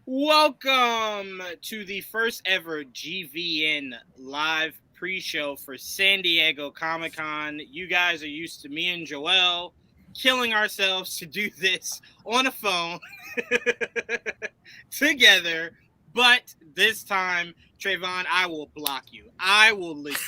Welcome to the first ever GVN live pre-show for San Diego Comic-Con. You guys are used to me and Joel killing ourselves to do this on a phone together, but this time, Trayvon, I will block you. I will legit.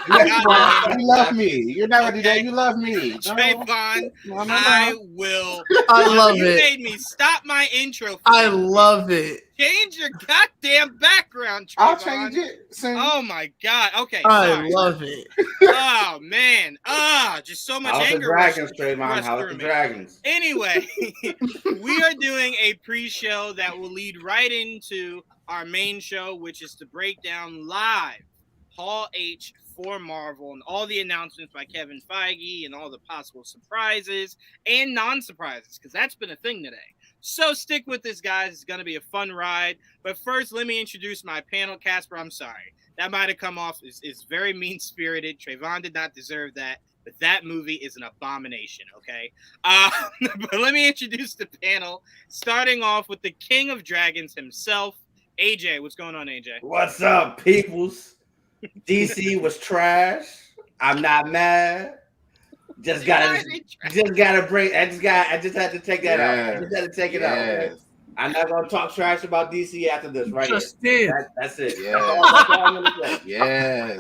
You love me. You're not ready that. You love me. Trayvon, No. I will. I love you it. made me stop my intro. I love it. Change your goddamn background, Trayvon. I'll change it soon. Oh my god. Okay. I Sorry. love it. Oh man. Just so much How's the anger. dragons, Trayvon? How's the dragons? Anyway, we are doing a pre-show that will lead right into our main show, which is to break down live Hall H for Marvel and all the announcements by Kevin Feige and all the possible surprises and non-surprises, because that's been a thing today. So stick with this, guys. It's going to be a fun ride. But first, let me introduce my panel. Casper, I'm sorry. That might have come off as very mean-spirited. Trayvon did not deserve that. But that movie is an abomination, okay? But let me introduce the panel, starting off with the King of Dragons himself, AJ. What's going on, AJ? What's up, peoples? DC was trash. I'm not mad. Just gotta bring. I just had to take that out. I just had to take it out. Okay? I'm not gonna talk trash about DC after this, right? Just did. That's it. Yeah. That's all I'm gonna say. Yes.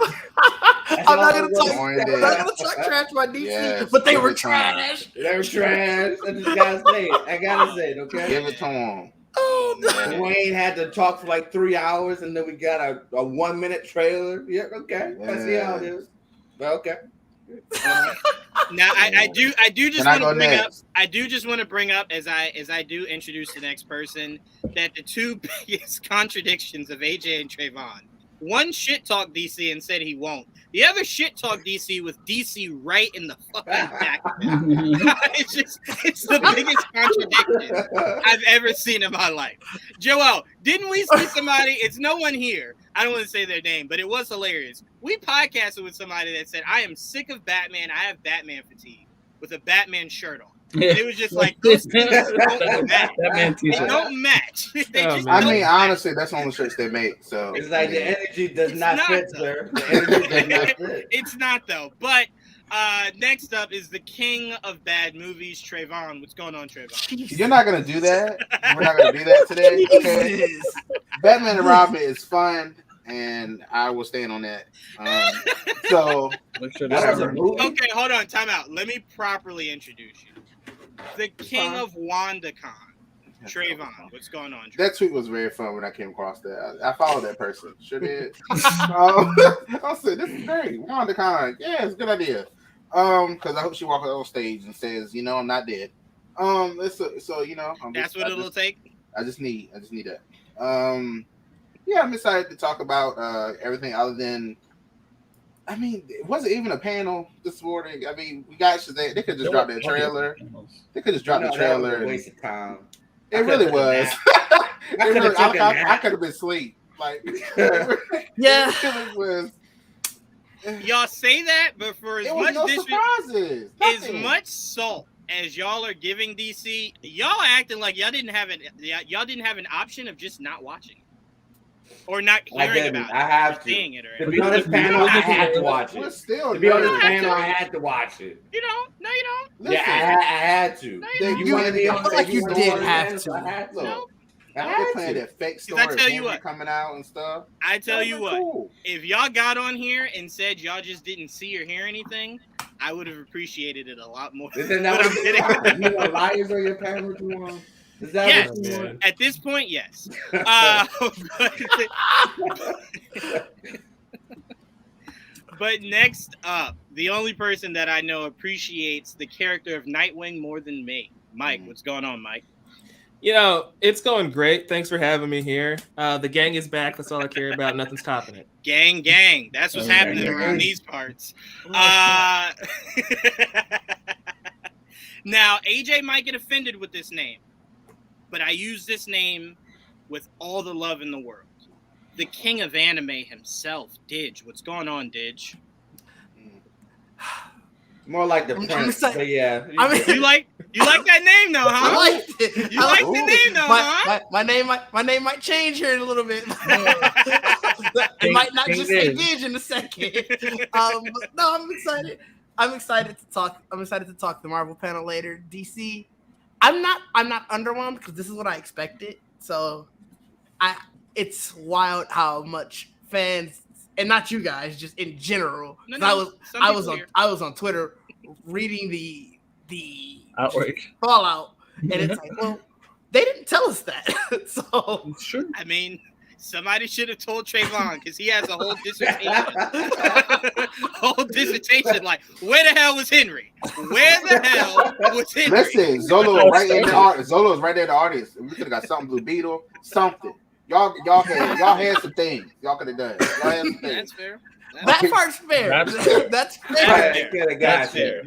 I'm not gonna talk trash about DC, Yes. but they were trash. They were trash. I just gotta say it. I gotta say it. Okay. Give it to him. Oh no. Wayne had to talk for like 3 hours, and then we got a 1-minute trailer. Yeah, okay. Let's see how it is. But okay. Now I do just Can I want to go bring next? up. I do just want to bring up as I do introduce the next person that the two biggest contradictions of AJ and Trayvon. One shit talked DC and said he won't. The other shit talked DC with DC right in the fucking back of it. It's the biggest contradiction I've ever seen in my life. Joel, didn't we see somebody? It's no one here. I don't want to say their name, but it was hilarious. We podcasted with somebody that said, I am sick of Batman. I have Batman fatigue with a Batman shirt on. And it was just like, those things don't match. They don't match. Honestly, that's the only shirts they make. So it's like the energy does not fit, sir. The energy does not fit. It's not, though. But next up is the king of bad movies, Trayvon. What's going on, Trayvon? you're not gonna do that. We're not gonna do that today. Okay. Batman and Robin is fun, and I will stand on that. So okay, hold on, time out. Let me properly introduce you. The king of WandaCon, Trayvon. What's going on, Trayvon? That tweet was very fun when I came across that. I followed that person. Sure did. I said, this is great. WandaCon. Yeah, it's a good idea. Because I hope she walks on stage and says, I'm not dead. That's what it'll take. I just need that. Yeah, I'm excited to talk about everything other than. I mean, it wasn't even a panel this morning. I mean, we got Shazam. They could just drop that trailer. They could just drop the trailer. That was a waste of time. It really was. I could have been asleep. Like, yeah. It was. Y'all say that, but for as much surprises, as much salt as y'all are giving DC, y'all acting like y'all didn't have an option of just not watching. Or not hearing about it. I have to. Seeing it To be on this panel, I had to watch it. To be on this panel, I had to watch it. You don't? No, you don't. Listen, yeah, I had to. You wanted to. I feel like you did have to. I had to. No. They're playing that fake story. I tell you what, coming out and stuff. I tell you what. Cool. If y'all got on here and said y'all just didn't see or hear anything, I would have appreciated it a lot more. Isn't that what you want liars on your panel? You want? Is that yes. what you want? At this point, yes. But next up, the only person that I know appreciates the character of Nightwing more than me, Mike. What's going on, Mike? It's going great. Thanks for having me here. The gang is back. That's all I care about. Nothing's topping it. Gang. That's what's happening around these parts. Now, AJ might get offended with this name, but I use this name with all the love in the world. The king of anime himself, Didge. What's going on, Didge? More like the prince, but yeah. You You like that name though, huh? I liked it. You like the name though, huh? My name might change here in a little bit. It might not just say Vidge in a second. But no, I'm excited. I'm excited to talk the Marvel panel later. DC, I'm not underwhelmed because this is what I expected. So it's wild how much fans, and not you guys, just in general. I was on Twitter reading the outrage fallout, and it's like, well, they didn't tell us that. So it's true. I mean, somebody should have told Trayvon because he has a whole dissertation. Like, where the hell was Henry? Where the hell was Henry? Listen, Zolo right in the audience. Zolo's right there in the audience. We could have got something Blue Beetle, something. Y'all had some things. Y'all could have done. Y'all had some things. That's fair. That part's fair. That's fair.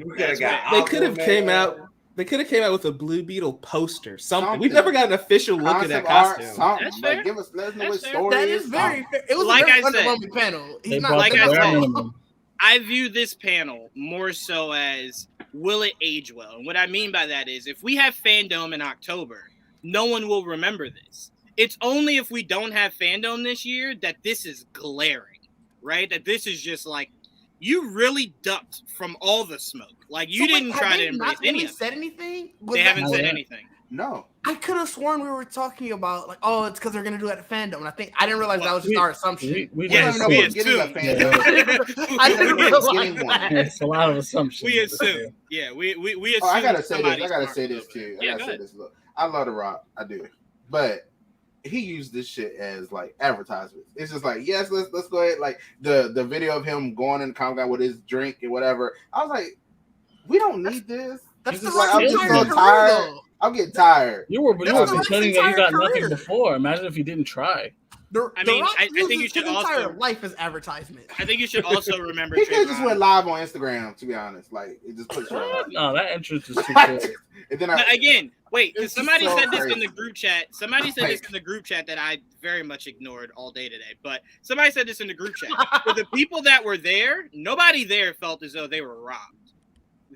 They could have came out. They could have came out with a Blue Beetle poster. Something. We've never got an official look at that costume. That's fair. Like, let us know what story that is very fair. It was like a very I said, underwhelming panel. They brought the bare minimum. I view this panel more so as, will it age well? And what I mean by that is, if we have fandom in October, no one will remember this. It's only if we don't have fandom this year that this is glaring, right? That this is just like, you really ducked from all the smoke. Like, you didn't try to embrace any of it. Said anything? They haven't said anything. No. I could have sworn we were talking about, like, oh, it's because they're going to do it at fandom. And I didn't realize that was just our assumption. We Yes, just we assume. assume. I didn't realize that. It's a lot of assumptions. We assume. Yeah, we assume. I gotta say this too. Yeah, go ahead. Look, I love The Rock. I do. But he used this shit as like advertisements. It's just like, yes, let's go ahead. Like the video of him going in the Comic-Con with his drink and whatever. I was like, we don't need this. That's just the like, I'm just so tired. I'm getting tired. You were complaining that you got career. nothing before. Imagine if you didn't try. I think you should also entire life as advertisement. I think you should also remember. He could just went live on Instagram. To be honest, like it just puts. No, that entrance is too good. And then again, wait, because somebody so said this crazy. in the group chat. Somebody said this in the group chat that I very much ignored all day today. But somebody said this in the group chat. For the people that were there, nobody there felt as though they were robbed.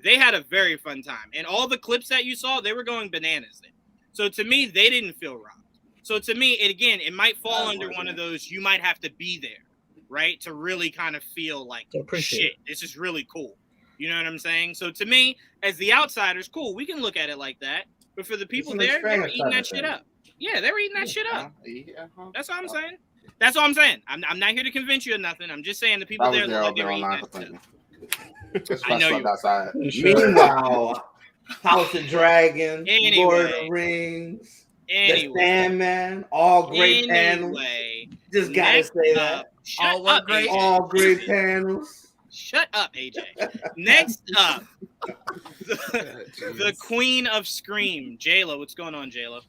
They had a very fun time, and all the clips that you saw, they were going bananas there. So to me, they didn't feel robbed. So to me, it might fall under one of those. You might have to be there, right, to really kind of feel like, shit, this is really cool. You know what I'm saying? So to me, as the outsiders, cool, we can look at it like that. But for the people there, they were eating that shit up. Yeah, they were eating that shit up. That's all I'm saying. That's all I'm saying. I'm not here to convince you of nothing. I'm just saying the people there look like they were eating that too. I know you. Outside. Meanwhile, House of Dragons, Lord of the Rings, The Sandman, all great panels. Just gotta say that. All great panels. Shut up, AJ. Next up, the Queen of Scream, J-Lo. What's going on, J-Lo?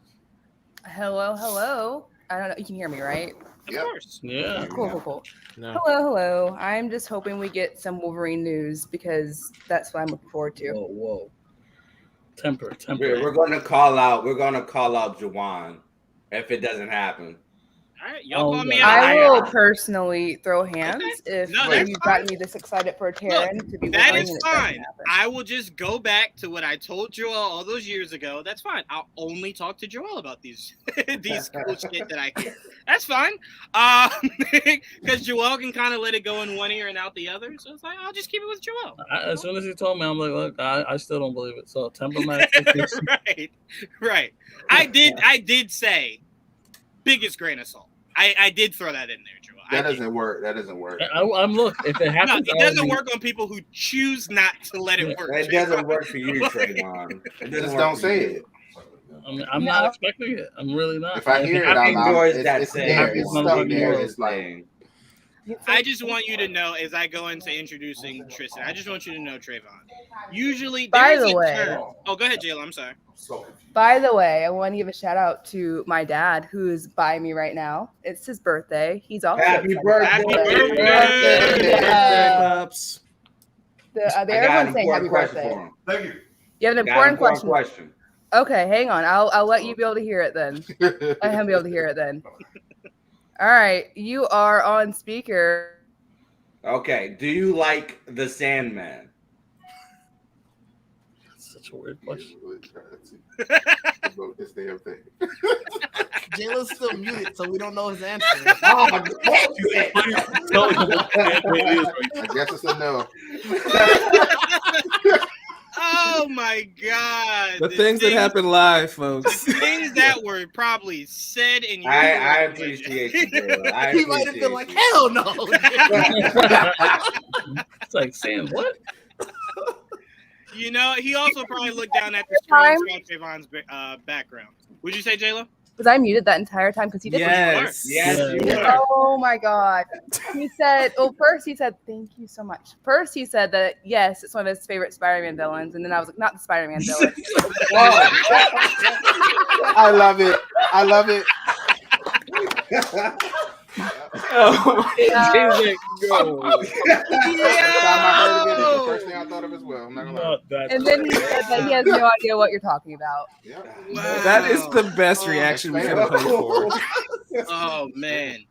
Hello. I don't know. You can hear me, right? Of course. Yeah. Cool. No. Hello. I'm just hoping we get some Wolverine news because that's what I'm looking forward to. Whoa. Temper. We're gonna call out Juwan if it doesn't happen. All right, y'all call me out. I will personally throw hands if you've fine. gotten me this excited for a Terran to be That Wolverine is and it fine. doesn't happen. I will just go back to what I told Joel all those years ago. That's fine. I'll only talk to Joel about these cool shit that I hear. That's fine. Because Joel can kind of let it go in one ear and out the other. So it's like, I'll just keep it with Joel. As soon as he told me, I'm like, look, I still don't believe it. So temper my Right. I did say biggest grain of salt. I did throw that in there, Joel. That doesn't work. I'm look, if it happens, it doesn't work on people who choose not to let it work. It doesn't work for you, Trayvon. Just don't say it. I'm not expecting it. I'm really not. If I hear it, it's there. It's stuck there. It's like. I just want you to know, as I go into introducing Tristan, I just want you to know, Trayvon. Usually, by the way, oh, go ahead, Jayla. I'm sorry. By the way, I want to give a shout out to my dad, who is by me right now. It's his birthday. He's also Happy birthday! Everyone's saying happy birthday. Thank you. You have an important question. Okay, hang on. I'll let you be able to hear it then. Let him be able to hear it then. All right, you are on speaker. Okay, do you like The Sandman? a weird question. This damn thing. Jayla's still muted, so we don't know his answer. Oh, I guess it's a no. Oh my God! The things that happen live, folks. The things that were probably said in your. I appreciate you, bro. He might have been like, "Hell no!" It's like saying what? You know, he also probably looked down at the screen and saw Trayvon's background. Would you say, Jayla? Was I muted that entire time? Because he did. Yes. Yes, you were. Oh my God. He said, first he said, thank you so much. First he said that, yes, it's one of his favorite Spider-Man villains. And then I was like, not the Spider-Man villain. I love it. I love it. Oh, First thing I thought of as well. I'm not gonna lie. And then he said that he has no idea what you're talking about. Yeah. Wow. that is the best reaction we could have hoped for. Oh man.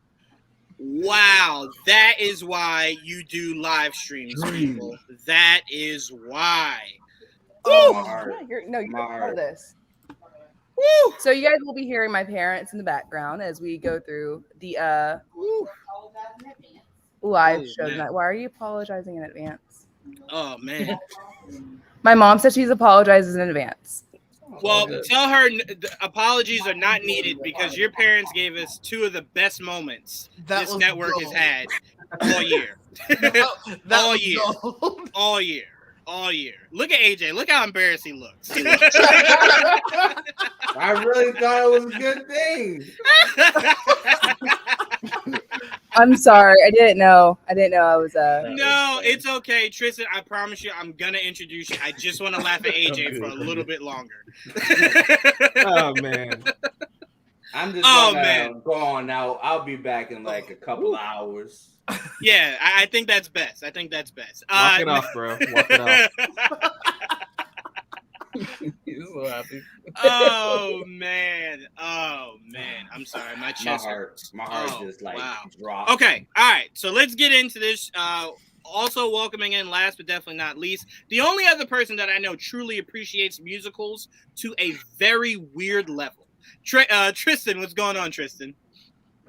Wow. That is why you do live streams, people. That is why. Yeah, you're part of this. Woo! So you guys will be hearing my parents in the background as we go through the live show tonight. Why are you apologizing in advance? Oh man. My mom said she's apologizes in advance. Well, tell her the apologies are not needed because your parents gave us two of the best moments this network has had all year. All year. All year. Look at AJ. Look how embarrassed he looks. I really thought it was a good thing. I'm sorry. I didn't know I was No, it's okay. Tristan, I promise you I'm gonna introduce you. I just want to laugh at AJ for a little bit longer. Oh man. I'm just gonna go on now. I'll be back in like a couple hours. Yeah, I think that's best. Walk it off, bro. Walk it off. He's so happy. Oh man. I'm sorry. My heart just like dropped. Okay. All right. So let's get into this. Also welcoming in last but definitely not least, the only other person that I know truly appreciates musicals to a very weird level. Tristan, what's going on, Tristan?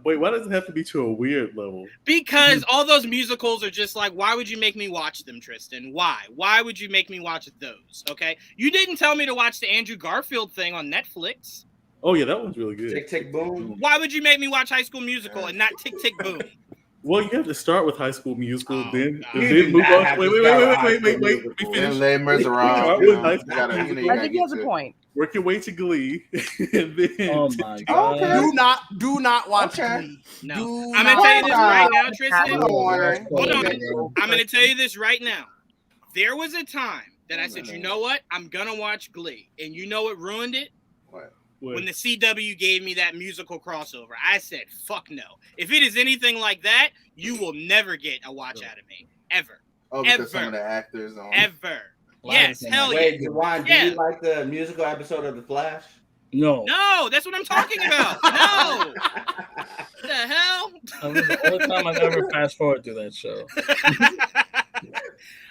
Wait, why does it have to be to a weird level? Because all those musicals are just like, why would you make me watch them, Tristan? Why? Why would you make me watch those? Okay. You didn't tell me to watch the Andrew Garfield thing on Netflix. Oh, yeah, that one's really good. Tick, tick, boom. Why would you make me watch High School Musical and not Tick, Tick, Boom? Well, you have to start with High School Musical, then move on. Wait. We finish. Les Miserables. I think he has a point. Work your way to Glee, and then oh my God! Do not watch Glee. No, I'm gonna tell you this right now, Tristan. Hold on. I'm gonna tell you this right now. There was a time that I said, you know what? I'm gonna watch Glee, and you know what ruined it? What? When the CW gave me that musical crossover, I said, fuck no. If it is anything like that, you will never get a watch out of me. Ever. Oh, because some of the actors on. Ever. Yes, hell yeah. Wait, Juwan, do you like the musical episode of The Flash? No. No, that's what I'm talking about. No. What the hell? I mean, the only time I've ever fast forward through that show.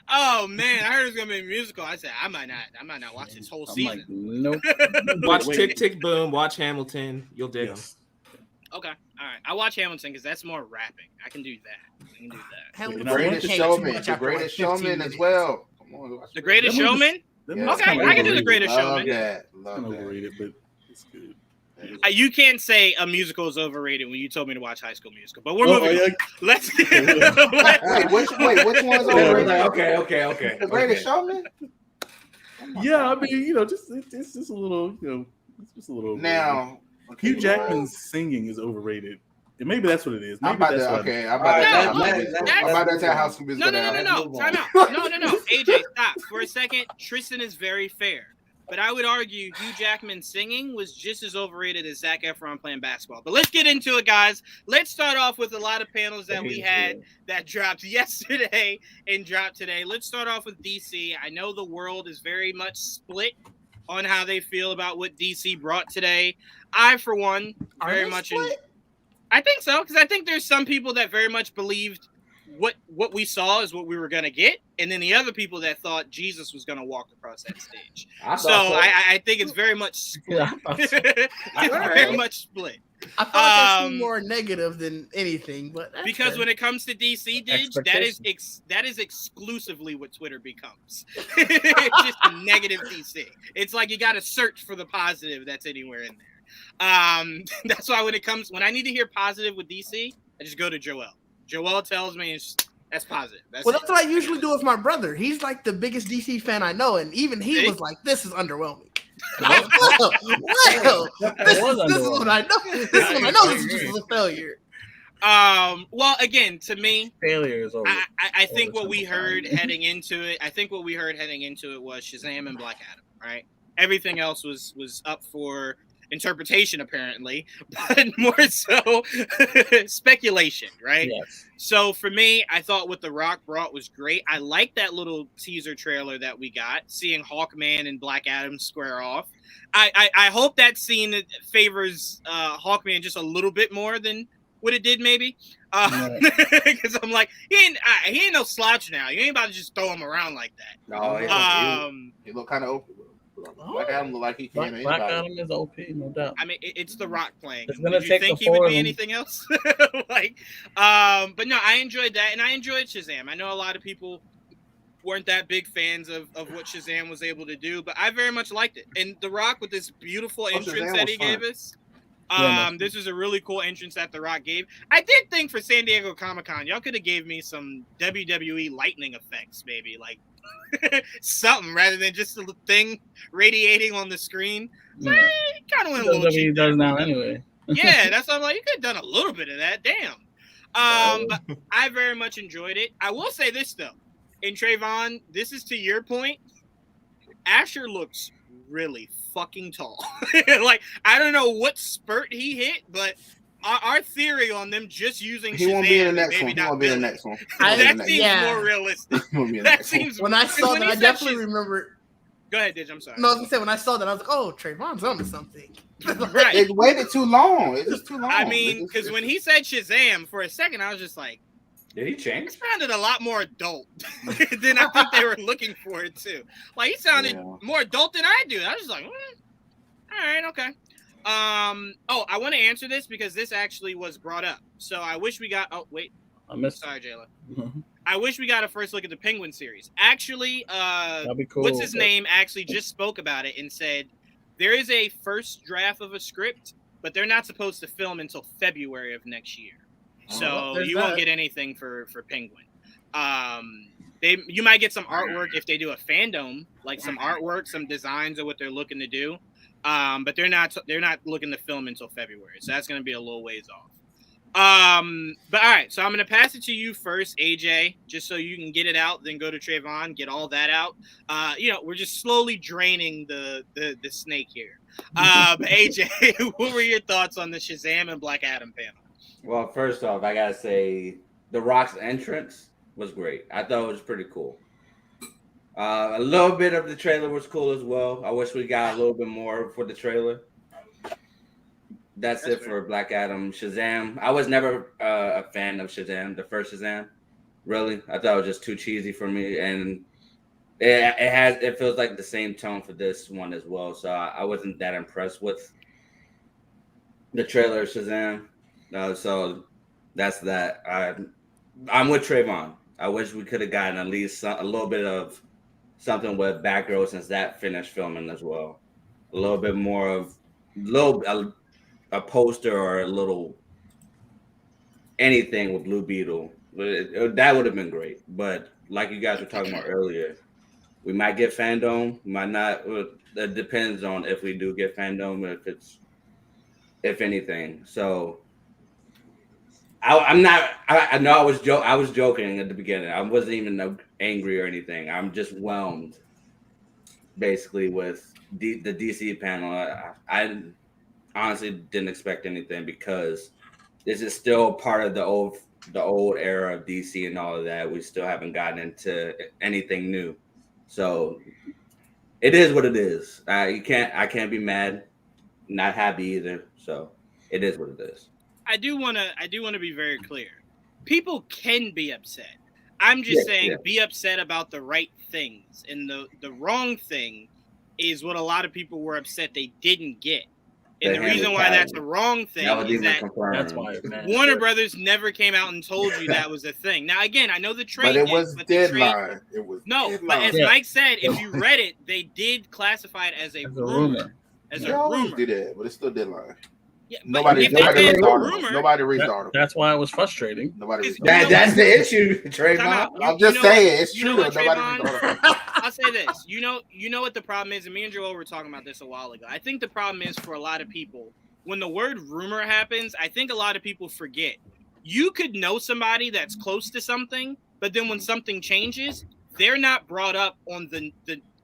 Oh man, I heard it was gonna be a musical. I said I might not watch this whole season. Like, nope. Watch Tick Tick Boom. Watch Hamilton. You'll dig them. Okay, all right. I watch Hamilton because that's more rapping. I can do that. The Greatest Showman. The Greatest Showman as well. Come on, The Greatest Showman. Okay, I can do The Greatest Showman. Love that. Overrated, but it's good. You can't say a musical is overrated when you told me to watch High School Musical, but we're moving. Yeah. Let's get which one's overrated? Okay. The Greatest Showman? Yeah, I mean, it's just a little, it's just a little. Now, Hugh Jackman's singing is overrated. And maybe that's what it is. Maybe I'm about to tell High School Musical. No. Time out. No. AJ, stop for a second. Tristan is very fair. But I would argue Hugh Jackman's singing was just as overrated as Zac Efron playing basketball. But let's get into it, guys. Let's start off with a lot of panels that we had that dropped yesterday and dropped today. Let's start off with DC. I know the world is very much split on how they feel about what DC brought today. I, for one, very much I think so, because I think there's some people that very much believed what we saw is what we were gonna get, and then the other people that thought Jesus was gonna walk across that stage. I think it's very much split. It's very much split. I feel like I see more negative than anything, but because when it comes to DC, that is exclusively what Twitter becomes. It's just a negative DC. It's like you got to search for the positive that's anywhere in there. That's why when I need to hear positive with DC, I just go to Joel. Joel tells me that's positive. That's what I usually do with my brother. He's like the biggest DC fan I know, and even he was like, "This is underwhelming." Well, this is what I know. This is what I know. This is just a failure. Well, again, to me, failure is over. I think what we heard heading into it. I think what we heard heading into it was Shazam and Black Adam. Right. Everything else was up for interpretation, apparently, but more so speculation, right? Yes. So for me, I thought what The Rock brought was great. I like that little teaser trailer that we got, seeing Hawkman and Black Adam square off. I hope that scene favors Hawkman just a little bit more than what it did, maybe. Because I'm like, he ain't no slouch now. You ain't about to just throw him around like that. No, he look kind of open. Black Adam look like he can. Black Adam is OP, no doubt. I mean, it's The Rock playing. It's gonna Did you think he would be anything else? But no, I enjoyed that, and I enjoyed Shazam. I know a lot of people weren't that big fans of what Shazam was able to do, but I very much liked it. And The Rock with this beautiful entrance that he gave us. This is a really cool entrance that The Rock gave. I did think for San Diego Comic-Con, y'all could have gave me some WWE lightning effects, maybe like something rather than just a thing radiating on the screen. So kind of went a little cheap. Does now anyway. Yeah, that's what I'm like. You could have done a little bit of that. Damn. But I very much enjoyed it. I will say this though, and Trayvon, this is to your point. Asher looks really fucking tall. Like, I don't know what spurt he hit, but our theory on them just using he won't be in the next one. He won't be in the next one. That seems more realistic. That seems. When I saw that, I definitely remember. Go ahead, Didge. I'm sorry. No, I was gonna say when I saw that, I was like, "Oh, Trayvon's onto something." Right. It waited too long. It's just too long. I mean, because when he said Shazam, for a second, I was just like, "Did he change?" It sounded a lot more adult than I think they were looking for it too. Like, he sounded more adult than I do. I was just like, all right, okay. I want to answer this because this actually was brought up. So I wish we got. Oh wait, I missed. Sorry, Jayla. I wish we got a first look at the Penguin series. Actually, that'd be cool. What's his name? Actually, just spoke about it and said there is a first draft of a script, but they're not supposed to film until February of next year. So you won't get anything for Penguin. You might get some artwork if they do a fandom, like some artwork, some designs of what they're looking to do. But they're not looking to film until February, so that's going to be a little ways off. But all right, so I'm going to pass it to you first, AJ, just so you can get it out, then go to Trayvon, get all that out. We're just slowly draining the snake here. AJ, what were your thoughts on the Shazam and Black Adam panel? Well, first off, I gotta say The Rock's entrance was great. I thought it was pretty cool. A little bit of the trailer was cool as well. I wish we got a little bit more for the trailer. That's it for Black Adam. Shazam. I was never a fan of Shazam, the first Shazam. Really, I thought it was just too cheesy for me, and it feels like the same tone for this one as well. So I wasn't that impressed with the trailer of Shazam. So that's that. I'm with Trayvon. I wish we could have gotten at least a little bit of something with Batgirl since that finished filming as well. A little bit more of a poster or a little anything with Blue Beetle. That would have been great. But like you guys were talking about earlier, we might get fandom, might not. It depends on if we do get fandom, if anything. So I know I was joking at the beginning. I wasn't even angry or anything. I'm just whelmed, basically, with the DC panel. I honestly didn't expect anything because this is still part of the old era of DC and all of that. We still haven't gotten into anything new, so it is what it is. I can't be mad, not happy either. So it is what it is. I do want to be very clear. people can be upset. I'm just saying be upset about the right things. And the wrong thing is what a lot of people were upset they didn't get. And the reason why that's the wrong thing is that that's why Warner Brothers never came out and told you that was a thing. Now, again, I know the trade. But it was deadline. It was but as Mike said, if you read it, they did classify it as a rumor. As a rumor. Do that, but it's still deadline. Yeah, nobody reads the article. That's why it was frustrating. Nobody reads that's the issue, Trayvon. I'm just saying it's true. Nobody reads the article. I'll say this. You know what the problem is, and me and Joel were talking about this a while ago. I think the problem is for a lot of people, when the word rumor happens, I think a lot of people forget. You could know somebody that's close to something, but then when something changes, they're not brought up on the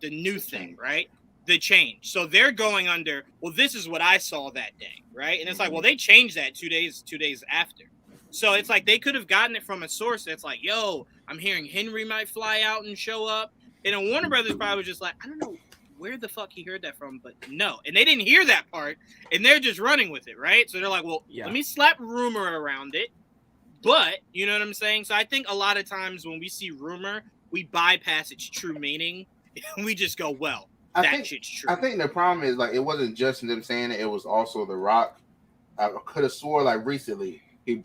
new thing, right? The change. So they're going under, well, this is what I saw that day, right? And it's like, well, they changed that 2 days after. So it's like they could have gotten it from a source that's like, yo, I'm hearing Henry might fly out and show up. And then Warner Brothers probably was just like, I don't know where the fuck he heard that from, but no. And they didn't hear that part, and they're just running with it, right? So they're like, well, let me slap rumor around it. But, you know what I'm saying? So I think a lot of times when we see rumor, we bypass its true meaning, and we just go, well, shit's true. I think the problem is, like, it wasn't just them saying it was also The Rock. I could have swore, like, recently he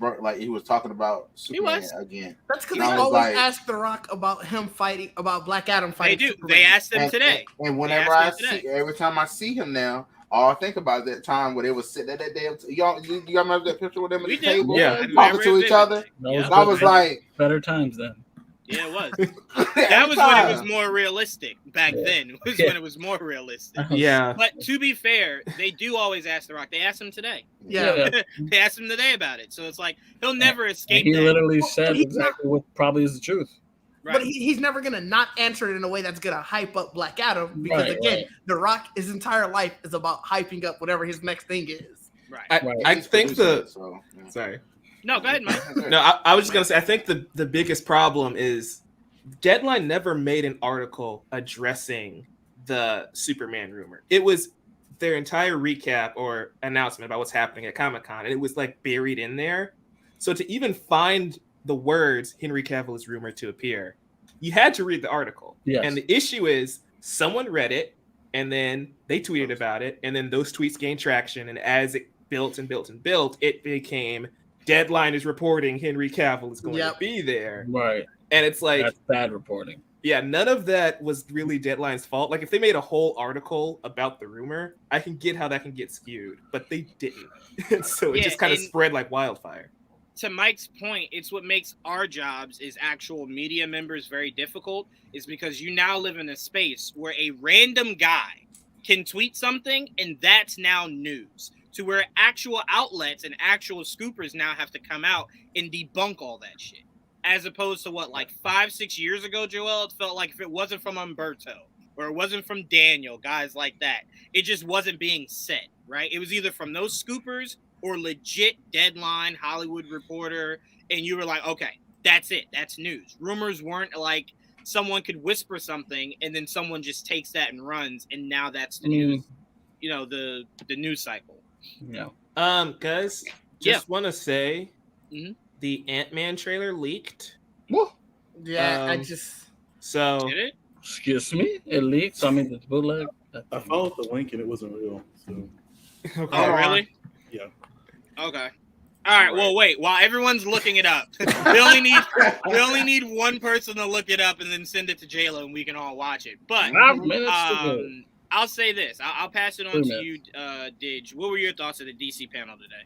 was talking about Superman again. That's because they always ask The Rock about him fighting, about Black Adam fighting. They do. Superman. They asked him today. And whenever every time I see him now, all I think about that time where they was sitting at that damn. Y'all remember that picture with them at the table, talking to each other? I was like, better times then. Yeah, it was. That was when it was more realistic back then. It was when it was more realistic. Yeah. But to be fair, they do always ask The Rock. They asked him today. Yeah. They asked him today about it. So it's like he'll never escape. He literally said exactly what probably is the truth. Right. But he's never going to not answer it in a way that's going to hype up Black Adam because, The Rock, his entire life is about hyping up whatever his next thing is. Right. I think Sorry. No, go ahead, Mike. No, I was just going to say, I think the biggest problem is Deadline never made an article addressing the Superman rumor. It was their entire recap or announcement about what's happening at Comic-Con, and it was like buried in there. So to even find the words Henry Cavill is rumored to appear, you had to read the article. Yes. And the issue is someone read it and then they tweeted about it, and then those tweets gained traction, and as it built and built and built, it became Deadline is reporting Henry Cavill is going to be there. Right. And it's like, that's bad reporting. Yeah, none of that was really Deadline's fault. Like, if they made a whole article about the rumor, I can get how that can get skewed, but they didn't. And so it just kind of spread like wildfire. To Mike's point, it's what makes our jobs as actual media members very difficult, is because you now live in a space where a random guy can tweet something and that's now news, to where actual outlets and actual scoopers now have to come out and debunk all that shit. As opposed to what, like 5-6 years ago, Joel, it felt like if it wasn't from Umberto or it wasn't from Daniel, guys like that, it just wasn't being said, right? It was either from those scoopers or legit Deadline, Hollywood Reporter, and you were like, okay, that's it. That's news. Rumors weren't like someone could whisper something and then someone just takes that and runs, and now that's the news, you know, the news cycle. Yeah. Guys, just want to say the Ant-Man trailer leaked. Yeah, I just... So... Did it? Excuse me? It leaked? So I mean, it's bootleg? I followed the link and it wasn't real. So. Okay. Oh, really? Yeah. Okay. All right. Well, wait. While everyone's looking it up, we only need one person to look it up and then send it to JLo, and we can all watch it. But I'll say this. I'll pass it on to you, Didge. What were your thoughts of the DC panel today?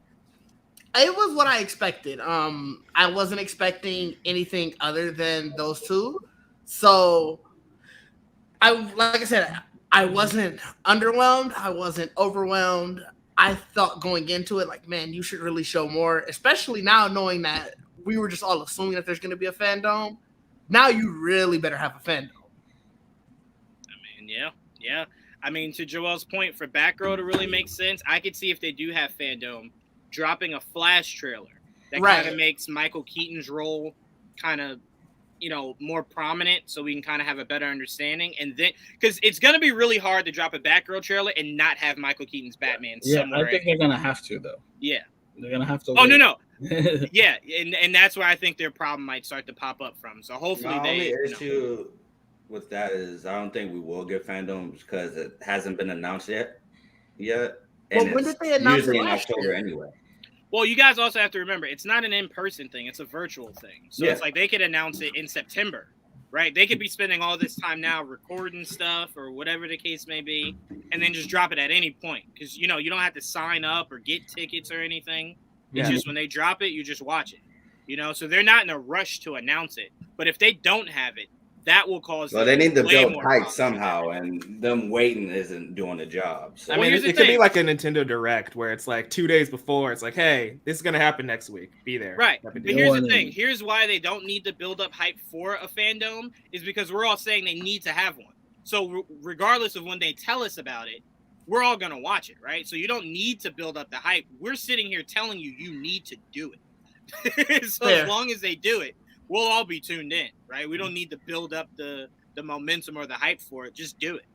It was what I expected. I wasn't expecting anything other than those two. So, like I said, I wasn't underwhelmed. I wasn't overwhelmed. I thought going into it, like, man, you should really show more, especially now knowing that we were just all assuming that there's going to be a fandom. Now you really better have a fandom. I mean, yeah. I mean, to Joel's point, for Batgirl to really make sense, I could see if they do have fandom, dropping a Flash trailer that kind of makes Michael Keaton's role kind of, you know, more prominent, so we can kind of have a better understanding. And then, because it's going to be really hard to drop a Batgirl trailer and not have Michael Keaton's Batman somewhere. I think they're going to have to, though. Yeah. They're going to have to. Oh, no. Yeah, and that's where I think their problem might start to pop up from. So hopefully My only they issue with that is I don't think we will get fandoms because it hasn't been announced yet. And when did they announce usually it in last October year? anyway. Well, you guys also have to remember it's not an in-person thing; it's a virtual thing. So it's like they could announce it in September, right? They could be spending all this time now recording stuff or whatever the case may be, and then just drop it at any point because you don't have to sign up or get tickets or anything. It's just when they drop it, you just watch it. So they're not in a rush to announce it. But if they don't have it, that will cause. Well, they need to build hype somehow, and them waiting isn't doing the job. So. I mean, it could be like a Nintendo Direct where it's like 2 days before. It's like, hey, this is gonna happen next week. Be there. Right. But here's the thing. Here's why they don't need to build up hype for a fandom is because we're all saying they need to have one. So regardless of when they tell us about it, we're all gonna watch it, right? So you don't need to build up the hype. We're sitting here telling you need to do it. So as long as they do it, we'll all be tuned in, right? We don't need to build up the momentum or the hype for it. Just do it.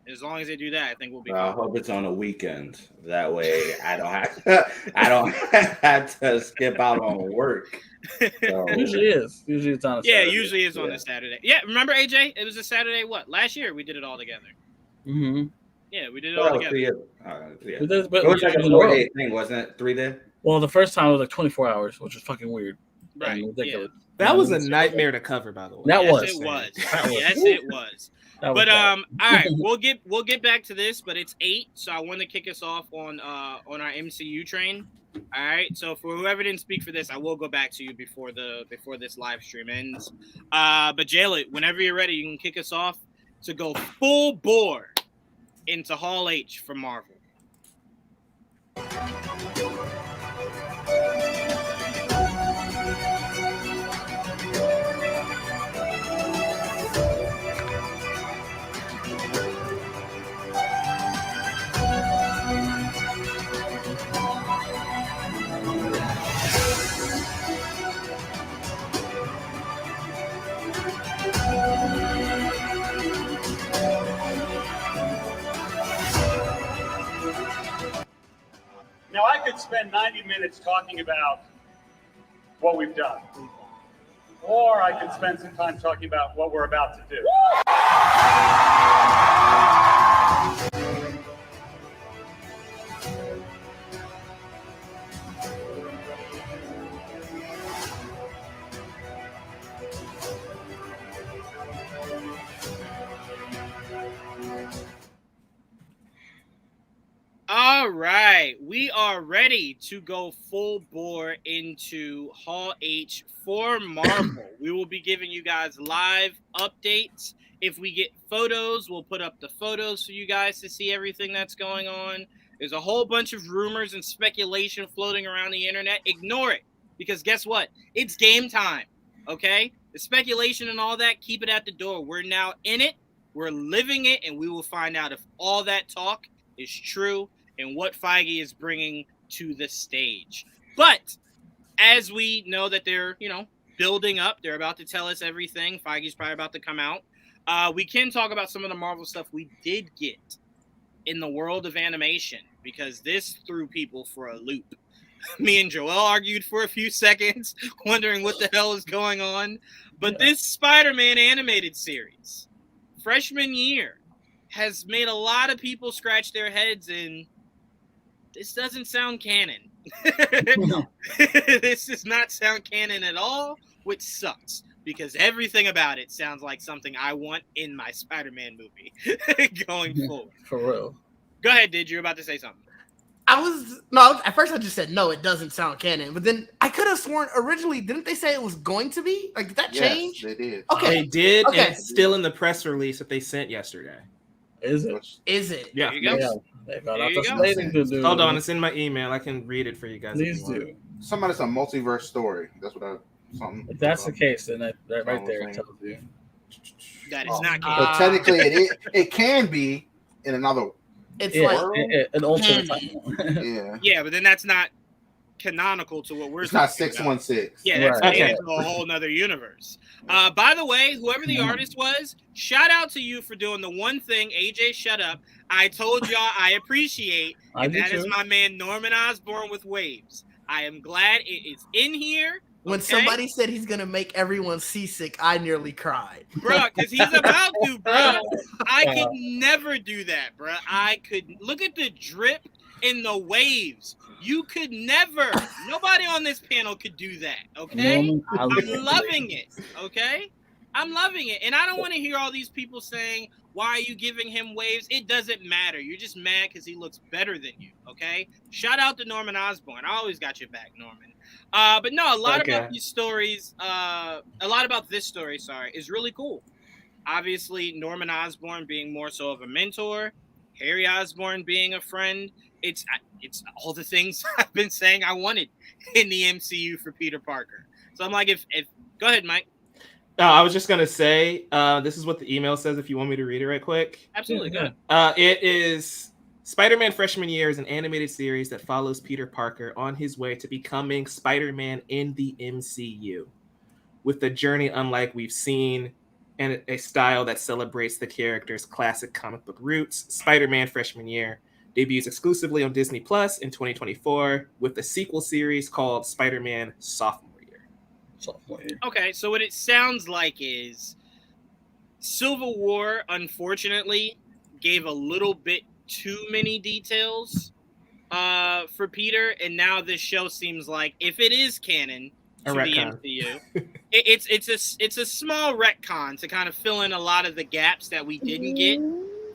As long as they do that, I think we'll be. I hope it's on a weekend. That way, I don't have to skip out on work. So. Usually it's on a Saturday. Yeah, usually it's on a Saturday. Yeah, remember AJ? It was a Saturday. What last year we did it all together. Mm-hmm. Yeah, we did it all together. It was like a 4-day thing, wasn't it? 3 day. Well, the first time it was like 24 hours, which was fucking weird. Right. Ridiculous. Yeah. That was a nightmare to cover, by the way. That was. It was. Yes, it was. But all right, we'll get back to this, but it's 8, so I want to kick us off on our MCU train. All right, so for whoever didn't speak for this, I will go back to you before this live stream ends. But Jayla, whenever you're ready, you can kick us off to go full bore into Hall H for Marvel. Now, I could spend 90 minutes talking about what we've done, or I could spend some time talking about what we're about to do. All right, we are ready to go full bore into Hall H for Marvel. We will be giving you guys live updates. If we get photos, we'll put up the photos for you guys to see everything that's going on. There's a whole bunch of rumors and speculation floating around the internet. Ignore it, because guess what? It's game time, okay? The speculation and all that, keep it at the door. We're now in it. We're living it, and we will find out if all that talk is true and what Feige is bringing to the stage. But as we know that they're, building up, they're about to tell us everything. Feige's probably about to come out. We can talk about some of the Marvel stuff we did get in the world of animation, because this threw people for a loop. Me and Joel argued for a few seconds, wondering what the hell is going on. But this Spider-Man animated series, freshman year, has made a lot of people scratch their heads, and this doesn't sound canon. No. This does not sound canon at all, which sucks, because everything about it sounds like something I want in my Spider-Man movie going forward. For real. Go ahead, Did. You're about to say something. At first I just said, no, it doesn't sound canon. But then I could have sworn originally, didn't they say it was going to be? Like, did that change? They did. Okay. They did, Okay. and it's still in the press release that they sent yesterday. Is it? Is it? Yeah. There you go. They got There out you the go. slating to do. Hold on, it's in my email. I can read it for you guys. Please do. Somebody's a multiverse story. That's what something. If that's the case, then that right there thing. tells you. That is not canon. But technically, it can be in another. It's an alternate Yeah. Yeah, but then that's not canonical to what we're It's not talking about. 616. Yeah, that's Right. made into a whole nother universe. By the way, whoever the artist was, shout out to you for doing the one thing. AJ, shut up. I told y'all I appreciate, and that is my man Norman Osborn with Waves. I am glad it's in here. When somebody said he's gonna make everyone seasick, I nearly cried, bro, because he's about to, bro. I could never do that, bro. I could look at the drip in the waves. You could never. Nobody on this panel could do that. Okay, I'm loving it. Okay, I'm loving it, and I don't want to hear all these people saying, "Why are you giving him waves?" It doesn't matter. You're just mad because he looks better than you. Okay. Shout out to Norman Osborn. I always got your back, Norman. But no, a lot about these stories. A lot about this story. Sorry, is really cool. Obviously, Norman Osborn being more so of a mentor, Harry Osborn being a friend. It's all the things I've been saying I wanted in the MCU for Peter Parker. So I'm like, if go ahead, Mike. I was just gonna say, this is what the email says. If you want me to read it right quick, absolutely good. It is Spider-Man Freshman Year is an animated series that follows Peter Parker on his way to becoming Spider-Man in the MCU, with a journey unlike we've seen and a style that celebrates the character's classic comic book roots. Spider-Man Freshman Year debuts exclusively on Disney Plus in 2024 with a sequel series called Spider-Man Sophomore Year. Okay, so what it sounds like is Civil War, unfortunately, gave a little bit too many details for Peter, and now this show seems like, if it is canon to the MCU, it's a small retcon to kind of fill in a lot of the gaps that we didn't get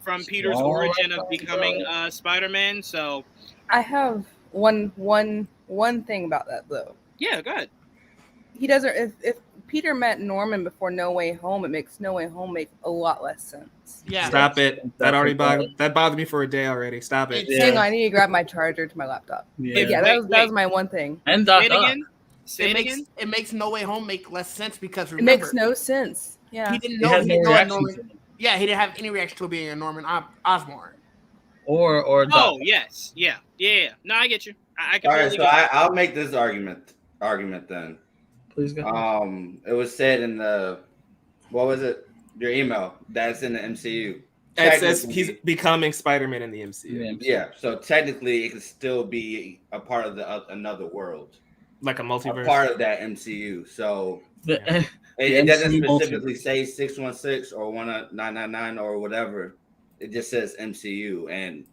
from Peter's origin of becoming Spider-Man. So I have one thing about that though. Yeah, go ahead. He doesn't. If Peter met Norman before No Way Home, it makes No Way Home make a lot less sense. Yeah. Stop it. That already bothered me for a day already. Stop it. Hang on, I need to grab my charger to my laptop. Yeah, that was my one thing. And Say it again. It makes No Way Home make less sense because remember, it makes no sense. Yeah. He didn't know. He didn't have any reaction to it being a Norman Osborn. Or oh yes, yeah. No, I get you. I can. All right, so I'll make this argument then. Please go. It was said in the what was it? Your email that's in the MCU. It says he's becoming Spider-Man in the MCU. Yeah, so technically it could still be a part of another world, like a multiverse, a part of that MCU. So it doesn't specifically say 616 or 1999 or whatever. It just says MCU, and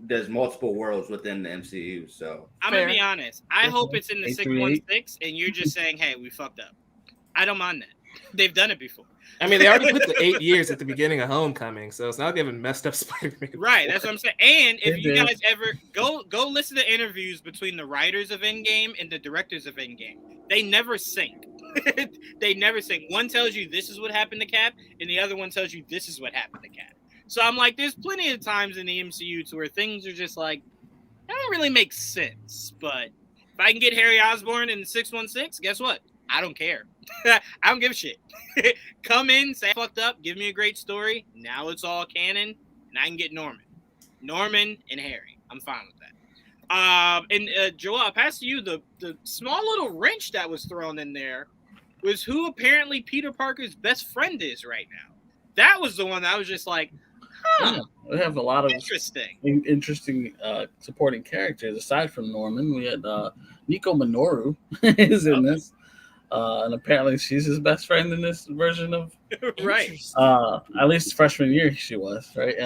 there's multiple worlds within the MCU. So I'm gonna be honest. I hope it's in the 616, and you're just saying, "Hey, we fucked up." I don't mind that. They've done it before. I mean, they already put the 8 years at the beginning of Homecoming, so it's not even messed up Spider-Man. Right, that's what I'm saying. And if you guys ever go listen to interviews between the writers of Endgame and the directors of Endgame, they never sync. They never sync. One tells you this is what happened to Cap, and the other one tells you this is what happened to Cap. So I'm like, there's plenty of times in the MCU to where things are just like, that don't really make sense. But if I can get Harry Osborn in the 616, guess what? I don't care. I don't give a shit. Come in, say I fucked up, give me a great story. Now it's all canon, and I can get Norman and Harry. I'm fine with that. And Joel, I'll pass to you. The small little wrench that was thrown in there was who apparently Peter Parker's best friend is right now. That was the one that I was just like, yeah, we have a lot of interesting supporting characters aside from Norman. We had Nico Minoru is in this, and apparently she's his best friend in this version of right. At least freshman year she was right.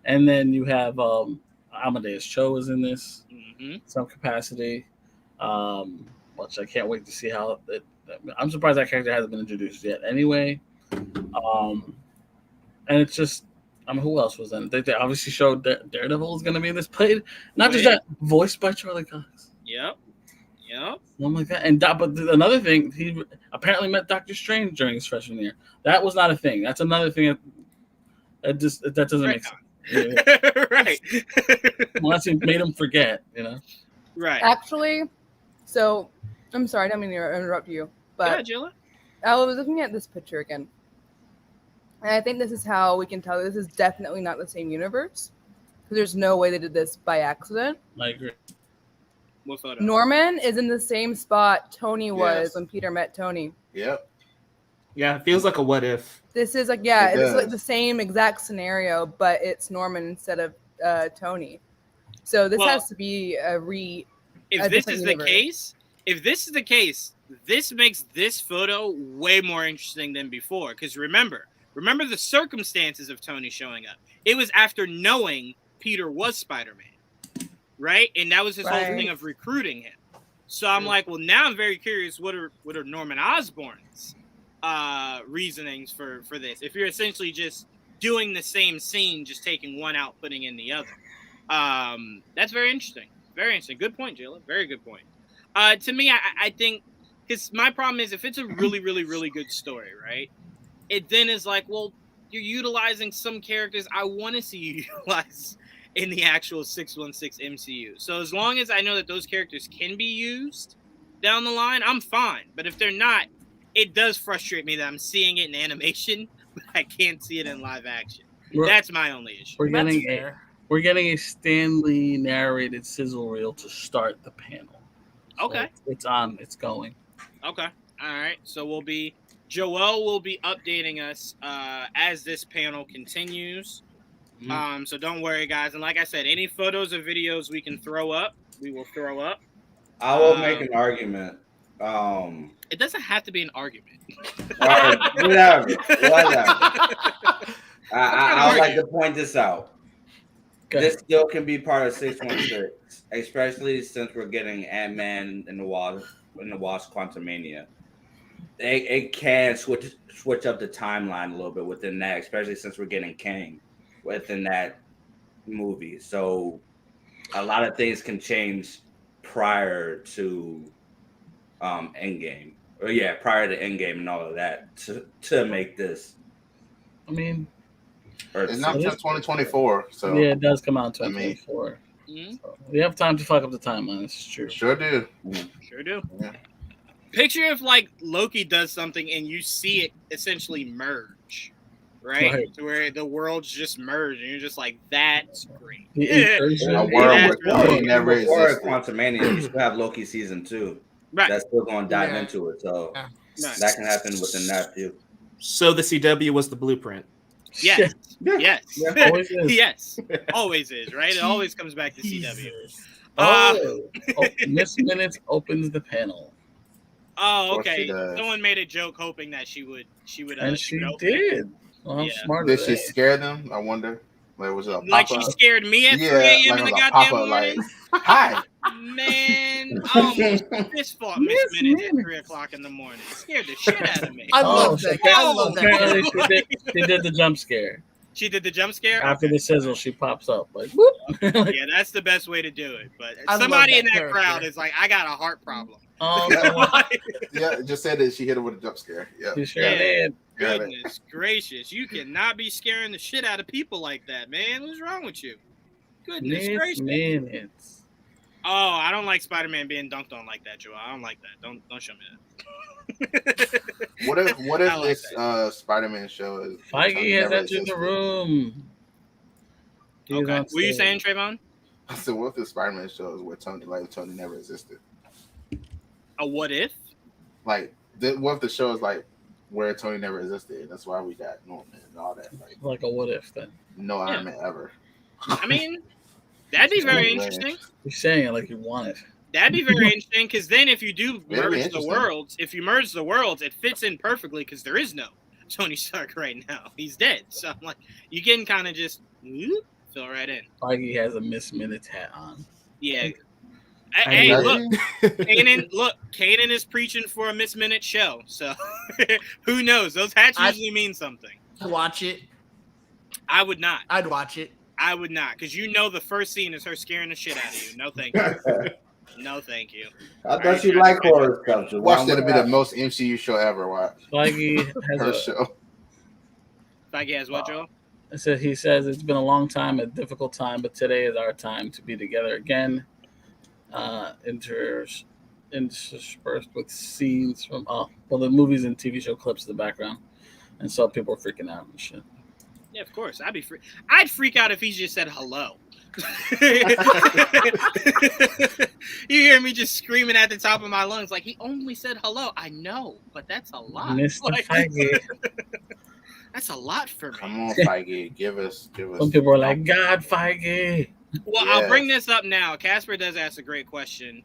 And then you have Amadeus Cho is in this some capacity, which I can't wait to see how. I'm surprised that character hasn't been introduced yet. Anyway, and it's just. Who else was in it? They obviously showed that Daredevil is going to be in this played. Not just that, voiced by Charlie Cox. Yep. Something like that. And but another thing, he apparently met Doctor Strange during his freshman year. That was not a thing. That's another thing that doesn't make sense. Yeah. Right. Unless it made him forget, Right. Actually, so I'm sorry, I don't mean to interrupt you, but I was looking at this picture again. And I think this is how we can tell this is definitely not the same universe. Because there's no way they did this by accident. I agree. What photo? Norman is in the same spot Tony was when Peter met Tony. Yep. Yeah, it feels like a what if. This is like, it's like the same exact scenario, but it's Norman instead of Tony. So this has to be a if this is the case, this makes this photo way more interesting than before. Because remember the circumstances of Tony showing up. It was after knowing Peter was Spider-Man, right? And that was his whole thing of recruiting him. So I'm like, well, now I'm very curious. What are Norman Osborn's reasonings for this? If you're essentially just doing the same scene, just taking one out, putting in the other. That's very interesting. Very interesting. Good point, Jayla. Very good point. To me, I think, because my problem is if it's a really, really, really good story, right? It then is like, well, you're utilizing some characters I want to see you utilize in the actual 616 MCU. So as long as I know that those characters can be used down the line, I'm fine. But if they're not, it does frustrate me that I'm seeing it in animation, but I can't see it in live action. That's my only issue. We're getting a Stan Lee narrated sizzle reel to start the panel. So okay. It's on. It's going. Okay. All right. So Joel will be updating us as this panel continues. So don't worry, guys. And like I said, any photos or videos we can throw up, we will throw up. I will make an argument. It doesn't have to be an argument. Whatever. I would like to point this out. This still can be part of 616, especially since we're getting Ant-Man in the Wasp Quantumania. It can switch up the timeline a little bit within that, especially since we're getting Kang within that movie. So a lot of things can change prior to Endgame. Prior to Endgame and all of that to make this. I mean, it's not until 2024. So yeah, it does come out in 2024. So we have time to fuck up the timeline. That's true. Sure do. Sure do. Yeah. Picture if like Loki does something and you see it essentially merge, right? To where the worlds just merge and you're just like, that's great. A world where never existed. Quantumania, you still have Loki season 2. Right. That's still going to dive into it. So that can happen within that too. So the CW was the blueprint. Yes. Yes. Always is. Yes. Always is, right? It always comes back to CW. Miss Minutes opens the panel. Oh, okay. Someone made a joke hoping that she would. And she did. Well, smart. Did she scare them? I wonder. Like, was it a pop-up? Like she scared me at 3 a.m. in the goddamn morning. Like, hi. Man, I almost fist fought Miss Minutes at 3 o'clock in the morning. It scared the shit out of me. I love that. She did the jump scare. She did the jump scare? After the sizzle, she pops up. Like, whoop. Yeah, that's the best way to do it. But somebody in that crowd is like, I got a heart problem. Yeah, just said that she hit her with a jump scare. Yeah. You sure did. Goodness gracious. You cannot be scaring the shit out of people like that, man. What's wrong with you? Goodness gracious. Minutes. Oh, I don't like Spider-Man being dunked on like that, Joe. I don't like that. Don't show me that. What if this Spider-Man show is Feige has entered the room? Okay. What are you saying, Trayvon? I said, what if the Spider-Man show is where Tony never existed? A what if? Like, what if the show is like where Tony never existed? That's why we got Norman and all that. Like a what if then? No Iron Man ever. I mean, that'd be very interesting. You're saying it like you want it. That'd be very interesting because then if you do merge the worlds, it fits in perfectly because there is no Tony Stark right now. He's dead. So I'm like, you can kind of just fill right in. Feige has a Miss Minutes hat on. Yeah. Hey, look, Kanan is preaching for a Miss Minute show. So who knows? Those hats usually mean something. Watch it. I would not. I'd watch it. I would not, because the first scene is her scaring the shit out of you. No, thank you. No, thank you. I thought you like horror stuff. Watch that'll be the most MCU show ever. Watch. Feige has show. Feige has what, Joel? He says it's been a long time, a difficult time, but today is our time to be together again. Interspersed with scenes from the movies and TV show clips in the background, and so people are freaking out and shit. Yeah, of course. I'd freak out if he just said hello. You hear me just screaming at the top of my lungs like he only said hello. I know, but that's a lot. Mr. Feige. That's a lot for me. Come on, Feige. Give us. Some people are like, God, Feige. Well, I'll bring this up now. Casper does ask a great question.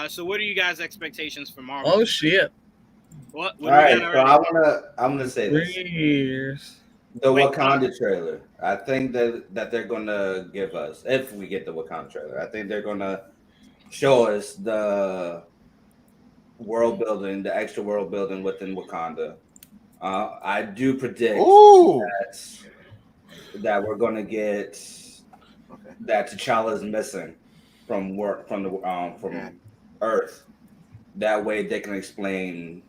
So what are you guys' expectations for Marvel? Oh shit! What All right, so I'm gonna say 3 this. years. The Wakanda trailer. I think that they're gonna give us, if we get the Wakanda trailer, I think they're gonna show us the world building, the extra world building within Wakanda. I do predict that we're gonna get that T'Challa is missing from Earth. That way they can explain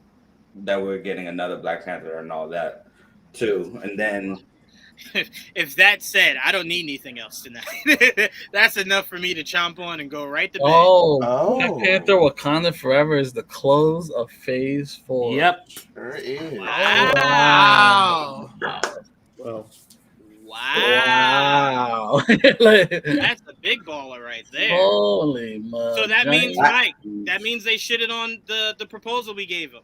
that we're getting another Black Panther and all that too. And then if that said, I don't need anything else tonight. That's enough for me to chomp on and go right to bed. Black Panther Wakanda Forever is the close of Phase 4. Yep. Sure is. Wow. Wow. That's a big baller right there. Holy man. So that means, Mike, that means they shitted on the proposal we gave them.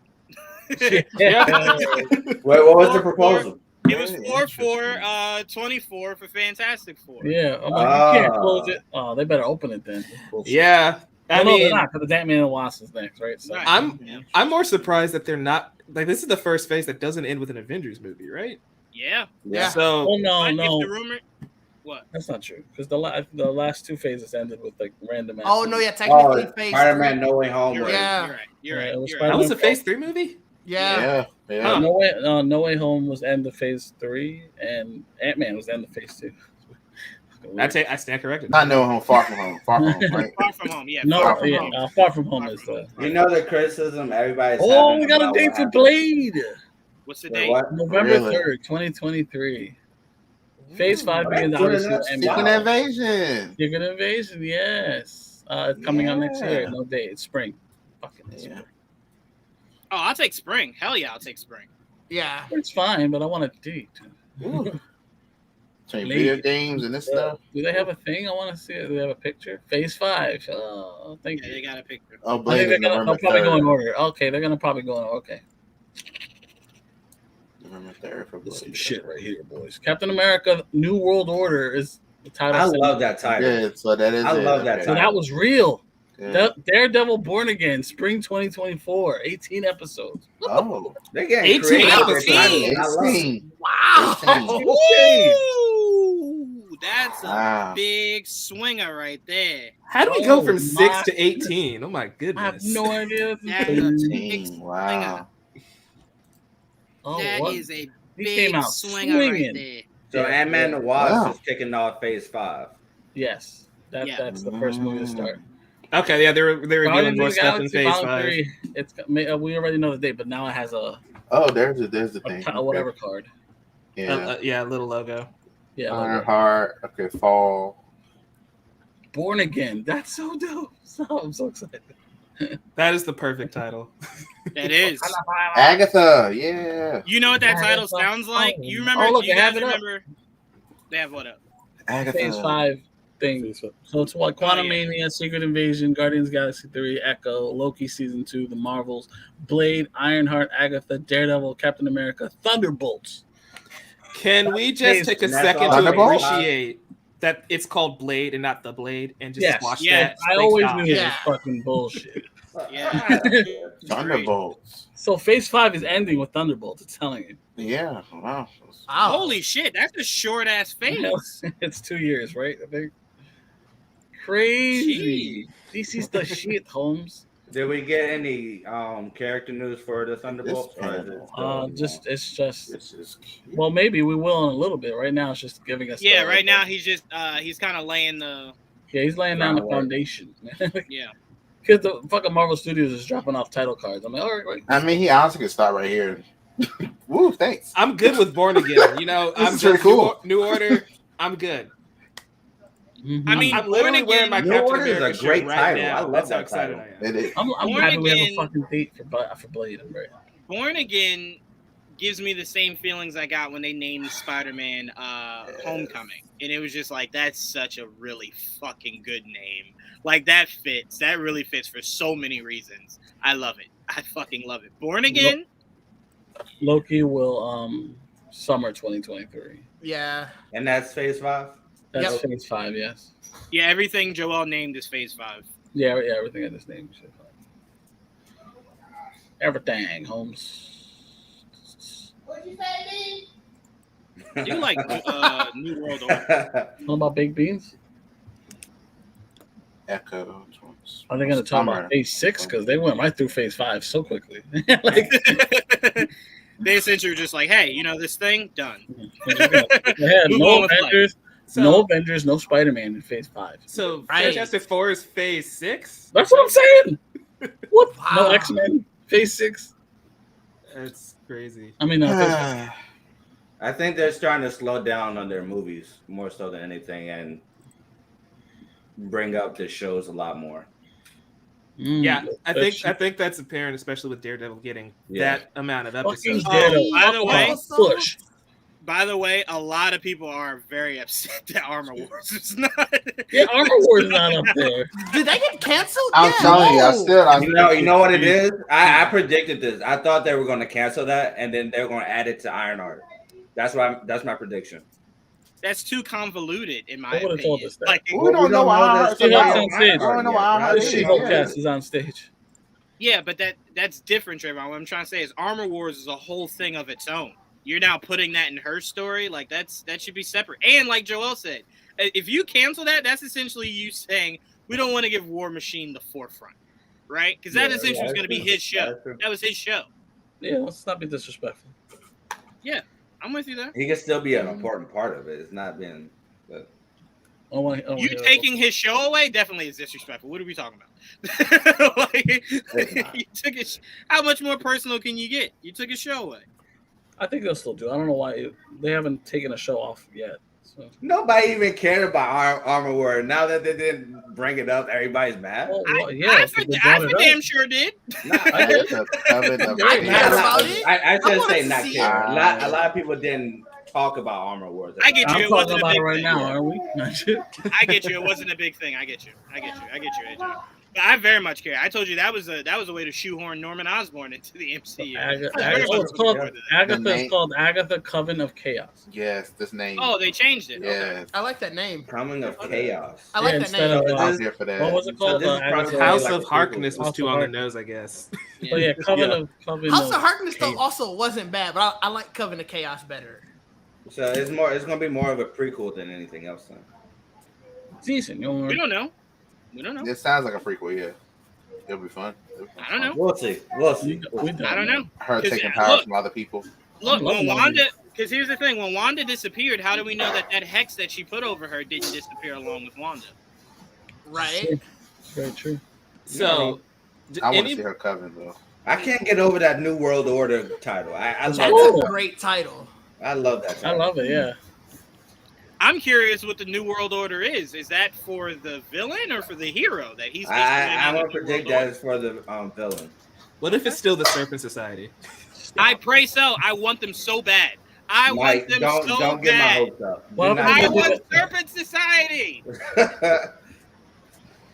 Yeah. Wait, what was the proposal? It was 4/4/24 for Fantastic Four. Yeah, I'm like, you can't close it. Oh, they better open it then. Yeah, I mean, they're not, because the Ant-Man and Wasp is next, right? So I'm more surprised that they're not like this is the first phase that doesn't end with an Avengers movie, right? Yeah. So no. If the rumor, what? That's not true, because the last two phases ended with like random. Oh no, yeah, technically phase Spider-Man No Way Home. You're right. You're right. That was a Phase 3 movie. Yeah. Huh. No Way Home was end of Phase 3, and Ant-Man was end of Phase 2. I stand corrected. Not No Home, Far From Home. Far From Home, right? Far From Home, yeah. Far From Home is the. You know the criticism everybody's. Oh, we got a date for Blade. What's the date? November 3rd, 2023. Phase 5 begins obviously. Secret Invasion. Secret Invasion, yes. It's coming out next year. No date. It's spring. Fucking spring. Oh, I'll take spring. Hell yeah, I'll take spring. Yeah. It's fine, but I want a date. Video games and this stuff. Do they have a thing? I want to see it. Do they have a picture? Phase 5. Oh, thank you. They got a picture. Oh, Blade Blade. they'll probably go in order. Okay, they're gonna probably go in order. Okay. November 3rd for Blade. Some shit right here, boys. Captain America: New World Order is the title. I love that title. Yeah, so that is. I love that So title. that was real. Yeah. Daredevil Born Again, spring 2024, 18 episodes. Oh, they're getting 18 creative. episodes. Wow. Ooh, that's a big swinger right there. How do we go from 6 to 18? Oh my goodness. I have no idea. That's a big wow. That is a He came big out swinger right swinging. there. So Ant-Man and Wasp is kicking off Phase 5. Yes, that's the first movie to start. Okay, yeah, they're revealing more stuff in Phase 5. 3, we already know the date, but now it has a there's the thing. Whatever card. Yeah, a little logo. Yeah, Ironheart. Okay, fall. Born Again. That's so dope. I'm so excited. That is the perfect title. That is. Agatha. Yeah. You know what that title sounds like? You remember? Oh, look, you they have guys it up. remember? They have what up? Agatha. Phase 5 thing. So it's what? Quantum Mania, Secret Invasion, Guardians of the Galaxy 3, Echo, Loki Season 2, The Marvels, Blade, Ironheart, Agatha, Daredevil, Captain America, Thunderbolts. Can we just take a second to appreciate that it's called Blade and not The Blade and just watch that? I always knew it was fucking bullshit. Yeah. Thunderbolts. So Phase 5 is ending with Thunderbolts. It's telling you. Yeah. Wow. Holy shit, that's a short ass phase. It's 2 years, right? I think. Crazy. DC's the shit, Holmes. Did we get any character news for the Thunderbolts? Well, maybe we will in a little bit. Right now, it's just giving us. Yeah, right now he's just he's kind of laying the. Yeah, he's laying down the foundation. Yeah. Because the fucking Marvel Studios is dropping off title cards. I'm like, all right. I mean, he honestly could start right here. Woo, thanks. I'm good with Born Again. You know, I'm pretty cool. New Order. I'm good. Mm-hmm. I mean, I'm literally wearing my Captain America is a great shirt right title. now. I love That's how that excited title. I am. It is. I'm happy we have a fucking date for Blade. I'm right. Born Again gives me the same feelings I got when they named Spider-Man Homecoming. And it was just like, that's such a really fucking good name. Like, that fits. That really fits for so many reasons. I love it. I fucking love it. Born Again? Loki will summer 2023. Yeah. And that's Phase 5? That's Phase 5, yes. Yeah, everything Joel named is Phase 5. Yeah, everything in this name. Everything, Holmes. What'd you say, I do like New World Order. What about baked beans? Echo. Are they going to talk about phase 6? Because they went right through phase 5 so quickly. They essentially were just like, hey, you know this thing? Done. Yeah, no Avengers, no Avengers, no Spider-Man in phase 5. So Fantastic Four is phase 6? That's what I'm saying. What? Wow. No X-Men, phase 6? That's crazy. I mean, I think they're starting to slow down on their movies more so than anything and bring up the shows a lot more. Yeah, I think that's apparent, especially with Daredevil getting that amount of episodes. By the way, a lot of people are very upset that Armor Wars is not. Yeah, Armor Wars is not up there. Did they get canceled? I'm telling you, you know what it is? I predicted this. I thought they were going to cancel that, and then they were going to add it to Ironheart. That's my prediction. That's too convoluted, in my opinion. Told us that. Like, we don't know why She-Hulk cast is on stage. Yeah, but that's different, Trayvon. What I'm trying to say is Armor Wars is a whole thing of its own. You're now putting that in her story. Like, that should be separate. And like Joel said, if you cancel that, that's essentially you saying we don't want to give War Machine the forefront, right? Because that essentially was going to be his show. That was his show. Yeah, let's not be disrespectful. Yeah, I'm with you there. He can still be an important part of it. It's not been. But... You taking his show away definitely is disrespectful. What are we talking about? Like, you took it. How much more personal can you get? You took his show away. I think they'll still do. I don't know why they haven't taken a show off yet. So. Nobody even cared about Armor Wars. Now that they didn't bring it up, everybody's mad. I for damn sure did. I should say not care. A lot of people didn't talk about Armor Wars. I get you. I'm talking about it right now, aren't we? I get you. It wasn't a big thing. I get you, AJ. But I very much care. I told you that was a way to shoehorn Norman Osborn into the MCU. Agatha's called Agatha Coven of Chaos. Yes, this name. Oh, they changed it. Yes. Okay. I like that name. Coven of Chaos. I like that name. I'm here for that. What was it called? House of Harkness was too on the nose, I guess. Oh yeah, Coven of House of Harkness though also wasn't bad, but I like Coven of Chaos better. So it's going to be more of a prequel than anything else. Then. Decent. We don't know. It sounds like a prequel, yeah. It'll be fun. I don't know. We'll see. I don't know. Her taking power from other people. Look, when Wanda, because here's the thing: when Wanda disappeared, how do we know that hex that she put over her didn't disappear along with Wanda? Right. Very true. So, I want to see her Coven though. I can't get over that New World Order title. That's a great title. I love that title. I love it. Yeah. I'm curious what the New World Order is. Is that for the villain or for the hero that he's? I'm gonna predict that is for the villain. What if it's still the Serpent Society? I pray so. I want them so bad. I want them so don't bad. Get my hopes up. I want Serpent Society.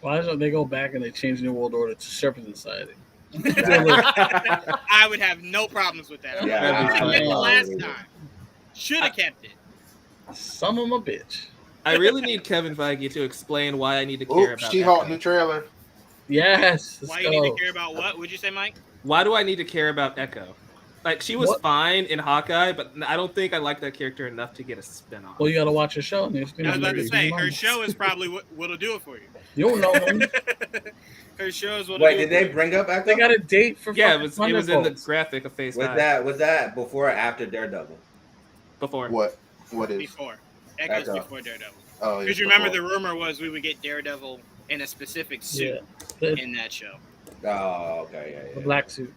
Why don't they go back and they change New World Order to Serpent Society? I would have no problems with that. Yeah, I kept it last time. Should have kept it. Son of a bitch. I really need Kevin Feige to explain why I need to care about She-Hulk new trailer. Yes. Why you need to care about what? Would you say, Mike? Why do I need to care about Echo? Like, she was fine in Hawkeye, but I don't think I like that character enough to get a spin-off. Well, you got to watch her show. I was about to say, her show is probably what'll do it for you. You don't know him. Her show is what'll Wait, do did they bring up Echo? They got a date for it was in the graphic of Phase 5. Was that before or after Daredevil? Before. What is? Before. Echo's before Daredevil. Oh, because you remember the rumor was we would get Daredevil in a specific suit in that show. Oh, okay, yeah. The black suit.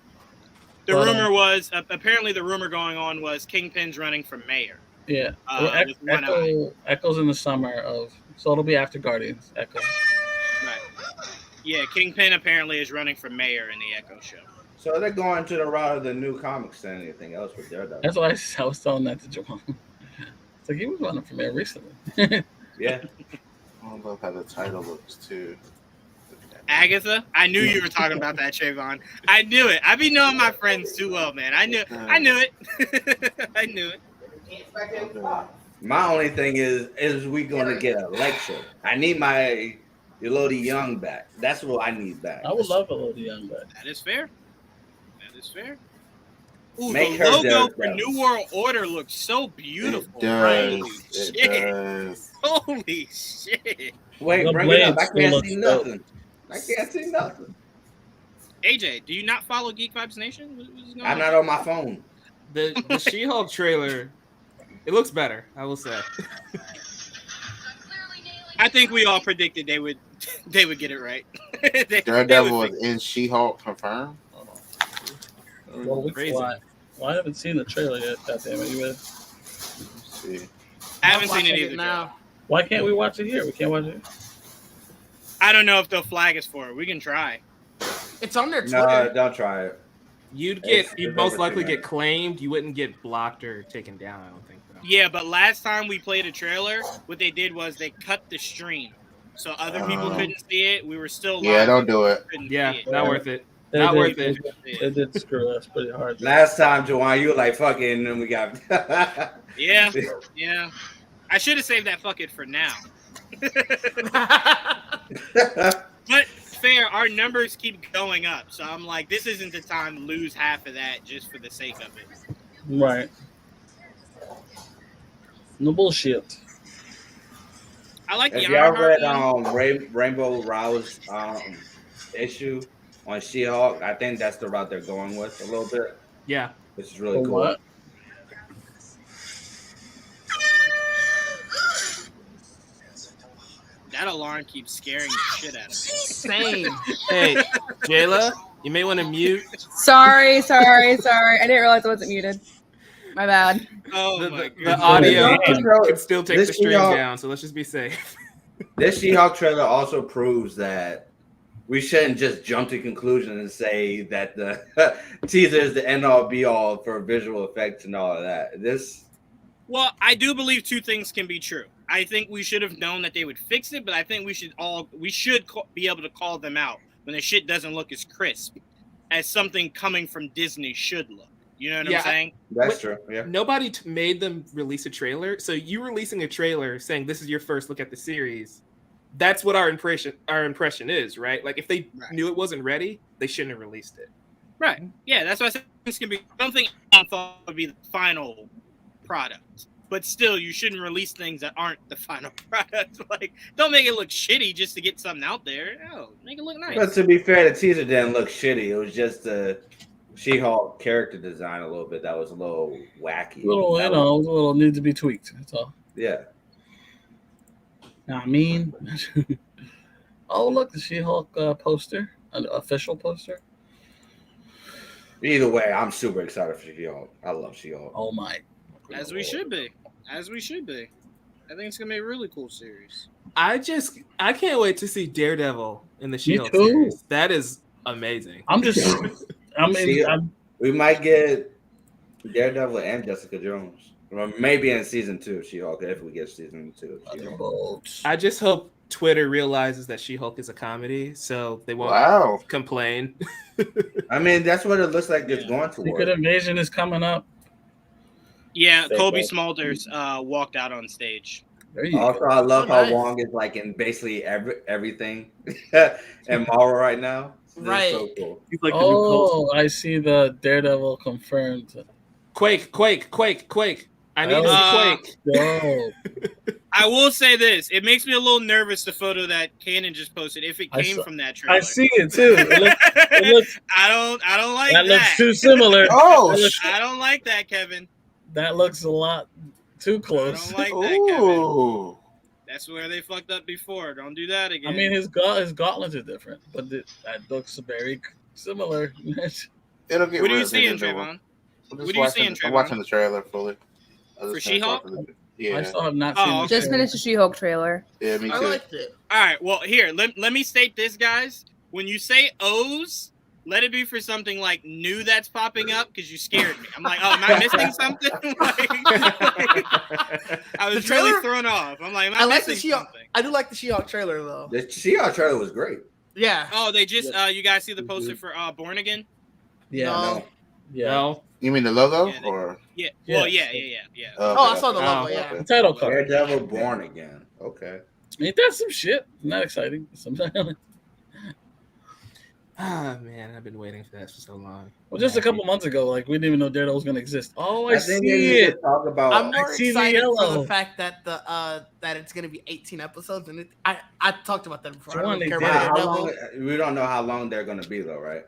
The rumor was apparently the rumor going on was Kingpin's running for mayor. Yeah, Echo's in the summer so it'll be after Guardians. Echo. Right. Yeah, Kingpin apparently is running for mayor in the Echo show. So they're going to the route of the new comics than anything else with Daredevil. That's why I was telling that to Jamal. It's like he was running for mayor recently. Yeah. I love how the title looks too. Agatha, I knew you were talking about that, Trayvon. I knew it. I be knowing my friends too well, man. I knew it. I knew it. My only thing is we going to get a lecture? I need my Elodie Young back. That's what I need back. I would love Elodie Young back. That is fair. That is fair. Ooh, Make the her logo for Daredevil. New World Order looks so beautiful. It does. It does. Holy shit. Wait, The bring it up. blade I still can't looks see dope. nothing. I can't see nothing. AJ, do you not follow Geek Vibes Nation? What's going I'm on? not on my phone. The She-Hulk trailer, it looks better, I will say. I think we all predicted they would get it right. Daredevil is in She-Hulk confirmed. Well, Crazy. well, I haven't seen the trailer yet. Goddamn it, you ready? Let's see. I haven't I'm seen it watching either. now. Why can't we watch it here? We can't watch it. I don't know if they'll flag us for it. We can try. It's on their Twitter. No, don't try it. You'd It's most over likely 2 get minutes. claimed. You wouldn't get blocked or taken down, I don't think. Though. Yeah, but last time we played a trailer, what they did was they cut the stream. So other people couldn't see it. We were still live. Yeah, don't do it. Couldn't Yeah, see it. not worth it. They Not did- worth it. They did screw us pretty hard. Last time, Joanne, you were like, fuck it, and then we got. Yeah, yeah. I should have saved that fuck it for now. But fair, our numbers keep going up. So I'm like, this isn't the time to lose half of that just for the sake of it. Right. No bullshit. I like the If y'all Ironheart read one. Rainbow Rowell's issue on She-Hulk, I think that's the route they're going with a little bit, Yeah. which is really For cool. what? That alarm keeps scaring the shit out of me. Same. Hey, Jayla, you may want to mute. Sorry. I didn't realize I wasn't muted. My bad. Oh The, my the, god. the audio This can still take the stream She-Hulk- down, so let's just be safe. This She-Hulk trailer also proves that we shouldn't just jump to conclusions and say that the teaser is the end-all be-all for visual effects and all of that. Well, I do believe two things can be true. I think we should have known that they would fix it, but I think we should be able to call them out when the shit doesn't look as crisp as something coming from Disney should look. You know what Yeah, I'm saying? That's What- true. Yeah. Nobody made them release a trailer, so you releasing a trailer saying this is your first look at the series. That's what our impression is, right? Like if they knew it wasn't ready, they shouldn't have released it. Right. Yeah, that's why I said it's gonna be something I thought would be the final product. But still, you shouldn't release things that aren't the final product. Like, don't make it look shitty just to get something out there. No, make it look nice. But to be fair, the teaser didn't look shitty. It was just the She-Hulk character design a little bit that was a little wacky. A little need to be tweaked. That's all. Yeah. I mean, oh look, the She-Hulk poster, an official poster. Either way, I'm super excited for She-Hulk. I love She-Hulk. Oh my! As we should be. As we should be. I think it's gonna be a really cool series. I can't wait to see Daredevil in the She-Hulk too. series. That is amazing. We might get Daredevil and Jessica Jones. Well, maybe in season 2 of She-Hulk if we get season 2 of She-Hulk. I just hope Twitter realizes that She-Hulk is a comedy, so they won't complain. I mean, that's what it looks like it's going towards. Secret Invasion is coming up. Yeah, Say Kobe what? Smulders walked out on stage. Also, I love Oh, how nice. Wong is like in basically everything in Marvel right now. This Right. is so cool. He's like Oh, I see the Daredevil confirmed. Quake. I need to Uh, see Quake. Whoa. I will say this: it makes me a little nervous. The photo that Cannon just posted, if it I came saw- from that trailer, I see it too. It looks I don't like that that. looks too similar. Oh, That looks- I don't like that, Kevin. That looks a lot too I close. don't like that, Kevin. Ooh. That's where they fucked up before. Don't do that again. I mean, his gauntlets are different, but that looks very similar. It'll get what are you rid of seeing, it, Joel. Trayvon? I'm just What are you watching- seeing, I'm Trayvon? watching the trailer fully. I For just finished She-Hulk? watching the- I Yeah, still have not Oh, seen. okay. the Just trailer. finished the She-Hulk trailer. yeah, me I too. liked it. All right. Well, here, let me state this, guys. When you say O's, let it be for something like new that's popping up because you scared me. I'm like, oh, am I missing something? I was The trailer- really thrown off. I'm like, am I I like the missing She-Hulk. something? I do like the She-Hulk trailer though. The She-Hulk trailer was great. Yeah. Oh, they just you guys see the poster for Born Again? Yeah, No. yeah. No. You mean the logo Yeah, they- or? Yeah. Yeah. Well, yeah. Oh, I saw the logo. Oh, Yeah. The title card. Daredevil Born Again. Okay. Ain't that some shit? Not exciting. Sometimes. Ah man, I've been waiting for that for so long. Well, just a couple months ago, like we didn't even know Daredevil was gonna exist. Oh, I think see it. Talk about. I'm more see the excited for yellow. the fact that that it's gonna be 18 episodes, and I talked about that before. I John, don't care they about did it. Daredevil. We don't know how long they're gonna be though, right?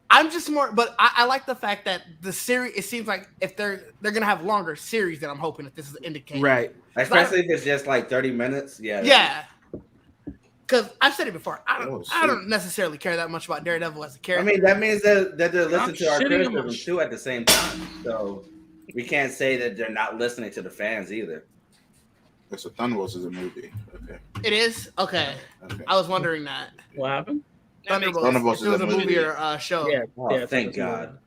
I'm just more, but I like the fact that the series. It seems like if they're gonna have longer series than I'm hoping that this is indicating. Right. Especially if it's just like 30 minutes. Yeah. Yeah. Because I've said it before. I don't necessarily care that much about Daredevil as a character. I mean, that means that they're listening to our criticism too at the same time. So we can't say that they're not listening to the fans either. So Thunderbolts is a movie. Okay. It is? Okay. I was wondering that. What happened? Thunderbolts is a movie or a show. Yeah. Oh, thank God.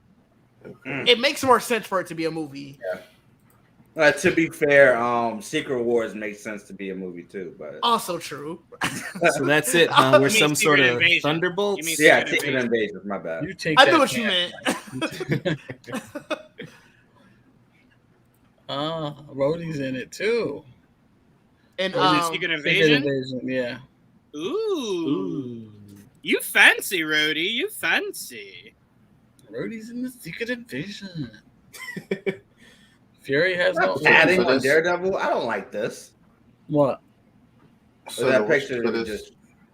It makes more sense for it to be a movie. Yeah. To be fair, Secret Wars makes sense to be a movie too, but also true. So that's it, huh? We're some sort of Invasion. Thunderbolts. Yeah, Secret Invasion. My bad. You take. I knew what you meant. Rhodey's in it too. And Secret Invasion? Yeah. Ooh. You fancy, Rhodey. You fancy. Rhodey's in the Secret Invasion. Fury has no adding on Daredevil. I don't like this. What? So that picture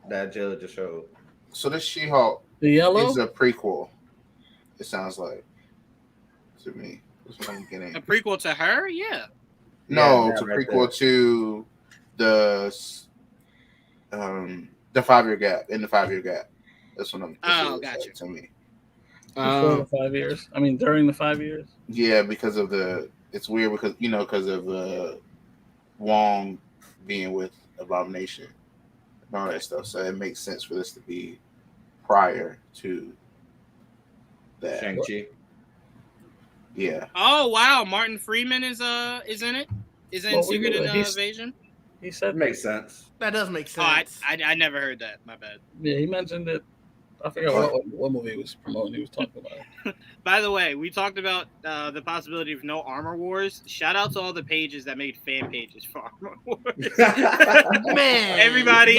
that Jill just showed. So this She-Hulk, the yellow, is a prequel. It sounds like to me. That's what I'm getting. A prequel to her? Yeah. No, it's a prequel to the 5-year gap. In the 5-year gap. That's what I'm. Gotcha. To me. Before the 5 years. I mean, during the 5 years. Yeah, because of it's weird because of Wong being with Abomination and all that stuff. So it makes sense for this to be prior to that. Shang-Chi. Yeah. Oh wow, Martin Freeman is in it. Is in Secret Invasion. He said makes sense. That does make sense. Oh, I never heard that. My bad. Yeah, he mentioned it. I forgot what movie he was promoting. He was talking about it. By the way, we talked about the possibility of no Armor Wars. Shout out to all the pages that made fan pages for Armor Wars. Man, everybody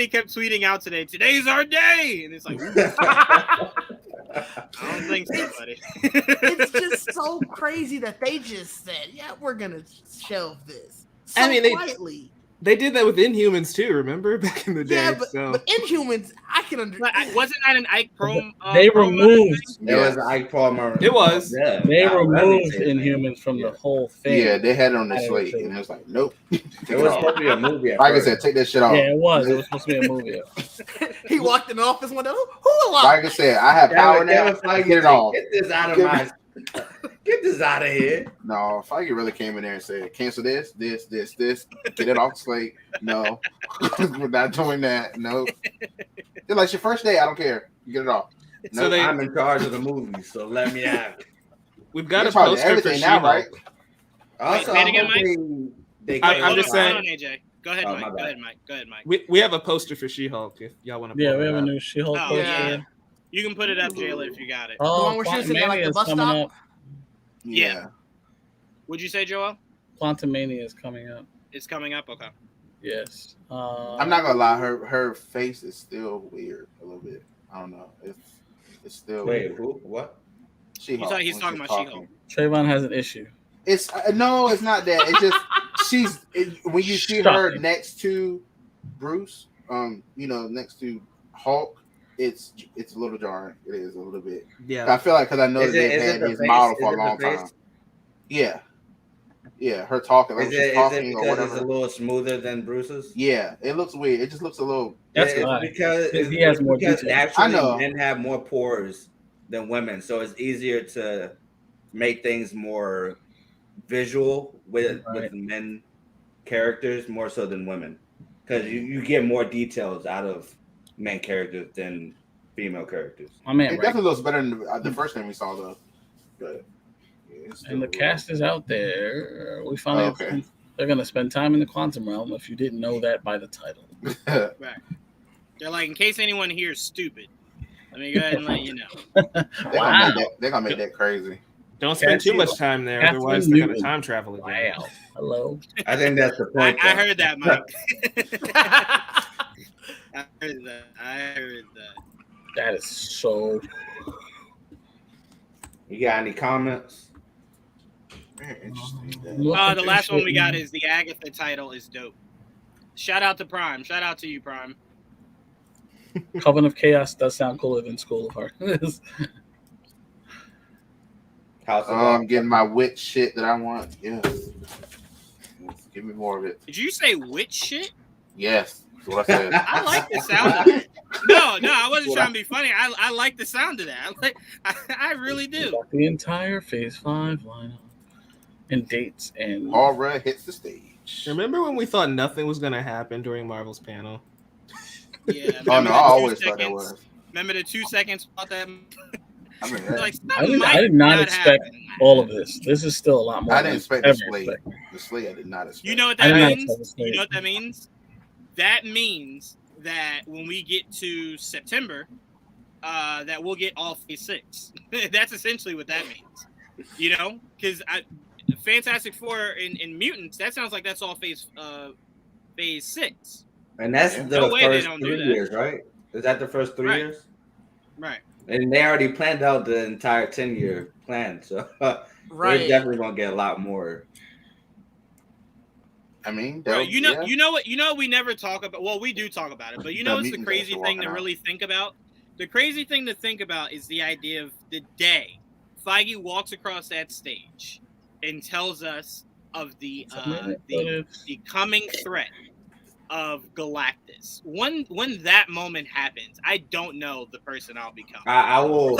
kept tweeting out today. Today's our day, and it's like, I don't think so, buddy. It's just so crazy that they just said, "Yeah, we're gonna shelve this." So I mean, quietly. They did that with Inhumans too. Remember back in the day? Yeah, but Inhumans, I can understand. Wasn't that an Ike Prom? They removed. It was Ike Palmer. It was. Yeah, they removed Inhumans from the whole thing. Yeah, they had it on the slate, and it was like, nope. It was supposed to be a movie. Like I said, take that shit off. Yeah, it was. It was supposed to be a movie. He walked in the office one day. Who alive? Like I said, I have power now. Get it off. Get this out of my. Get this out of here. No, Feige really came in there and said, cancel this. Get it off the slate. No, we're not doing that. No. They're like, it's your first day. I don't care. You get it off. No, so I'm in charge of the movie, so let me have it. We've got a poster for She-Hulk. Right? Also, I'm just saying. On, AJ. Go ahead, Mike. Go ahead, Mike. We have a poster for She-Hulk if y'all want to. Yeah, we have a new She-Hulk poster. Yeah. You can put it up, Jayla, if you got it. The one where she was sitting like the bus stop? Yeah. Would you say, Joel? Quantumania is coming up. It's coming up? Okay. Yes. I'm not going to lie. Her face is still weird a little bit. I don't know. It's still weird. Who? What? She-Hulk. He's talking about She-Hulk. Trayvon has an issue. It's no, it's not that. It's just when you see her next to Bruce, next to Hulk, it's a little jarring. It is a little bit. Yeah. I feel like because I know they've had his model for a long time. Yeah. Yeah, her talking. Like is it because it's a little smoother than Bruce's? Yeah, it looks weird. It just looks a little. That's because he has more detail. Actually, I know men have more pores than women, so it's easier to make things more visual with men characters more so than women, because you get more details out of main characters than female characters. It definitely looks better than the first thing we saw, though. But and the cast is out there. We finally they're going to spend time in the quantum realm. If you didn't know that by the title, right? They're like, in case anyone here is stupid, let me go ahead and let you know. They're gonna make that crazy. Don't spend too much time there, otherwise they're going to time travel again. Wow. Hello. I think that's the point. I heard that, Mike. I heard that. That is so. You got any comments? Very interesting. The last one we got is the Agatha title is dope. Shout out to Prime. Shout out to you, Prime. Coven of Chaos does sound cooler than School of Hard. I'm getting my witch shit that I want. Yes. Give me more of it. Did you say witch shit? Yes. That's what I said. I like the sound of it. No, I wasn't trying to be funny. I like the sound of that. I really do. The entire Phase 5 lineup and dates and Aura hits the stage. Remember when we thought nothing was going to happen during Marvel's panel? Yeah. Oh no, I always thought that was. Remember the 2 seconds about that? I mean, I did not expect all of this. This is still a lot more. I didn't expect the slate. The slate I did not expect. You know what that means? You know what that means? That means that when we get to September, that we'll get all Phase 6. That's essentially what that means. You know, because Fantastic Four and Mutants, that sounds like that's all Phase 6. And that's the first 3 years, right? Is that the first 3 years? Right. And they already planned out the entire 10-year plan, so we're definitely gonna get a lot more. I mean, you know what we never talk about. Well, we do talk about it, but you know what's the crazy thing to really think about? The crazy thing to think about is the idea of the day Feige walks across that stage and tells us of the coming threat of Galactus. When that moment happens, I don't know the person I'll become. I will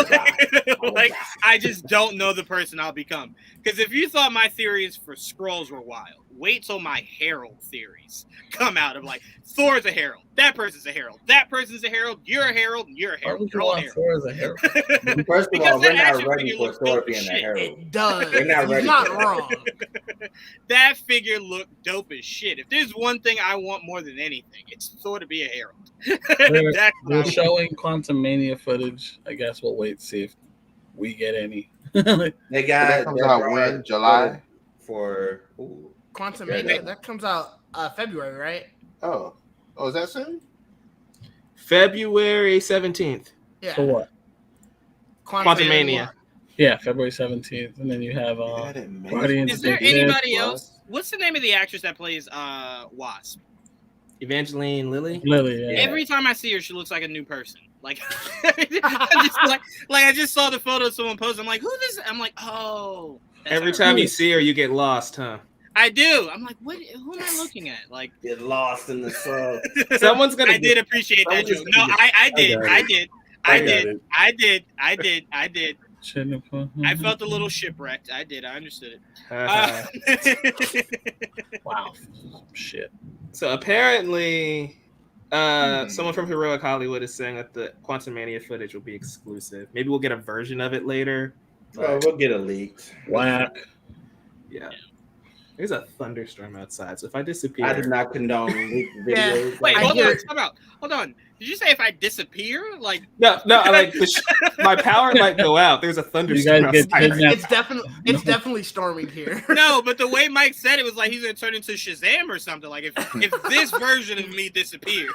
I just don't know the person I'll become. Because if you thought my theories for Skrulls were wild, wait till my Herald theories come out of like Thor's a Herald, that person's a Herald, that person's a Herald, you're a Herald, and you're a Herald. You're all Herald. Thor is a Herald. First of all, we're not ready for Thor being a Herald. It does. We're not ready. He's not wrong. That figure looked dope as shit. If there's one thing I want more than anything, it's Thor to be a Herald. They're showing Quantum Mania footage. I guess we'll wait to see if we get any. They got that comes out when? July? For Quantum Mania, that comes out February, right? Oh, is that soon? February 17th. Yeah. For what? Quantum Mania. Yeah, February 17th, and then you have Guardians. Is there anybody else? What's the name of the actress that plays Wasp? Evangeline Lilly. Yeah. Every time I see her, she looks like a new person. Like, I just saw the photo someone posted. I'm like, who is this? I'm like, oh. Every time you see her, you get lost, huh? I do. I'm like, what? Who am I looking at? Like, get lost in the sun. Someone's gonna. I did appreciate that joke. No, I did. I felt a little shipwrecked. I did. I understood it. Wow. Shit. So apparently, someone from Heroic Hollywood is saying that the Quantum Mania footage will be exclusive. Maybe we'll get a version of it later. Oh, we'll get a leak. Whack. Yeah. There's a thunderstorm outside, so if I disappear... I did not condone leaked videos. Yeah. Wait, hold on. Did you say if I disappear? Like No, like my power might go out. There's a thunderstorm outside. It's definitely storming here. No, but the way Mike said it was like he's gonna turn into Shazam or something. Like if this version of me disappears,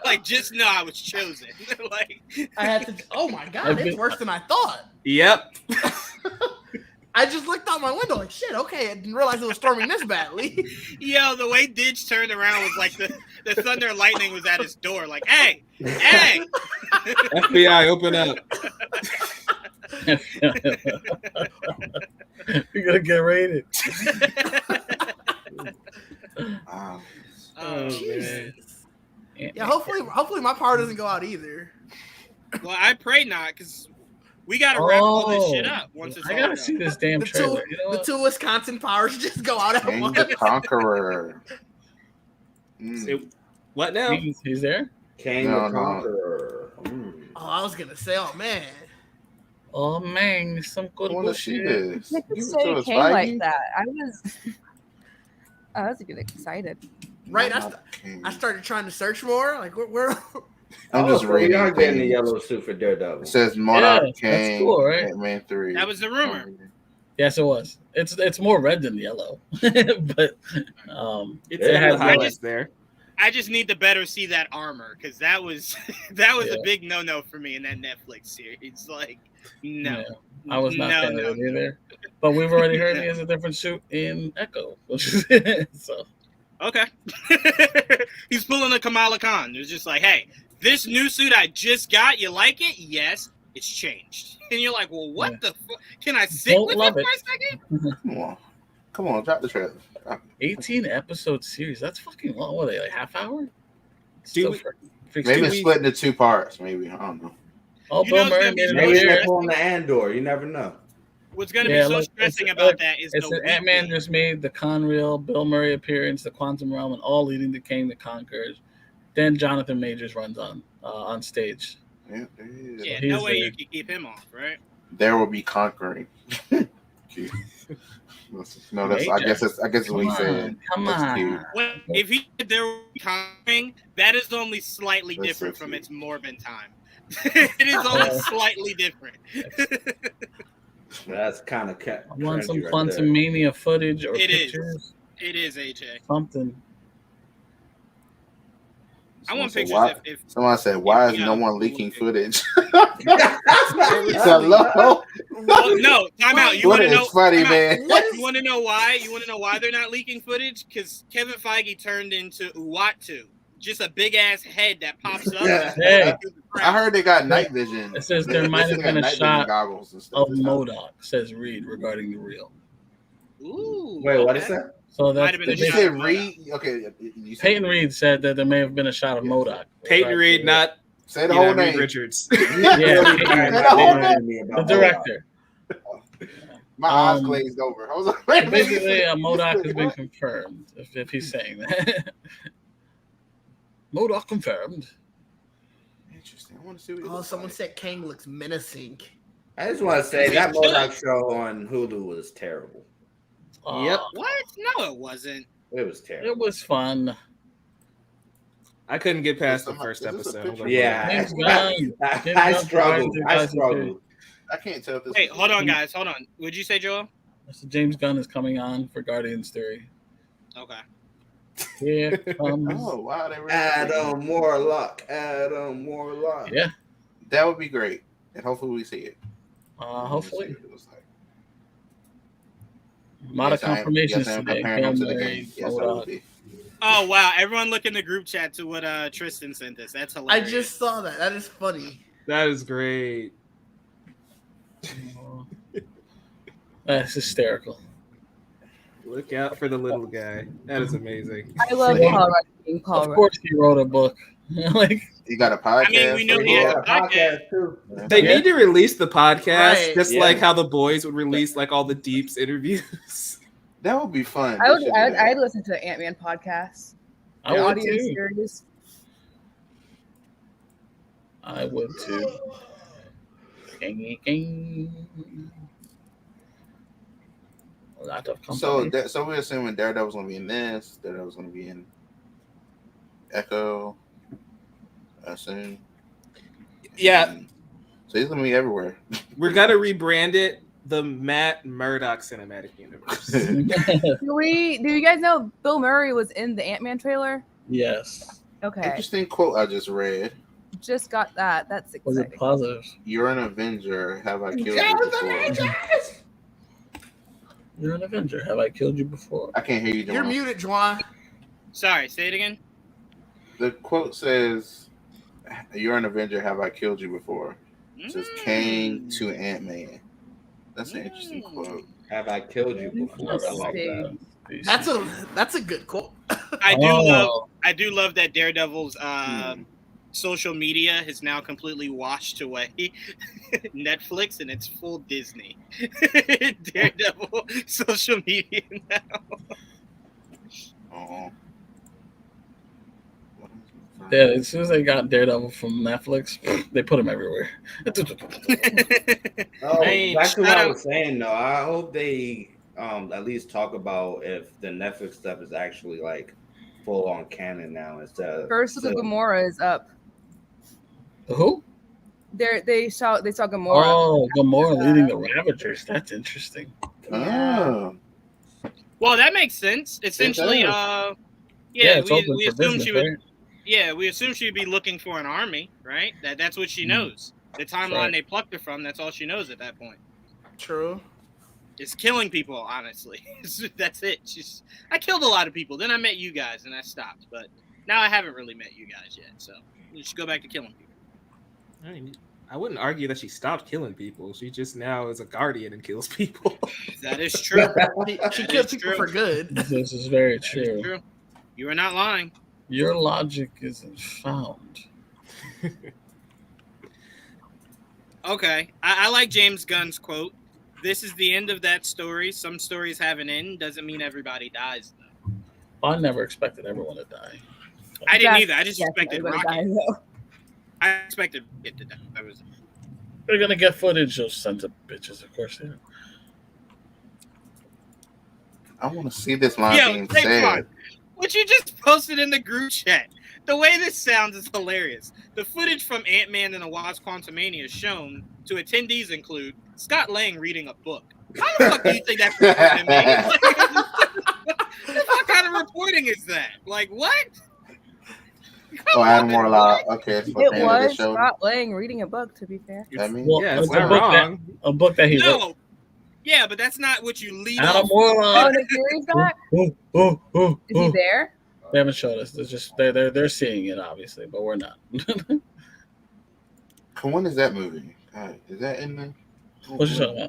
like just know I was chosen. Like I had to. Oh my god, it's worse than I thought. Yep. I just looked out my window like, shit, okay, I didn't realize it was storming this badly. Yo, the way Didge turned around was like the thunder and lightning was at his door. Like, hey! FBI, open up. You're going to get raided. Wow. Oh, man. Yeah, hopefully my power doesn't go out either. Well, I pray not, because we gotta wrap all this shit up once it's all I gotta see this damn trailer. The two Wisconsin powers just go out at once. The Conqueror. What now? He's there? Kane the Conqueror. Oh, I was gonna say, oh man, some good bullshit. I could say Kane like that. I was getting excited. Right, I started trying to search more. Like where I'm just reading. We are getting the yellow suit for Daredevil. It says Monarch Kane, cool, right? Batman 3. That was the rumor. Yes, it was. It's more red than yellow, but it's the highlights there. I just need to better see that armor because that was a big no for me in that Netflix series. Like, no, yeah, I was not fan of it either. But we've already heard he has a different suit in Echo, so okay. He's pulling a Kamala Khan. It's just like, hey, this new suit I just got, you like it? Yes, it's changed. And you're like, well, what the fuck? Can I sit with it for a second? Come on, drop the trailer. 18 episode series. That's fucking long. What are they, like half hour? Maybe split into 2 parts. Maybe, I don't know. Oh, Bill Murray made maybe they're pulling the Andor. You never know. What's going to be so stressing about that is Ant-Man just made the Conrail, Bill Murray appearance, the Quantum Realm, and all leading to Kang the Conqueror. Then Jonathan Majors runs on stage. Yeah, no way you can keep him off, right? There will be conquering. No, that's. I guess it's what he said. Come on. Well, if he said there will be conquering, that is only slightly different from its Morbin time. It is only slightly different. That's kind of cat. I want some Quantum Mania footage or pictures. It is AJ. Something. I want pictures. If someone said, "Why is no one leaking footage?" Hello. Well, no, time out. You want to know? Funny, man. You want to know why? You want to know why they're not leaking footage? Because Kevin Feige turned into Uatu, just a big ass head that pops up. Hey, I heard they got night vision. It says there might have been a shot of MODOK. Says Reed regarding the reel. Ooh. Wait, what is that? So that you said Reed. Okay, Peyton Reed said that there may have been a shot of MODOK. Peyton Reed, not say the whole name. Reed Richards. The director. My eyes glazed over. I was like, basically, MODOK has been confirmed. If he's saying that, MODOK confirmed. Interesting. I want to see what. Someone said Kang looks menacing. I just want to say that MODOK show on Hulu was terrible. Yep. What? No, it wasn't. It was terrible. It was fun. I couldn't get past the first episode. Yeah, I struggled. I can't tell if this. Wait, hold on, guys. Hold on. What'd you say, Joel? So James Gunn is coming on for Guardians 3. Okay. Here comes. Oh wow! They really Adam Warlock. Yeah, that would be great, and hopefully we see it. Hopefully. A lot of confirmations today. Oh wow! Everyone look in the group chat to what Tristan sent us. That's hilarious. I just saw that. That is funny. That is great. That's hysterical. Look out for the little guy. That is amazing. I love Paul. Of course, he wrote a book. Like he got a podcast. I mean, we know he has a podcast too. They need to release the podcast, Right. like how the boys would release like all the Deeps interviews. That would be fun. I'd listen to the Ant-Man podcast. I would audio too. series. I would too. A lot of company. So we're assuming Daredevil's gonna be in this. Daredevil's gonna be in Echo. I assume. Yeah. So he's gonna be everywhere. We're gonna rebrand it the Matt Murdock Cinematic Universe. Do you guys know Bill Murray was in the Ant-Man trailer? Yes. Okay. Interesting quote I just read. Just got that. That's exciting. Was it positive? You're an Avenger. Have I killed you before? You're an Avenger. Have I killed you before? I can't hear you, Juan. You're muted, Juan. Sorry, say it again. The quote says, "You're an Avenger. Have I killed you before?" It says Kang to Ant-Man. That's an interesting quote. Have I killed you before? I like that. That's a good quote. I do love that Daredevil's social media has now completely washed away Netflix and it's full Disney. Daredevil social media now. Oh. Yeah, as soon as they got Daredevil from Netflix, they put him everywhere. Back to what I was saying though, I hope they at least talk about if the Netflix stuff is actually like full on canon now instead of First of Gamora is up. Who? They saw Gamora. Oh, Gamora leading the Ravagers. That's interesting. Oh. Well, that makes sense. Essentially, yeah, it's open we for assume business, she would. right? Yeah, we assume she'd be looking for an army, right? That's what she knows. The timeline right. they plucked her from, that's all she knows at that point. True. Is killing people, honestly. That's it. I killed a lot of people. Then I met you guys, and I stopped. But now I haven't really met you guys yet, so you should go back to killing people. I wouldn't argue that she stopped killing people. She just now is a guardian and kills people. That is true. She killed people for good. This is very true. True. You are not lying. Your logic isn't found. Okay. I like James Gunn's quote. This is the end of that story. Some stories have an end. Doesn't mean everybody dies, though. I never expected everyone to die. I didn't either. I just expected everybody Rocket. dies, though. I expected it to die. They're gonna get footage, those sons of bitches, of course. Yeah. I want to see this line being said. What you just posted in the group chat. The way this sounds is hilarious. The footage from Ant-Man and the Wasp: Quantumania shown to attendees include Scott Lang reading a book. How the fuck do you think that's reporting to me? What kind of reporting is that? Like, what? Adam Warlock. Okay, it's It was Scott Lang reading a book, to be fair. That means it's not wrong. A book that he wrote. Yeah, but that's not what you lead Adam off. Warlock. Oh, Nick Fury's back? Is he there? They haven't showed us. They're just they're seeing it, obviously, but we're not. When is that movie? Is that in the? What you talking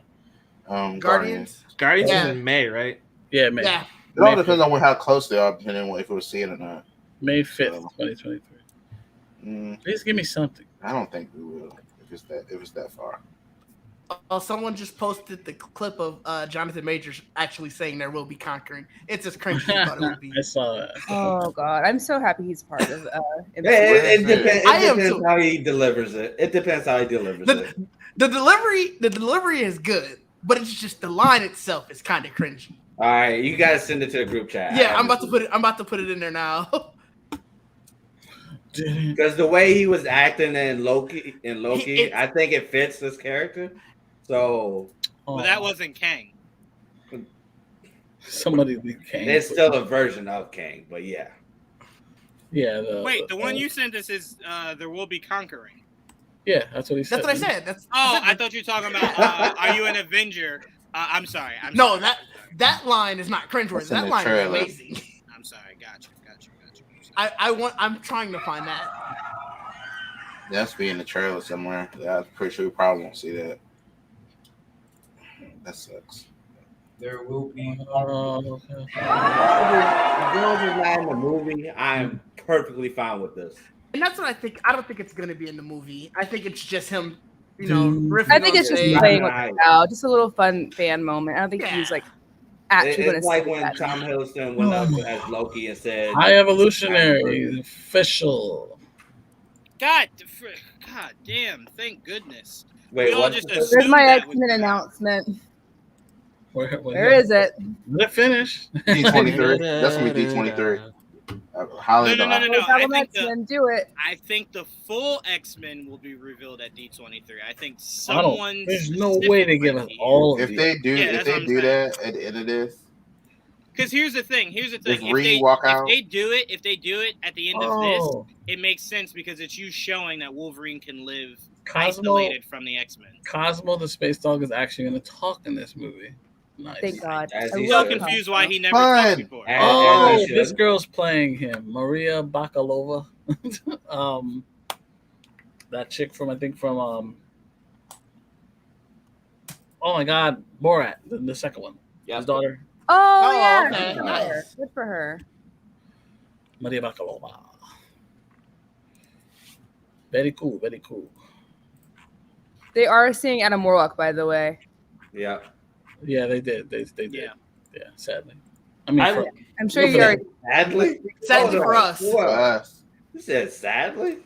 about? Guardians. Guardians is in May, right? Yeah, May. Yeah. It all depends on how close they are, depending on if we'll see it or not. May 5th, 2023. Please give me something. I don't think we will if it's that far. Someone just posted the clip of Jonathan Majors actually saying there will be conquering. It's as cringy as I thought it would be. I saw that. Oh God, I'm so happy he's part of. It depends. I am depends too. how he delivers it. It depends how he delivers it. The delivery is good, but it's just the line itself is kind of cringy. All right, you guys send it to the group chat. Yeah, I'm about to put it in there now. Because the way he was acting in Loki, I think it fits this character. So, well, that wasn't Kang. Somebody be Kang. It's still a version of Kang, but yeah. Yeah. Wait, the one you sent us is there will be conquering. Yeah, that's what he said. That's what I said. I thought you were talking about are you an Avenger? I'm sorry. No, that line is not cringeworthy. That line is amazing. I'm sorry. Gotcha. I'm trying to find that. That's be in the trailer somewhere. Yeah, I'm pretty sure we probably won't see that. That sucks. There will be. If Girls is not in the movie, I'm perfectly fine with this. And that's what I think. I don't think it's going to be in the movie. I think it's just him, riffing I think it's just stage. playing with the crowd. Just a little fun fan moment. I don't think he's like actually going to It's like when Tom Hiddleston went up as Loki and said, "High evolutionary official." God damn! Thank goodness. Wait, what? There's my X-Men announcement. Where is it? Let it finish. D23. That's gonna be D23. No. I think the full X-Men will be revealed at D23. I think someone. There's no way to give us all of if they do that at the end of this. Because here's the thing. If they do it at the end of this, it makes sense because it's you showing that Wolverine can live isolated from the X-Men. Cosmo the Space Dog is actually going to talk in this movie. Nice. Thank God. I'm so confused why he never talked before. Oh, this girl's playing him, Maria Bakalova. That chick from oh my God, Borat, the second one. Yeah, his daughter. Oh yeah, okay. Nice. Good for her. Maria Bakalova. Very cool, very cool. They are seeing Adam Warlock, by the way. Yeah. Yeah, they did. They did. Yeah, sadly. I mean, I'm sure you already. Sadly? Sadly for us. You said sadly?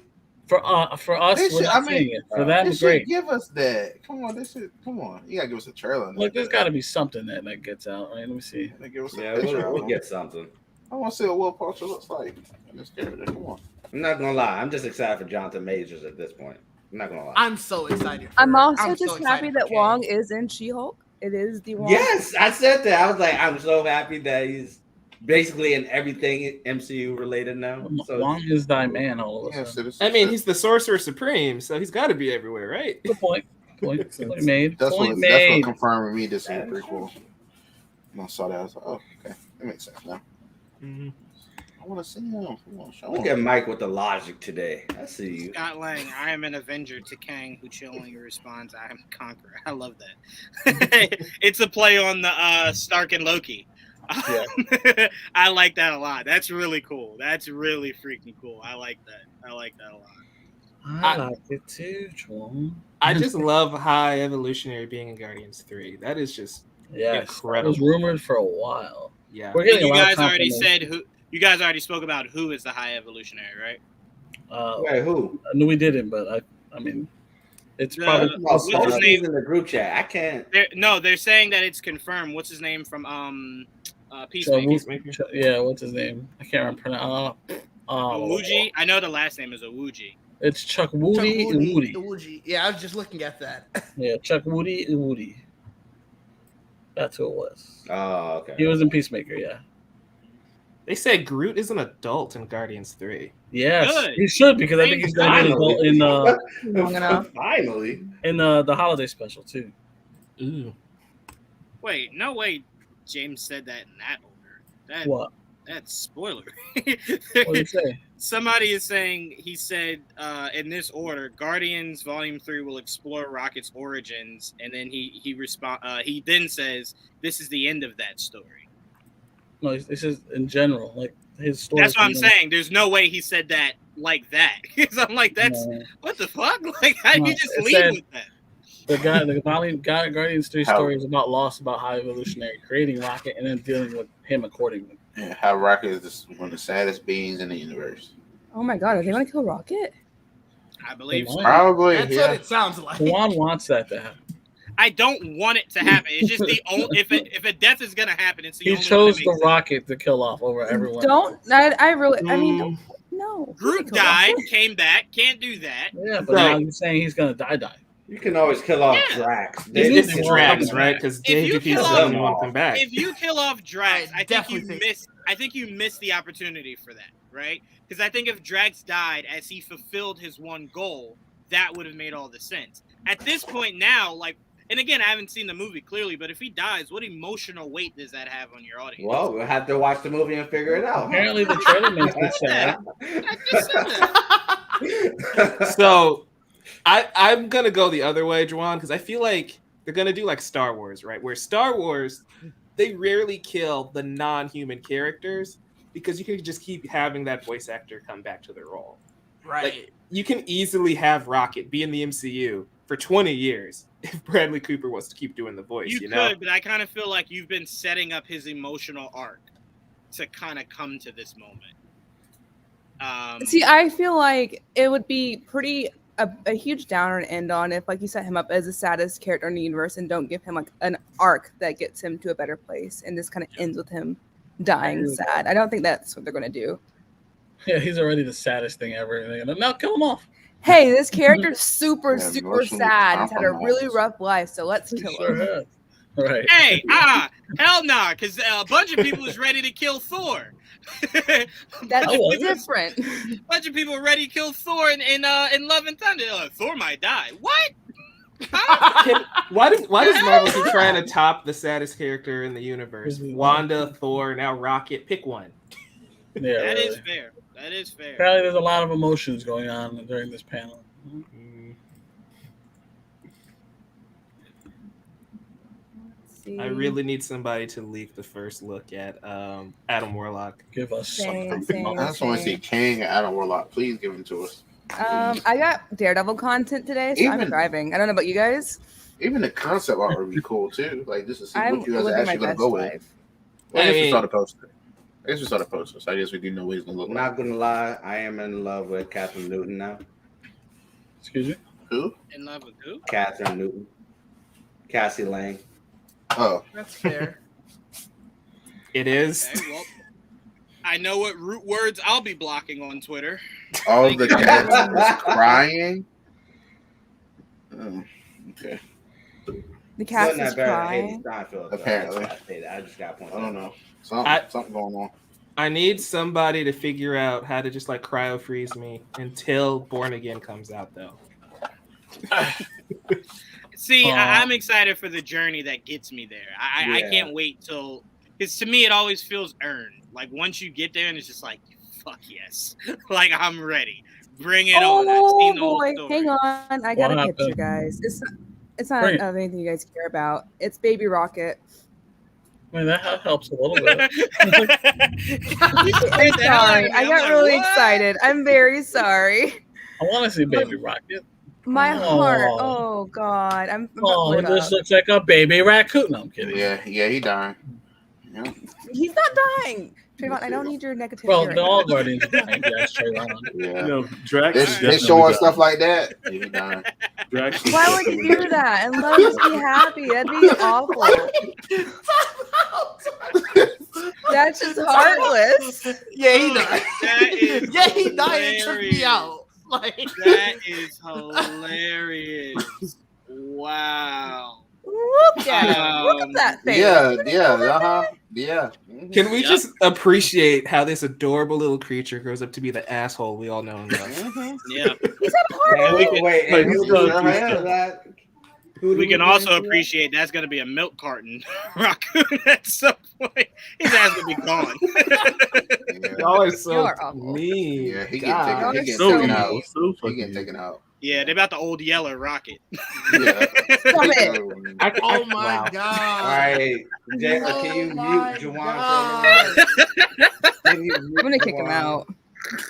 For us, we're not seeing it. For them, great. Give us that. Come on, come on. You gotta give us a trailer. Look, there's got to be something that gets out. Right? Let me see. We'll get something. I want to see what Will Poulter looks like in this character. Come on. I'm not gonna lie. I'm just excited for Jonathan Majors at this point. I'm not gonna lie. I'm so excited. I'm also just happy that Wong is in She-Hulk. It is the Wong. Yes, I said that. I was like, I'm so happy that he's basically in everything MCU related now. So Wong is thy man all of a sudden. I mean, he's the Sorcerer Supreme, so he's got to be everywhere, right? Good point. Point made. That's Point what made. confirmed with me this is pretty cool. When I saw that, I was like, oh, okay, that makes sense now. Mm-hmm. I want to see him. Look at Mike with the logic today. I see you. Scott Lang, I am an Avenger to Kang, who chillingly responds, I am a Conqueror. I love that. It's a play on the Stark and Loki. Yeah. I like that a lot. That's really cool. That's really freaking cool. I like that. I like that a lot. I like it too, John. I just love High Evolutionary being in Guardians 3. That is just incredible. It was rumored for a while. Yeah. We're getting you guys already said who. You guys already spoke about who is the High Evolutionary, right? Wait, who? No, we didn't, but I mean, it's probably what's his name in the group chat. I can't. They're saying that it's confirmed. What's his name from Peacemaker? Yeah, what's his name? I can't remember. Owuji. I know the last name is Owuji. It's Chuck Woody Owuji. Yeah, I was just looking at that. Yeah, Chuck Woody. That's who it was. Oh, okay. He was in Peacemaker, yeah. They said Groot is an adult in Guardians 3. Yes, Good. He should, because I think he's going to be an adult in finally in the holiday special too. Ooh. Wait, no way. James said that in that order. What? That's spoiler. What did he say? Somebody is saying he said in this order, Guardians Volume 3 will explore Rocket's origins, and then he then says this is the end of that story. No, this is in general, like his story. That's what I'm saying. There's no way he said that like that. Because I'm like, what the fuck? Like, how do you just leave with that? The Guardians 3 story is about loss about High Evolutionary creating Rocket and then dealing with him accordingly. Yeah, how Rocket is one of the saddest beings in the universe. Oh my god, are they going to kill Rocket? I believe so. Probably. That's what it sounds like. Juan wants that to happen. I don't want it to happen. It's just the only if a death is gonna happen, it's the he only chose one the Rocket to kill off over everyone. I mean, no. Groot died, came back, can't do that. Yeah, but now you're saying he's gonna die. You can always kill off Drax. It's Drax, right? Because JJP doesn't want them back. If you kill off Drax, I think you miss the opportunity for that, right? Because I think if Drax died as he fulfilled his one goal, that would have made all the sense. At this point now, like. And again, I haven't seen the movie clearly, but if he dies, what emotional weight does that have on your audience? Well, we'll have to watch the movie and figure it out. Apparently, the trailer makes it sad. I just said that. So, I'm gonna go the other way, Juwan, because I feel like they're gonna do like Star Wars, right? Where Star Wars, they rarely kill the non-human characters because you can just keep having that voice actor come back to their role. Right. Like, you can easily have Rocket be in the MCU for 20 years if Bradley Cooper wants to keep doing the voice. You know? Could, but I kind of feel like you've been setting up his emotional arc to kind of come to this moment. See, I feel like it would be a huge downer to end on if, like, you set him up as the saddest character in the universe and don't give him like an arc that gets him to a better place and just kind of ends with him dying sad. I don't think that's what they're going to do. Yeah, he's already the saddest thing ever. Now kill him off. Hey, this character's super sad. He's had a really rough life, so let's kill him. Right. Hey, hell nah, because a bunch of people is ready to kill Thor. That's different. A bunch of people are ready to kill Thor in Love and Thunder. Thor might die. What? Why does Marvel keep trying to top the saddest character in the universe? Wanda, Thor, now Rocket. Pick one. Yeah, that is fair. That is fair. Apparently, there's a lot of emotions going on during this panel. I really need somebody to leak the first look at Adam Warlock. Give us something. I just want to see King and Adam Warlock. Please give him to us. I got Daredevil content today, so I'm driving. I don't know about you guys. Even the concept art would be cool too. Like, just to see what you guys are actually gonna go with. Well, I guess we saw the poster. So I guess we do know what he's gonna look like. Not gonna lie, I am in love with Catherine Newton now. Excuse me? Who? In love with who? Catherine Newton. Cassie Lang. Oh. That's fair. It is. Okay, well, I know what root words I'll be blocking on Twitter. All the cats was crying. Oh, okay. The cast Still is not better than Haley crying. Steinfeld. Apparently. I just got to point I don't that know. out. Something going on. I need somebody to figure out how to just like cryo freeze me until Born Again comes out, though. See, I'm excited for the journey that gets me there. I can't wait till, because to me it always feels earned. Like once you get there and it's just like, fuck yes, like I'm ready. Bring it on. I've seen the whole story. Hang on, I got a picture, guys. It's not anything you guys care about. It's Baby Rocket. I mean, that helps a little bit. I'm sorry. I got really excited. I'm very sorry. I want to see Baby Rocket. My heart. Oh God. I'm. He just looks like a baby raccoon. No, I'm kidding. Yeah, he dying. Yeah. He's not dying. Trayvon, I don't need your negativity. Well, they're all Guardians of dying. Yes, Trayvon. Yeah. You know, Drax is They're showing stuff like that. He dying. Drax. Why would you do that and let us be happy? That'd be awful. That's just heartless. Yeah, he died. Yeah, he died and took me out. Like that is hilarious. Wow. Look at him. Look at that face. Yeah. Can we just appreciate how this adorable little creature grows up to be the asshole we all know and love? Yeah. He's a part of it. We can also appreciate that's going to be a milk carton raccoon at some point. His ass will be gone. Y'all are so mean. Yeah, he God. getting taken out. He getting taken out. Yeah, they're about the old Yeller Rocket. Yeah. Stop it. Oh my God. All right. Can you mute Juwan? I'm gonna kick him out.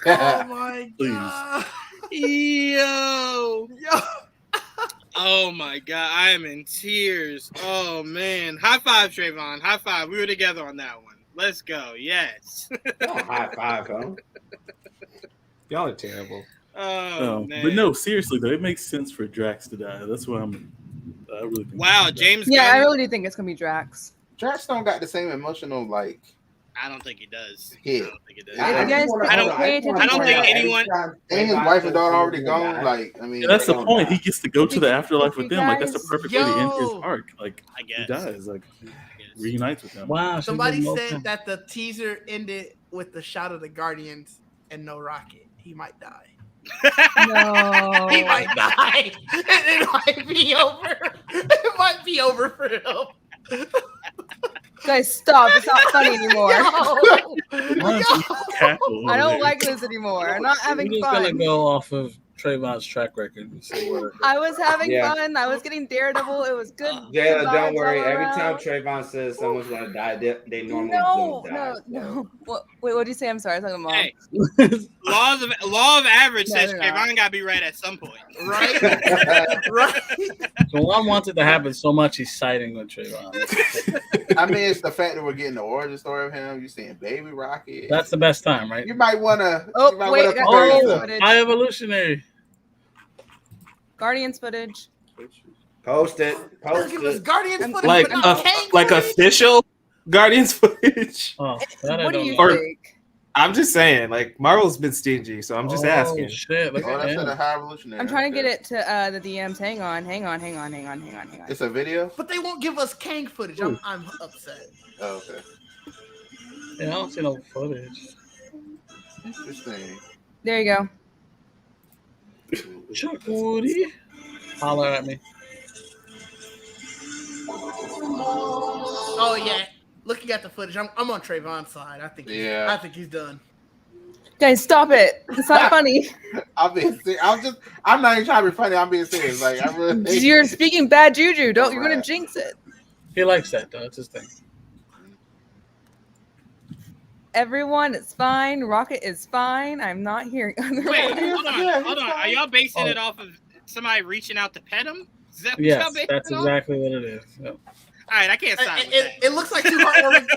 Oh my God. Yo. Oh my God, I am in tears. Oh man. High five, Trayvon. High five. We were together on that one. Let's go. Yes. High five, huh? Y'all are terrible. Oh, man. But no, seriously though, it makes sense for Drax to die. That's why I really think. Wow, James. Yeah, Gunn, I really do think it's gonna be Drax. Drax don't got the same emotional like. I don't think he does. Yeah. I don't think he does. I don't think anyone. And his wife and daughter already gone. Like, I mean, Yeah, that's the point. He gets to go to the afterlife with them. Like, that's the perfect way to end his arc. Like, I guess. he dies. Like, reunites with them. Wow. Somebody said that the teaser ended with the shot of the Guardians and no Rocket. He might die. No. He might die. It might be over. It might be over for him. Guys, stop. It's not funny anymore. I don't like this anymore. I'm not having We're just fun. gonna go off of Trayvon's track record and see where. I was having fun. I was getting Daredevil. It was good. Jayla, don't worry. Every time Trayvon says someone's gonna die, they normally don't die. No. Wait, what did you say? I'm sorry. I was talking Mom. Hey, law of average says Trayvon gotta be right at some point. Right? Right. So one wants it to happen so much he's siding with Trayvon. I mean, it's the fact that we're getting the origin story of him. You seeing Baby Rocket. That's the best time, right? You might wanna. Oh, wait. High Evolutionary. Guardians footage. Post it. Give us Guardians footage, Like, but not Kang like footage. official Guardians footage. Oh, What do you Or- think? I'm just saying, like, Marvel's been stingy, so I'm just asking. Shit, look at That's him. a high evolutionary. I'm trying to get it to the DMs. Hang on. It's a video. But they won't give us Kang footage. I'm upset. Oh, okay. Yeah, I don't see no footage. Interesting. There you go. Chuck Woody. Holler at me. Oh yeah. Looking at the footage, I'm on Trayvon's side. I think he's done. Guys, stop it. It's not funny. I'm not even trying to be funny. I'm being serious. Like, I really. You're speaking bad juju. You're gonna jinx it. He likes that though. It's his thing. Everyone, it's fine. Rocket is fine. I'm not hearing other Wait, words. hold on. Are y'all basing it off of somebody reaching out to pet him? Is that what Yes, y'all basing that's it off? exactly what it is. Yep. All right, I can't side with that. It looks like too heartwarming.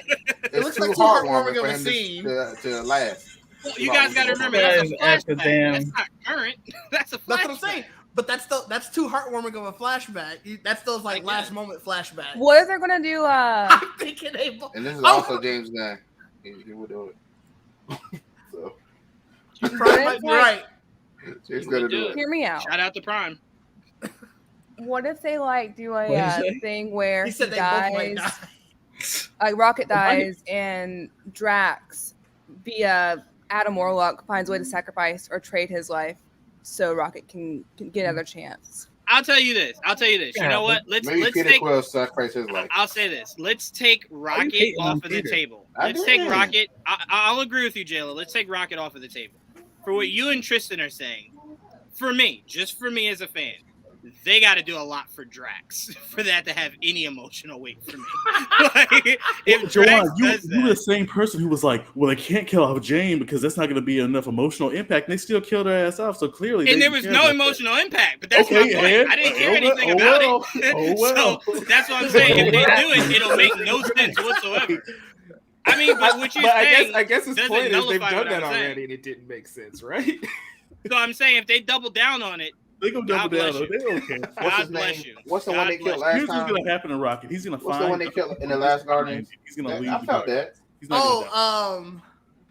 It's looks too like too heartwarming heartwarming of for a him scene. to last. Well, you guys got to remember Guys, that's at a the flashback. damn- That's not current. That's a flashback. That's what I'm saying. But that's too heartwarming of a flashback. That's those like last moment flashbacks. What if they're gonna do? I'm thinking And this is also James Gunn. He would do it. So Prime might be right. James gonna do it. Hear me out. Shout out to Prime. What if they like do What'd you a say? thing where He said he they both might dies, die. like Rocket dies, and Drax via Adam Warlock finds a way to sacrifice or trade his life so Rocket can get another chance. I'll tell you this. You know what? Let's Peter take. Quill sacrifice his life. I'll say this. Let's take Rocket hating on off of the Peter? table. I Let's take didn't. Rocket. I'll agree with you, Jayla. Let's take Rocket off of the table. For what you and Tristan are saying, for me, just for me as a fan, they got to do a lot for Drax for that to have any emotional weight for me. Like, if Drax Joanne, does you were the that, same person who was like, well, they can't kill off Jane because that's not going to be enough emotional impact. And they still killed her ass off. So clearly, and they there was cared no about emotional impact, but that's Okay, my point. and- I didn't care oh, anything well, about oh, it. well, oh, well. So that's what I'm saying. If they do it, it'll make no sense whatsoever. I mean, but what you're But saying, I guess his doesn't point is they've nullify done what that I'm saying. already and it didn't make sense, right? So I'm saying if they double down on it, They go God double down. bless on it. you. They don't care. What's God his bless name? you. What's the God one they bless killed you. last Here's what's time? going to happen to Rocket. He's going to What's find. the one they killed in the last Guardians? He's going to leave. I the felt Guardians. that. He's not gonna die. Oh,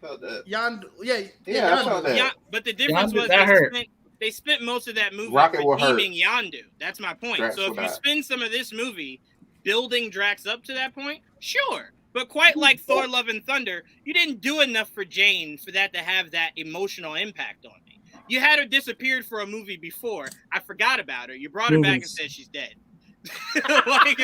Felt that. Yondu. Yeah, I Yondu. felt that. Yeah, but the difference was that hurt. they spent most of that movie Rocket will hurt. redeeming Yondu. That's my point. Drax So if will you die. spend some of this movie building Drax up to that point, sure. But quite like Thor: Love and Thunder, you didn't do enough for Jane for that to have that emotional impact on me. You had her disappeared for a movie before. I forgot about her. You brought her back and Movies. said she's dead. Like,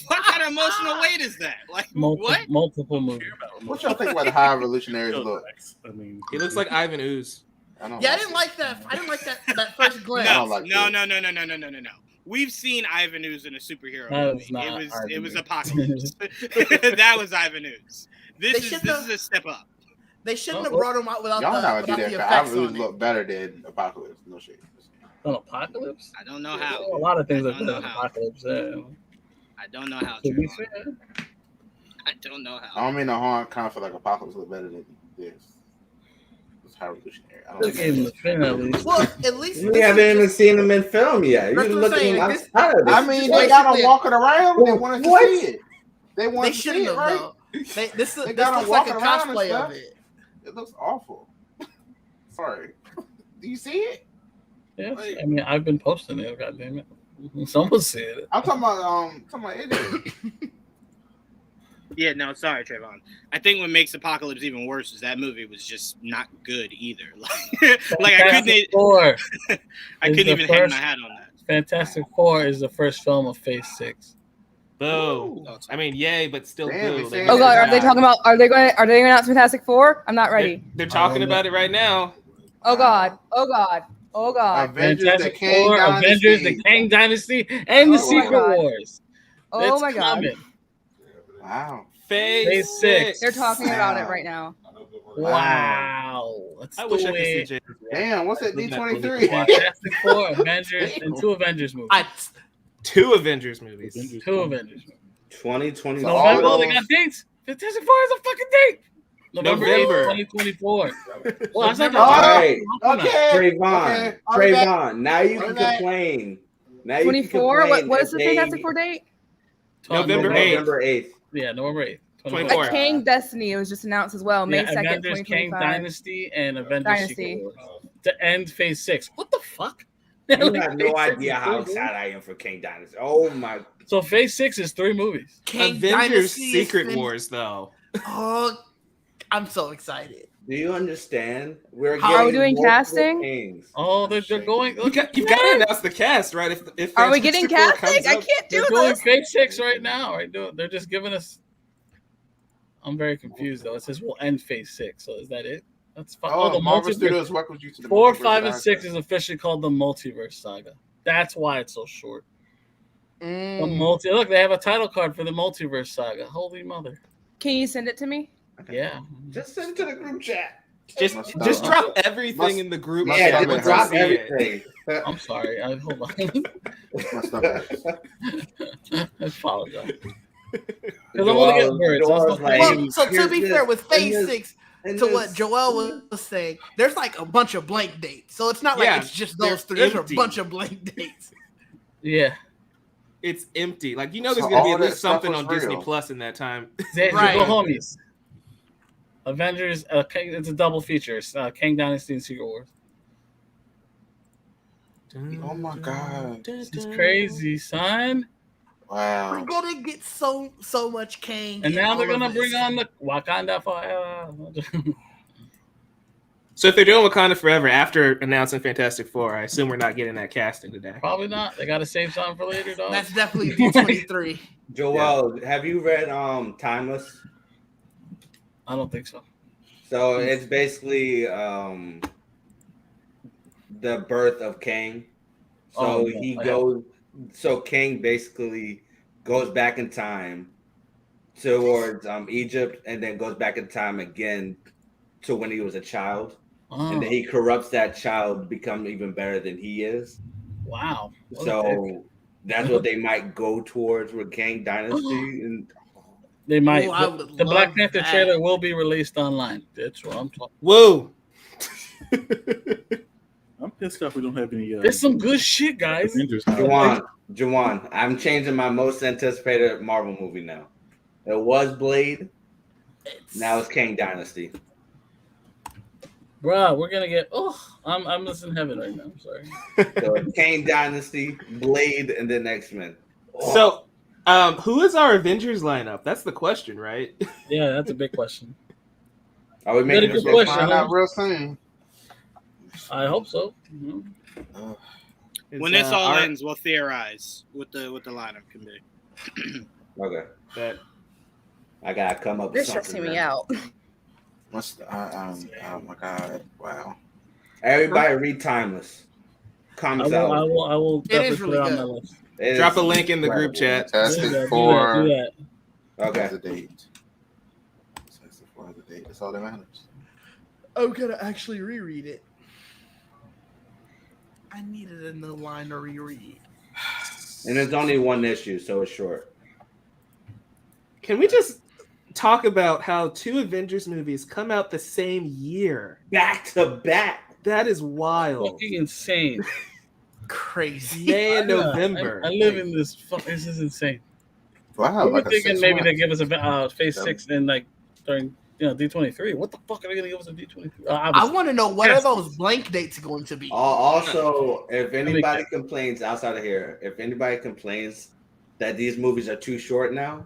what kind of emotional weight is that? Like, what? Multiple movies. What y'all think about the High Revolutionaries look? I mean, He looks like Ivan Ooze. I don't Yeah, I like didn't it. like that. I didn't like that first glance. I don't like No. it. We've seen Ivan Ooze in a superhero That movie. was not It Ivan was Ooze. Apocalypse. That was Ivan Ooze. This is a step up. They shouldn't have Oh, brought him out without Y'all know how the, to do without that. the 'Cause effects I would on it. look better than Apocalypse. No shit. On Apocalypse? I don't know how. A lot of things I are don't better know than how. Apocalypse. I don't know how. To be Trevon. fair, I don't know I how. don't mean no harm. Kind of feel like Apocalypse look better than this. It's High Revolutionary. I they don't gave him the fin at least. Well, at least We haven't even seen him in film yet. That's You're what I'm looking saying. outside of this. I mean, they got him walking around. They wanted to What? see it. They they wanted to see shouldn't it, have right? though. This They this got him looks like a walking around and cosplay stuff. of it. It looks awful. Sorry. Do you see it? Yes. Like- I mean, I've been posting it. God damn it. Someone's seeing it. I'm talking about it is. Yeah, no, sorry, Trayvon. I think what makes Apocalypse even worse is that movie was just not good either. Like I Fantastic Four. couldn't the even hang my first- hat on that. Fantastic Four is the first film of Phase 6. Boo. I mean, yay, but still Damn, boo. he's saying Oh god, that. are they talking about? Are they going to announce Fantastic Four? I'm not ready. They're talking about it right now. Oh god. Oh god. Oh god. Avengers, Fantastic the Kang Four, Dynasty. Avengers, the Kang Dynasty, and the Oh, Secret God. Wars. Oh It's my god. coming. Wow. Phase Phase 6. They're talking about it Wow. right now. Wow. Let's I do wish I could see it. Jay. Damn, what's that D23? Fantastic Four, Avengers, and 2 Avengers movies. 2 Avengers movies. 2 Avengers movies. 2020. So November, all they those- got dates. Fantastic Four is a fucking date. November 8th, November. 2024. Well, that's not All the right. Okay. Trayvon. Okay. I'll be back. Trayvon. Now you I'll can be back. complain. Now you can 24. complain. What is the that Fantastic they- Four date? November 8th. November 8th. Yeah, November 8th. 24. Like Kang Destiny was just announced as well, May Yeah, 2nd, Avengers, Kang 2025. Dynasty, and Avengers Dynasty. Secret Wars. To end Phase 6. What the fuck? You Like, have no Phase 6 idea is how 3 excited I am for King Dynasty. Oh my! So Phase 6 is 3 movies. Kang Avengers Dynasty is Secret fin- Wars, though. Oh, I'm so excited. Do you understand? We're How are we getting doing multiple casting? Kings. Oh, they're going. You've got to announce the cast, right? If Are we Fantastic getting Four casting? comes I up- can't do They're doing this. Phase 6 right now. Right? They're just giving us. I'm very confused though. It says we'll end Phase 6. So is that it? That's fine. Oh, the Marvel multiverse. Studios welcomes you to the 4, multiverse 5, and of 6 Isaac. is officially called the Multiverse Saga. That's why it's so short. The Mm. Look, they have a title card for the Multiverse Saga. Holy mother! Can you send it to me? Yeah. Just send it to the group chat. Just Must drop everything must- in the group. must Yeah, stop just it. drop See it. everything. I'm sorry. Hold on. My stomach hurts. I apologize. Because I'm only getting words. Joel's That's like, not Well, so to here's be this, fair, with and Phase this, 6, and to this. what Joel was saying, there's like a bunch of blank dates. So it's not like Yeah, it's just they're those 3. There's empty. a bunch of blank dates. Yeah. It's empty. Like, you know, there's So going to be all at that least stuff something was on Disney real. Plus in that time. There's Right. your homies. Avengers. It's a double feature. It's Kang Dynasty and Secret Wars. Oh my god, this is crazy, son. wow. We're gonna get so much Kang. And in now they're all of gonna bring this. on the Wakanda forever. So if they're doing Wakanda Forever after announcing Fantastic Four, I assume we're not getting that casting today. Probably not. They gotta save something for later, dog. That's definitely D23. Joel, have you read Timeless? I don't think so. So it's basically the birth of Kang. So he goes. So Kang basically goes back in time towards Egypt, and then goes back in time again to when he was a child, and then he corrupts that child, become even better than he is. Wow. So that's what they might go towards with Kang Dynasty, and they might. Ooh, the Black Panther trailer will be released online. That's what I'm talking. Whoa. I'm pissed off we don't have any. There's some good shit, guys. Juwan, I'm changing my most anticipated Marvel movie now. It was Blade. Now it's Kang Dynasty. Bro, we're gonna get. I'm just in heaven right now. I'm sorry. So it's Kang Dynasty, Blade, and then X-Men. So, who is our Avengers lineup? That's the question, right? Yeah, that's a big question. Are we making a good question? Find out real soon. I hope so. When this all ends, we'll theorize what the lineup can be. Okay. That I gotta come up with You're something. stressing me out. What's oh my god, wow. Everybody read Timeless. Comics out. I will It is definitely really put it on good. my list. drop a link in the group chat. Fantastic Four. Do that. Okay. The date. Fantastic Four has a date. That's all that matters. I'm gonna actually reread it. I needed a new line to reread. And there's only one issue, so it's short. Can we just talk about how 2 Avengers movies come out the same year? Back to back. That is wild. Fucking insane. Crazy. May and November. I live in this. This is insane. Wow. We're thinking maybe they give us a phase 6 and like during D23. What the fuck are they gonna give us a D23? I want to know what are those blank dates going to be. Also, if anybody complains outside of here, if anybody complains that these movies are too short now,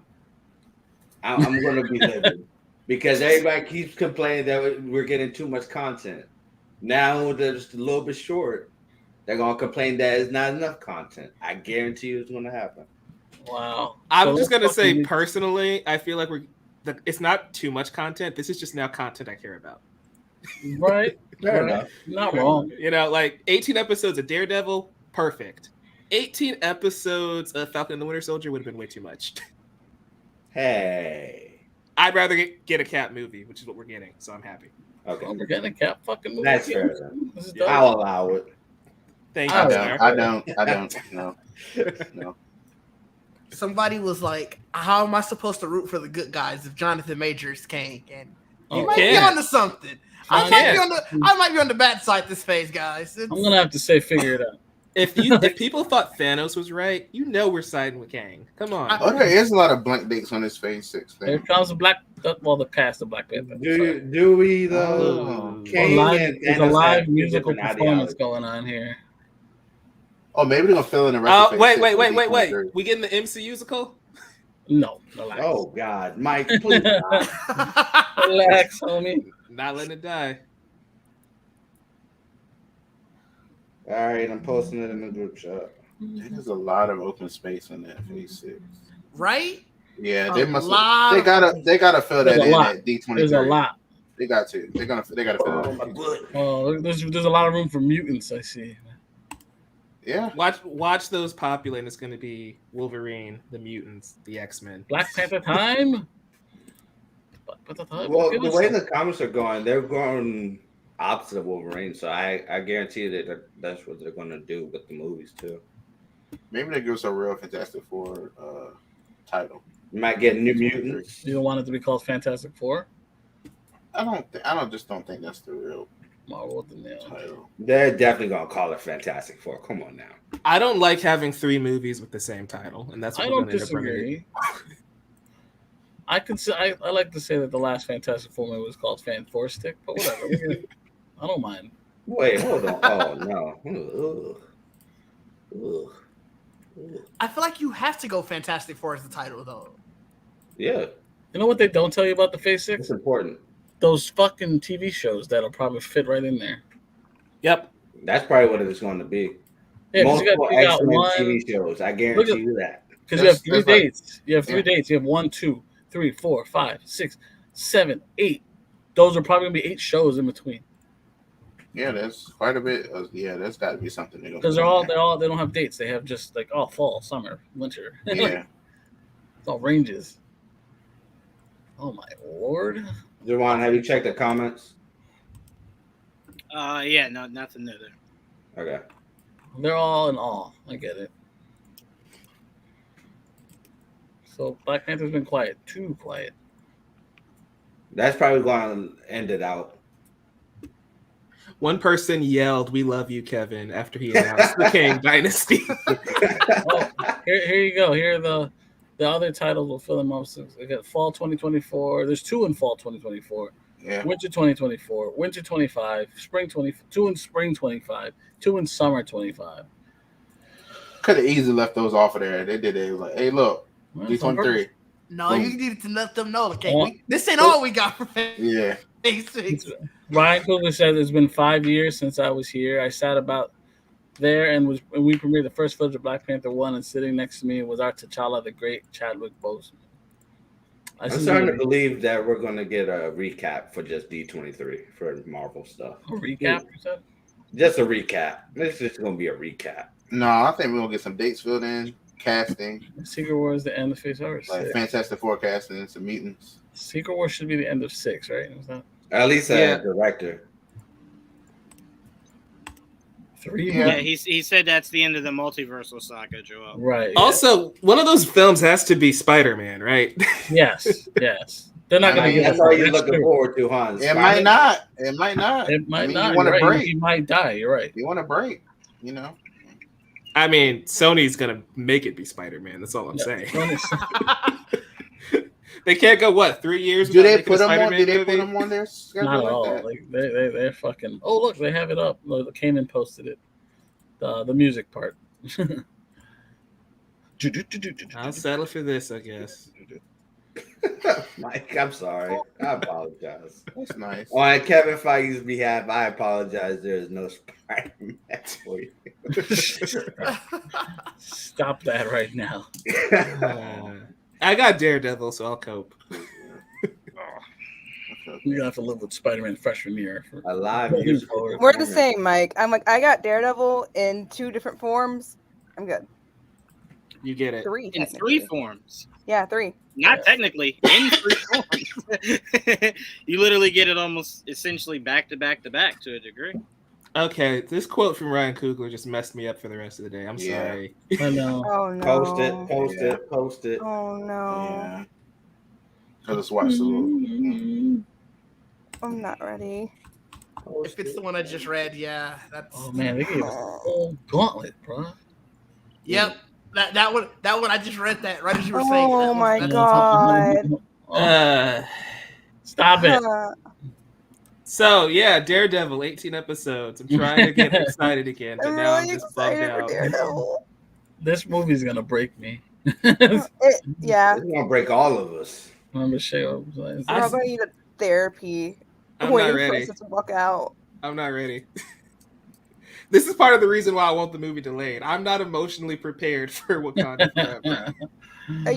I'm going to be livid because everybody keeps complaining that we're getting too much content. Now they're just a little bit short. They're going to complain that it's not enough content. I guarantee you it's going to happen. Wow. I'm just going to say personally, I feel like it's not too much content. This is just now content I care about. Right. Fair enough. Not wrong. Like 18 episodes of Daredevil, perfect. 18 episodes of Falcon and the Winter Soldier would have been way too much. Hey. I'd rather get a Cap movie, which is what we're getting, so I'm happy. Okay. We're getting a Cap fucking movie. That's fair. I'll allow it. Thank you. I don't. No. Somebody was like, "How am I supposed to root for the good guys if Jonathan Majors Kang?" And he might be onto something. I might be on the bad side this phase, guys. I'm gonna have to say, figure it out. If people thought Thanos was right, we're siding with Kang. Come on. There is a lot of blank dates on this phase 6 thing. Here comes the cast of Black Panther. Do we though? There's a live musical performance going on here. Oh, maybe they're gonna fill in the rest of phase 6. Wait. We getting the MC-usical? No, relax. Oh God, Mike, please. Relax, homie. Not letting it die. All right, I'm posting it in the group chat. There's a lot of open space in that phase 6. Right? Yeah, they must. They gotta fill that in at D23. There's a lot. They got to. They gotta fill that. Oh, there's a lot of room for mutants. I see. Yeah. Watch those populate. It's going to be Wolverine, the mutants, the X-Men. Black Panther time. Well, the way the comics are going, they're going opposite of Wolverine. So I guarantee that that's what they're going to do with the movies too. Maybe they give us a real Fantastic Four title. You might get New Mutants. You don't want it to be called Fantastic Four? I don't think that's the real Marvel with the title. They're definitely gonna call it Fantastic Four. Come on now. I don't like having 3 movies with the same title, and that's what I don't disagree. I like to say that the last Fantastic Four movie was called Fan Four Stick, but whatever. I don't mind. Wait, hold on. Oh no. I feel like you have to go Fantastic Four as the title, though. Yeah. You know what they don't tell you about the Phase 6? It's important. Those fucking TV shows that'll probably fit right in there. Yep. That's probably what it's going to be. Yeah, multiple you got excellent one TV shows. I guarantee you that. Because you have three dates. You have 3 dates. You have 1, 2, 3, 4, 5, 6, 7, 8. Those are probably gonna be 8 shows in between. Yeah, that's quite a bit. That's got to be something. Because they don't have dates. They have just like fall, summer, winter. Yeah, it's all ranges. Oh my lord. Jerwan, have you checked the comments? Yeah, no, nothing new there. Okay. They're all in awe. I get it. So Black Panther's been quiet. Too quiet. That's probably going to end it out. One person yelled, "We love you, Kevin," after he announced the Kang Dynasty. Oh, here you go. Here are the other titles. We'll fill them up. So we got Fall 2024. There's 2 in Fall 2024. Yeah. Winter 2024. Winter 25. Spring 2 in Spring 25. 2 in Summer 25. Could have easily left those off of there. They did it. Like, hey, look, D23. No, you needed to let them know. Okay, this ain't all we got for Phase 6. Ryan Coogler said it's been 5 years since I was here. I sat about there and we premiered the first footage of Black Panther 1, and sitting next to me was our T'Challa, the great Chadwick Boseman. I'm starting to believe that we're going to get a recap for just D23 for Marvel stuff. A recap? Just a recap. It's just going to be a recap. No, I think we're going to get some dates filled in, casting. Secret Wars, the end of Phase 6. Like Fantastic Four casting, some meetings. Secret Wars should be the end of 6, right? Is that? At least a director. 3? Yeah, he said that's the end of the multiversal saga, Joel. Right. Also, one of those films has to be Spider-Man, right? Yes. They're not going to get that's all you're looking forward to, huh? It might not. It might not. You want a break. He might die. You're right. You want a break, I mean, Sony's going to make it be Spider-Man. That's all I'm saying. They can't go 3 years? Do they put them on? Do they put them on their schedule? Not at all. Like they're fucking. Oh look, they have it up. Look, Kanan posted it. The music part. I'll settle for this, I guess. Mike, I'm sorry. I apologize. That's nice. On Kevin Feige's behalf, I apologize. There is no Spider-Man for you. Stop that right now. I got Daredevil, so I'll cope. You're gonna have to live with Spider-Man freshman year. We're the same, Mike. I'm like, I got Daredevil in 2 different forms. I'm good. You get it. 3 in 3 forms. Yeah, 3. Not technically, in 3 forms. You literally get it almost essentially back to back to a degree. Okay, this quote from Ryan Coogler just messed me up for the rest of the day. I'm sorry. I know. Oh no. Post it. Oh no. Yeah. Let's watch the little. I'm not ready. If it's the one I just read, yeah, that's. Oh man, they gave us a whole gauntlet, bro. Yep, that one I just read that right as you were saying. Oh my god. Stop it. So yeah, Daredevil, 18 episodes. I'm trying to get excited again, but now I'm just bugged out. This movie's gonna break me. Yeah. It's gonna break all of us. Remember Shay? I'm gonna need a therapy. I'm not ready. To walk out. I'm not ready. This is part of the reason why I want the movie delayed. I'm not emotionally prepared for Wakanda Forever.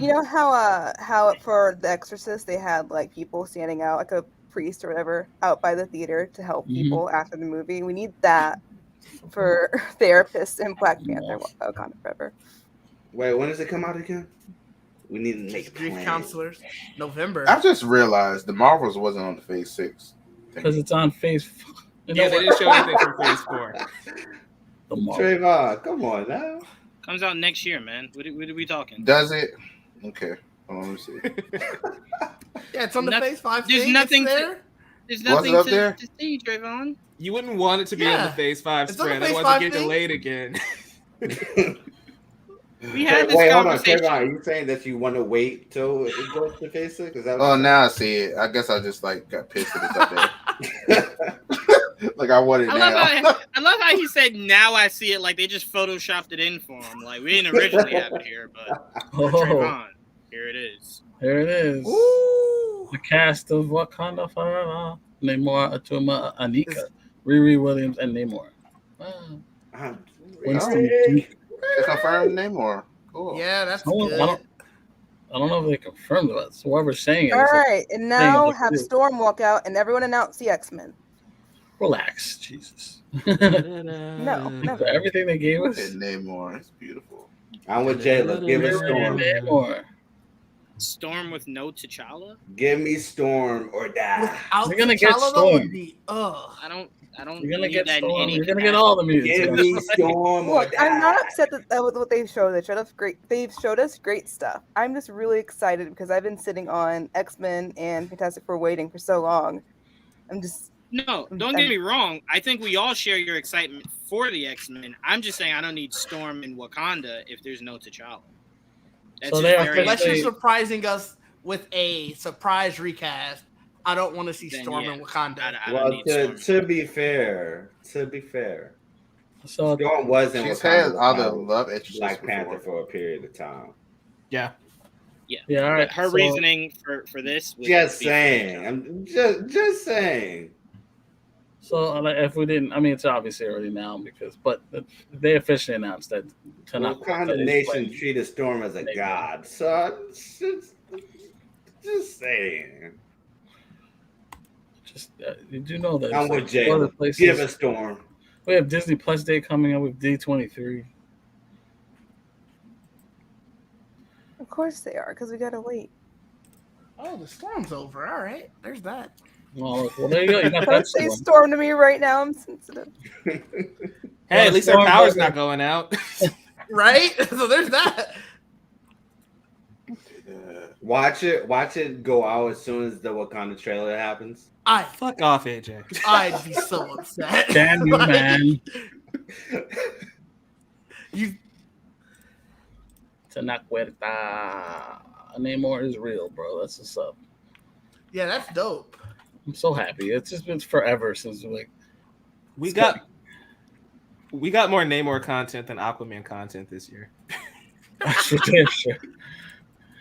You know how for The Exorcist they had like people standing out, like a priest or whatever, out by the theater to help people after the movie. We need that for therapists in Black Panther Wakanda Forever. Wait, when does it come out again? We need to make grief plans. counselors. November. I just realized the Marvels wasn't on the Phase 6 because it's on Phase 4. Yeah, they didn't show anything from Phase 4. Trayvon, come on now. Comes out next year, man. What are we talking? Does it? Okay. Let me see. Yeah, it's on the Phase 5. There's nothing there. There's nothing to see, Trayvon. You wouldn't want it to be on the Phase 5 spread. Otherwise, it get delayed again. We had this Wait, hold on, conversation. Trayvon, are you saying that you want to wait till it goes to Phase 6? Is that now I see it. I guess I just got pissed that it's up there. Like I want it now. I love how he said, "Now I see it." Like they just photoshopped it in for him. Like we didn't originally have it here, but for Trayvon, here it is. Here it is. Ooh. The cast of Wakanda Forever: Namor, Atuma, Anika, Riri Williams, and Namor. Winston Duke. They confirmed Namor. Cool. Yeah, that's good. I don't know if they confirmed it. So whoever's saying it. All right, and now have Storm walk out and everyone announce the X-Men. Relax, Jesus. No. Everything they gave us. Namor, it's beautiful. I'm with Jayla. Give us Storm. Namor. Storm with no T'Challa? Give me Storm or die. You're gonna get Storm. I don't. You're gonna need get that Storm. in any You're gonna get all the music. Give me Storm or Look, die. I'm not upset that with what they've showed. They've showed us great stuff. I'm just really excited because I've been sitting on X-Men and Fantastic Four waiting for so long. Don't get me wrong. I think we all share your excitement for the X-Men. I'm just saying I don't need Storm in Wakanda if there's no T'Challa. Unless you're surprising us with a surprise recast, I don't want to see Storm in Wakanda. To be fair, so Storm wasn't She's Wakanda. had other love interests Black before. Panther for a period of time. Yeah. All right. Her reasoning for this was Just saying. I'm just saying. So if we didn't, I mean, it's obviously already now but they officially announced that Wakanda Nation treated Storm as a god. So just saying. You do know that. I'm with Jay. Give us Storm. We have Disney Plus Day coming up with D23. Of course they are, because we gotta wait. Oh, the storm's over. All right, there's that. Well, there you go. You got Don't say Storm to me right now. I'm sensitive. Hey, at least our power's not going out. Right? So there's that. Watch it go out as soon as the Wakanda trailer happens. Fuck off, AJ. I'd be so upset. Damn you, man. Tanacuerta. Namor is real, bro. That's what's up. Yeah, that's dope. I'm so happy. It's just been forever since we got more Namor content than Aquaman content this year. That's for damn sure.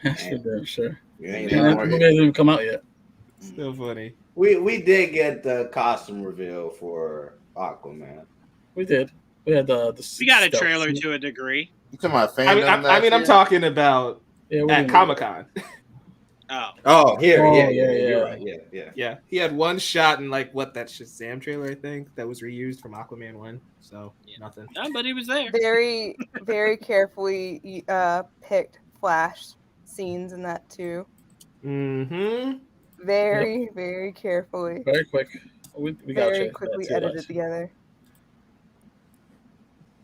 That's for damn sure. It hasn't even come out yet. Still funny. We did get the costume reveal for Aquaman. We did. We had the we got a trailer to a degree. You talking about fandom? I'm talking about at Comic-Con. Oh, here, yeah. You're right. Yeah. He had one shot in that Shazam trailer, I think, that was reused from Aquaman 1. So nothing. Yeah, but he was there. Very, very carefully picked Flash scenes in that too. Mm-hmm. Very, very carefully. Very quick. We got very quickly edited together.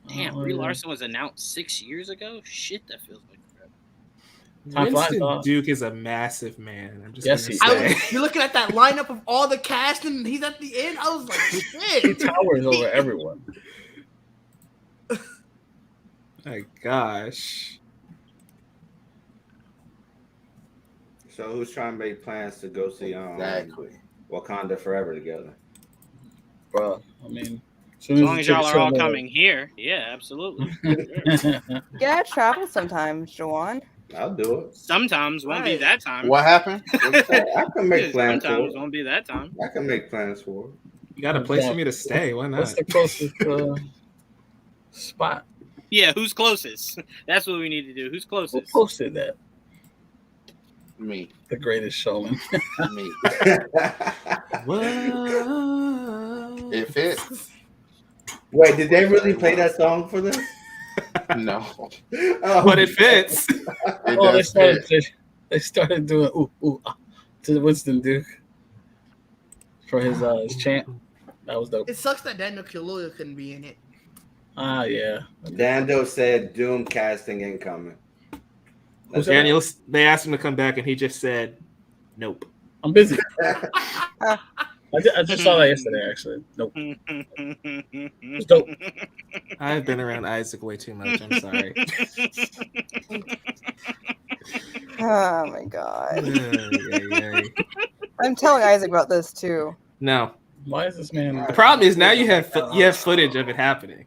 Damn, Brie Larson was announced 6 years ago. Shit, that feels like Winston Duke is a massive man. I'm just you're looking at that lineup of all the cast, and he's at the end. I was like, shit. He towers over everyone. My gosh. So who's trying to make plans to go see Wakanda Forever together? Bro, I mean, as long as y'all are all coming here, yeah, absolutely. Yeah, travel sometimes, Jawan. I'll do it. Sometimes won't be that time. What happened? I can make plans for it. Sometimes won't be that time. I can make plans for it. You got a place for me to stay. Why not? What's the closest spot? Yeah, who's closest? That's what we need to do. Who's closest? Who posted that? Me. The greatest showman. Me. It fits. Wait, did they really play that song for this? No. But it fits. They started doing to Winston Duke for his chant. That was dope. It sucks that Daniel Kaluuya couldn't be in it. Yeah. Dando said Doom casting incoming. Daniel, they asked him to come back, and he just said, "Nope, I'm busy." I just saw that yesterday, actually. Nope. It's dope. I've been around Isaac way too much. I'm sorry. Oh my god. I'm telling Isaac about this too. No, Why is this man? The problem is now you have footage of it happening.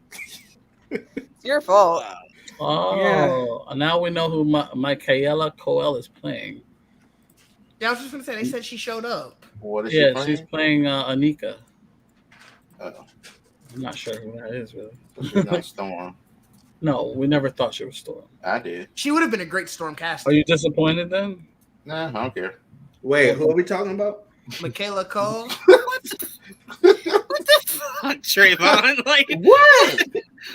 It's your fault. Oh, now we know who Michaela Coel is playing. Yeah, I was just gonna say they said she showed up. What is she playing? She's playing Anika. Uh-oh. I'm not sure who that is really. So she's not Storm. No, we never thought she was Storm. I did. She would have been a great Storm cast. Are you disappointed then? Nah, I don't care. Wait, who are we talking about? Michaela Cole. What the fuck, Trayvon? Like what?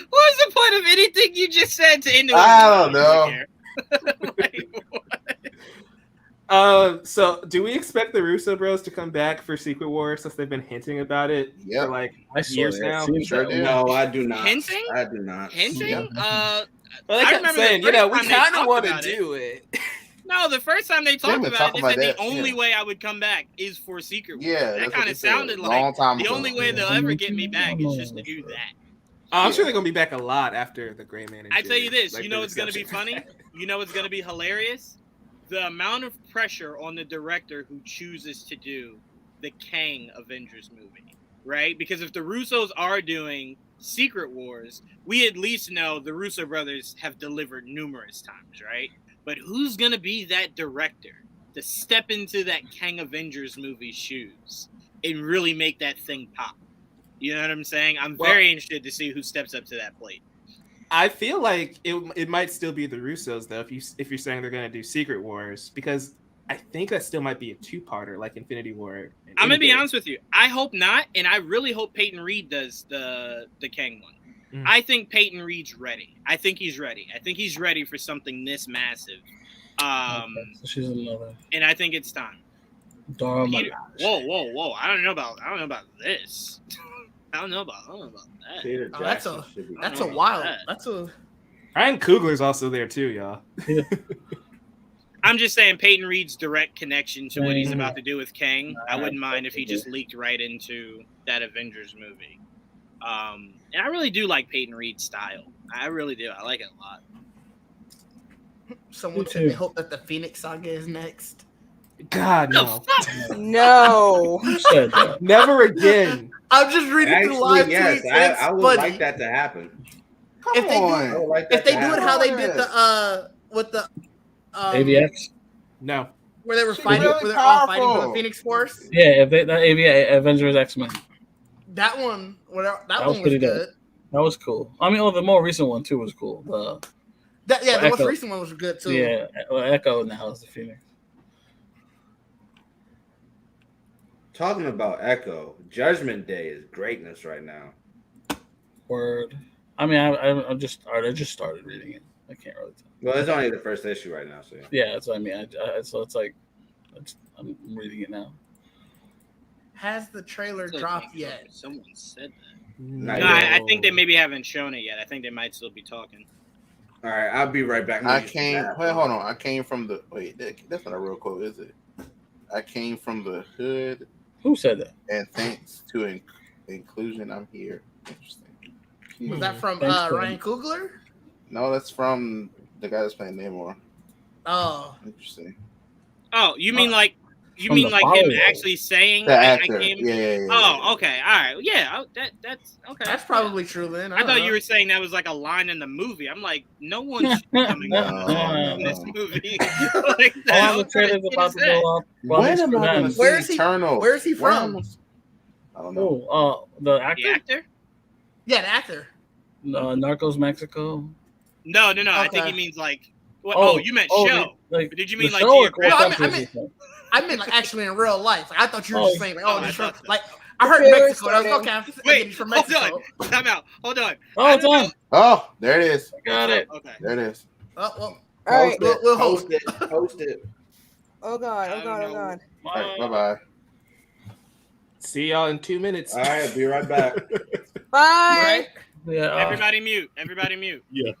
What was the point of anything you just said to end? I don't know. Like, So do we expect the Russo Bros to come back for Secret Wars since they've been hinting about it for like years now? No, I do not. Hinting? I do not. Hinting? Well, they I kept remember saying, the first we time they kind of talked want to about do it. No, the first time they talked been about it, talking they said about the that, only yeah. way I would come back is for Secret Wars. Yeah, That that's kind what of they sounded said. like Long time the ago. only way they'll ever get me back is just to do that. I'm sure they're gonna be back a lot after the Gray Man. I tell you this, you know what's gonna be funny? You know what's gonna be hilarious? The amount of pressure on the director who chooses to do the Kang Avengers movie, right? Because if the Russos are doing Secret Wars, we at least know the Russo brothers have delivered numerous times, right? But who's gonna be that director to step into that Kang Avengers movie shoes and really make that thing pop? You know what I'm saying? I'm very interested to see who steps up to that plate. I feel like it might still be the Russos though, if you're saying they're gonna do Secret Wars, because I think that still might be a two-parter like Infinity War. I'm gonna be honest with you. I hope not, and I really hope Peyton Reed does the Kang one. I think Peyton Reed's ready. I think he's ready. I think he's ready for something this massive. So she's another. And I think it's time. Whoa! I don't know about this. I don't know about that. Oh, that's a wild. That's a. Ryan Coogler's also there too, y'all. I'm just saying Peyton Reed's direct connection to what he's about to do with Kang. I wouldn't mind if he just leaked right into that Avengers movie. And I really do like Peyton Reed's style. I really do. I like it a lot. Someone said they hope that the Phoenix Saga is next. God no. No. Who said that? Never again. I'm just reading through live tweets. I would like that to happen. If they do it how they did the with the AVX. No. Where they were fighting, where they're all fighting for the Phoenix Force. Yeah, if that Avengers X-Men. That one, that one was pretty good. dope. That was cool. I mean, the more recent one too was cool. The most recent one was good too. Yeah, Echo now is the Phoenix. Talking about Echo, Judgment Day is greatness right now. Word. I mean, I just started reading it. I can't really tell. Well, it's only the first issue right now, so yeah, that's what I mean. So it's like I'm reading it now. Has the trailer dropped yet? Someone said that. No, I think they maybe haven't shown it yet. I think they might still be talking. All right, I'll be right back. Hold on. I came from the that's not a real quote, is it? I came from the hood. Who said that? And thanks to inclusion, I'm here. Interesting. Was that from Ryan Coogler? No, that's from the guy that's playing Namor. Oh, interesting. Oh, you mean like him actually saying the actor? I came... Yeah. Oh, okay, all right, yeah. That's okay. That's probably true then. I thought you were saying that was like a line in the movie. I'm like, no one's coming in this movie. Like that. All the trailers about to go up. When am I going to see Eternal? Where is he from? I don't know. Oh, the actor. The actor? Yeah, the actor. Narcos Mexico. No. Okay. I think he means like. What, you meant show. Like, did you mean like geographic? No, I meant like actually in real life. Like, I thought you were just saying like, he's from like. I heard Mexico. I was like, okay. Wait, he's from Mexico. Hold on. Time out. Hold on. Oh, it's on. Oh, there it is. Got it. Okay. There it is. Oh, well. All right. We'll host it. Post it. Oh God. All right, bye-bye. See y'all in 2 minutes. All right, be right back. Bye. Yeah. Everybody mute. Yeah.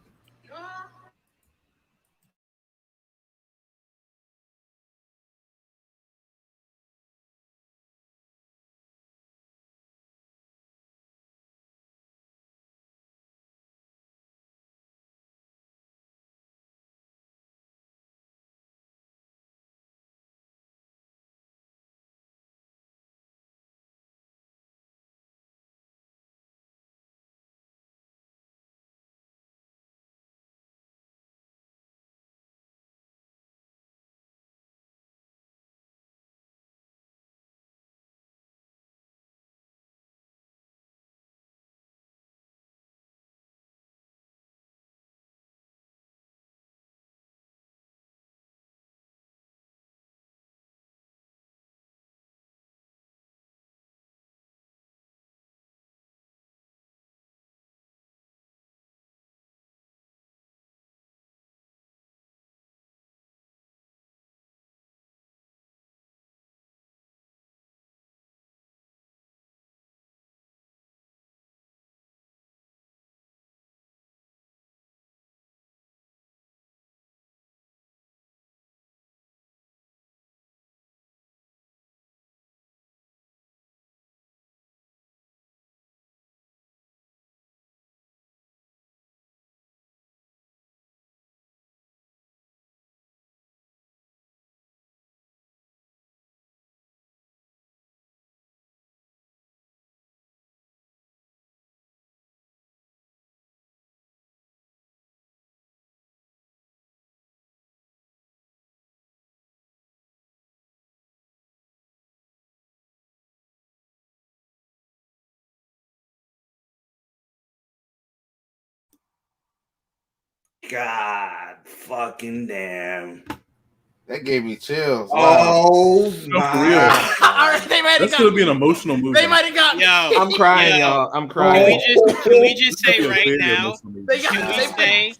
God fucking damn. That gave me chills. Oh my God. All right, they might have That's gonna be an emotional movie. They might have got me. Yo, I'm crying, y'all. I'm Can crying. we just say It's gonna be a right very now? emotional movie.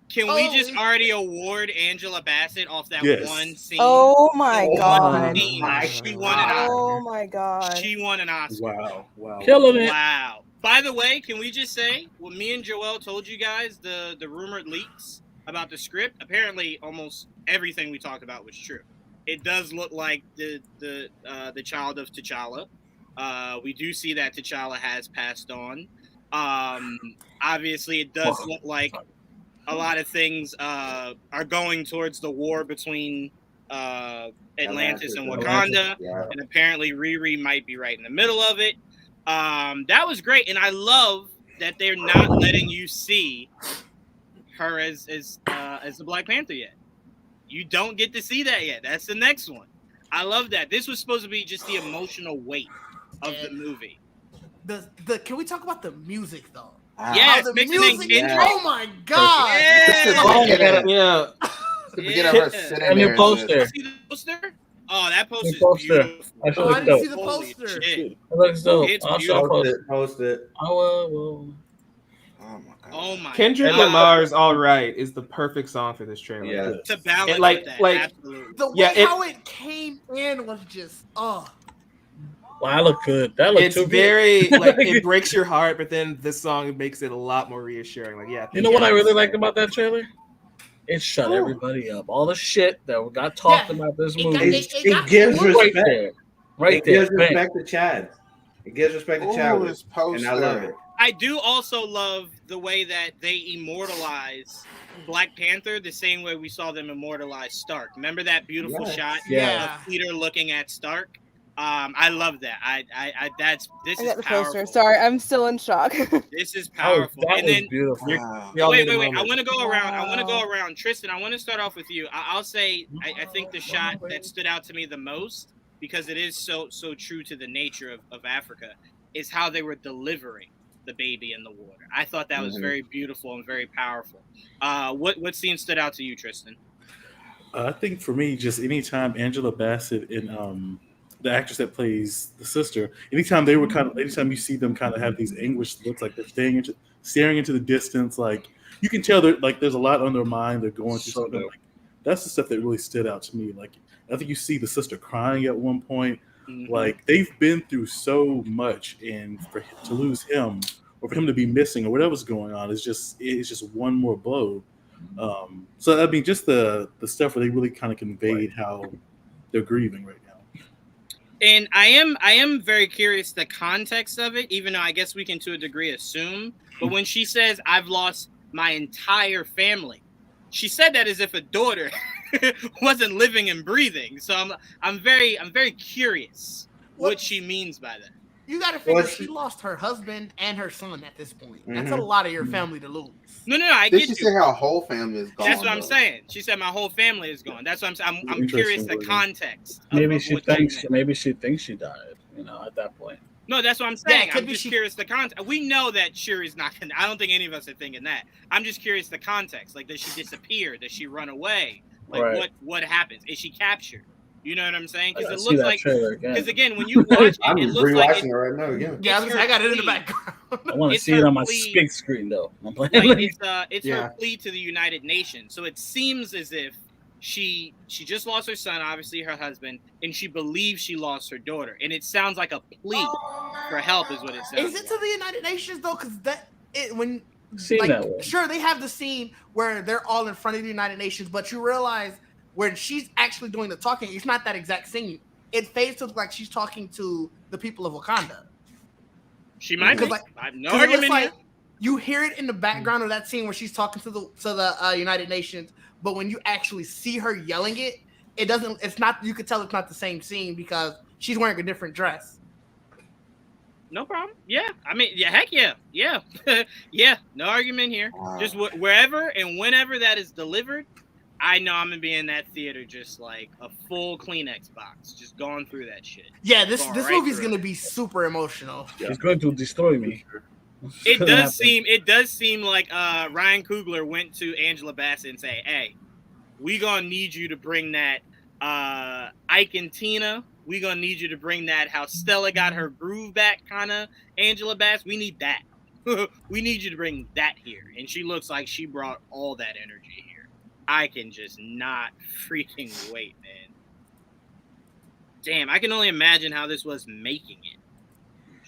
Can we just already award Angela Bassett off that Yes. one scene? Oh my The god. one scene, she won an Oscar. Oh my god. She won an Oscar. Wow. Killing it. Wow. By the way, can we just say what me and Joel told you guys, the rumored leaks about the script? Apparently, almost everything we talked about was true. It does look like the child of T'Challa. We do see that T'Challa has passed on. Obviously, it does look like a lot of things are going towards the war between Atlantis and Wakanda, and apparently Riri might be right in the middle of it. That was great, and I love that they're not letting you see her as the Black Panther yet. You don't get to see that yet. That's the next one. I love that. This was supposed to be just the emotional weight of the movie. Can we talk about the music though? Yes, the mixing music. Kendrick. Oh my god! Yeah. And your poster. See the poster? Oh, that poster is poster. beautiful. Oh, I didn't see the Holy poster. shit. It looks dope. It's I'll beautiful. Post it. I will. Oh my Kendrick God. Lamar's "All Right" is the perfect song for this trailer. Yeah. To balance like that, absolutely. The way how it came in was just Wow, that looked good. That looked it's too very good. like it breaks your heart, but then this song makes it a lot more reassuring. Like, yeah, You know what I really liked about that trailer? It shut everybody up. All the shit that got talked about this movie. It gives respect. Right it there. gives respect to Chad. It gives respect to Chad. And I love it. I do also love the way that they immortalize Black Panther the same way we saw them immortalize Stark. Remember that beautiful shot of Peter looking at Stark? I love that. This is powerful. Sorry, I'm still in shock. This is powerful. That and was then beautiful. Wait. I want to go around. I want to go around. Tristan, I want to start off with you. I'll say I think the shot that stood out to me the most, because it is so true to the nature of Africa, is how they were delivering the baby in the water. I thought that was very beautiful and very powerful. What scene stood out to you, Tristan? I think for me, just anytime Angela Bassett and the actress that plays the sister, anytime you see them kind of have these anguished looks, like they're staring into the distance, like you can tell there's a lot on their mind. They're going through something. Like, that's the stuff that really stood out to me. Like, I think you see the sister crying at one point. Like, they've been through so much, and to lose him, or for him to be missing, or whatever's going on, it's just one more blow. So I mean, just the stuff where they really kind of conveyed how they're grieving right now. And I am very curious the context of it, even though I guess we can to a degree assume. But when she says I've lost my entire family, she said that as if a daughter wasn't living and breathing. So I'm very curious what she means by that. You got to figure she lost her husband and her son at this point. That's a lot of your family to lose. No, I get you. Did she say her whole family is gone? That's what I'm saying. She said my whole family is gone. That's what I'm curious the context. Maybe she thinks she died. At that point. No, that's what I'm saying. I'm just curious the context. We know that Shuri's not gonna. I don't think any of us are thinking that. I'm just curious the context. Like, does she disappear? Does she run away? Like, what happens? Is she captured? You know what I'm saying? Because it looks like. Because again, when you watch it, it looks like it right now again. Yeah, I got it in the background. I want to see it on my big screen though. It's her plea to the United Nations. So it seems as if she just lost her son, obviously her husband, and she believes she lost her daughter. And it sounds like a plea for help, is what it sounds. Is it to the United Nations though? Because sure, they have the scene where they're all in front of the United Nations, but you realize when she's actually doing the talking, it's not that exact scene. It fades to look like she's talking to the people of Wakanda. She might be. I have no argument here. You hear it in the background of that scene where she's talking to the United Nations, but when you actually see her yelling it doesn't. It's not. You could tell it's not the same scene because she's wearing a different dress. No problem. Yeah, I mean, heck yeah. Yeah. No argument here. Just wherever and whenever that is delivered, I know I'm gonna be in that theater just like a full Kleenex box, just going through that shit. Yeah, this movie's gonna be super emotional. It's going to destroy me. It does seem like Ryan Coogler went to Angela Bassett and say, "Hey, we gonna need you to bring that Ike and Tina. We gonna need you to bring that how Stella got her groove back, kind of Angela Bassett. We need that. We need you to bring that here." And she looks like she brought all that energy here. I can just not freaking wait, man. Damn, I can only imagine how this was making it.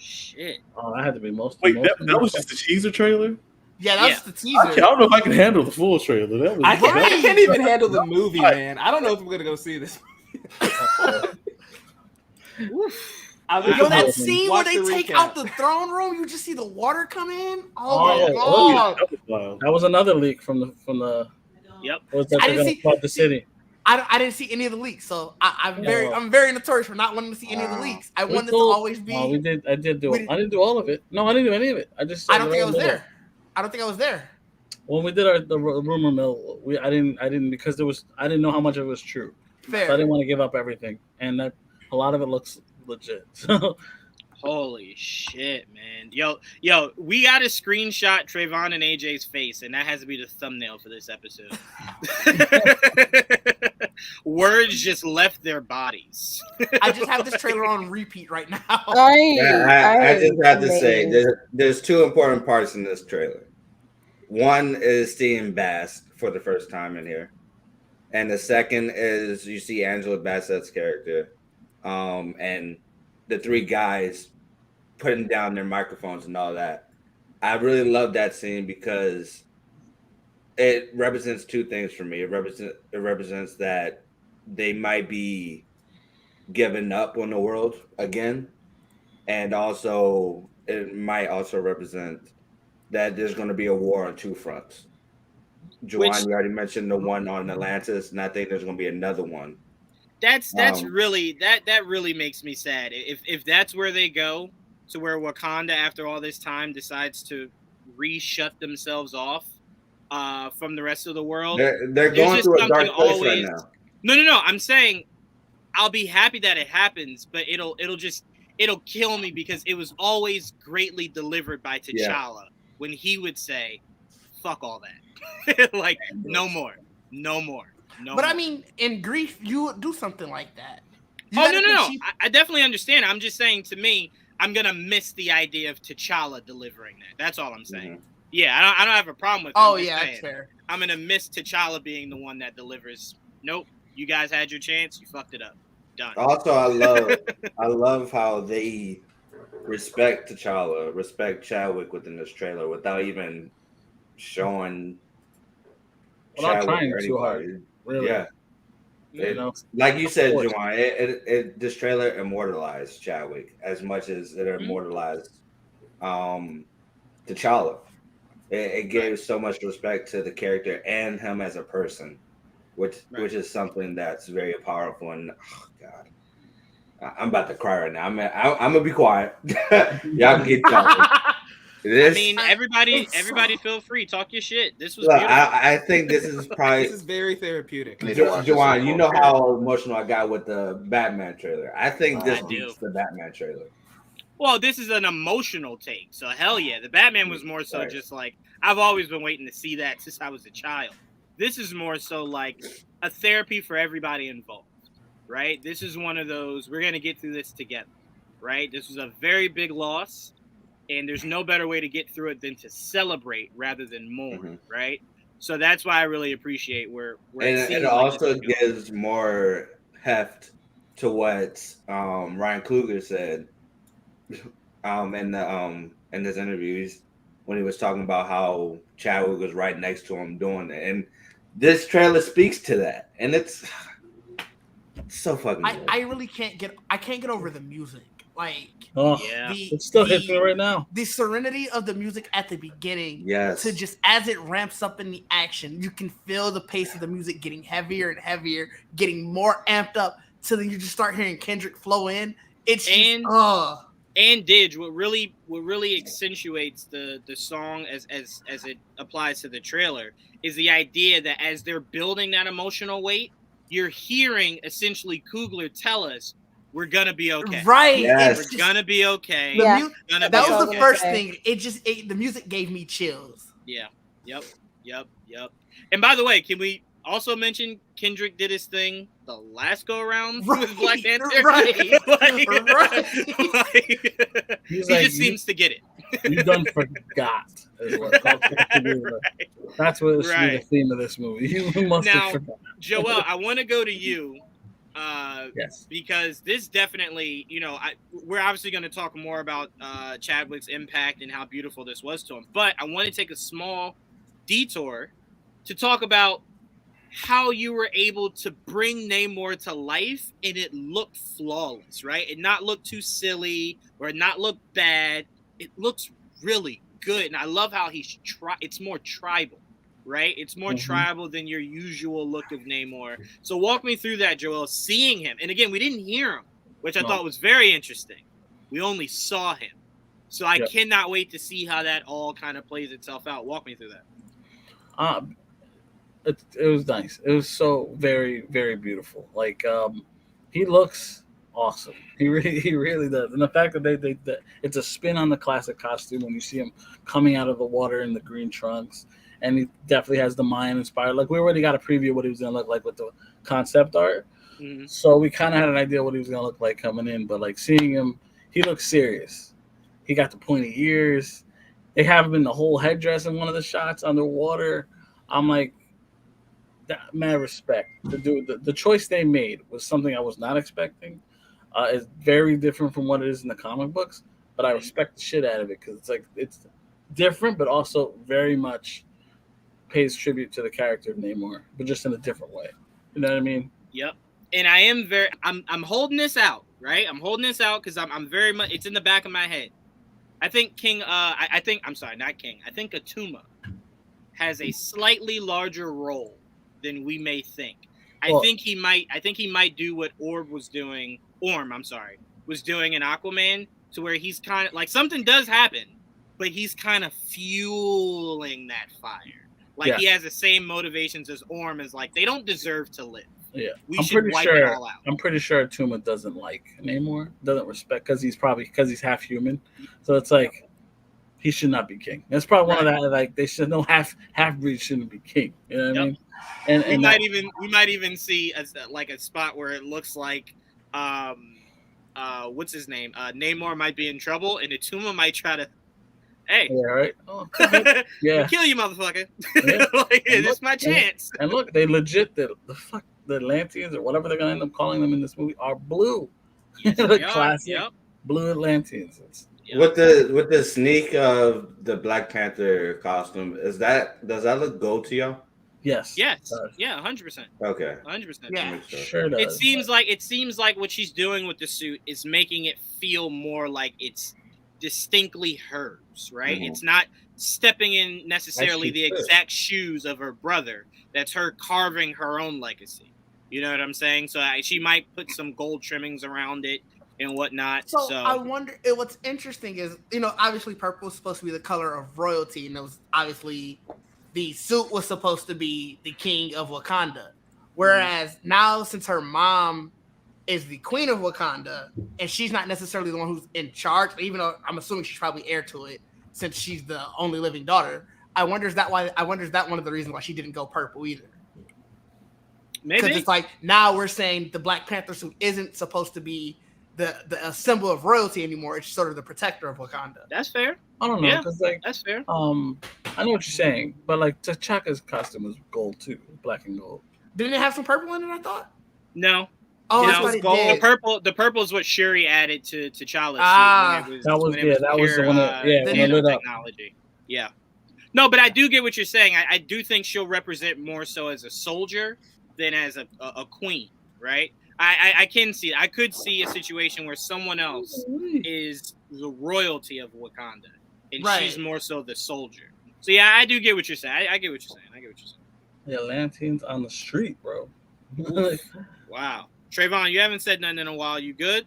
Shit. Oh, that had to be most. Wait, that was just the teaser trailer? Yeah, that's the teaser. I don't know if I can handle the full trailer. I can't even handle the movie, man. I don't know if I'm gonna go see this. That scene where they take out the throne room, you just see the water come in. Oh my god! That was another leak from the. Yep. I didn't see the city. I didn't see any of the leaks, so I'm very notorious for not wanting to see any of the leaks. I wanted it to always be. Oh, I didn't do all of it. No, I didn't do any of it. I don't think I was there. I don't think I was there. When we did the rumor mill, I didn't because I didn't know how much of it was true. Fair. So I didn't want to give up everything, and that a lot of it looks legit. Holy shit, man. Yo, we got to screenshot Trayvon and AJ's face, and that has to be the thumbnail for this episode. Words just left their bodies. I just have this trailer on repeat right now. I just have to say, there's two important parts in this trailer. One is seeing Bass for the first time in here. And the second is you see Angela Bassett's character. And the three guys putting down their microphones and all that. I really love that scene because it represents two things for me. It represents that they might be giving up on the world again. And also it might also represent that there's going to be a war on two fronts. Juwan, you already mentioned the one on Atlantis, and I think there's going to be another one. That's really that really makes me sad. If that's where they go, to where Wakanda after all this time decides to re-shut themselves off from the rest of the world. They're going through a dark place right now. No. I'm saying I'll be happy that it happens, but it'll kill me because it was always greatly delivered by T'Challa when he would say, "Fuck all that." Like no more. But I mean, in grief, you would do something like that. No. I definitely understand. I'm just saying, to me, I'm gonna miss the idea of T'Challa delivering that. That's all I'm saying. Mm-hmm. Yeah, I don't have a problem with. That's fair. I'm gonna miss T'Challa being the one that delivers. Nope, you guys had your chance. You fucked it up. Done. Also, I love how they respect T'Challa, respect Chadwick within this trailer without even showing. Not trying too hard. Really. Yeah. Like you said, Juwan, this trailer immortalized Chadwick as much as it immortalized T'Challa. It gave so much respect to the character and him as a person, which is something that's very powerful. And oh God, I'm about to cry right now. I'm gonna be quiet. Y'all can get talking. I mean, everybody, feel free. Talk your shit. This was beautiful. I think this is probably this is very therapeutic. Juwan, you know how emotional I got with the Batman trailer. I think this beats the Batman trailer. Well, this is an emotional take, so hell yeah. The Batman was more so just like, I've always been waiting to see that since I was a child. This is more so like a therapy for everybody involved, right? This is one of those, we're going to get through this together, right? This was a very big loss. And there's no better way to get through it than to celebrate rather than mourn, right? So that's why I really appreciate where it also gives more heft to what Ryan Coogler said in his interviews when he was talking about how Chadwick was right next to him doing it, and this trailer speaks to that, and it's so fucking good. I really can't get over the music. Like, it still hits me right now. The serenity of the music at the beginning, to just as it ramps up in the action, you can feel the pace of the music getting heavier and heavier, getting more amped up, till then you just start hearing Kendrick flow in. It's and Didge, what really accentuates the song as it applies to the trailer is the idea that as they're building that emotional weight, you're hearing essentially Coogler tell us, we're gonna be okay. Right. Yes. It's We're gonna be okay. Yeah. that was the first thing. The music gave me chills. Yeah. Yep. And by the way, can we also mention Kendrick did his thing the last go around with Black Panther? Right. He just seems to get it. You done forgot. That's what should be the theme of this movie. You must have forgot. Joel, I want to go to you. Yes. Because this definitely, we're obviously going to talk more about Chadwick's impact and how beautiful this was to him. But I want to take a small detour to talk about how you were able to bring Namor to life and it looked flawless, right? It not look too silly or it not look bad. It looks really good. And I love how it's more tribal. Right? It's more tribal than your usual look of Namor. So walk me through that, Joel, seeing him. And again, we didn't hear him, which I thought was very interesting. We only saw him. So I cannot wait to see how that all kind of plays itself out. Walk me through that. It was nice. It was so very, very beautiful. Like, he looks awesome. He really does. And the fact that it's a spin on the classic costume when you see him coming out of the water in the green trunks. And he definitely has the Mayan inspired. Like, we already got a preview of what he was going to look like with the concept art. Mm-hmm. So we kind of had an idea what he was going to look like coming in. But, like, seeing him, he looks serious. He got the pointy ears. They have him in the whole headdress in one of the shots underwater. I'm like, mad respect. The choice they made was something I was not expecting. It's very different from what it is in the comic books. But I respect the shit out of it because it's like it's different, but also very much pays tribute to the character of Namor, but just in a different way. You know what I mean? Yep. And I am I'm holding this out, right? I'm holding this out because I'm very much, it's in the back of my head. I think I think Atuma has a slightly larger role than we may think. I think he might do what Orm was doing in Aquaman, to where he's kind of like something does happen, but he's kind of fueling that fire. Like he has the same motivations as Orm, is like they don't deserve to live. Yeah, we should wipe it all out. I'm pretty sure Atuma doesn't like Namor, doesn't respect because he's half human. So it's like he should not be king. That's probably one of that. Like they should know half breed shouldn't be king. You know what I mean? And we might even see a spot where it looks like what's his name? Namor might be in trouble, and Atuma might try to. Hey, yeah, right. Oh, kill you, motherfucker! Yeah. It's my chance. And look, they legit the Atlanteans or whatever they're gonna end up calling them in this movie are blue. Yes, classic blue Atlanteans. With the sneak of the Black Panther costume, does that look gold to y'all? Yes. Yes. Yeah. 100%. Okay. 100%. Yeah. Sure does. It seems like what she's doing with the suit is making it feel more like it's distinctly hers, right? Mm-hmm. It's not stepping in necessarily the exact shoes of her brother. That's her carving her own legacy. You know what I'm saying? So she might put some gold trimmings around it and whatnot. So I wonder. What's interesting is, obviously purple is supposed to be the color of royalty, and it was obviously the suit was supposed to be the king of Wakanda. Whereas now, since her mom is the queen of Wakanda, and she's not necessarily the one who's in charge, even though I'm assuming she's probably heir to it, since she's the only living daughter. I wonder is that one of the reasons why she didn't go purple either. Maybe because it's like now we're saying the Black Panther suit isn't supposed to be the symbol of royalty anymore. It's sort of the protector of Wakanda. That's fair. I don't know. Yeah, that's fair. I know what you're saying, but like T'Chaka's costume was gold too, black and gold. Didn't it have some purple in it? I thought. No. Oh, that's what it did. The purple is what Shuri added to T'Challa's suit. That was the one that technology. Yeah. No, but I do get what you're saying. I do think she'll represent more so as a soldier than as a queen, right? I can see it. I could see a situation where someone else is the royalty of Wakanda, and she's more so the soldier. So yeah, I do get what you're saying. I get what you're saying. The Atlanteans on the street, bro. Wow. Trayvon, you haven't said nothing in a while. You good?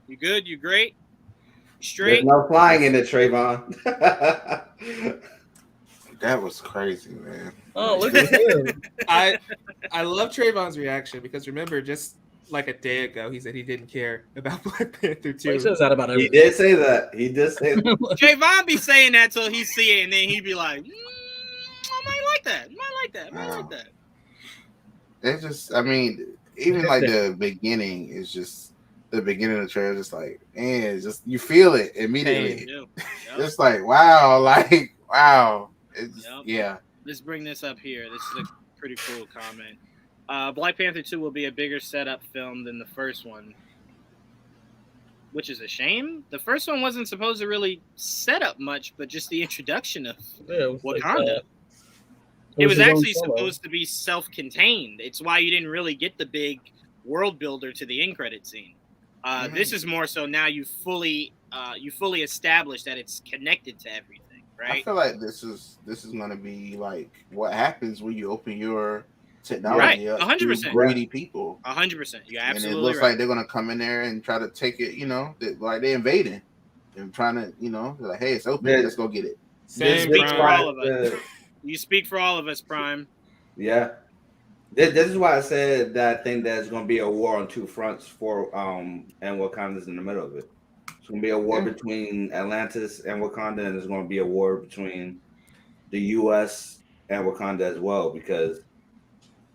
You good? You great? You straight? There's no flying in it, Trayvon. That was crazy, man. Oh, look at him. I love Trayvon's reaction because remember, just like a day ago. He said he didn't care about Black Panther 2. He says that about He everything. did say that. He did say that. Javon be saying that till he see it, and then he be like, I might like that. I might like that. It's just, I mean, even like the beginning is just the beginning of the trailer. Just like, man, it's just you feel it immediately. Yep. It's like, wow, like wow. It's yeah. Let's bring this up here. This is a pretty cool comment. Black Panther 2 will be a bigger setup film than the first one, which is a shame. The first one wasn't supposed to really set up much, but just the introduction of Wakanda. It was actually supposed to be self-contained. It's why you didn't really get the big world builder to the end credit scene. This is more so now you fully established that it's connected to everything, right? I feel like this is going to be like what happens when you open your technology up 100%. to greedy people. 100%. You're absolutely right. And it looks like they're going to come in there and try to take it. You know, like they're invading and trying to, you know, like, hey, it's open. Let's go get it. Speak for all of us. You speak for all of us, Prime. Yeah. This is why I said that I think there's going to be a war on two fronts and Wakanda's in the middle of it. It's going to be a war between Atlantis and Wakanda, and there's going to be a war between the U.S. and Wakanda as well, because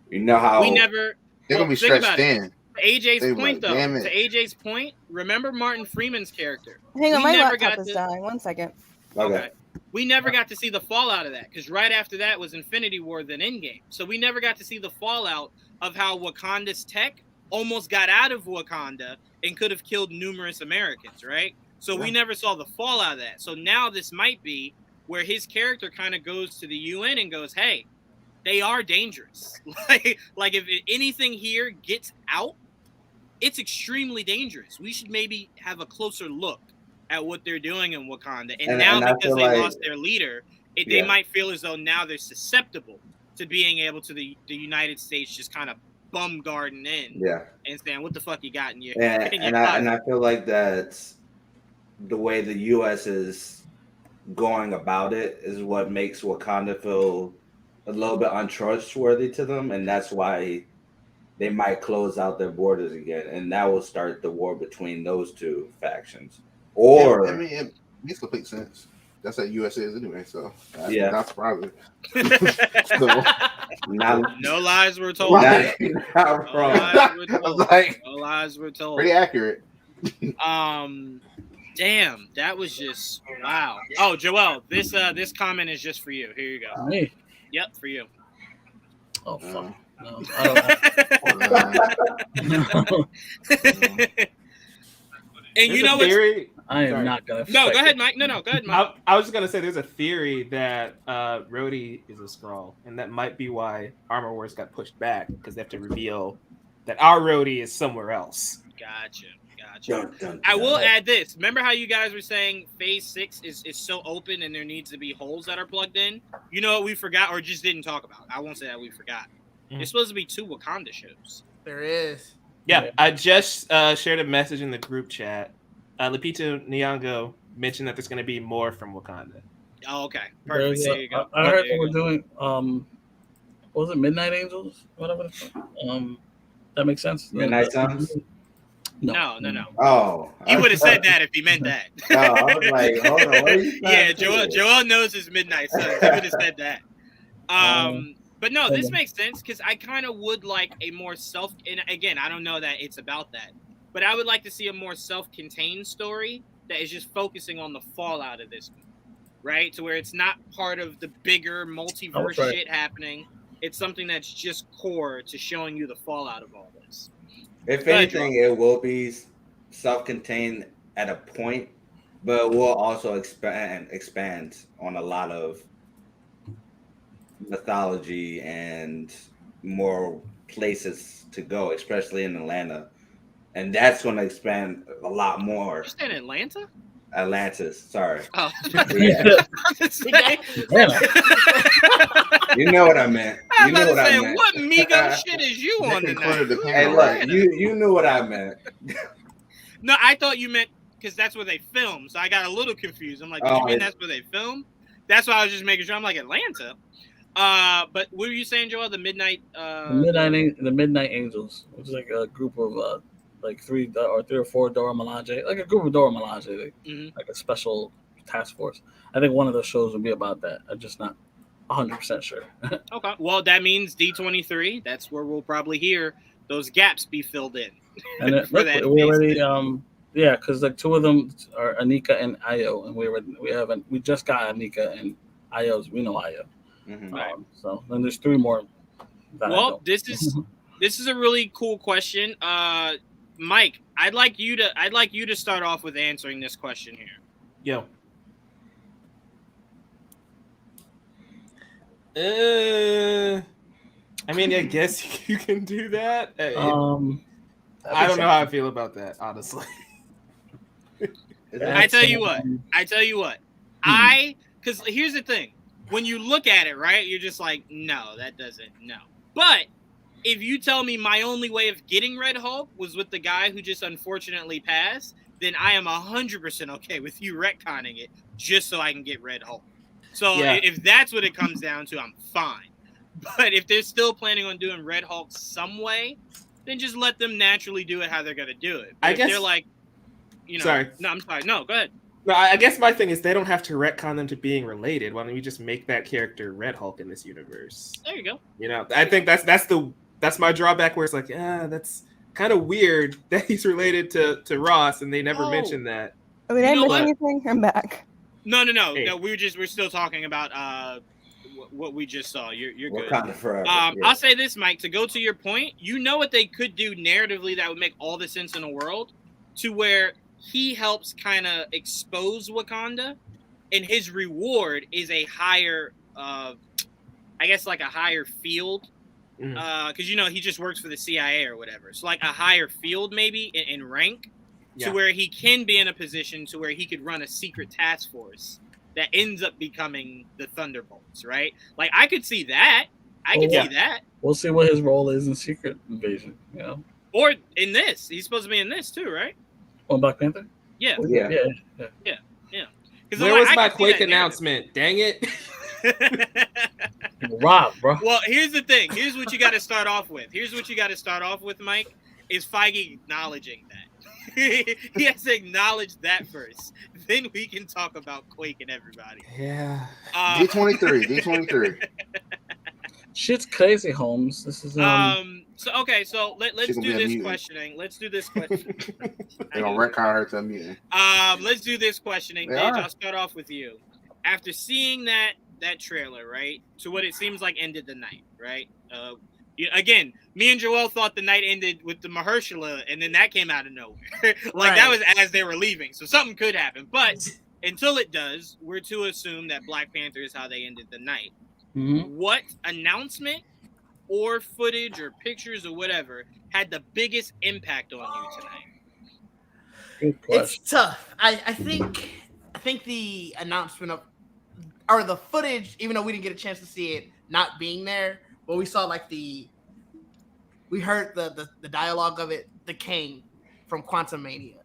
you know how they're going to be stretched thin. To AJ's point, though, to AJ's point, remember Martin Freeman's character. Hang on, my laptop is dying. 1 second. Okay. We never got to see the fallout of that, because right after that was Infinity War, then Endgame. So we never got to see the fallout of how Wakanda's tech almost got out of Wakanda and could have killed numerous Americans, right? So we never saw the fallout of that. So now this might be where his character kind of goes to the UN and goes, hey, they are dangerous. like if anything here gets out, it's extremely dangerous. We should maybe have a closer look at what they're doing in Wakanda. And now because they lost their leader, they might feel as though now they're susceptible to being able to the United States just kind of bum garden in. Yeah. And saying, what the fuck you got in your and I feel like that's the way the U.S. is going about it is what makes Wakanda feel a little bit untrustworthy to them. And that's why they might close out their borders again. And that will start the war between those two factions. Or I mean, it makes complete sense. That's what U.S. is anyway, so not surprising. So, no lies were told. Right. No lies were told. No lies were told. Pretty accurate. Damn, that was just wow. Oh, Joel, this comment is just for you. Here you go. Me? Yep, for you. Oh fuck. No, I don't know. And you know theory. I am not gonna. No, go ahead, Mike. No, go ahead, Mike. I was just gonna say there's a theory that Rhodey is a Skrull, and that might be why Armor Wars got pushed back, because they have to reveal that our Rhodey is somewhere else. Gotcha. I will add this. Remember how you guys were saying Phase 6 is so open and there needs to be holes that are plugged in? You know what we forgot or just didn't talk about? I won't say that we forgot. There's supposed to be 2 Wakanda shows. There is. Yeah, I just shared a message in the group chat. Lupita Nyong'o mentioned that there's going to be more from Wakanda. Oh, okay. Perfect. There you go. I heard they were doing, what was it, Midnight Angels? Whatever it's called. That makes sense? Midnight Suns? No. Oh. He would have said that if he meant that. No, I was like, hold on. What are you Joel knows his Midnight Suns. He would have said that. But no, this makes sense, because I kind of would like a more and again, I don't know that it's about that, but I would like to see a more self-contained story that is just focusing on the fallout of this movie, right? To where it's not part of the bigger multiverse shit happening. It's something that's just core to showing you the fallout of all this. If anything, it will be self-contained at a point, but we'll also expand on a lot of mythology and more places to go, especially in Atlanta, and that's going to expand a lot more. You said Atlanta? Atlantis, sorry. Oh, yeah. You know what I meant. You know what I meant. What Migo shit is you on tonight? Hey, look, you knew what I meant. No, I thought you meant because that's where they film. So I got a little confused. I'm like, do you mean that's where they film? That's why I was just making sure. I'm like, Atlanta. But what were you saying, Joel? The Midnight. The Midnight Angels, which is like a group of like three or four Dora Milaje, like a group of Dora Milaje, like a special task force. I think one of those shows would be about that. I'm just not 100% sure. Okay, well that means D23. That's where we'll probably hear those gaps be filled in. And it, look, we already yeah, because like two of them are Anika and Ayo, and we just got Anika and Ayo's. We know Ayo. Right. So then there's three more. Well, this is a really cool question. Mike, I'd like you to start off with answering this question here. Yo. I mean, I guess you can do that. I don't know how I feel about that, honestly. I tell you what. Because here's the thing. When you look at it, right, you're just like, no, that doesn't, no. But if you tell me my only way of getting Red Hulk was with the guy who just unfortunately passed, then I am 100% okay with you retconning it just so I can get Red Hulk. So if that's what it comes down to, I'm fine. But if they're still planning on doing Red Hulk some way, then just let them naturally do it how they're going to do it. But if they're like, sorry. No, I'm sorry. No, go ahead. No, I guess my thing is they don't have to retcon them to being related. Why don't you just make that character Red Hulk in this universe? There you go. I think that's my drawback where it's like, that's kind of weird that he's related to Ross and they never mentioned that. I mean, I didn't miss anything. I'm back. No. Hey. No, we're still talking about what we just saw. You're good. Wakanda forever. I'll say this, Mike, to go to your point, what they could do narratively that would make all the sense in the world, to where he helps kind of expose Wakanda, and his reward is a higher, I guess like a higher field, because he just works for the CIA or whatever. So like a higher field maybe in rank, to where he can be in a position to where he could run a secret task force that ends up becoming the Thunderbolts, right? Like I could see that. I could see that. We'll see what his role is in Secret Invasion. Or in this, he's supposed to be in this too, right? On Black Panther? Yeah. Yeah. Where was my Quake announcement? Dang it. Rob, bro. Well, here's the thing. Here's what you got to start off with. Mike, is Feige acknowledging that. He has to acknowledge that first. Then we can talk about Quake and everybody. Yeah. D23. Shit's crazy, Holmes. This is So let's do this questioning. Let's do this questioning. They're gonna retcon her to a mutant. Let's do this questioning. Paige, I'll start off with you. After seeing that trailer, right, to what it seems like ended the night, right? Again, me and Joel thought the night ended with the Mahershala, and then that came out of nowhere. That was as they were leaving, so something could happen. But until it does, we're to assume that Black Panther is how they ended the night. What announcement or footage or pictures or whatever had the biggest impact on you tonight? It's tough. I think the announcement or the footage, even though we didn't get a chance to see it not being there, but we saw we heard the dialogue of it, the King from Quantumania.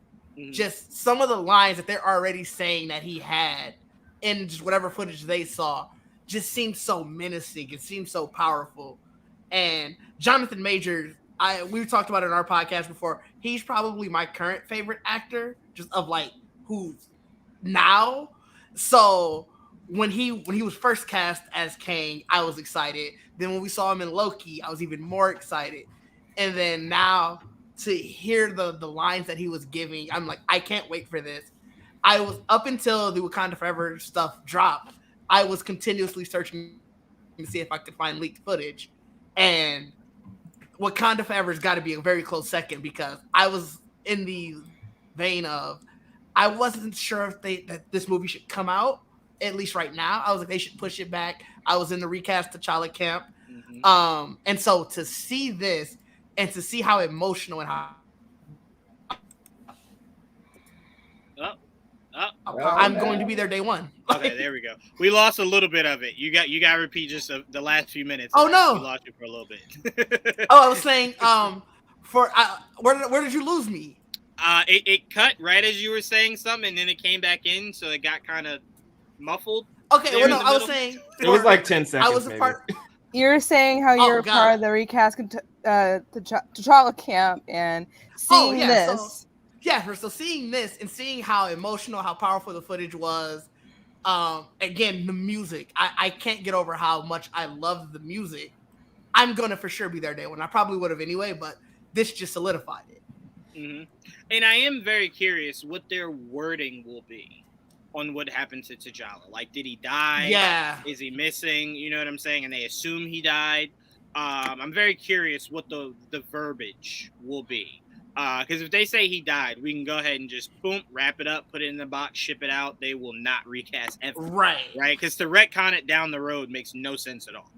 Just some of the lines that they're already saying that he had in just whatever footage they saw just seemed so menacing. It seemed so powerful. And Jonathan Majors, we've talked about it in our podcast before. He's probably my current favorite actor, just of who's now. So when he was first cast as Kang, I was excited. Then when we saw him in Loki, I was even more excited. And then now to hear the lines that he was giving, I'm like, I can't wait for this. I was up until the Wakanda Forever stuff dropped. I was continuously searching to see if I could find leaked footage. And Wakanda Forever's got to be a very close second, because I was in the vein of I wasn't sure if that this movie should come out, at least right now. I was like, they should push it back. I was in the recast T'Challa camp. And so to see this and to see how emotional and how I'm going to be there day one. Okay, there we go. We lost a little bit of it. You got to repeat just the last few minutes. Oh no, we lost you for a little bit. I was saying, where did you lose me? It cut right as you were saying something, and then it came back in, so it got kind of muffled. Okay, well, no, I was saying it was like 10 seconds. I was a part. You're saying how you're a part of the recast T'Challa camp and seeing this. So seeing this and seeing how emotional, how powerful the footage was. Again, the music. I can't get over how much I love the music. I'm gonna for sure be there day one. I probably would have anyway, but this just solidified it. Mm-hmm. And I am very curious what their wording will be on what happened to T'Challa. Like, did he die? Yeah. Is he missing? You know what I'm saying? And they assume he died. I'm very curious what the verbiage will be. Because if they say he died, we can go ahead and just boom, wrap it up, put it in the box, ship it out. They will not recast ever. Right. Because to retcon it down the road makes no sense at all.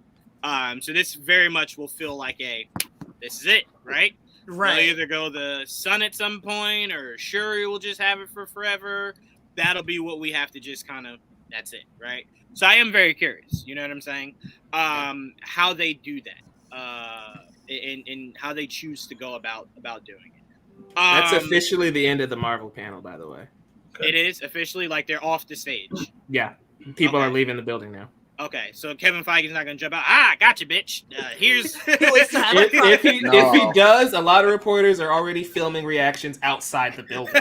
So this very much will feel like this is it, right? Right. They'll either go the Sun at some point, or Shuri will just have it for forever. That'll be what we have to just kind of, that's it, right? So I am very curious, you know what I'm saying? How they do that, and how they choose to go about doing it. That's officially the end of the Marvel panel, by the way. It is officially, like, they're off the stage. Yeah, people are leaving the building now. Okay, so Kevin Feige's not going to jump out. Gotcha, bitch. Here's if he does, a lot of reporters are already filming reactions outside the building.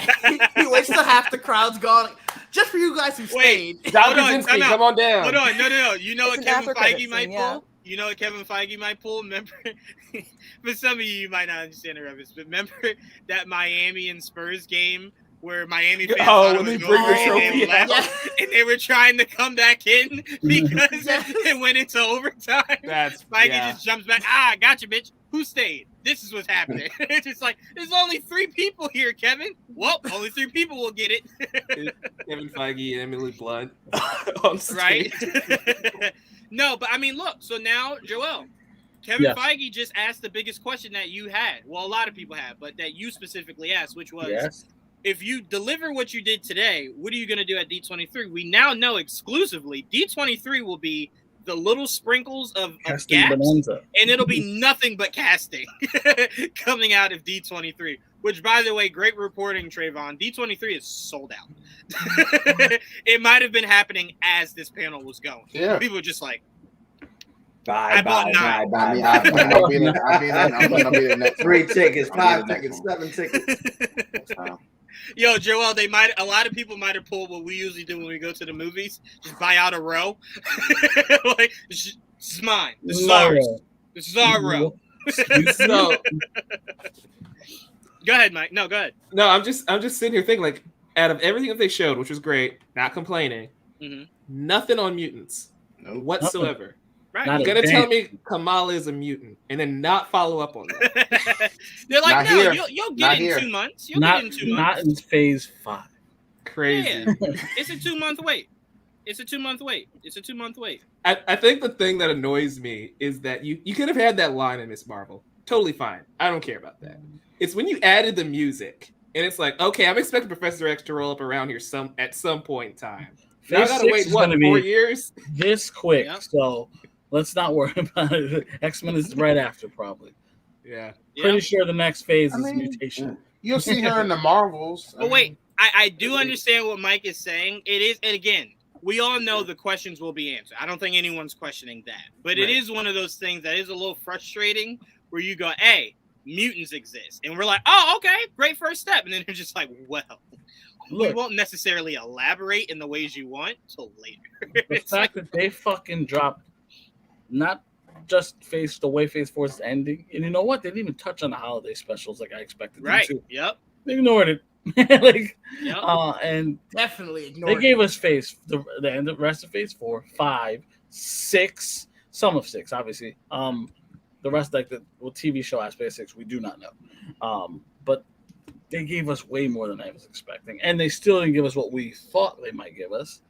He waits till half the crowd's gone. Just for you guys who stayed. Hold on, come on down. Hold on, no. You know what Kevin Feige might pull? You know what Kevin Feige might pull? Remember, for some of you might not understand the reference, but remember that Miami and Spurs game where Miami fans thought it was going and they were trying to come back in because it went into overtime. Feige just jumps back. Gotcha, bitch. Who stayed? This is what's happening. It's just like, there's only 3 people here, Kevin. Well, only 3 people will get it. Kevin Feige and Emily Blunt on stage. Right? No, but I mean, look. So now, Joel, Kevin Feige just asked the biggest question that you had. Well, a lot of people have, but that you specifically asked, which was, if you deliver what you did today, what are you going to do at D23? We now know exclusively D23 will be the little sprinkles of gaps, and it'll be nothing but casting coming out of D23. Which, by the way, great reporting, Trayvon. D23 is sold out. It might have been happening as this panel was going. Yeah. People were just like, Bye. I'm gonna be there next 3 tickets, 5 tickets, 7 tickets. Yo, Joel, a lot of people might have pulled what we usually do when we go to the movies. Just buy out a row. Like, this is mine. This is ours. This is our row. So, go ahead, Mike. No, go ahead. No, I'm just sitting here thinking, like, out of everything that they showed, which was great, not complaining, nothing on mutants whatsoever. Right. You're gonna tell me Kamala is a mutant and then not follow up on that. They're like, no, you'll get it in 2 months. You'll get it in 2 months. Not in phase 5. Crazy. Yeah. It's a 2-month wait. It's a 2-month wait. I think the thing that annoys me is that you could have had that line in Miss Marvel. Totally fine. I don't care about that. It's when you added the music and it's like, okay, I'm expecting Professor X to roll up around here at some point in time. Now I gotta wait 4 years? This quick, so let's not worry about it. X-Men is right after, probably. Yeah. Pretty sure the next phase is mutation. You'll see her in the Marvels. But wait, I do understand what Mike is saying. It is, and again, we all know the questions will be answered. I don't think anyone's questioning that. But it is one of those things that is a little frustrating where you go, hey, mutants exist. And we're like, oh, okay, great first step. And then they're just like, well, we won't necessarily elaborate in the ways you want till later. The fact that they fucking dropped not just the way Phase 4 is ending, and you know what? They didn't even touch on the holiday specials like I expected them to. Yep. They ignored it. And definitely ignored it. They gave us the end of rest of Phase 4, 5, 6, some of 6, obviously. The rest, like the TV show aspect of 6, we do not know. But they gave us way more than I was expecting, and they still didn't give us what we thought they might give us.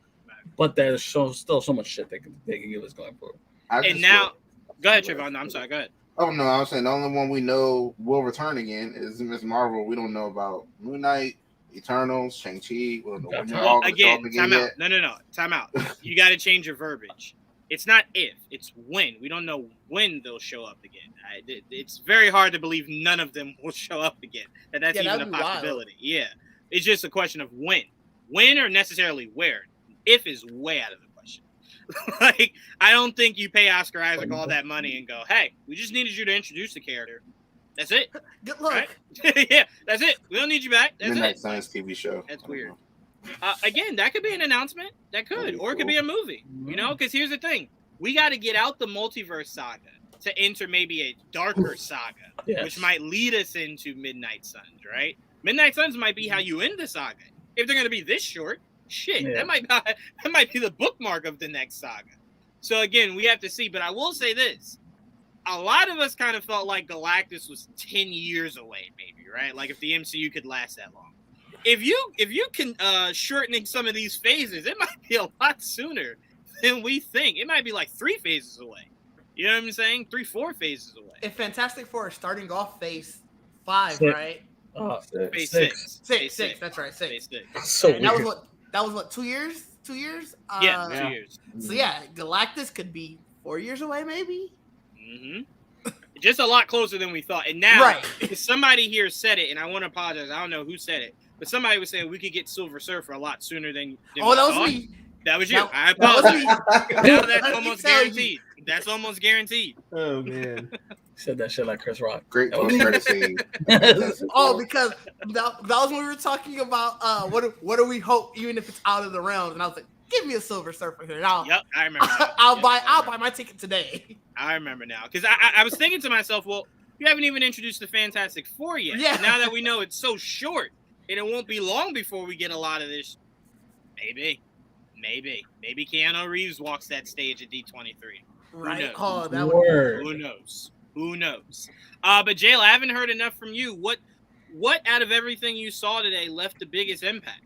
But there's still so much shit they can give us going forward. And now, go ahead, Trayvon. No, I'm sorry. Go ahead. Oh no, I was saying the only one we know will return again is Miss Marvel. We don't know about Moon Knight, Eternals, Shang-Chi. We don't know when they're all again. Time out. No. Time out. You got to change your verbiage. It's not if, it's when. We don't know when they'll show up again. It's very hard to believe none of them will show up again. That's even a possibility. Wild. Yeah, it's just a question of when or necessarily where. If is way out of the question. Like, I don't think you pay Oscar Isaac all that money and go, hey, we just needed you to introduce the character. That's it. Good luck. Right? Yeah, that's it. We don't need you back. That's Midnight it. Suns TV show. That's weird. Again, that could be an announcement. That could. Or it could be a movie. You know, because here's the thing. We got to get out the multiverse saga to enter maybe a darker saga, which might lead us into Midnight Suns, right? Midnight Suns might be how you end the saga. If they're going to be this short, that might be the bookmark of the next saga. So again, we have to see. But I will say this. A lot of us kind of felt like Galactus was 10 years away, maybe, right? Like if the MCU could last that long. If you can shortening some of these phases, it might be a lot sooner than we think. It might be like 3 phases away. You know what I'm saying? 3-4 phases away. If Fantastic Four is starting off phase 5, 6. right? Phase 6. That's right, 6. Phase 6. So that was what 2 years? 2 years? 2 years. So yeah, Galactus could be 4 years away, maybe. Just a lot closer than we thought. And now, right. Somebody here said it, and I want to apologize. I don't know who said it, but somebody was saying we could get Silver Surfer a lot sooner than that was me. That was you. I apologize. Now that's almost guaranteed. That's almost guaranteed. Oh man, said that shit like Chris Rock. Great post-credit scene. Because that was when we were talking about what do we hope, even if it's out of the realms, and I was like, give me a Silver Surfer here. I remember. I'll buy my ticket today. I remember now because I was thinking to myself, well, you haven't even introduced the Fantastic Four yet. Yeah. Now that we know it's so short, and it won't be long before we get a lot of this. Maybe Keanu Reeves walks that stage at D23. Right? Who knows? That would. Who knows? But Jayla, I haven't heard enough from you. What out of everything you saw today left the biggest impact?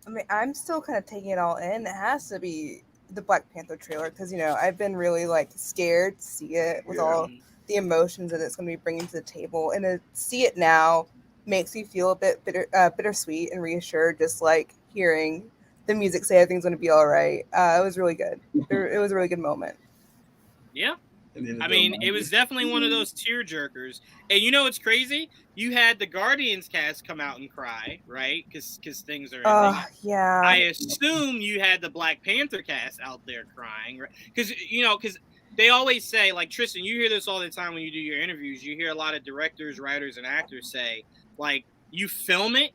I mean, I'm still kind of taking it all in. It has to be the Black Panther trailer because, you know, I've been really, like, scared to see it with all the emotions that it's going to be bringing to the table. And to see it now makes me feel a bit bittersweet and reassured, just, like, hearing the music say everything's going to be all right. It was really good. It was a really good moment. Yeah. I mean, it was definitely one of those tearjerkers. And you know what's crazy? You had the Guardians cast come out and cry, right? Because things are ending. Yeah. I assume you had the Black Panther cast out there crying, right? Because they always say, like, Tristan, you hear this all the time when you do your interviews. You hear a lot of directors, writers, and actors say, like, you film it,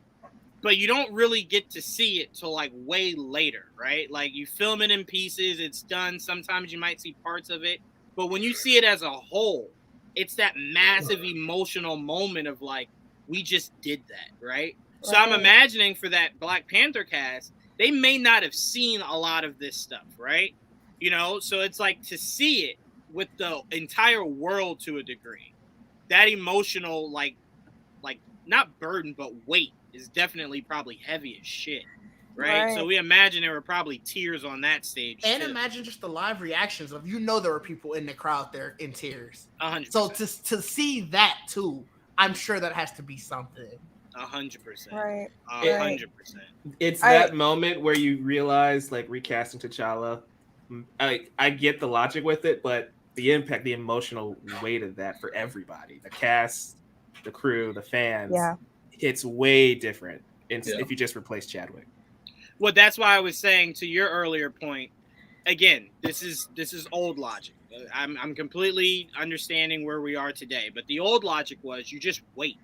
but you don't really get to see it till, like, way later, right? Like, you film it in pieces. It's done. Sometimes you might see parts of it. But when you see it as a whole, it's that massive emotional moment of like, we just did that, right? So I'm imagining for that Black Panther cast, they may not have seen a lot of this stuff, right? You know, so it's like to see it with the entire world to a degree. That emotional, like not burden, but weight is definitely probably heavy as shit. Right? So we imagine there were probably tears on that stage. And imagine just the live reactions of, there were people in the crowd there in tears. 100%. So to see that too, I'm sure that has to be something. 100%. Right. 100%. It's that moment where you realize, like, recasting T'Challa, I get the logic with it, but the impact, the emotional weight of that for everybody, the cast, the crew, the fans, it's way different if you just replace Chadwick. Well, that's why I was saying to your earlier point. Again, this is old logic. I'm completely understanding where we are today, but the old logic was you just wait,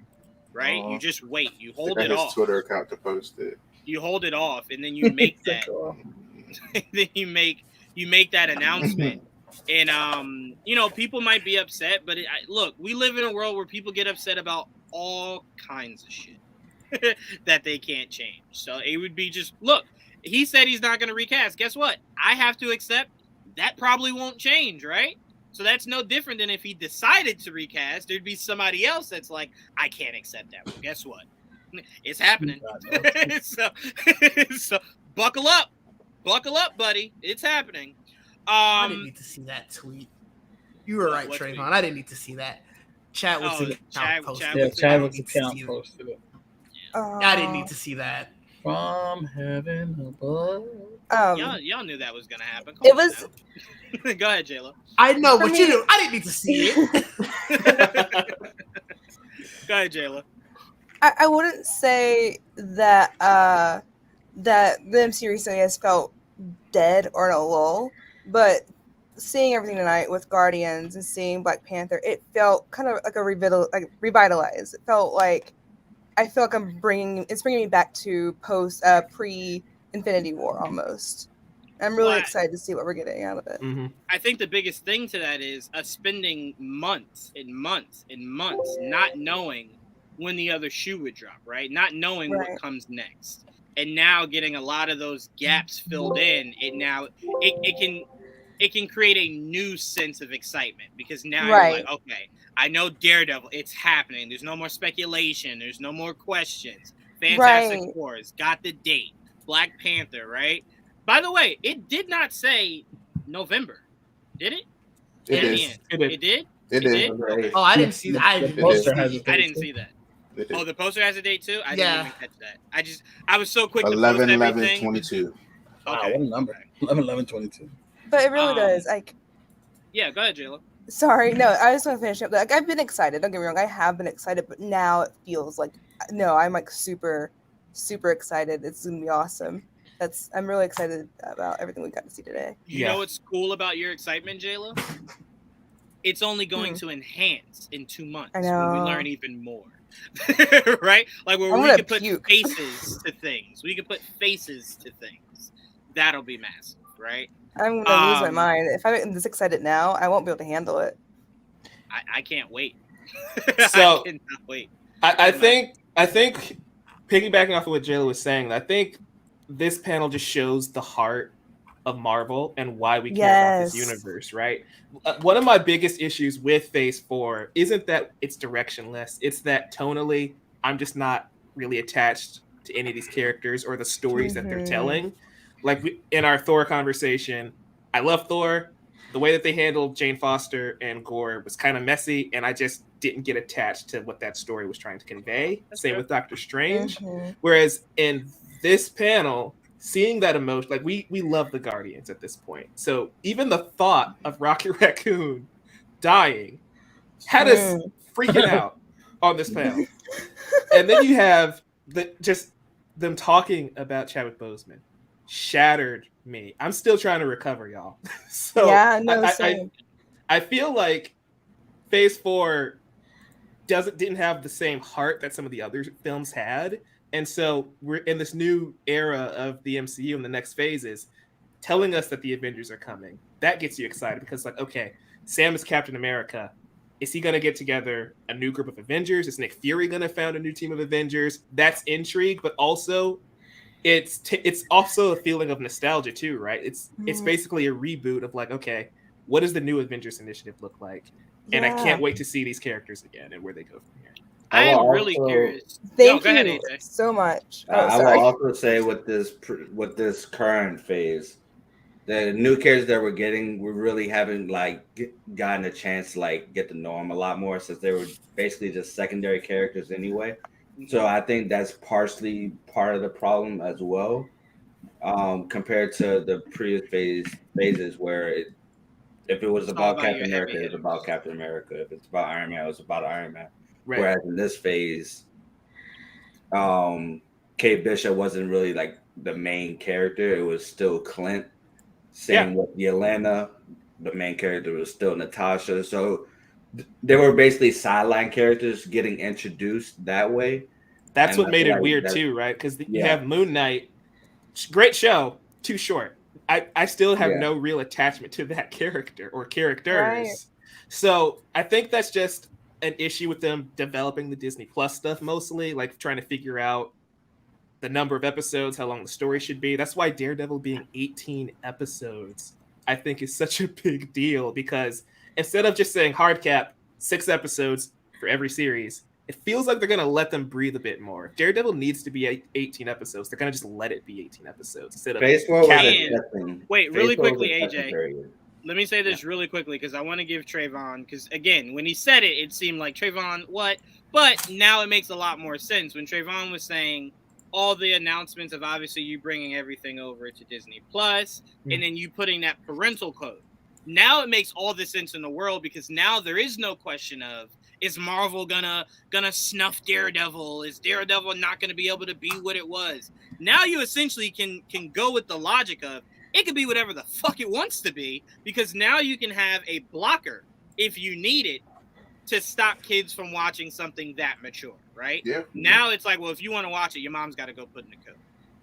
right? You just wait. You hold it off. Twitter account to post it. You hold it off, and then you make that. Then you make that announcement, and people might be upset, but look, we live in a world where people get upset about all kinds of shit that they can't change. So it would be just, look, he said he's not going to recast. Guess what? I have to accept that probably won't change, right? So that's no different than if he decided to recast. There'd be somebody else that's like, I can't accept that. Well, guess what? It's happening. so buckle up, buddy. It's happening. I didn't need to see that tweet. You were right, Trayvon. Tweet? I didn't need to see that. Chadwick's account posted it. Chadwick's account posted it. I didn't need to see that. From heaven above. Y'all knew that was gonna happen. It was. Go ahead, Jayla. I know, but you knew. I didn't need to see it. Go ahead, Jayla. I wouldn't say that that the MCU recently has felt dead or in a lull, but seeing everything tonight with Guardians and seeing Black Panther, it felt kind of like revitalized. It felt like I feel like bringing me back to pre Infinity War almost. I'm really excited to see what we're getting out of it. Mm-hmm. I think the biggest thing to that is us spending months and months and months not knowing when the other shoe would drop, right? Not knowing what comes next. And now getting a lot of those gaps filled in, it can create a new sense of excitement because now you're like, okay, I know Daredevil, it's happening. There's no more speculation. There's no more questions. Fantastic Four's got the date. Black Panther, right? By the way, it did not say November, did it? It did. Okay. Oh, I didn't see that. I didn't see that. Oh, the poster has a date too? I didn't even catch that. I was so quick to post everything. 11/11/22. Wow, what a number. 11/11/22. But it really does. Yeah, go ahead, Jayla. Sorry, no, I just want to finish up. Like, I've been excited. Don't get me wrong. I have been excited, but now it feels like I'm like super, super excited. It's gonna be awesome. I'm really excited about everything we got to see today. You know what's cool about your excitement, Jayla? It's only going to enhance in 2 months when we learn even more. Right? Like where we can put faces to things. We can put faces to things. That'll be massive, right? I'm gonna lose my mind. If I'm this excited now, I won't be able to handle it. I can't wait. So I cannot wait. I think piggybacking off of what Jayla was saying, I think this panel just shows the heart of Marvel and why we care about this universe, right? One of my biggest issues with Phase 4 isn't that it's directionless. It's that tonally, I'm just not really attached to any of these characters or the stories that they're telling. Like in our Thor conversation, I love Thor. The way that they handled Jane Foster and Gore was kind of messy, and I just didn't get attached to what that story was trying to convey. Same with Doctor Strange. Whereas in this panel, seeing that emotion, like we love the Guardians at this point. So even the thought of Rocket Raccoon dying had us freaking out on this panel. And then you have just them talking about Chadwick Boseman. Shattered me. I'm still trying to recover, y'all. So I feel like Phase 4 didn't have the same heart that some of the other films had. And so we're in this new era of the MCU in the next phases, telling us that the Avengers are coming. That gets you excited because, like, okay, Sam is Captain America. Is he going to get together a new group of Avengers? Is Nick Fury going to found a new team of Avengers? That's intrigue, but also it's also a feeling of nostalgia too, right? It's basically a reboot of like, okay, what does the new Avengers initiative look like? And I can't wait to see these characters again and where they go from here. I am really curious. Thank you so much. I will also say with this current phase, the new characters that we're getting, we really haven't gotten a chance to get to know them a lot more since they were basically just secondary characters anyway. So I think that's partially part of the problem as well, compared to the previous phases where if it was about Captain America, it was about Captain America. If it's about Iron Man, it was about Iron Man. Right. Whereas in this phase, Kate Bishop wasn't really the main character. It was still Clint. Same with Yelena. The main character was still Natasha. So they were basically sideline characters getting introduced that way. That's what made it weird too, right? Because you have Moon Knight. Great show, too short. I still have no real attachment to that character or characters. Right. So I think that's just an issue with them developing the Disney Plus stuff mostly, like trying to figure out the number of episodes, how long the story should be. That's why Daredevil being 18 episodes, I think is such a big deal, because instead of just saying hard cap, 6 episodes for every series, it feels like they're going to let them breathe a bit more. Daredevil needs to be 18 episodes. They're going to just let it be 18 episodes instead of Wait, really quickly, AJ. Let me say this really quickly because I want to give Trayvon, because again, when he said it, it seemed like Trayvon, what? But now it makes a lot more sense when Trayvon was saying all the announcements of obviously you bringing everything over to Disney Plus and then you putting that parental code. Now it makes all the sense in the world, because now there is no question of, is Marvel gonna snuff Daredevil? Is Daredevil not gonna be able to be what it was? Now you essentially can go with the logic of, it could be whatever the fuck it wants to be, because now you can have a blocker if you need it to stop kids from watching something that mature, right? Yeah. Now it's like, well, if you want to watch it, your mom's got to go put in the code.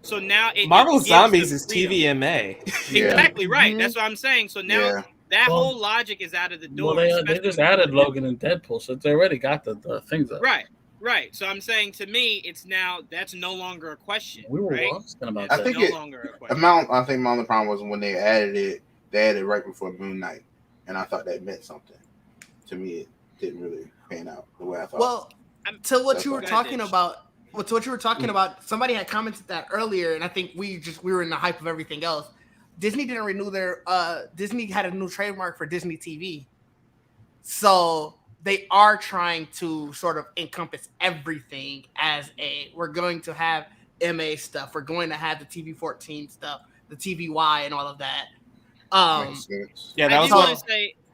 So now Marvel it Zombies is TVMA. Exactly right. That's what I'm saying. So now that whole logic is out of the door. Well, they just added Logan and Deadpool, so they already got the things up. Right. So I'm saying, to me, it's now, that's no longer a question. We were right? asking about I that. think no longer a question. I think my only problem was when they added it right before Moon Knight, and I thought that meant something. To me, it didn't really pan out the way I thought. Well, to what you were talking about, somebody had commented that earlier, and I think we were in the hype of everything else. Disney didn't renew their Disney had a new trademark for Disney TV. So they are trying to sort of encompass everything as we're going to have MA stuff, we're going to have the TV-14 stuff, the TVY and all of that. Yeah, that was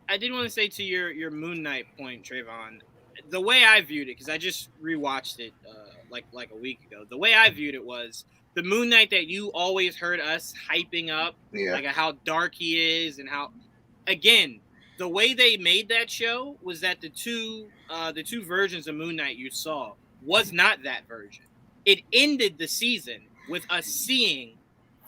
I did want to say to your Moon Knight point, Trayvon, the way I viewed it, because I just rewatched it like a week ago. The way I viewed it was the Moon Knight that you always heard us hyping up, like how dark he is, and how, again, the way they made that show was that the two versions of Moon Knight you saw was not that version. It ended the season with us seeing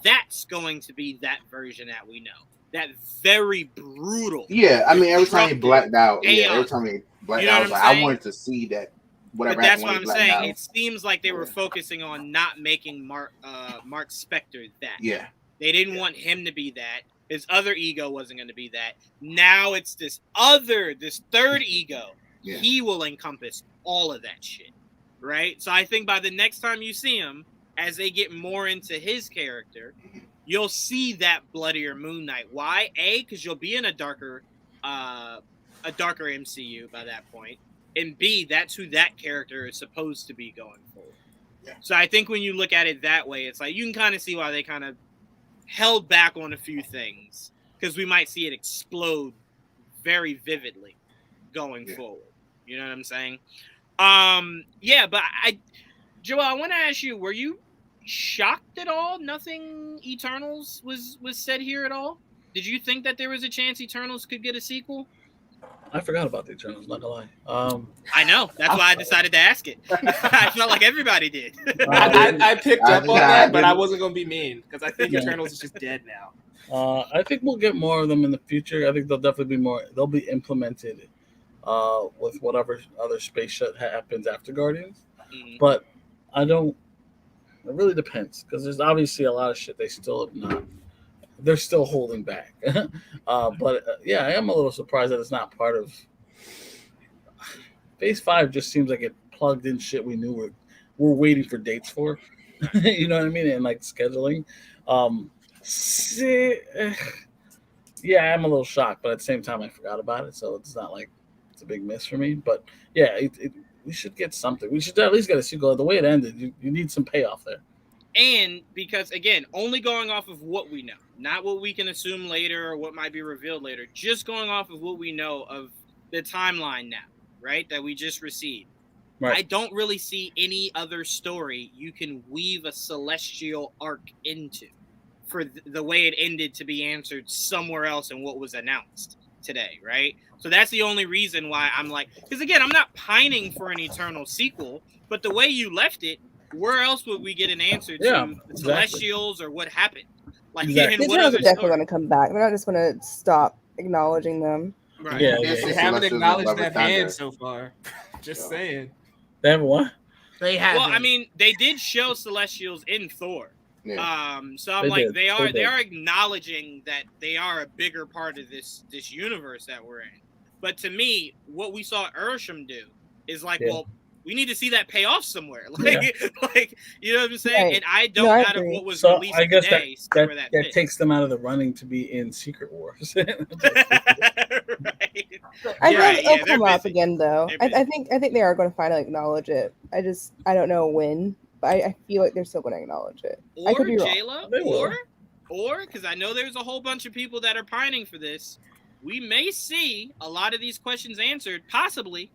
that's going to be that version that we know. That very brutal. Yeah, I mean, every time he blacked out, every time he blacked out, I wanted to see that. Whatever. But that's what I'm saying. Out. It seems like they were focusing on not making Mark Spector that. Yeah. They didn't want him to be that. His other ego wasn't going to be that. Now it's this third ego. Yeah. He will encompass all of that shit, right? So I think by the next time you see him, as they get more into his character, you'll see that bloodier Moon Knight. Why? Because you'll be in a darker MCU by that point, and B, that's who that character is supposed to be going forward. Yeah. So I think when you look at it that way, it's like you can kind of see why they kind of held back on a few things, because we might see it explode very vividly going forward. You know what I'm saying? But Joel, I want to ask you, were you shocked at all? Nothing Eternals was said here at all? Did you think that there was a chance Eternals could get a sequel? I forgot about the Eternals, not gonna lie. I know. That's why I decided to ask it. I felt like everybody did. I picked up on that, but I wasn't gonna be mean, because I think Eternals is just dead now. I think we'll get more of them in the future. I think they'll definitely be more. They'll be implemented with whatever other space shit happens after Guardians. Mm-hmm. But I don't. It really depends, because there's obviously a lot of shit they still have not. They're still holding back. But I am a little surprised that it's not part of Phase 5. Just seems like it plugged in shit we knew we're waiting for dates for. You know what I mean? And like scheduling. I'm a little shocked, but at the same time I forgot about it, so it's not like it's a big miss for me. But we should get something. We should at least get a sequel. The way it ended, you need some payoff there. And because, again, only going off of what we know, not what we can assume later or what might be revealed later, just going off of what we know of the timeline now, right, that we just received. Right. I don't really see any other story you can weave a celestial arc into for the way it ended to be answered somewhere else in what was announced today, right? So that's the only reason why I'm like, because, again, I'm not pining for an Eternal sequel, but the way you left it, where else would we get an answer to the Celestials or what happened? Like, the Eternals are definitely going to come back. They're not just going to stop acknowledging them. Right. They haven't acknowledged that hand so far. Just saying. They have what? They have. Well, I mean, they did show Celestials in Thor. Yeah. So I'm like, they are acknowledging that they are a bigger part of this universe that we're in. But to me, what we saw Ursham do is like, well, we need to see that pay off somewhere. Like you know what I'm saying? Right. And I don't out of what was released I guess today, that takes them out of the running to be in Secret Wars. Right. I think it'll come up again, though. I think they are going to finally acknowledge it. I don't know when, but I feel like they're still going to acknowledge it. Or I could be J-Lo, or because I know there's a whole bunch of people that are pining for this. We may see a lot of these questions answered, possibly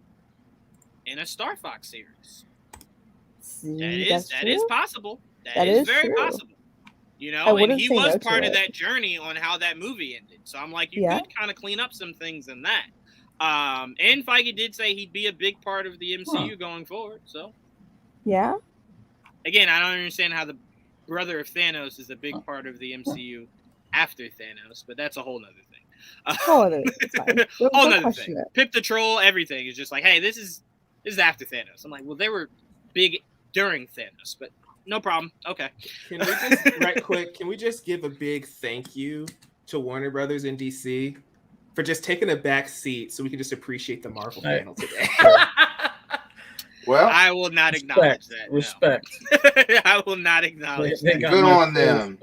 in a Star Fox series. That is possible. That is very possible. You know, and he was part of it. that journey on how that movie ended. So I'm like, you could kind of clean up some things in that. And Feige did say he'd be a big part of the MCU going forward. So yeah. Again, I don't understand how the brother of Thanos is a big part of the MCU after Thanos, but that's a whole nother thing. Whole nother thing. Pip the Troll, everything is just like, hey, this is after Thanos. I'm like, well, they were big during Thanos, but no problem. Okay. Can we just right quick? Can we just give a big thank you to Warner Brothers and DC for just taking a back seat so we can just appreciate the Marvel panel today? Well, I will not acknowledge that. Respect. No. I will not acknowledge that. Good on them.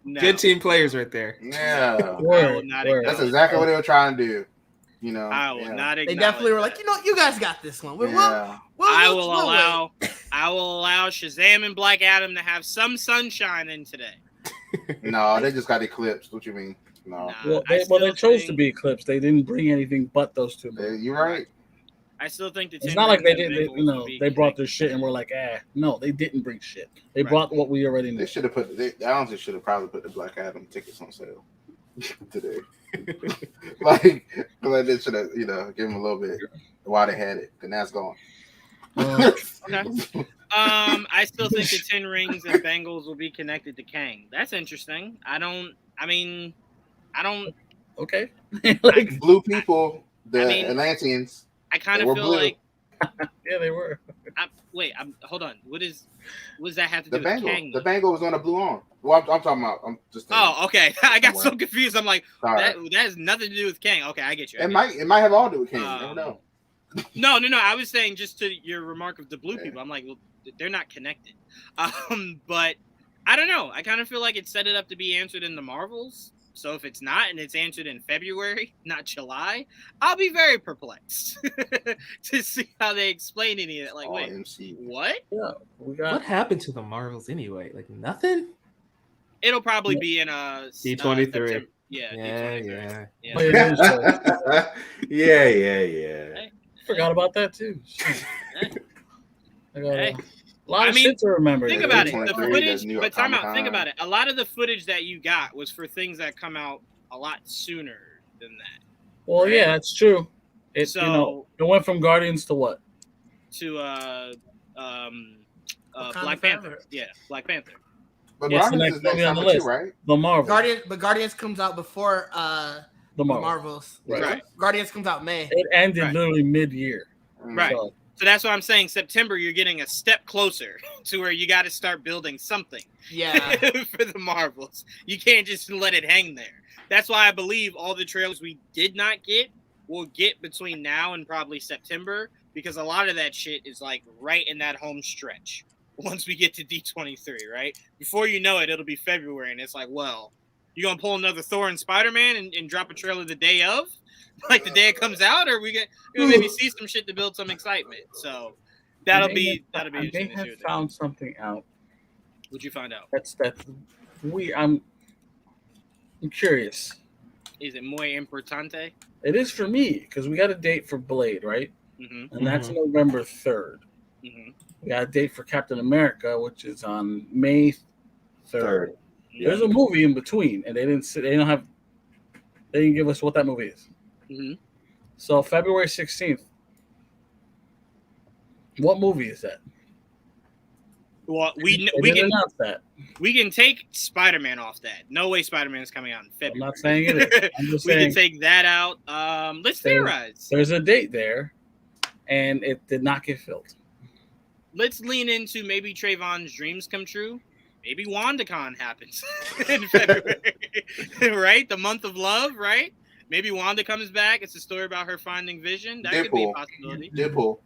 No. Good team players right there. Yeah. That's exactly what they were trying to do. You know, I will not acknowledge. They definitely were like, you guys got this one. I will allow Shazam and Black Adam to have some sunshine in today. No, they just got eclipsed. What you mean? No. Well, they chose to be eclipsed. They didn't bring anything but those two. You're right. I still think the it's not like they didn't. They brought their shit and we're like, no, they didn't bring shit. They brought what we already knew. They should have put. I honestly should have probably put the Black Adam tickets on sale today. Like they should have, give them a little bit while they had it, and that's gone. Okay. I still think the 10 Rings and Bengals will be connected to Kang. That's interesting. I don't. Okay. Like blue people, the Atlanteans. I kind of feel blue. like. Yeah, they were. Hold on. What does that have to do with Bengal? Kang? The Bengal was on a blue arm. Well, I'm talking about. I'm just. Okay. I got so confused. I'm like, that has nothing to do with Kang. Okay, I get you. It might have all to do with Kang. You never know. No. I was saying just to your remark of the blue people. I'm like, well, they're not connected. But I don't know. I kind of feel like it set it up to be answered in the Marvels. So if it's not, and it's answered in February, not July, I'll be very perplexed to see how they explain any of it. Like, wait, what? Yeah, what happened to the Marvels anyway? Like nothing. It'll probably be in a D23. Yeah. Yeah. Forgot about that too. A lot of shit to remember. Think about it. The footage, but time out. Think about it. A lot of the footage that you got was for things that come out a lot sooner than that. Well, yeah, that's true. It went from Guardians to what? To Black Panther. Yeah, Black Panther. But Guardians is next on the list, right? The Marvel. Guardians comes out before the Marvels. Right. Guardians comes out May. It ended literally mid-year. Right. So that's what I'm saying. September, you're getting a step closer to where you got to start building something. Yeah. For the Marvels, you can't just let it hang there. That's why I believe all the trailers we did not get, we'll get between now and probably September, because a lot of that shit is like right in that home stretch. Once we get to D23, right? Before you know it, it'll be February, and it's like, well, you gonna pull another Thor and Spider-Man and drop a trailer the day of? Like the day it comes out, or we gonna maybe see some shit to build some excitement. So that'll be interesting. I may have found something out. What'd you find out? I'm curious. Is it muy importante? It is for me because we got a date for Blade, right? Mm-hmm. And that's November 3rd. Mm-hmm. We got a date for Captain America, which is on May 3rd. Yeah. There's a movie in between, and they didn't give us what that movie is. Mm-hmm. So February 16th. What movie is that? Well, we can announce that. We can take Spider-Man off that. No way Spider-Man is coming out in February. I'm not saying it is. I'm just saying can take that out. Let's theorize. There's a date there, and it did not get filled. Let's lean into maybe Trayvon's dreams come true. Maybe WandaCon happens in February, right? The month of love, right? Maybe Wanda comes back. It's a story about her finding Vision. That could be a possibility. Deadpool.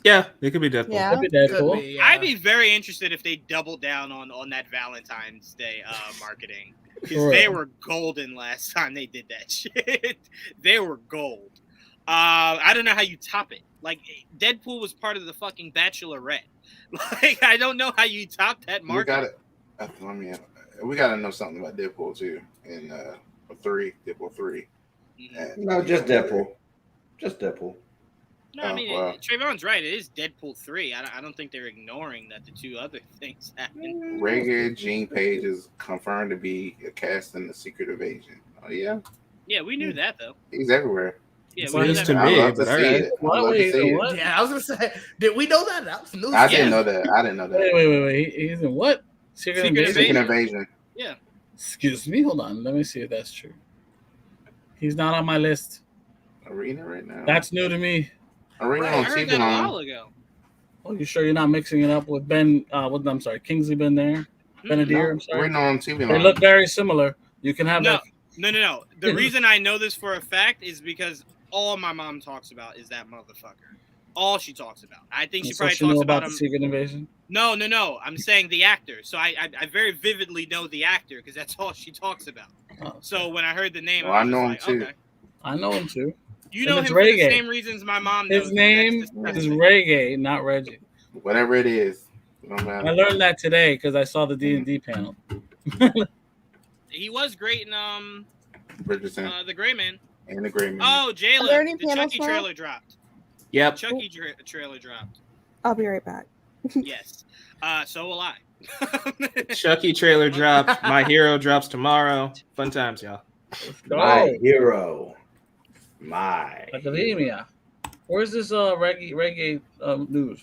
Yeah, it could be Deadpool. Yeah. Could be Deadpool. I'd be very interested if they doubled down on that Valentine's Day marketing, because they were golden last time they did that shit. They were gold. I don't know how you top it. Like, Deadpool was part of the fucking Bachelorette. Like, I don't know how you top that marketing. We gotta know something about Deadpool too. In Deadpool 3. No, just Deadpool. Just Deadpool. No, I mean, Trayvon's right. It is Deadpool 3. I don't think they're ignoring that the two other things happen. Reggae Gene Page is confirmed to be a cast in The Secret Invasion. Oh, yeah? Yeah, we knew that, though. He's everywhere. Yeah, we knew that. To me, but all right. What? Yeah, I was going to say, did we know that? That was news. I didn't know that. Wait. He's in what? Secret Invasion? Yeah. Excuse me. Hold on. Let me see if that's true. He's not on my list. I'm reading it right now. That's new to me. I'm reading on heard that a while ago. Oh, you sure you're not mixing it up with Ben? I'm sorry, Kingsley been there. Benadir, I'm sorry. Reading on TV. They look very similar. You can have that. No. The reason I know this for a fact is because all my mom talks about is that motherfucker. All she talks about. I think she probably talks about him. The Secret Invasion? No. I'm saying the actor. So I very vividly know the actor because that's all she talks about. Oh. So when I heard the name, I know him too. Okay. I know him too. You know him for the same reasons my mom knows. His name is Reggae, not Reggie. Whatever it is. No matter. I learned that today because I saw the D&D panel. He was great in Bridgerton. The Gray Man. And the Gray Man. Oh, Jayla. The Chucky trailer dropped. Yep. Chucky trailer dropped. I'll be right back. Yes. So will I. Chucky trailer dropped. My Hero drops tomorrow. Fun times, y'all. My Hero. My Academia. Where's this reggae news?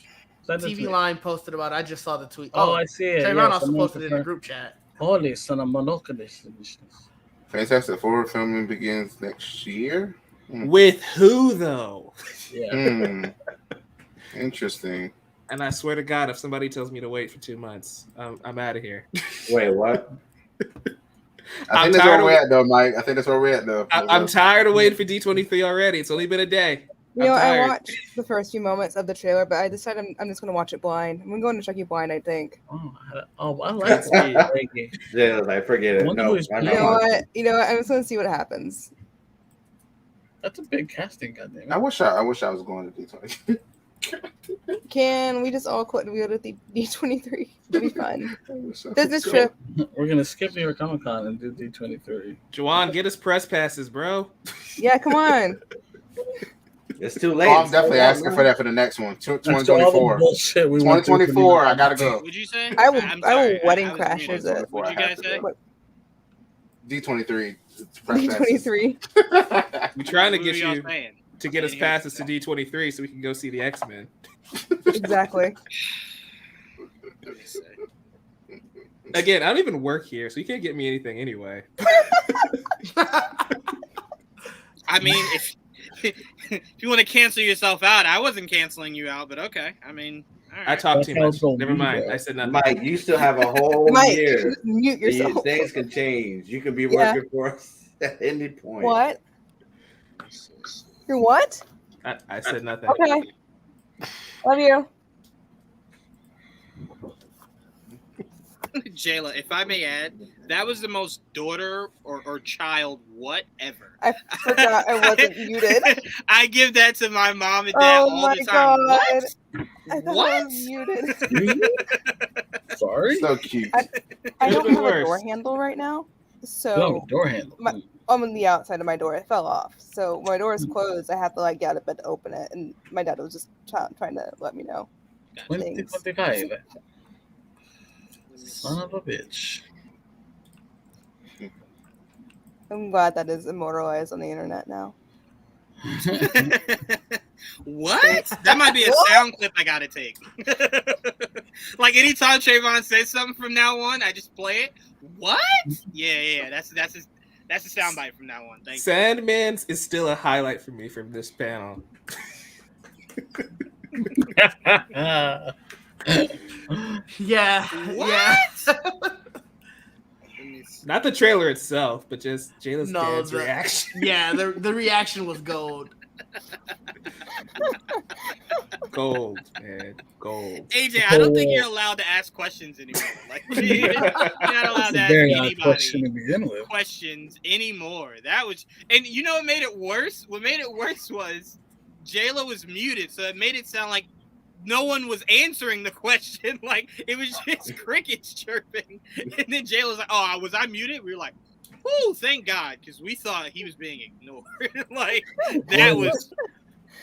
TV Line posted about it. I just saw the tweet. Oh, I see it. Trayvon also posted it in the group chat. Holy son of monoculous. Fantastic Four filming begins next year. With who though? Yeah. Interesting. And I swear to God, if somebody tells me to wait for 2 months, I'm out of here. Wait, what? I think that's where we're at, though, Mike. I think that's where we're at, though. I'm tired of waiting for D23 already. It's only been a day. I watched the first few moments of the trailer, but I decided I'm just going to watch it blind. I'm going to Chucky blind, I think. Oh, I like it. Yeah, I forget it. No, you know what? I'm just going to see what happens. That's a big casting, goddamn. I wish I was going to D23. Can we just all quit and go to the D23? It'll be fun. There's this trip. We're gonna skip New York Comic Con and do D23. Juwan, get us press passes, bro. Yeah, come on. It's too late. Oh, I'm definitely asking for that for the next one. 2024. 2024. I gotta go. What'd you say? I will wedding crashers it. What'd you guys say? D23. D23. We're trying to get you to get us passes to D23 so we can go see the X-Men. Exactly. Again, I don't even work here, so you can't get me anything anyway. I mean, if you want to cancel yourself out, I wasn't canceling you out, but okay. I mean, all right. I talked too much. Never mind. I said nothing. Mike, you still have a whole year. Mute yourself. Things can change. You could be working for us at any point. What? You're what? I said nothing. Okay. Love you. Jayla, if I may add, that was the most daughter or child whatever. I forgot I wasn't muted. I give that to my mom and dad all the time. God. What? I thought I was muted. Sorry? So cute. I don't have a door handle right now. So door handle. I'm on the outside of my door. It fell off. So my door is closed. I have to get out of bed to open it. And my dad was just trying to let me know. Son of a bitch. I'm glad that is immortalized on the internet now. What? That might be a sound clip I gotta take. Like anytime Trayvon says something from now on, I just play it. What? Yeah. That's a soundbite from now on. Thank you. Sandman's is still a highlight for me from this panel. Yeah. Not the trailer itself, but just Jayla's dad's reaction. Yeah, the reaction was gold. Gold, man. Gold. AJ, I don't think you're allowed to ask questions anymore. Like you're not allowed to ask anybody questions anymore. That was, and you know what made it worse? What made it worse was Jayla was muted, so it made it sound like no one was answering the question. Like it was just crickets chirping. And then Jayla was like, "Oh, was I muted?" We were like, "Ooh, thank God," because we thought he was being ignored. Like that was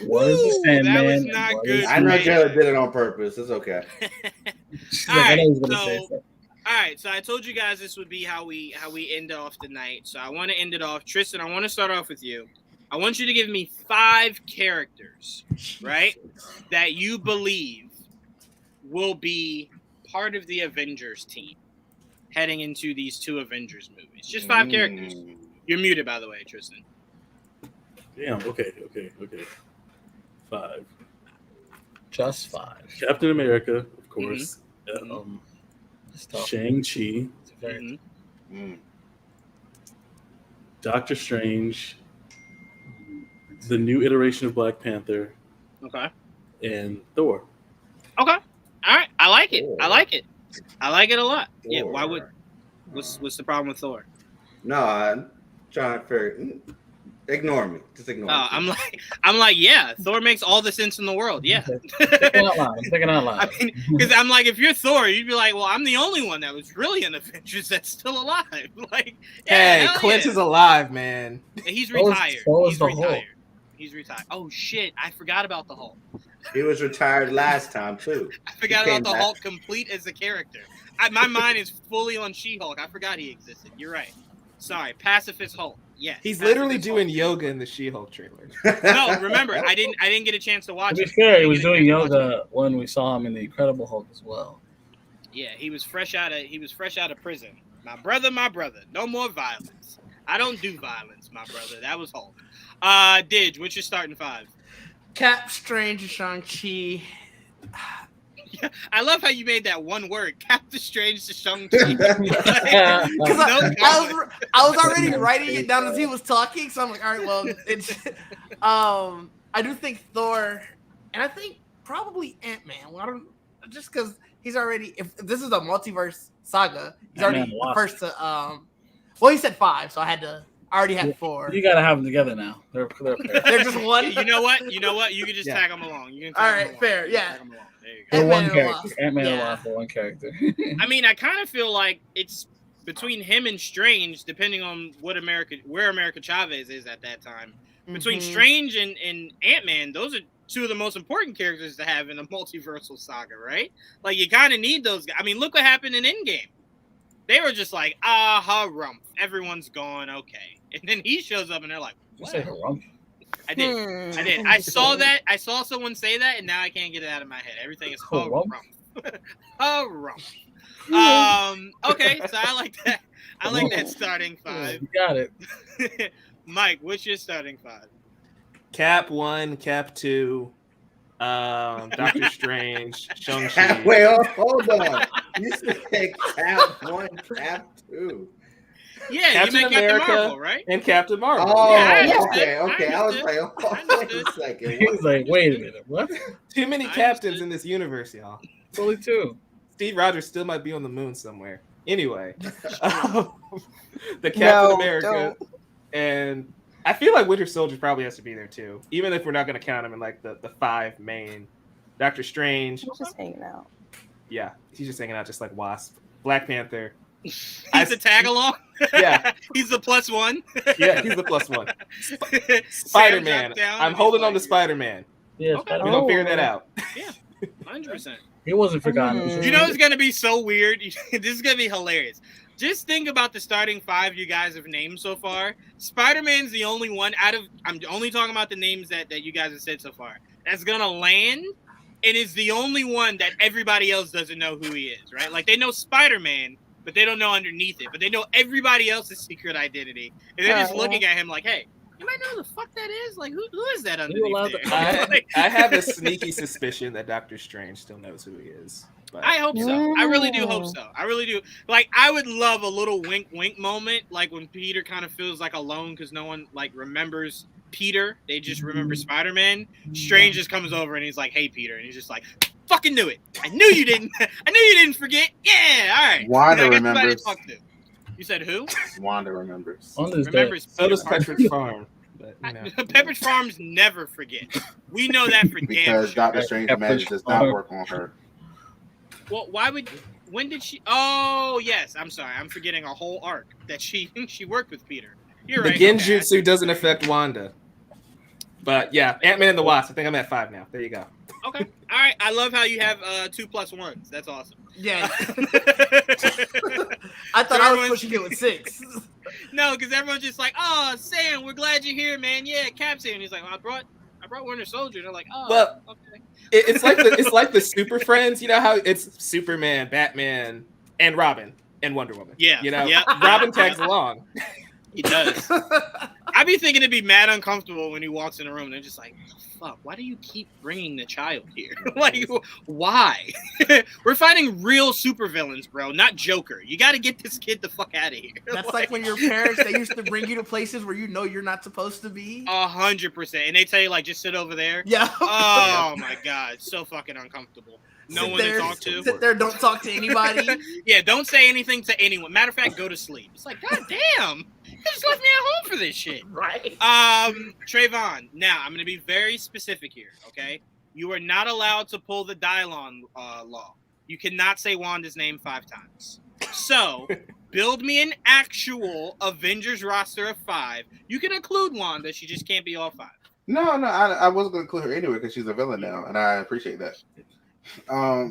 What is the Sandman? That was not good. I know Jayla did it on purpose. It's okay. All right, so I told you guys this would be how we end off the night. So I want to end it off. Tristan, I want to start off with you. I want you to give me 5 characters, right, that you believe will be part of the Avengers team heading into these 2 Avengers movies. Just 5 characters. You're muted, by the way, Tristan. Damn. Okay. 5. Just 5. Captain America, of course. Shang-Chi. Doctor Strange. The new iteration of Black Panther. Okay. And Thor. Okay. All right. I like it. I like it a lot. Thor. Yeah. Why would? What's the problem with Thor? No, I'm trying to figure. Ignore me. Just ignore me. I'm like, yeah. Thor makes all the sense in the world. Yeah. Thinking out loud. I mean, because I'm like, if you're Thor, you'd be like, well, I'm the only one that was really in Avengers that's still alive. Like, hey, Clint is alive, man. He's retired. He's retired. Oh shit! I forgot about the Hulk. He was retired last time too. I forgot about the Hulk complete as a character. My mind is fully on She-Hulk. I forgot he existed. You're right. Sorry, pacifist Hulk. Yeah, he's literally doing yoga in the She-Hulk trailer. No, remember, I didn't get a chance to watch it. To be fair, he was doing yoga when we saw him in the Incredible Hulk as well. Yeah, he was fresh out of prison. My brother, no more violence. I don't do violence, my brother. That was Hulk. Didge, what's your starting 5? Cap, Strange, and Shang-Chi. Yeah, I love how you made that one word, Captain Strange to Shang-Chi. Because I was already writing it down as he was talking, so I'm like, all right, well, it's. I do think Thor, and I think probably Ant-Man. Well, I don't just because he's already. If this is a multiverse saga, he's already the first to. Well, he said 5, so I already had 4. You gotta have them together now. They're just one. You know what? You can just tag them along. You can all right, fair, yeah. One character. Ant-Man alive for one character. I mean, I kind of feel like it's between him and Strange, depending on where America Chavez is at that time. Between Strange and Ant-Man, those are 2 of the most important characters to have in a multiversal saga, right? Like, you kind of need those guys. I mean, look what happened in Endgame. They were just like, harumph. Everyone's gone, okay. And then he shows up and they're like, what? You say harumph? I did. I saw that. I saw someone say that, and now I can't get it out of my head. Everything is harumph. Harumph. Okay, so I like that. I like that starting 5. You got it. Mike, what's your starting 5? Cap 1, Cap 2, Doctor Strange, Shang-Chi. Wait, hold on. You said Cap 1, Cap 2. Yeah, Captain you make America, Captain Marvel, right? And Captain Marvel. Oh, yeah, okay. I was like, wait a second. He was like, wait a minute, what? Too many captains in this universe, y'all. It's only 2. Steve Rogers still might be on the moon somewhere. Anyway, the Captain America, and I feel like Winter Soldier probably has to be there too, even if we're not going to count him in like the 5 main. Doctor Strange. He's just hanging out. Yeah, he's just hanging out, just like Wasp. Black Panther. He's a tag along. Yeah, he's the +1. Yeah, he's the +1. Spider-Man. I'm holding on to Spider-Man. Yeah, okay. We're gonna figure that out. Yeah, 100%. He wasn't forgotten. You know it's gonna be so weird. This is gonna be hilarious. Just think about the starting 5 you guys have named so far. Spider-Man's the only one I'm only talking about the names that you guys have said so far, that's gonna land, and is the only one that everybody else doesn't know who he is, right? Like, they know Spider-Man, but they don't know underneath it. But they know everybody else's secret identity. And they're just looking at him like, hey, you might know who the fuck that is? Like, who is that underneath there? I have a sneaky suspicion that Doctor Strange still knows who he is. But I hope so. I really do hope so. I really do. Like, I would love a little wink moment, like when Peter kind of feels like alone because no one, like, remembers Peter. They just remember Spider-Man. Strange just comes over and he's like, hey, Peter. And he's just like, fucking knew it. I knew you didn't. I knew you didn't forget. Yeah, all right. Wanda remembers. You said who? Wanda remembers. Remembers. So does Pepperidge Farm. But, you know. Pepperidge Farms never forget. We know that for damn because sure. Doctor Strange magic does not work on her. Well, when did she? Oh, yes. I'm sorry. I'm forgetting a whole arc that she worked with Peter. You're right. The Genjutsu doesn't affect Wanda. But yeah, Ant-Man and the Wasp. I think I'm at 5 now. There you go. Okay. All right. I love how you have 2 plus 1s. That's awesome. Yeah. I thought I was pushing it with 6. No, because everyone's just like, "Oh, Sam, we're glad you're here, man. Yeah, Cap's here." And he's like, well, I brought Winter Soldier. They're like, "Oh, well, okay." It's like the Super Friends. You know how it's Superman, Batman, and Robin and Wonder Woman. Yeah. You know, yeah. Robin tags along. He does. I'd be thinking it'd be mad uncomfortable when he walks in a room. They're just like, fuck, why do you keep bringing the child here? Like, why? We're fighting real supervillains, bro, not Joker. You got to get this kid the fuck out of here. That's like when your parents, they used to bring you to places where you know you're not supposed to be. 100%. And they tell you, like, just sit over there. Yeah. Oh, my God. It's so fucking uncomfortable. No one to talk to. Sit there, don't talk to anybody. Yeah, don't say anything to anyone. Matter of fact, go to sleep. It's like, God damn. You just left me at home for this shit. Right. Trayvon, now I'm going to be very specific here, okay? You are not allowed to pull the Dylon law. You cannot say Wanda's name 5 times. So, build me an actual Avengers roster of 5. You can include Wanda. She just can't be all 5. No, I wasn't going to include her anyway because she's a villain now, and I appreciate that.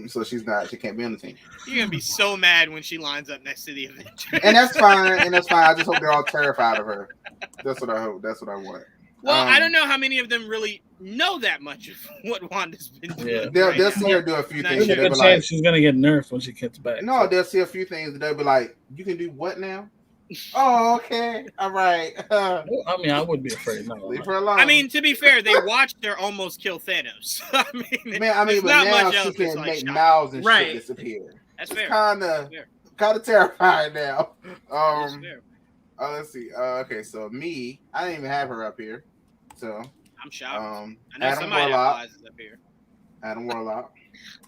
So she can't be on the team. You're gonna be so mad when she lines up next to the Avengers. And that's fine. I just hope they're all terrified of her. That's what I hope. That's what I want. Well, I don't know how many of them really know that much of what Wanda's been doing. Yeah. They'll see her do a few things. There's a good chance she's gonna get nerfed when she gets back. No, they'll see a few things and they'll be like, "You can do what now?" Oh, okay, all right. I mean, I would be afraid. No, leave her alone. I mean, to be fair, they watched her almost kill Thanos. I mean, but now she can make mouths and shit disappear. That's fair. Kind of terrifying now. Let's see. Okay, so me, I didn't even have her up here. So I'm shocked. I know Adam somebody Warlock is up here. Adam Warlock.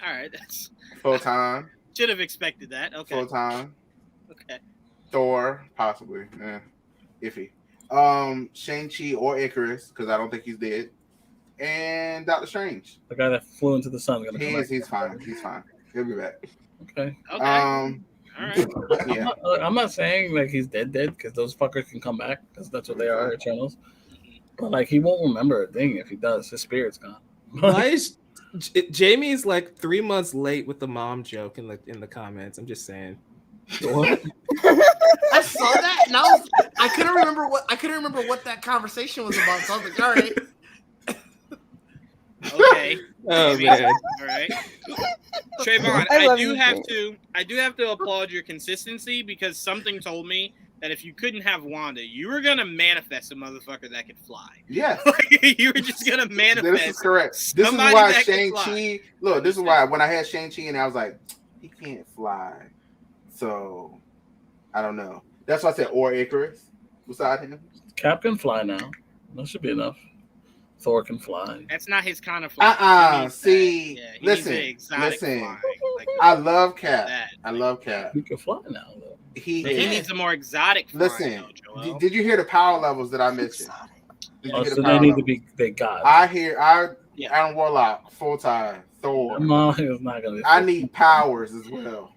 All right, that's full time. Should have expected that. Okay. Full time. Okay. Thor, possibly. Iffy. Shang-Chi or Icarus, because I don't think he's dead. And Doctor Strange. The guy that flew into the sun. He's fine. He's fine. He'll be back. Okay. All right. Yeah. I'm not saying like he's dead because those fuckers can come back because that's what they are, Eternals. But like he won't remember a thing if he does. His spirit's gone. Why is Jamie's like 3 months late with the mom joke in the comments? I'm just saying. What? I saw that and I couldn't remember what that conversation was about. So I was like, all right. Okay. Oh man. All right. Trayvon, I do have to applaud your consistency because something told me that if you couldn't have Wanda, you were gonna manifest a motherfucker that could fly. Yes. You were just gonna manifest. This is correct. This is why Shang-Chi. Look, this is why when I had Shang-Chi and I was like, he can't fly. So, I don't know. That's why I said, or Icarus beside him. Cap can fly now. That should be enough. Thor can fly. That's not his kind of fly. See, listen. I love Cap. I love Cap. He can fly now, though. He needs a more exotic flying. Listen, did you hear the power levels that I mentioned? So they need to be big gods. Adam Warlock, full time. Thor. No, it's not gonna be. I need powers as well.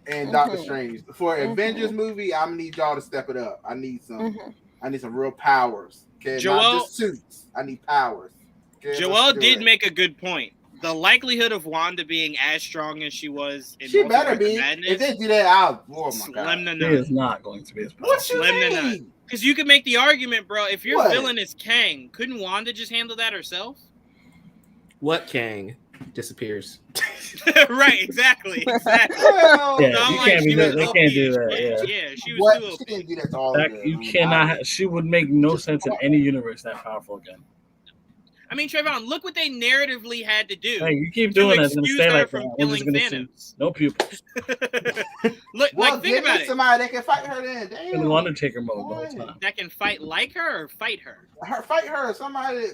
And Doctor Strange. For an Avengers movie, I'm gonna need y'all to step it up. I need some real powers. Okay, not just suits. I need powers. Okay, Joel did make a good point. The likelihood of Wanda being as strong as she was in she better be. Madness, if they do that, oh my god. She is not going to be as powerful. What you mean? Because you could make the argument, bro. If your villain is Kang, couldn't Wanda just handle that herself? What Kang disappears? Right, exactly. Well, yeah, you can't be that. They can't do that. Yeah, she was too OP. She didn't do that to all of them. You cannot. She would make no sense in any universe that powerful again. I mean, Trayvon, look what they narratively had to do. Hey, you keep doing that and stay like that. I'm just gonna see no pupils. Look, like, think about it. Somebody that can fight her then. Damn. In the Undertaker mode the whole time. That can fight like her or fight her? Fight her. Somebody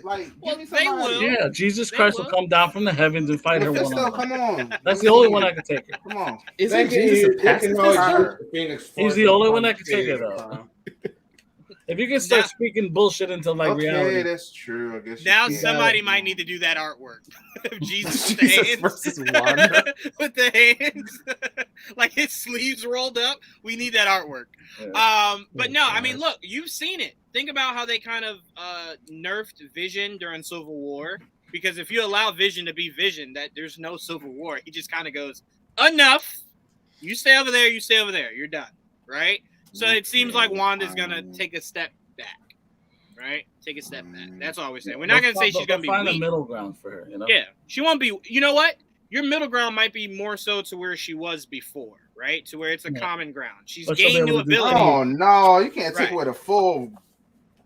give me somebody. They will. Yeah, Jesus Christ will come down from the heavens and fight her one on. Come on. That's the only one I can take her. Come on. Isn't Jesus a pacifist? He's the only one that can take her though. If you can start speaking bullshit into reality. Okay, that's true. I guess now somebody might need to do that artwork. Jesus with the hands. Versus Wanda. With the hands. Like his sleeves rolled up. We need that artwork. Yeah. But no, I mean, look, you've seen it. think about how they kind of nerfed Vision during Civil War. Because if you allow Vision to be Vision, that there's no Civil War. He just kind of goes, enough. You stay over there. You stay over there. You're done. Right? So it seems like Wanda's going to take a step back. Right? Take a step back. That's all we're saying. We're not going to say she's going to be find weak. a middle ground for her. You know? Yeah. She won't be. You know what? Your middle ground might be more so to where she was before. Right? To where it's a common ground. She's gained new abilities. Oh, no. You can't take away the full...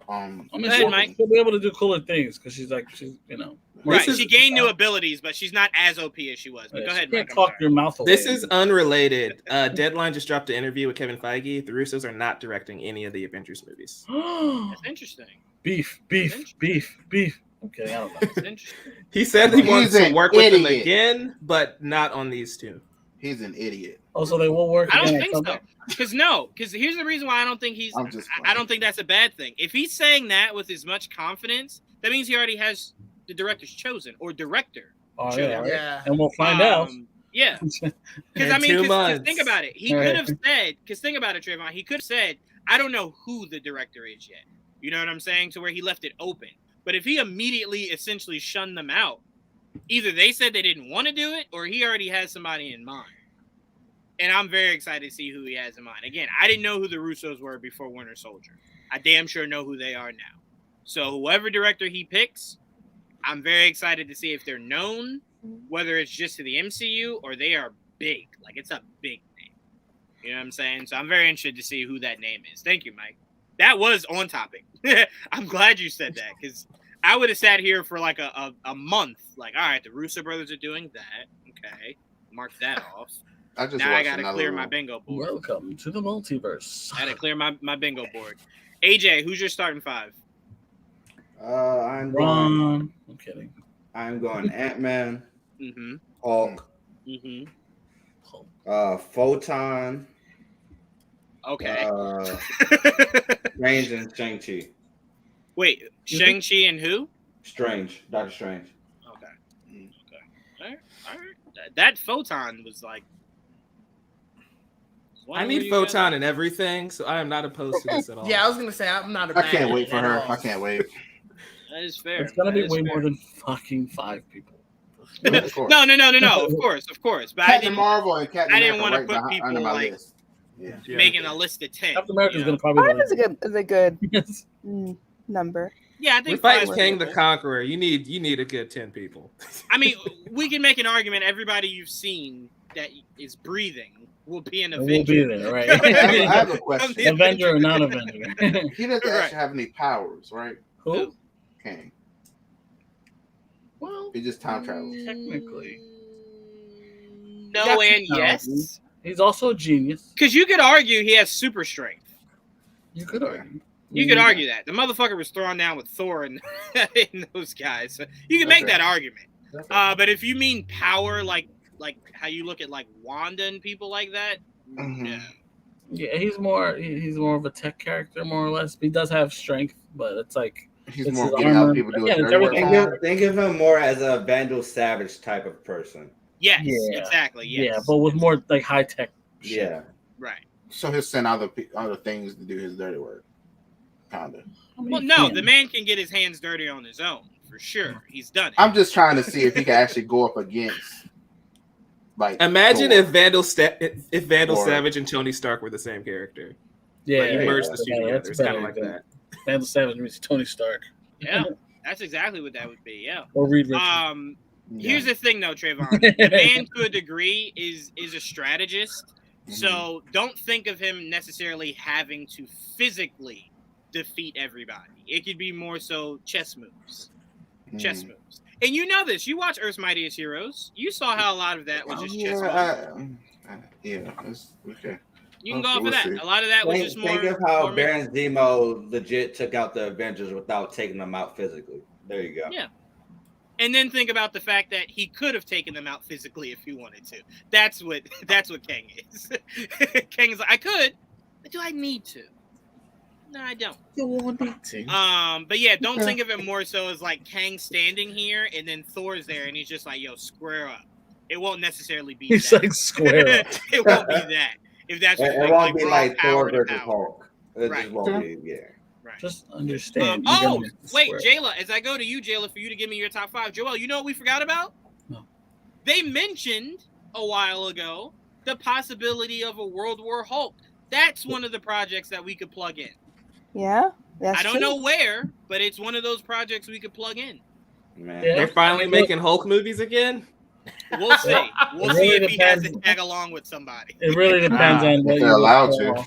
I mean, she'll be able to do cooler things because she's you know. Right, she gained new abilities, but she's not as OP as she was. But go ahead, Mike. Talk your mouth away. This is unrelated. Deadline just dropped an interview with Kevin Feige. The Russos are not directing any of the Avengers movies. That's interesting. Beef. Okay, I don't know. That's interesting. He said he wants to work with them again, but not on these two. He's an idiot. Oh, so they won't work. I don't think so. Because here's the reason why I don't think he's. I don't think that's a bad thing. If he's saying that with as much confidence, that means he already has the director's chosen or director. Oh yeah. And we'll find out. Yeah, because I mean, because think about it. He could have said. Because think about it, Trayvon. He could have said, "I don't know who the director is yet." You know what I'm saying? To where he left it open. But if he immediately essentially shunned them out, either they said they didn't want to do it, or he already has somebody in mind. And I'm very excited to see who he has in mind. Again, I didn't know who the Russos were before Winter Soldier. I damn sure know who they are now. So whoever director he picks, I'm very excited to see if they're known, whether it's just to the MCU or they are big. Like, it's a big name. You know what I'm saying? So I'm very interested to see who that name is. Thank you, Mike. That was on topic. I'm glad you said that, because I would have sat here for like a month. Like, all right, the Russo brothers are doing that. Okay. Mark that off. Now I gotta clear my bingo board. Welcome to the multiverse. I gotta clear my bingo board. AJ, who's your starting five? I'm kidding. I'm going Ant-Man. Mm-hmm. Hulk. Mm-hmm. Photon. Okay. Strange and Shang-Chi. Wait, Shang-Chi and who? Strange. Doctor Strange. Okay. All right. That Photon was like. I need Photon and everything, so I am not opposed to this at all. Yeah, I was gonna say I'm not. I can't wait for her. I can't wait. That is fair. It's gonna be way more than fucking 5 people. No. Of course. But Captain Marvel and Captain I didn't want to put people like making a list of 10. Captain America's gonna probably. 5 is a good number. Yeah, I think we're fighting Kang the Conqueror. You need a good 10 people. I mean, we can make an argument. Everybody you've seen that is breathing will be an Avenger. We'll be there, right? I have a question. Avenger or non-Avenger? He doesn't actually have any powers, right? Who? Kang. Well, he just time travels. Technically. No and yes. He's also a genius. Because you could argue he has super strength. You could argue. You could argue that. The motherfucker was thrown down with Thor and those guys. So you can make that argument. But if you mean power, like how you look at like Wanda and people like that, yeah, he's more of a tech character, more or less. He does have strength, but it's like he's more getting out people doing Think of him more as a Vandal Savage type of person. Yes, exactly. Yes. Yeah, but with more like high tech. Yeah, right. So he'll send other things to do his dirty work. Kinda. Well, no, the man can get his hands dirty on his own for sure. He's done it. I'm just trying to see if he can actually go up against. Like, imagine if Vandal Savage and Tony Stark were the same character. Yeah, like, you merge the two together. It's kind of like that. Vandal Savage meets Tony Stark. Yeah, that's exactly what that would be. Yeah. Or Reed Richards. Here's the thing, though, Trayvon. The man, to a degree, is a strategist. So don't think of him necessarily having to physically defeat everybody. It could be more so chess moves. Chess moves. And you know this. You watch Earth's Mightiest Heroes. You saw how a lot of that was just chess moves. Okay. You can go off of that. A lot of that was just more. Think of how Baron Zemo legit took out the Avengers without taking them out physically. There you go. Yeah. And then think about the fact that he could have taken them out physically if he wanted to. That's what Kang is. Kang is like, I could, but do I need to? No, I don't. You won't need to. But yeah, don't think of it more so as like Kang standing here and then Thor's there and he's just like, yo, square up. It won't necessarily be he's that. Like square up. It won't be that. If that's it won't be like Thor versus Hulk. It right. just won't be, Right. Just understand. Wait, Jayla, as I go to you, Jayla, for you to give me your top 5. Joel, you know what we forgot about? No. They mentioned a while ago the possibility of a World War Hulk. That's one of the projects that we could plug in. Yeah, that's I don't know where, but it's one of those projects we could plug in. Man, they're finally making Hulk movies again. We'll see. We'll see if he has to tag along with somebody. It really depends on what they're allowed to.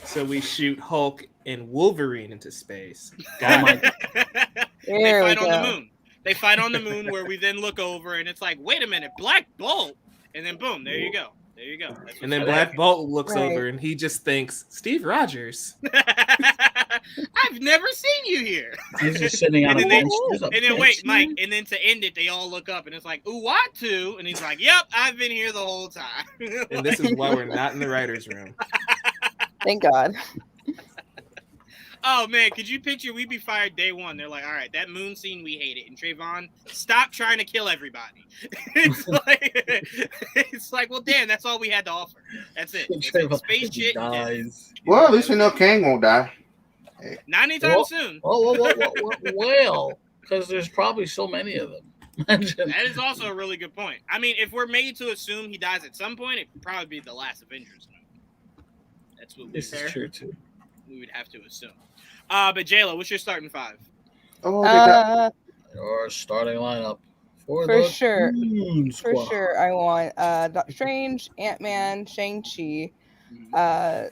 So we shoot Hulk and Wolverine into space. They fight on the moon. They fight on the moon where we then look over and it's like, wait a minute, Black Bolt. And then boom, there you go. There you go. And then Black Bolt looks over and he just thinks, Steve Rogers. I've never seen you here. He's just sitting on a bench. And then wait, Mike, and then to end it, they all look up and it's like, Uatu. And he's like, yep, I've been here the whole time. And this is why we're not in the writer's room. Thank God. Oh man, could you picture we'd be fired day one? They're like, all right, that moon scene, we hate it. And Trayvon, stop trying to kill everybody. It's like, well, damn, that's all we had to offer. That's it. Space shit. Dies. Well, at least we know Kang won't die. Hey. Not anytime soon. Well, because there's probably so many of them. That is also a really good point. I mean, if we're made to assume he dies at some point, it would probably be the last Avengers movie. That's what this is true too. We would have to assume. But Jayla, what's your starting 5? Your starting lineup for sure. For sure, I want Doctor Strange, Ant-Man, Shang-Chi,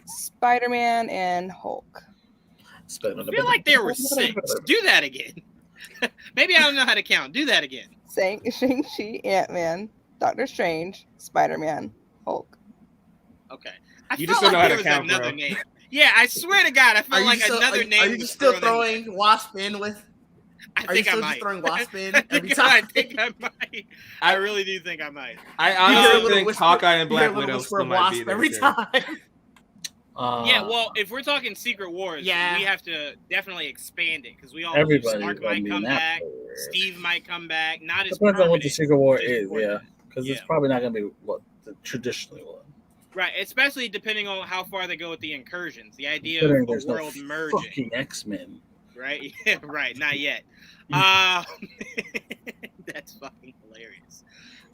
Spider-Man, and Hulk. I feel like there were 6. Do that again. Maybe I don't know how to count. Do that again. Shang-Chi, Ant-Man, Doctor Strange, Spider-Man, Hulk. Okay. You just don't know how to count, another name. Yeah, I swear to God, I felt like another name. Are you still throwing Wasp in with? I think I might. Just throwing Wasp in every time? I think I might. I really do think I might. I honestly think Hawkeye and Black Widow still might be there every time. Yeah, well, if we're talking Secret Wars, we have to definitely expand it because we all Mark might come back, Steve might come back. Not as depends on what the Secret War is, because it's probably not going to be what the traditionally was. Right, especially depending on how far they go with the incursions. The idea of a world merging. Fucking X-Men. Right? Yeah, right. Not yet. That's fucking hilarious.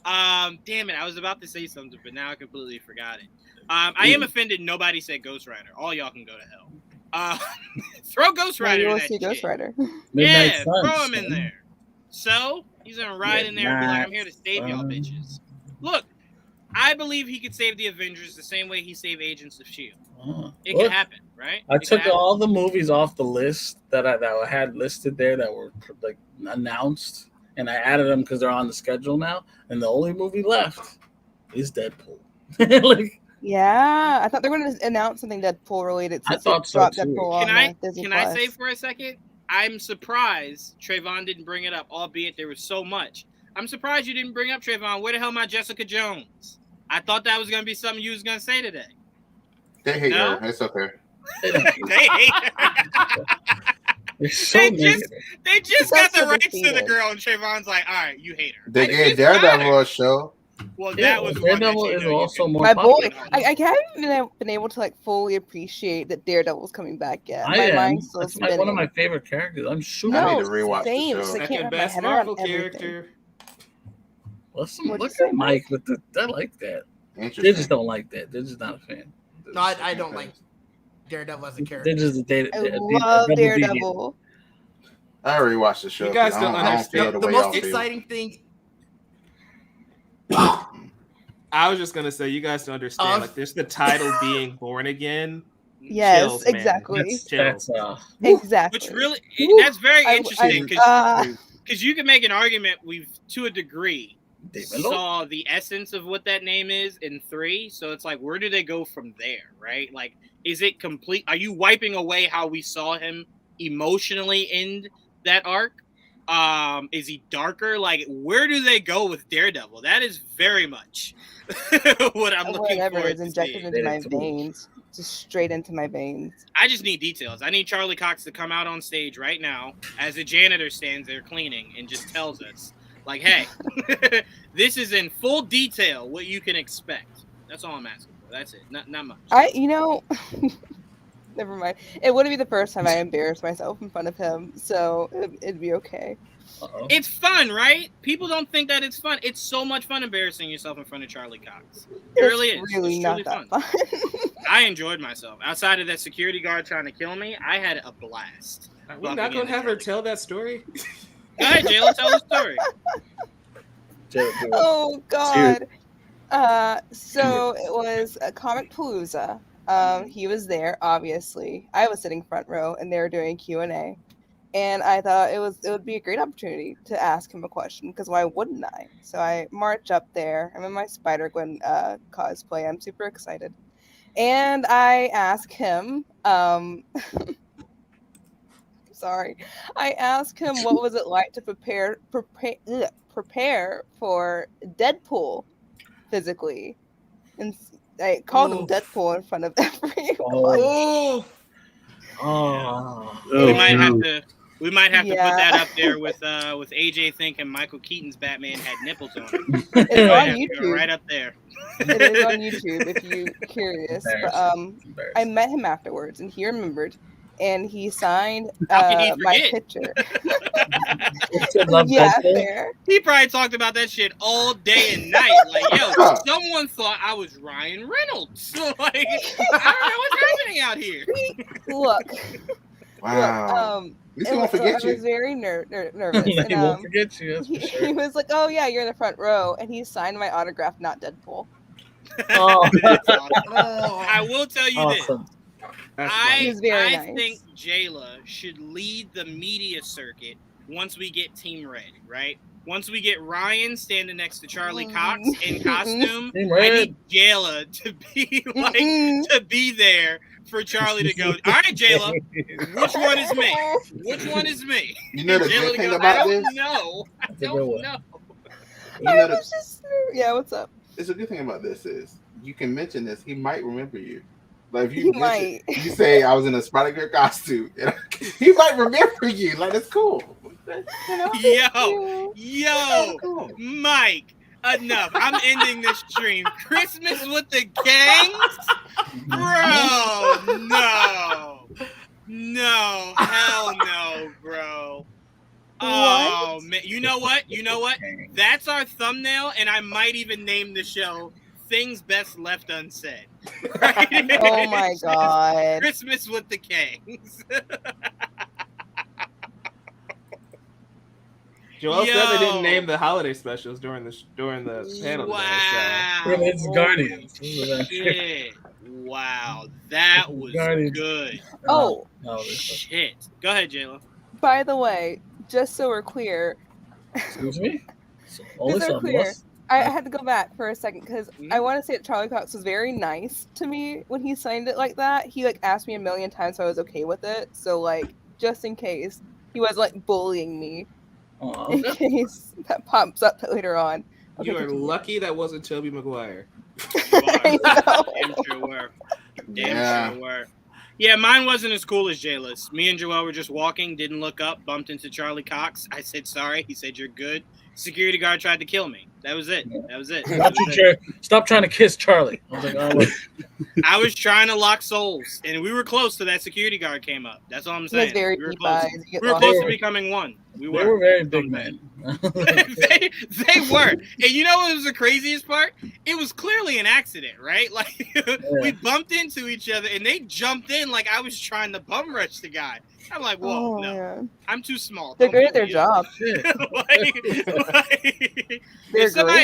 Damn it. I was about to say something, but now I completely forgot it. I am offended nobody said Ghost Rider. All y'all can go to hell. Throw Ghost Rider in that shit. Ghost Rider. Yeah, throw him in there. So, he's going to ride in there and be like, I'm here to save y'all bitches. Look. I believe he could save the Avengers the same way he saved Agents of S.H.I.E.L.D. It can happen, right? I took all the movies off the list that I had listed there that were like announced, and I added them because they're on the schedule now. And the only movie left is Deadpool. Yeah, I thought they were going to announce something Deadpool related. I thought so too. Can I say for a second? I'm surprised Trayvon didn't bring it up, albeit there was so much. I'm surprised you didn't bring up Trayvon. Where the hell my Jessica Jones? I thought that was going to be something you was going to say today. They hate her. It's okay. They hate her. They just got the rights to the girl, and Trayvon's like, all right, you hate her. They gave Daredevil a show. Well, that was Daredevil is also more my boy. I haven't been able to like fully appreciate that Daredevil's coming back yet. That's one of my favorite characters. I'm super. I need to rewatch the show. Second best Marvel character. Look at Mike with the. I like that. They just don't like that. They're just not a fan. No, I don't like Daredevil as a character. They're just I love Daredevil. I already watched the show. You guys don't understand. The most exciting thing. I was just gonna say, you guys don't understand. Like, there's the title being Born Again. Yes, chills, exactly. That's exactly. Which really, that's very interesting because you can make an argument. We've to a degree saw the essence of what that name is in 3. So it's like, where do they go from there, right? Like, is it complete? Are you wiping away how we saw him emotionally end that arc? Is he darker? Like, where do they go with Daredevil? That is very much what I'm looking for. It's injected into my veins, just straight into my veins. I just need details. I need Charlie Cox to come out on stage right now as a janitor stands there cleaning and just tells us, like, hey, this is in full detail what you can expect. That's all I'm asking for. That's it. Not much. Never mind. It wouldn't be the first time I embarrassed myself in front of him, so it'd be okay. Uh-oh. It's fun, right? People don't think that it's fun. It's so much fun embarrassing yourself in front of Charlie Cox. It really is. Really it's not truly that fun. I enjoyed myself. Outside of that security guard trying to kill me, I had a blast. Are we not going to have her tell that story? Go ahead, Jayla, tell the story. Oh, God. So it was a Comic Palooza. He was there, obviously. I was sitting front row, and they were doing Q&A. And I thought it would be a great opportunity to ask him a question, because why wouldn't I? So I march up there. I'm in my Spider-Gwen cosplay. I'm super excited. And I ask him, sorry. I asked him what was it like to prepare for Deadpool physically. And I called him Deadpool in front of everyone. We might have to put that up there with AJ thinking Michael Keaton's Batman had nipples on him. It's on YouTube. Right up there. It is on YouTube if you're curious. But I met him afterwards, and he remembered, and he signed my picture. Yeah, fair. He probably talked about that shit all day and night. Like, yo, someone thought I was Ryan Reynolds. Like, I don't know what's happening out here. Look. Wow. He won't forget you. I was very nervous. He won't forget you. That's for sure. He was like, "Oh yeah, you're in the front row," and he signed my autograph, not Deadpool. I will tell you this. I think Jayla should lead the media circuit once we get Team Red, right? Once we get Ryan standing next to Charlie Cox in costume, I need Jayla to be there for Charlie to go, all right, Jayla, which one is me? Which one is me? You know the good thing about this? I don't know. Yeah, what's up? It's a good thing about this is you can mention this. He might remember you. Like if you say I was in a Spider-Girl costume, he might remember you. Like it's cool. Yo, Mike. Enough. I'm ending this stream. Christmas with the gangs? Bro, no. Hell no, bro. Oh, man. You know what? That's our thumbnail, and I might even name the show Things Best Left Unsaid. Right? Oh, my God. Christmas with the gangs. Joel said they didn't name the holiday specials during the panel. Wow. Today, so. It's Guardians. Shit. Wow, that was good. Oh, shit. Go ahead, Jayla. By the way, just so we're clear. Excuse me? I had to go back for a second because I want to say that Charlie Cox was very nice to me when he signed it like that. He asked me a million times if I was okay with it. So just in case he was bullying me. In case that pops up later on. Okay, you are lucky that wasn't Tobey Maguire. Damn sure were. Yeah, mine wasn't as cool as Jayla's. Me and Joel were just walking, didn't look up, bumped into Charlie Cox. I said sorry. He said you're good. Security guard tried to kill me. That was it. Stop trying to kiss Charlie. I was like, oh, wait. I was trying to lock souls, and we were close till that security guard came up. That's all I'm saying. We were close. We were close to becoming one. They were very big men. they were. And you know what was the craziest part? It was clearly an accident, right? We bumped into each other, and they jumped in like I was trying to bum rush the guy. I'm like, whoa, no. Man. I'm too small. They're great at their job. They're great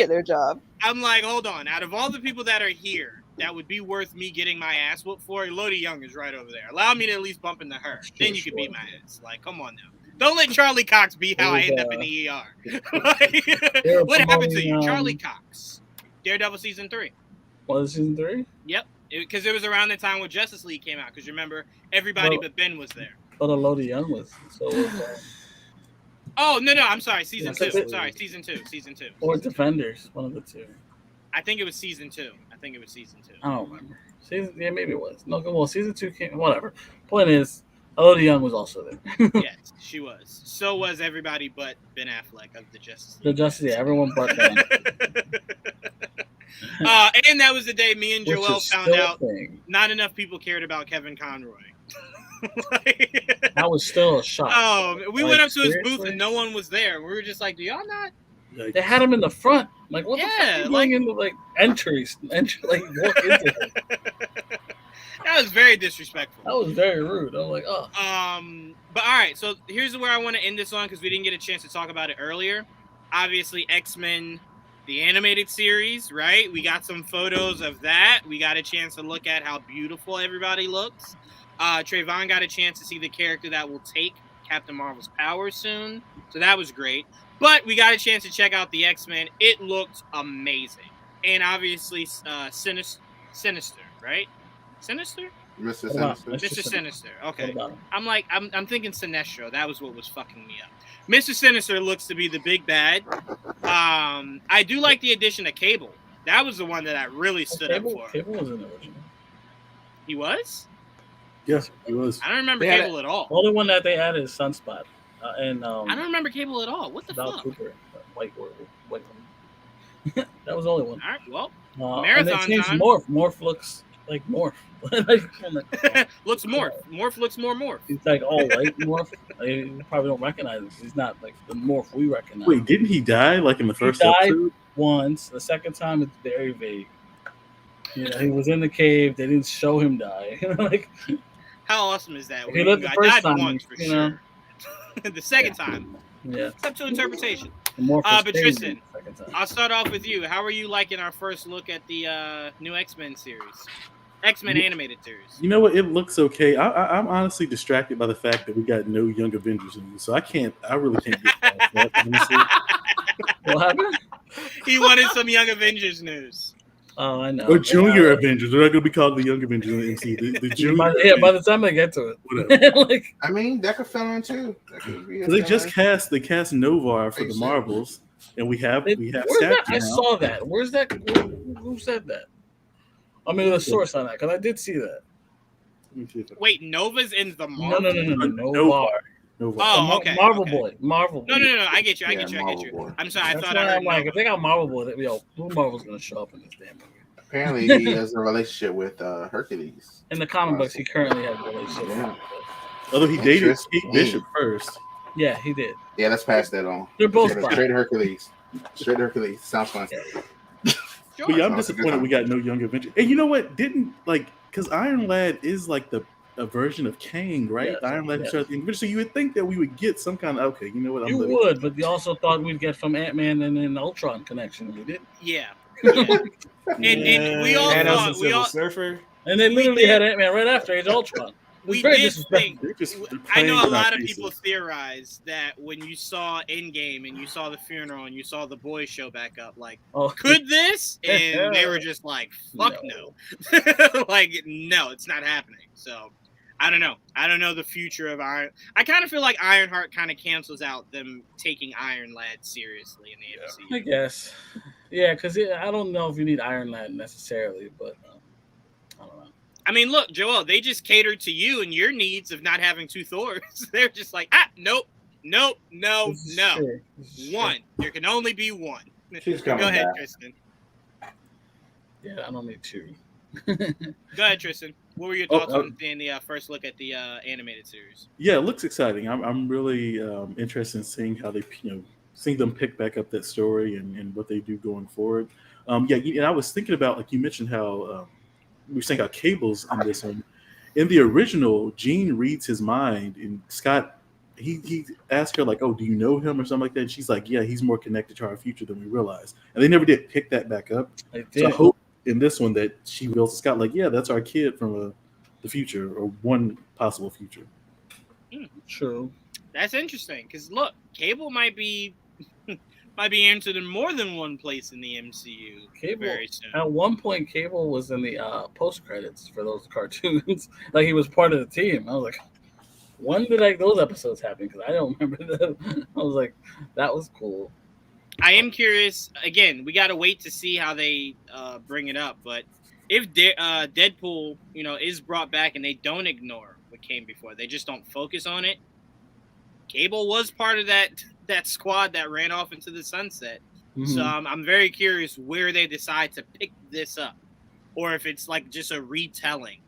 at their job. I'm like, hold on. Out of all the people that are here, that would be worth me getting my ass whooped for, Lodi Young is right over there. Allow me to at least bump into her. Then you can beat my ass. Come on now. Don't let Charlie Cox be how I end up in the ER. What happened to you? Charlie Cox. Daredevil Season 3. Was it Season 3? Yep. Because it was around the time when Justice League came out. Because remember, everybody but Ben was there. But Lodi Young was. Oh, no. I'm sorry. Season 2. Sorry. Season 2. Or Defenders. One of the two. I think it was Season 2. I don't remember. Maybe it was. No, well, Season 2 came. Whatever. Point is, Lodi Young was also there. Yes, she was. So was everybody but Ben Affleck of the Justice League. Everyone but Ben. And that was the day me and Joel found out not enough people cared about Kevin Conroy. I was still a shock. We went up to his booth and no one was there. We were just like, "Do y'all not?" They had him in the front. Like, what the fuck are you going into like entries, like walk into it? That was very disrespectful. That was very rude. I was like, oh. But all right, so here's where I want to end this on because we didn't get a chance to talk about it earlier. Obviously, X-Men, the animated series, right? We got some photos of that. We got a chance to look at how beautiful everybody looks. Trayvon got a chance to see the character that will take Captain Marvel's powers soon. So that was great. But we got a chance to check out the X-Men. It looked amazing. And obviously, Sinister, right? Sinister? Mr. Sinister. Mr. Sinister. Okay. I'm thinking Sinestro. That was what was fucking me up. Mr. Sinister looks to be the big bad. I do like the addition of Cable. That was the one that I really stood up for. Cable was in the original. He was? Yes, he was. I don't remember Cable at all. The only one that they added is Sunspot. And I don't remember Cable at all. What the fuck? Cooper, White that was the only one. All right, well, marathon and they changed time. Morph looks like Morph. Looks Morph. Morph looks more Morph. He's like all white Morph. You probably don't recognize him. He's not like the Morph we recognize. Wait, didn't he die like in the first episode? He died once. The second time it's very vague. You know, he was in the cave. They didn't show him die. You know, like how awesome is that? He lived the first time once for sure. The second time, it's up to interpretation. But Tristan, I'll start off with you. How are you liking our first look at the new X-Men series? X-Men animated series. You know what? It looks okay. I'm honestly distracted by the fact that we got no Young Avengers news, so I really can't get past that. What happened? He wanted some Young Avengers news. Oh, I know. Or Junior Avengers. They're not going to be called the Young Avengers in the MCU. The Junior. By the time I get to it. Whatever. I mean, that could fill in too. They cast Novar for the Marvels, and we have I saw that. Where's that? Who said that? I mean, the source on that, because I did see that. Wait, Nova's in the Marvel? No. Novar. Oh, okay. Marvel Boy. Marvel Boy. No. I get you. I'm sorry. I thought I'm like, if they got Marvel Boy, who Marvel's going to show up in this damn movie? Apparently, he has a relationship with Hercules. In the comic books, he currently has a relationship with Although he dated Kate Bishop first. Yeah, he did. Yeah, let's pass that on. They're both straight Hercules. Straight Hercules. Sounds fun. But yeah, I'm disappointed we got no Young Avengers. And you know what? Because Iron Lad is like a version of Kang, right? Yeah, Iron Lad started the Avengers. So you would think that we would get some kind of you know what? But you also thought we'd get from Ant-Man and then Ultron connection. We did. Yeah. And we all thought Surfer. And they literally had Ant-Man right after Age of Ultron. We did think. I know a lot of people theorize that when you saw Endgame and you saw the funeral and you saw the boys show back up, like, could this? And they were just like, fuck no. Like, no, it's not happening. So, I don't know. I don't know the future of Iron. I kind of feel like Ironheart kind of cancels out them taking Iron Lad seriously in the MCU. I guess. Yeah, because I don't know if you need Iron Lad necessarily, but I don't know. I mean, look, Joel, they just catered to you and your needs of not having two Thors. They're just like, nope. One. There can only be one. Go ahead, Tristan. Yeah, I don't need two. Go ahead, Tristan. What were your thoughts on the first look at the animated series? Yeah, it looks exciting. I'm really interested in seeing how they, seeing them pick back up that story and what they do going forward. And I was thinking about, like you mentioned, how we were saying how Cable's in this one. In the original, Jean reads his mind, and Scott, he asked her, like, oh, do you know him or something like that? And she's like, yeah, he's more connected to our future than we realize. And they never did pick that back up. So I hope in this one that she reveals to Scott, like, yeah, that's our kid from the future, or one possible future. True. That's interesting, because look, Cable might be entered in more than one place in the MCU very soon. At one point, Cable was in the post credits for those cartoons. Like, he was part of the team. I was like, when did those episodes happen? Because I don't remember them. I was like, that was cool. I am curious. Again, we got to wait to see how they bring it up. But if Deadpool, is brought back and they don't ignore what came before, they just don't focus on it. Cable was part of that squad that ran off into the sunset. Mm-hmm. So I'm very curious where they decide to pick this up, or if it's like just a retelling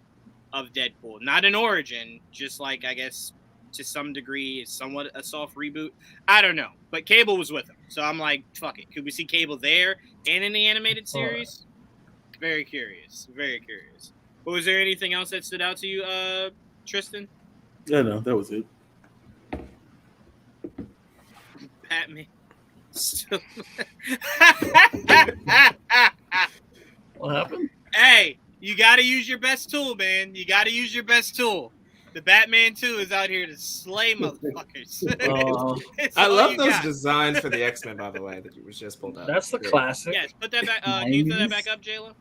of Deadpool. Not an origin, just like, I guess, to some degree, somewhat a soft reboot. I don't know. But Cable was with him. So I'm like, fuck it. Could we see Cable there and in the animated series? Very curious. Very curious. But was there anything else that stood out to you, Tristan? Yeah, no, that was it. Batman. What happened? Hey, you got to use your best tool, man. You got to use your best tool. The Batman 2 is out here to slay motherfuckers. I love those designs for the X-Men, by the way, that you was just pulled up. That's the classic. Yes, put that back. Can you throw that back up, Jayla?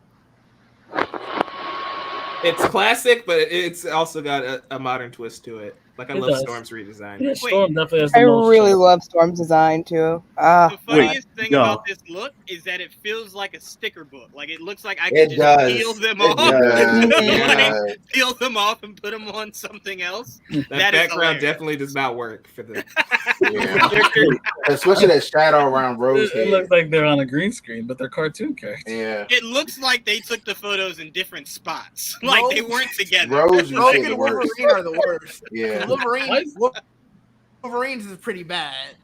It's classic, but it's also got a modern twist to it. Like I love Storm's redesign. Yeah, Storm definitely has I really love Storm's design too. The funniest thing about this look is that it feels like a sticker book. Like it looks like I can just peel them off, peel them off and put them on something else. That background definitely does not work for the. Especially that shadow around Rose. It looks like they're on a green screen, but they're cartoon characters. Yeah. It looks like they took the photos in different spots. Like they weren't together. Rose and Wolverine are the worst. Yeah. Wolverine's is pretty bad.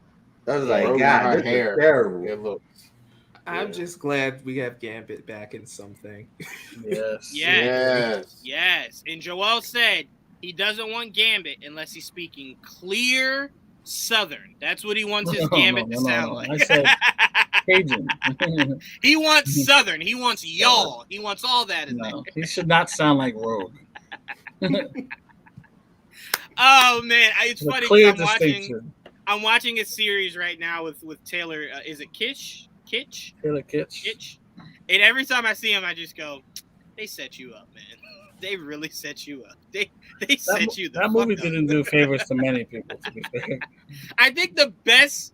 I was like, God, this is terrible. It looks. I'm just glad we have Gambit back in something. Yes. And Joel said he doesn't want Gambit unless he's speaking clear Southern. That's what he wants his Gambit to sound like. I said Cajun. He wants Southern. He wants y'all. He wants all that in there. He should not sound like Rogue. Oh man, it's funny because I'm watching a series right now with Taylor. Is it Kitsch? Taylor Kitsch. And every time I see him, I just go, "They set you up, man. They really set you up. They set you." That movie didn't do favors to many people. To be fair, I think the best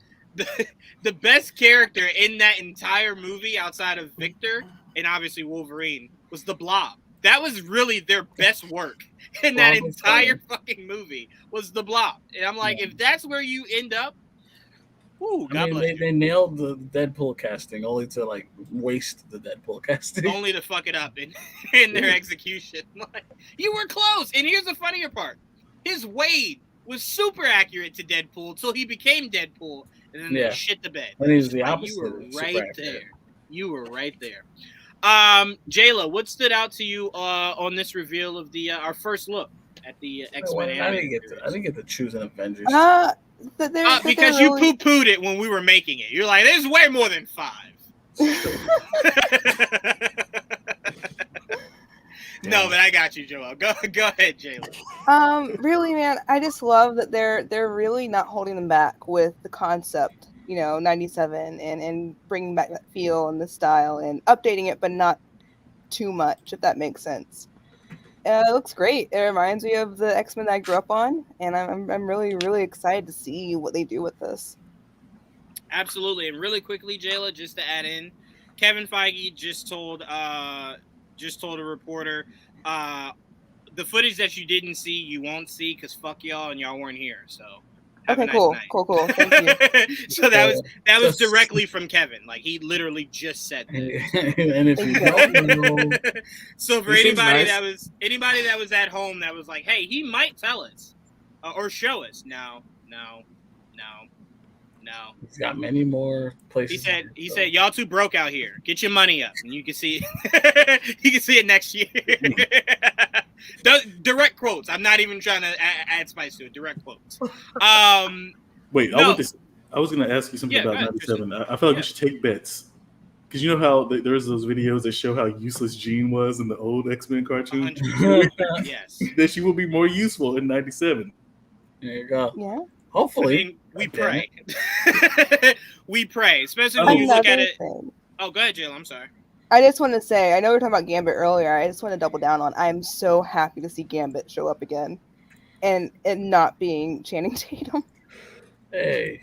character in that entire movie, outside of Victor and obviously Wolverine, was the Blob. That was really their best work in that entire fucking movie was the Blob. And I'm like, if that's where you end up, ooh, God bless you. They nailed the Deadpool casting only to like waste the Deadpool casting. Only to fuck it up in their execution. Like, you were close. And here's the funnier part. His Wade was super accurate to Deadpool until he became Deadpool. And then they shit the bed. And he's the opposite. You were right there. You were right there. Jayla, what stood out to you on this reveal of the our first look at the X-Men? I didn't get to choose an Avengers. Because you poo-pooed it when we were making it. You're like, there's way more than 5. No, but I got you, Joel. Go ahead, Jayla. Really, man, I just love that they're really not holding them back with the concept. 97 and bringing back that feel and the style and updating it, but not too much, if that makes sense. It looks great. It reminds me of the X-Men that I grew up on, and I'm really, really excited to see what they do with this. Absolutely. And really quickly, Jayla, just to add in, Kevin Feige just told a reporter, the footage that you didn't see, you won't see because fuck y'all and y'all weren't here. So. Okay, cool. Thank you. So that was directly from Kevin. Like he literally just said that. And if you don't know, so for anybody that was at home that was like, hey, he might tell us or show us. No. He's got many more places. He said, y'all too broke out here. Get your money up, and you can see you can see it next year. Direct quotes. I'm not even trying to add spice to it. Direct quotes. Wait, no. I was going to ask you something about 97. I feel like we should take bets. Because you know how there's those videos that show how useless Jean was in the old X-Men cartoon? Yes. That she will be more useful in 97. There you go. Yeah. Hopefully. I mean, we pray. We pray. Especially when you look at it. Oh, go ahead, Jill. I'm sorry. I just want to say, I know we were talking about Gambit earlier. I just want to double down on, I'm so happy to see Gambit show up again. And not being Channing Tatum. Hey,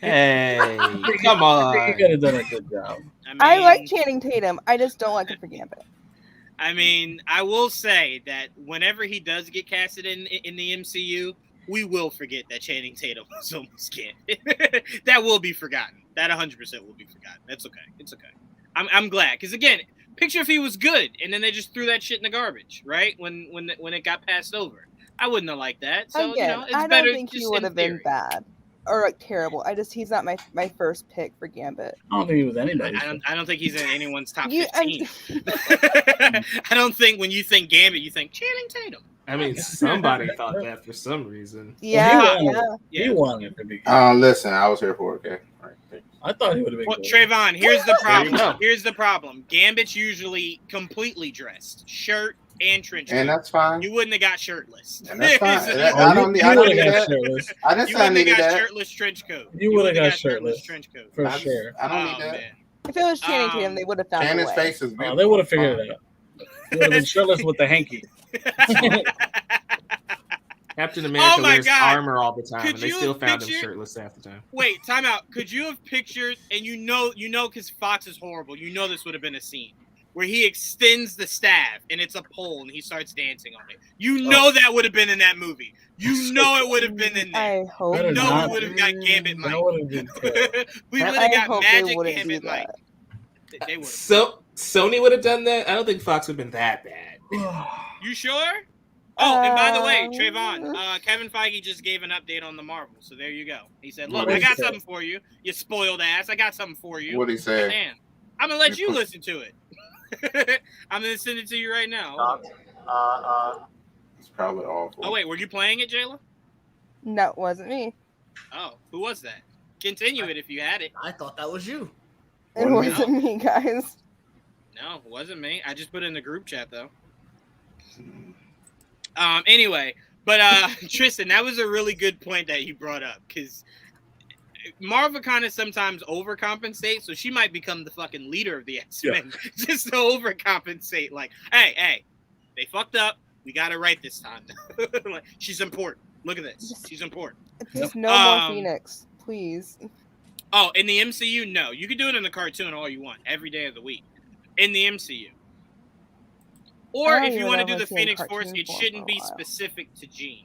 come on. You could have done a good job. I like Channing Tatum. I just don't like him for Gambit. I mean, I will say that whenever he does get casted in the MCU, we will forget that Channing Tatum was almost Gambit. That will be forgotten. That 100% will be forgotten. That's okay. It's okay. I'm glad. Because, again, Picture if he was good, and then they just threw that shit in the garbage, right? When it got passed over, I wouldn't have liked that. So Again, it's I better. don't think he would have been bad or like terrible. He's not my first pick for Gambit. I don't think he was anybody. I don't think he's in anyone's top You- 15. I don't think when you think Gambit, you think Channing Tatum. I mean, somebody thought that for some reason. Yeah, He wanted to be. Listen, I was here for it. Okay. All right. I thought he would have been. Well, good. Trayvon, here's the There you go. problem. Here's the problem. Gambit's usually completely dressed, shirt and trench coat. And that's fine. You wouldn't have got shirtless. And that's fine. So I don't need that. Shirtless. I didn't you say I wouldn't have needed got that. shirtless trench coat. You would have wouldn't got shirtless trench coat. for sure. I don't Oh, need that. man. If it was Channing Tatum, they would have found a Shannon's way. face is Oh, they would have figured it out. He would have been shirtless with the hanky. Captain America Oh my wears God. armor all the time, Could and they you still have found him pictured- shirtless half the time. Wait, time out. Could you have pictured, and you know, because Fox is horrible, you know this would have been a scene where he extends the staff and it's a pole and he starts dancing on it. You know that would have been in that movie. You know it would have been in there. I hope. Better No, not. we would have got Gambit Mike. That would have been terrible. We would I have got hope they Magic wouldn't do Gambit Mike. that. They would have. So Sony would have done that. I don't think Fox would have been that bad. You sure? Oh, and by the way, Trayvon, Kevin Feige just gave an update on the Marvel, so there you go. He said, "Look, What I did got he say? something for you. You spoiled ass. I got something for you." What'd he say? Damn, I'm gonna let you listen to it. I'm gonna send it to you right now. It's probably awful. Oh wait, were you playing it, Jayla? No, it wasn't me. Oh, who was that? Continue it if you had it. I thought that was you. It Wasn't wasn't me, guys. No, it wasn't me. I just put it in the group chat though. Anyway, but Tristan, that was a really good point that you brought up because Marvel kind of sometimes overcompensates, so she might become the fucking leader of the X-Men just to overcompensate. Like, hey, they fucked up. We got it right this time. Like, she's important. Look at this. She's important. Just no more Phoenix, please. Oh, in the MCU, no. You can do it in the cartoon all you want, every day of the week. In the MCU. Or if you want to do the Phoenix Force, it shouldn't be specific to Jean.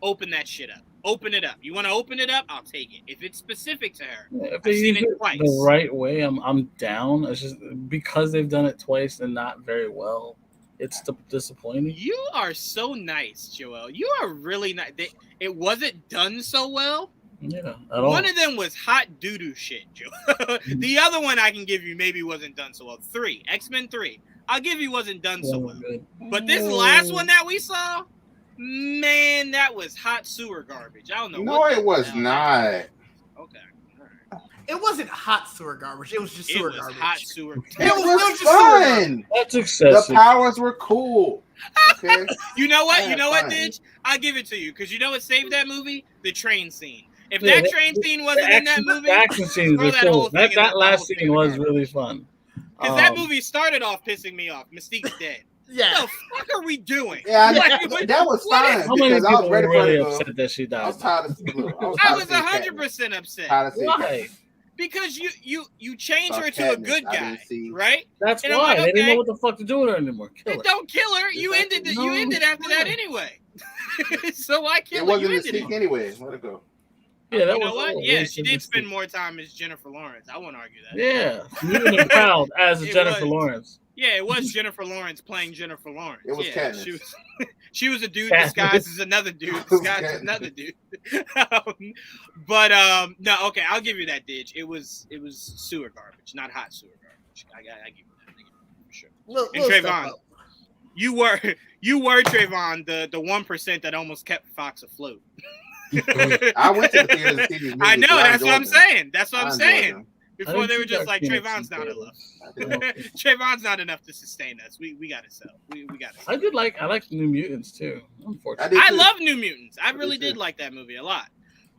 Open that shit up. Open it up. You want to open it up? I'll take it. If it's specific to her, If I've they seen use it it twice. the right way, I'm down. It's just because they've done it twice and not very well. It's disappointing. You are so nice, Joel. You are really nice. It wasn't done so well. Yeah, at all. One of them was hot doo-doo shit, Joel. The other one I can give you maybe wasn't done so well. X-Men 3. I'll give you wasn't done so well. But this last one that we saw, man, that was hot sewer garbage. I don't know. No, it was not. Okay. It wasn't hot sewer garbage. It was just sewer garbage. Hot sewer. It was just sewer garbage. fun. That's excessive. The powers were cool. Okay. You know what? Yeah, You know what, fine. Ditch? I'll give it to you because you know what saved that movie? The train scene. If Yeah, that train scene wasn't in that movie, the action scenes throw were that whole cool. thing in That the last whole scene thing in the was garbage. really fun. Because that movie started off pissing me off. Mystique's dead. Yeah. What the fuck are we doing? Yeah, Like, that was what fine is- How many because I people was were ready for really it to go. upset that she I died? was tired of look, I was tired of seeing 100% upset. Tired of seeing Why? Katniss. Because you change Saw her to a Katniss. good I guy, didn't see- right? That's And I'm why like, they didn't okay. know what the fuck to do with her anymore. Kill her. Don't kill her. You ended Exactly. you ended after that anyway. So why kill It her? wasn't You the ended sneak it. anyway. Let it go. Yeah, that You know was what? all Yeah, waste she of did this spend thing. more time as Jennifer Lawrence. I won't argue that. Yeah, moving and proud as It Jennifer was. Lawrence. Yeah, it was Jennifer Lawrence playing Jennifer Lawrence. It was yeah, Katniss. she was a dude Katniss. disguised as another dude It was disguised as Katniss. another dude. But no, okay, I'll give you that, Didge. It was sewer garbage, not hot sewer garbage. I give you that for sure. And Trayvon, you were Trayvon, the 1% that almost kept Fox afloat. I went to the theater to see these movies. I know, but that's what I'm enjoyed them. saying. That's what I I'm enjoyed saying. them. Before they were just like, Trayvon's not enough. I did. Trayvon's not enough to sustain us. We gotta sell. We gotta sell. I like New Mutants too. I Unfortunately, did I too. love New Mutants. I really too. did like that movie a lot.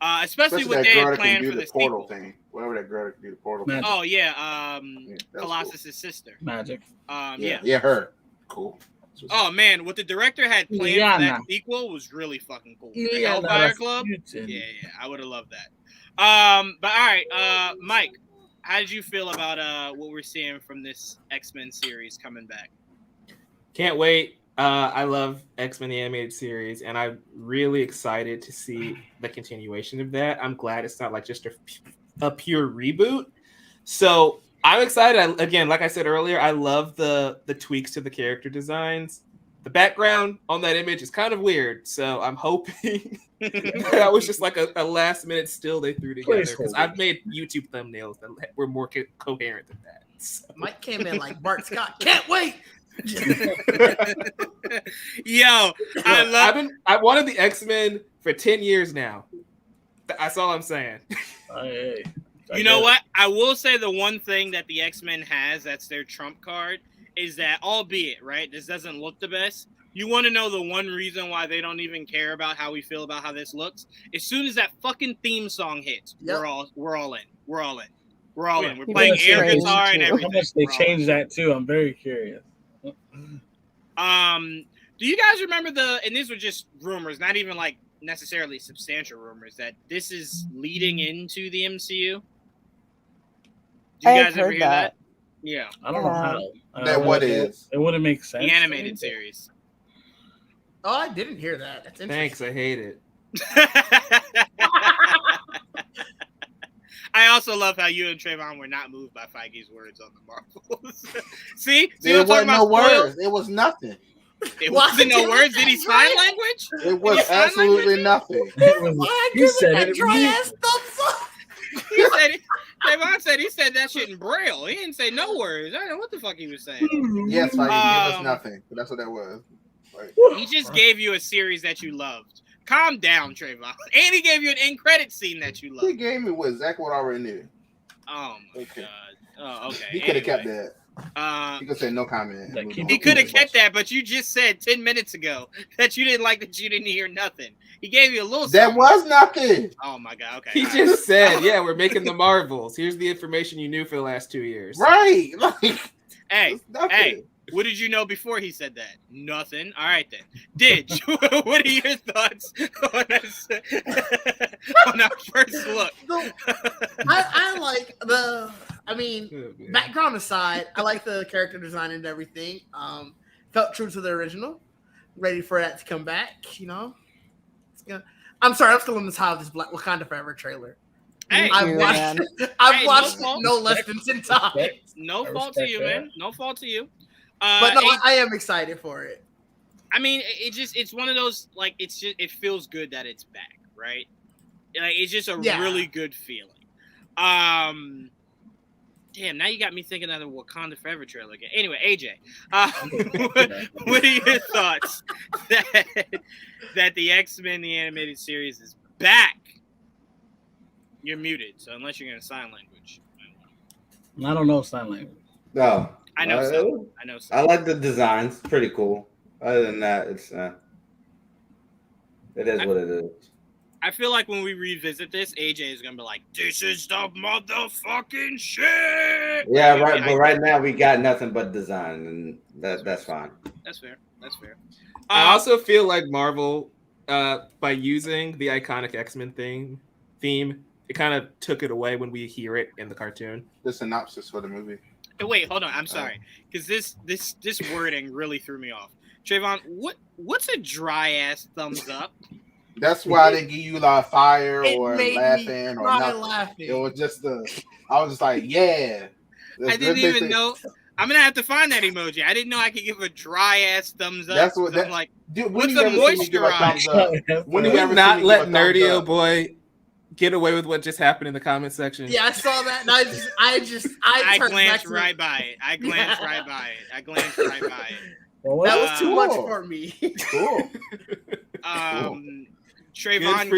Especially what that they girl had that can planned do for the the portal sequel. thing. Whatever that girl that can do the portal Magic. thing. Oh yeah, that was Colossus's sister. Magic. Yeah. Yeah, her. Cool. Oh man, what the director had planned for that Ileana. sequel was really fucking cool. The Ileana Hellfire Club. Rasputin. Yeah, I would have loved that. But all right, Mike, how did you feel about what we're seeing from this X-Men series coming back? Can't wait. I love X-Men the animated series, and I'm really excited to see the continuation of that. I'm glad it's not like just a pure reboot. So I'm excited. Again, like I said earlier, I love the tweaks to the character designs. The background on that image is kind of weird, so I'm hoping that was just like a last minute still they threw together. Because I've made YouTube thumbnails that were more coherent than that. So. Mike came in like Bart Scott. Can't wait. Yo, I wanted the X-Men for 10 years now. That's all I'm saying. Hey. You know what? I will say the one thing that the X-Men has that's their trump card is that, albeit, right, this doesn't look the best. You want to know the one reason why they don't even care about how we feel about how this looks? As soon as that fucking theme song hits, we're all in. We're all in. We're playing air guitar and everything. How much they changed that too? I'm very curious. Do you guys remember and these were just rumors, not even like necessarily substantial rumors, that this is leading into the MCU? Do you guys ever hear that? Yeah. I don't know how. That what is? It wouldn't make sense. The animated series. Oh, I didn't hear that. That's interesting. Thanks, I hate it. I also love how you and Trayvon were not moved by Feige's words on the Marvels. See? There wasn't no words. It was nothing. It wasn't no words. Did he sign language? It was absolutely nothing. He said it. Dry ass thumbs up. He said it. Trayvon said he said that shit in Braille. He didn't say no words. I don't know what the fuck he was saying. Yes, Feige gave us nothing. But that's what that was. Like, he just gave you a series that you loved. Calm down, Trayvon. And he gave you an end credit scene that you loved. He gave me what Zach would already knew. Oh my god. Oh, okay. He could have kept that. He could say no comment. He could have kept that, but you just said 10 minutes ago that you didn't like that you didn't hear nothing. He gave you a little. That was nothing. Oh my god. Okay. He just said, "Yeah, we're making the Marvels. Here's the information you knew for the last 2 years." Right. Like, hey, what did you know before he said that? Nothing. All right then. Did what are your thoughts on our first look? I like the. I mean, background aside, I like the character design and everything. Felt true to the original. Ready for that to come back. You know. I'm sorry. I'm still on this high of this Black Wakanda Forever trailer. Hey, I've watched it no less than 10 times. No fault to you, man. No fault to you. But no, I am excited for it. I mean, it's one of those, like, it feels good that it's back, right? Like, it's just a really good feeling. Damn, now you got me thinking of the Wakanda Forever trailer again. Anyway, AJ, what are your thoughts that the X-Men, the animated series, is back? You're muted, so unless you're going to sign language. I don't know sign language. No. I know so. I like the designs. Pretty cool. Other than that, it is what it is. I feel like when we revisit this, AJ is gonna be like, "This is the motherfucking shit." Yeah, right. But right now we got nothing but design, and that's fine. That's fair. I also feel like Marvel, by using the iconic X-Men theme, it kind of took it away when we hear it in the cartoon. The synopsis for the movie. Wait, hold on. I'm sorry, because this wording really threw me off. Trayvon, what's a dry ass thumbs up? That's why they give you like fire or laughing or nothing. It was just I was just like, yeah. I didn't even know. I'm gonna have to find that emoji. I didn't know I could give a dry ass thumbs up. That's what I'm like. Dude, what's a moisturize? When you not let Nerdio Boy get away with what just happened in the comment section? Yeah, I saw that, and I glanced right by it. I glanced right by it. Well, that was too much for me. Cool. Trayvon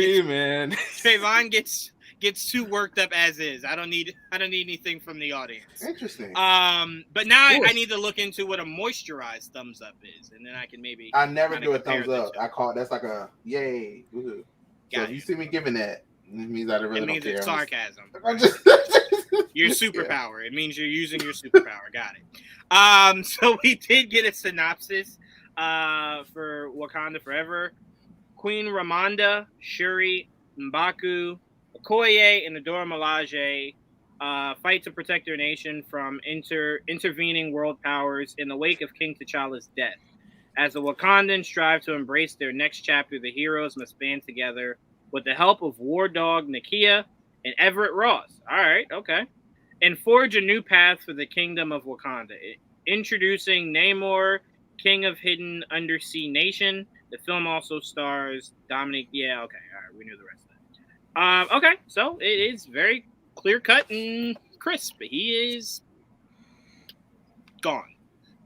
gets too worked up as is. I don't need anything from the audience. Interesting. But now I need to look into what a moisturized thumbs up is, and then I can maybe. I never do a thumbs up. I call it, that's like a yay. So if you see me giving that, it means I really don't care. It's sarcasm. Your superpower. It means you're using your superpower. Got it. So we did get a synopsis for Wakanda Forever. Queen Ramonda, Shuri, M'Baku, Okoye, and Adora Milaje fight to protect their nation from intervening world powers in the wake of King T'Challa's death. As the Wakandans strive to embrace their next chapter, the heroes must band together with the help of War Dog Nakia and Everett Ross. All right, okay. and forge a new path for the kingdom of Wakanda. Introducing Namor, King of Hidden Undersea Nation. The film also stars Dominic. Yeah, okay, all right, we knew the rest of it. Okay, so it is very clear cut and crisp. He is gone.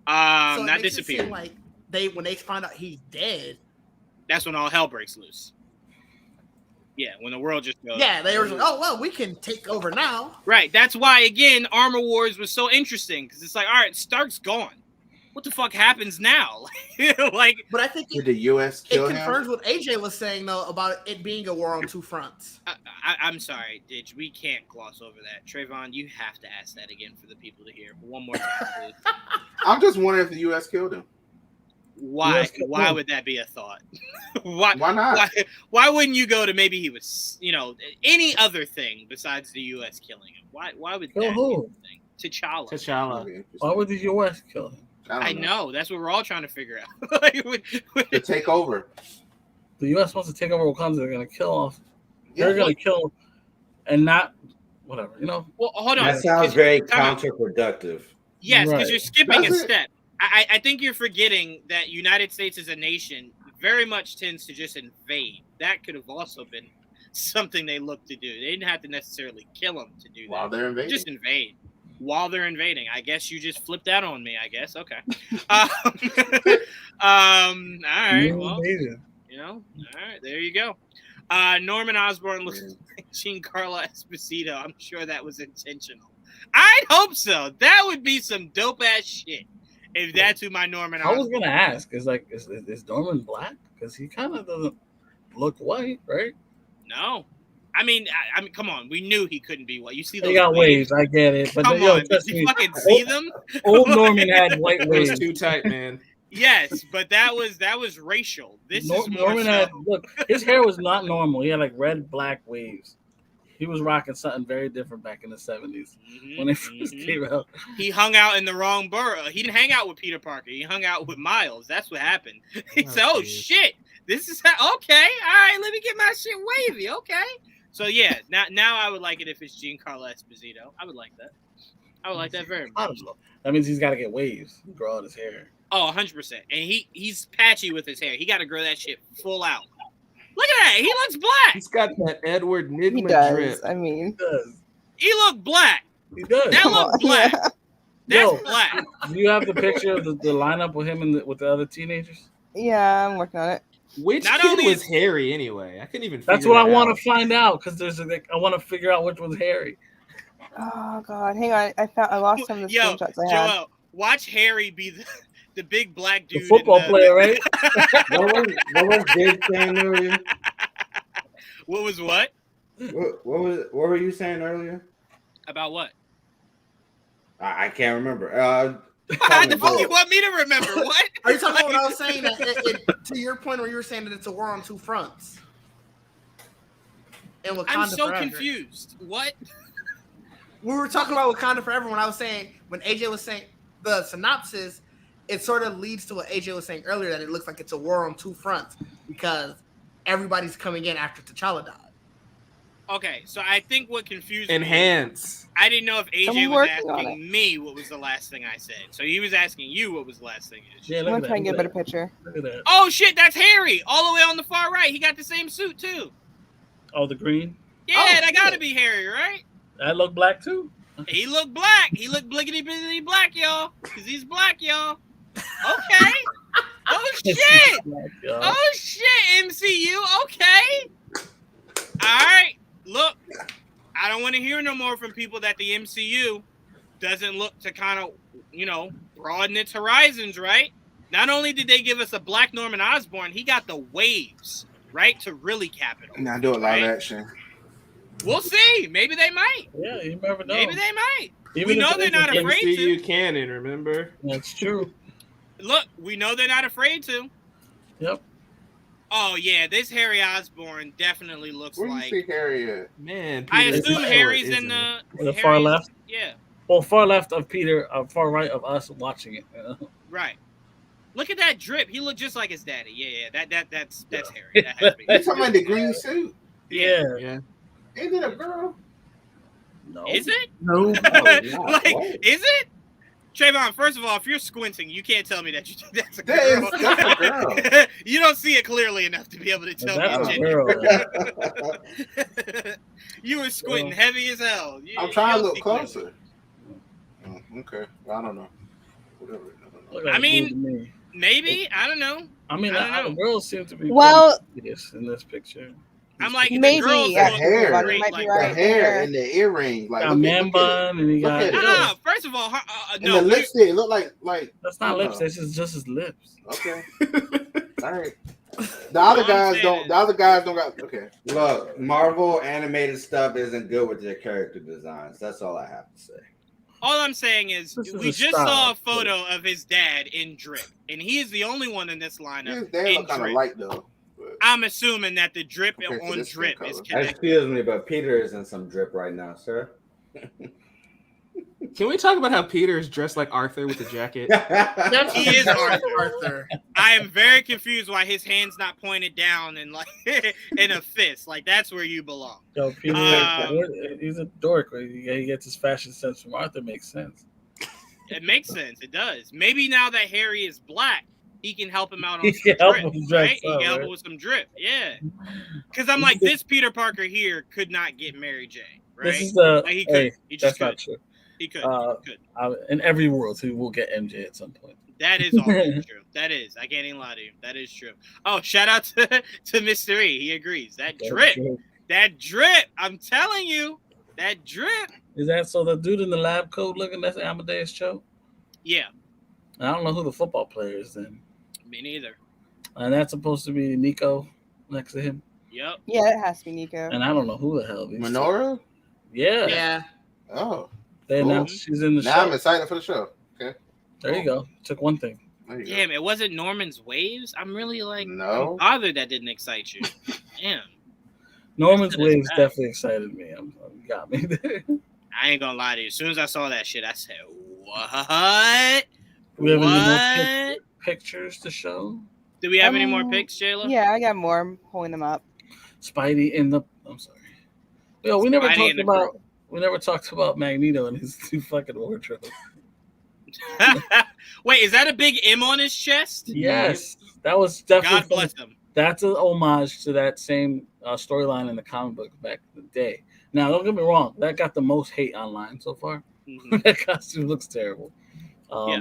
So it Not makes disappeared. it seem like when they find out he's dead, that's when all hell breaks loose. Yeah, when the world just goes. Yeah, they were like, oh, well, we can take over now. Right. That's why, again, Armor Wars was so interesting because it's like, all right, Stark's gone. What the fuck happens now? Like, but I think did the U.S. kill him? It confirms what AJ was saying though about it being a war on two fronts. I'm sorry, Ditch. We can't gloss over that. Trayvon, you have to ask that again for the people to hear one more time, please. I'm just wondering if the U.S. killed him. Why? Why would that be a thought? Why not? Why wouldn't you go to maybe he was, any other thing besides the U.S. killing him? Why would that be a thing? T'Challa. Why would the U.S. kill him? I know. That's what we're all trying to figure out. To take over. The U.S. wants to take over Wakanda. They're going to kill off. They're going to kill and not whatever, Well, hold on. That sounds very counterproductive. Yes, because you're skipping a step. I think you're forgetting that United States as a nation very much tends to just invade. That could have also been something they looked to do. They didn't have to necessarily kill them to do that. While they're invading. Just invade. While they're invading. I guess you just flipped that on me, I guess. Okay. All right. Well, all right. There you go. Norman Osborn looks like Giancarlo Esposito. I'm sure that was intentional. I'd hope so. That would be some dope-ass shit. If that's who my Norman Osborn. I was gonna ask, is Norman black? Because he kind of doesn't look white, right? No, I mean, come on. We knew he couldn't be white. You see those? He got waves. I get it, but come on, did you fucking see them? Old Norman had white waves. It was too tight, man. Yes, but that was racial. This is more Norman had look. His hair was not normal. He had like red black waves. He was rocking something very different back in the 70s when they first came out. He hung out in the wrong borough. He didn't hang out with Peter Parker. He hung out with Miles. That's what happened. He said, "Oh shit, this is how." Okay, all right, let me get my shit wavy. Okay, so yeah, now I would like it if it's Giancarlo Esposito. I would like that. I would like that very much. That means he's got to get waves, grow out his hair. Oh, 100%. And he's patchy with his hair. He got to grow that shit full out. Look at that. He looks black. He's got that Edward Nygma He does. drip. I mean, He does. He look black. He does. That look black. That's Yo, black. Do you have the picture of the lineup with him and with the other teenagers? Yeah, I'm working on it. Which Not kid only was is- Harry anyway? I couldn't even. That's what I want to find out because I want to figure out which was Harry. Oh god, hang on. I lost some of the screenshots I had. Joel, watch Harry be the big black dude. The football player, right? What was Dave saying earlier? What was what? What were you saying earlier? About what? I can't remember. How the fuck you want me to remember? What? Are you talking about what I was saying? That to your point where you were saying that it's a war on two fronts? And Wakanda I'm so forever. confused. What? We were talking about Wakanda Forever when I was saying, when AJ was saying the synopsis, it sort of leads to what AJ was saying earlier, that it looks like it's a war on two fronts because everybody's coming in after T'Challa died. Okay, so I think what confused Enhance. me, I didn't know if AJ I'm was working on asking me what was the last thing I said. So he was asking you what was the last thing you said. Yeah, I'm look gonna at try and that. get a better picture. Look at that. Oh shit, that's Harry, all the way on the far right. He got the same suit too. Oh, the green. Yeah, Oh, that gotta shit. be Harry, right? That look black too. He looked black. He looked blickety blickety black, y'all. Cause he's black, y'all. Okay. Oh shit. Black, y'all. Oh shit, MCU. Okay. All right. Look, I don't want to hear no more from people that the MCU doesn't look to kind of, broaden its horizons, right? Not only did they give us a black Norman Osborn, he got the waves, right, to really cap it off. Now do a live action. We'll see. Maybe they might. Yeah, you never know. Maybe they might. Even We if know it they're not isn't- afraid MCU to. canon, remember? That's true. Look, we know they're not afraid to. Yep. Oh yeah, this Harry Osborn definitely looks Where do you like. see Harry at? Man, I Peter assume Short, Harry's isn't in he? the. The far Harry's- left? Yeah, Well, far left of Peter, far right of us watching it. right. Look at that drip. He looked just like his daddy. Yeah. That's Harry. That has to be. You talking about the green suit? Yeah. Yeah. Isn't it a girl? No. Is it? No. Like, is it? Trayvon, first of all, if you're squinting, you can't tell me that you think that's a girl. That's a girl. You don't see it clearly enough to be able to tell me That's it's a girl. You were squinting heavy as hell. I'm trying to look closer. Oh, okay. Well, I don't know. Whatever. I mean, maybe. I don't know. I mean, the girls seem to be in this picture. I'm like, maybe the girls the hair, the hair and the earring, like got man bun, and he got. No, first of all, no, the lipstick. It look like that's not lipstick. It's just his lips. Okay. All right. The other guys don't got. Okay. Look, Marvel animated stuff isn't good with their character designs. That's all I have to say. All I'm saying is we just saw a photo of his dad in drip, and he is the only one in this lineup. His dad look kind of light though. I'm assuming that the drip on drip is connected. Excuse me, but Peter is in some drip right now, sir. Can we talk about how Peter is dressed like Arthur with a jacket? He is Arthur. I am very confused why his hand's not pointed down and like in a fist. Like that's where you belong. Yo, Peter, he's a dork. He gets his fashion sense from Arthur. Makes sense. It makes sense. It does. Maybe now that Harry is black, he can help him out on some drip, right? He can help him with some drip. Yeah. Because I'm like, this Peter Parker here could not get Mary Jane, right? This is the. Like, he could. He just that's could. not true. He could. In every world, he will get MJ at some point. That is always true. That is. I can't even lie to you. That is true. Oh, shout out to Mr. E. He agrees. That drip. That drip. I'm telling you. That drip. Is that so? The dude in the lab coat looking, that's Amadeus Cho? Yeah. I don't know who the football player is then. Me neither. And that's supposed to be Nico next to him? Yep. Yeah, it has to be Nico. And I don't know who the hell these Minoru? Yeah. Yeah. Oh. They announced she's in the show. Now I'm excited for the show. Okay. There you go. Took one thing. Damn, it wasn't Norman's Waves? I'm really like bothered that didn't excite you. Damn. Norman's Waves definitely excited me. Got me there. I ain't gonna lie to you. As soon as I saw that shit, I said, what? We have any more pictures to show? Do we have any more pics, Jayla? Yeah, I got more. I'm pulling them up. Spidey in the. I'm sorry. Yo, we never talked about. We never talked about Magneto and his two fucking wardrobe. Wait, is that a big M on his chest? Yes, that was definitely. God bless him. That's an homage to that same storyline in the comic book back in the day. Now, don't get me wrong, that got the most hate online so far. Mm-hmm. That costume looks terrible.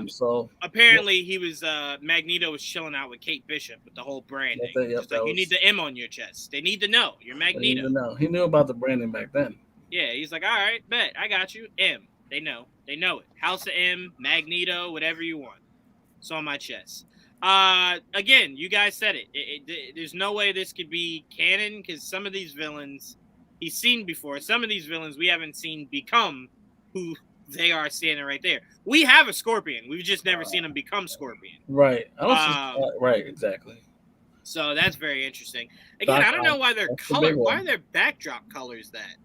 So apparently he was Magneto was chilling out with Kate Bishop with the whole branding. You need the M on your chest. They need to know you're Magneto. He knew about the branding back then. Yeah, he's like, all right, bet I got you. M. They know it. House of M, Magneto, whatever you want. It's on my chest. Again, you guys said it. There's no way this could be canon because some of these villains he's seen before. Some of these villains we haven't seen become who they are standing right there. We have a Scorpion. We've just never seen him become Scorpion. Right. Right. Exactly. So that's very interesting. Again, I don't know why their color. Why are their backdrop colors that?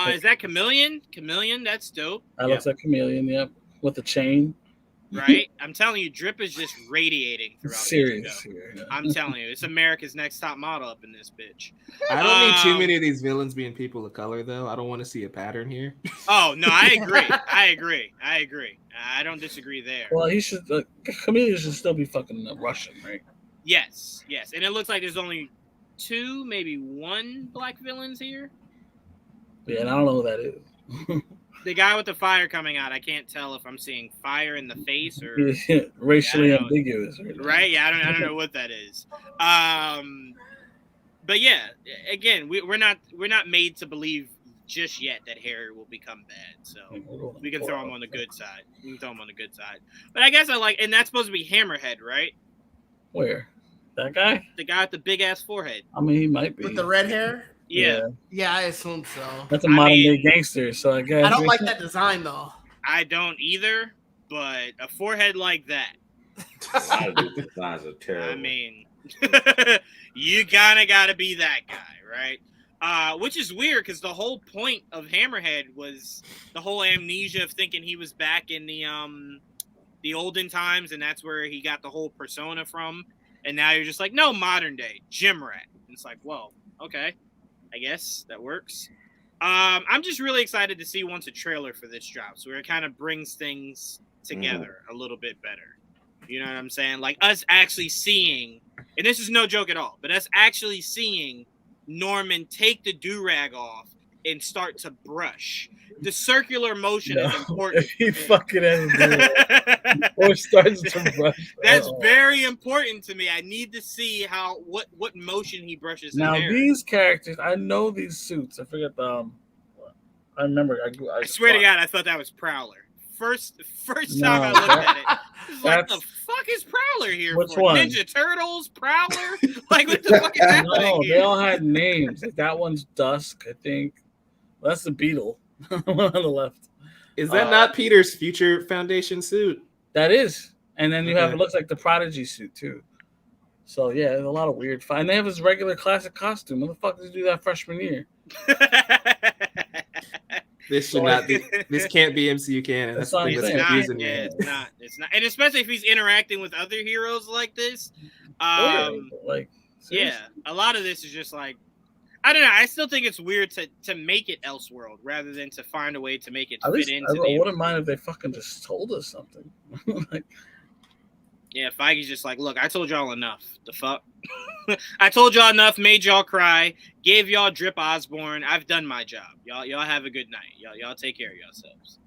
Is that Chameleon? Chameleon. That's dope. That looks like Chameleon. Yep. With the chain. Right. I'm telling you, drip is just radiating throughout. Serious here. Yeah. I'm telling you, it's America's Next Top Model up in this bitch. I don't need too many of these villains being people of color, though. I don't want to see a pattern here. Oh no, I agree. I don't disagree there. Well, he should. Chameleon should still be fucking Russian, right? Yes, and it looks like there's only 2, maybe 1 black villains here. Yeah, and I don't know who that is. The guy with the fire coming out, I can't tell if I'm seeing fire in the face or racially ambiguous. Right? Yeah, I don't know what that is. But yeah, again, we're not made to believe just yet that Harry will become bad. So we can throw him on the good side. But I guess and that's supposed to be Hammerhead, right? Where? That guy? The guy with the big ass forehead. I mean, he might be with the red hair. Yeah, I assume so. That's a modern day gangster, so I guess I don't like that design though. I don't either, but a forehead like that. These designs are terrible. I mean, you gotta be that guy, right? Which is weird because the whole point of Hammerhead was the whole amnesia of thinking he was back in the olden times, and that's where he got the whole persona from. And now you're just like, no, modern day gym rat. And it's like, whoa, okay. I guess that works. I'm just really excited to see once a trailer for this drops, where it kind of brings things together a little bit better. You know what I'm saying? Like us actually seeing, and this is no joke at all, but us actually seeing Norman take the do-rag off and start to brush. The circular motion is important. He fucking has to or starts to brush. That's very important to me. I need to see what motion he brushes. Now his hair. these characters, I know these suits. I forget the. I remember. I swear to God, I thought that was Prowler. First time I looked at it, it's like the fuck is Prowler here? Which for? one? Ninja Turtles, Prowler? Like what the fuck is happening? No, here? they all had names. Like that one's Dusk, I think. Well, that's the Beetle. One on the left. Is that not Peter's Future Foundation suit? That is. And then you have it looks like the Prodigy suit too. So yeah, there's a lot of weird and they have his regular classic costume. What the fuck did he do that freshman year? This should not be. This can't be MCU canon. That's the thing that's confusing me. It's not. It's not. And especially if he's interacting with other heroes like this. Like yeah, a lot of this is just like, I don't know. I still think it's weird to make it Elseworld rather than to find a way to make it fit into. I wouldn't mind if they fucking just told us something. Like, yeah, Feige's just like, look, I told y'all enough. The fuck? I told y'all enough, made y'all cry, gave y'all drip Osborne. I've done my job. Y'all have a good night. Y'all take care of yourselves.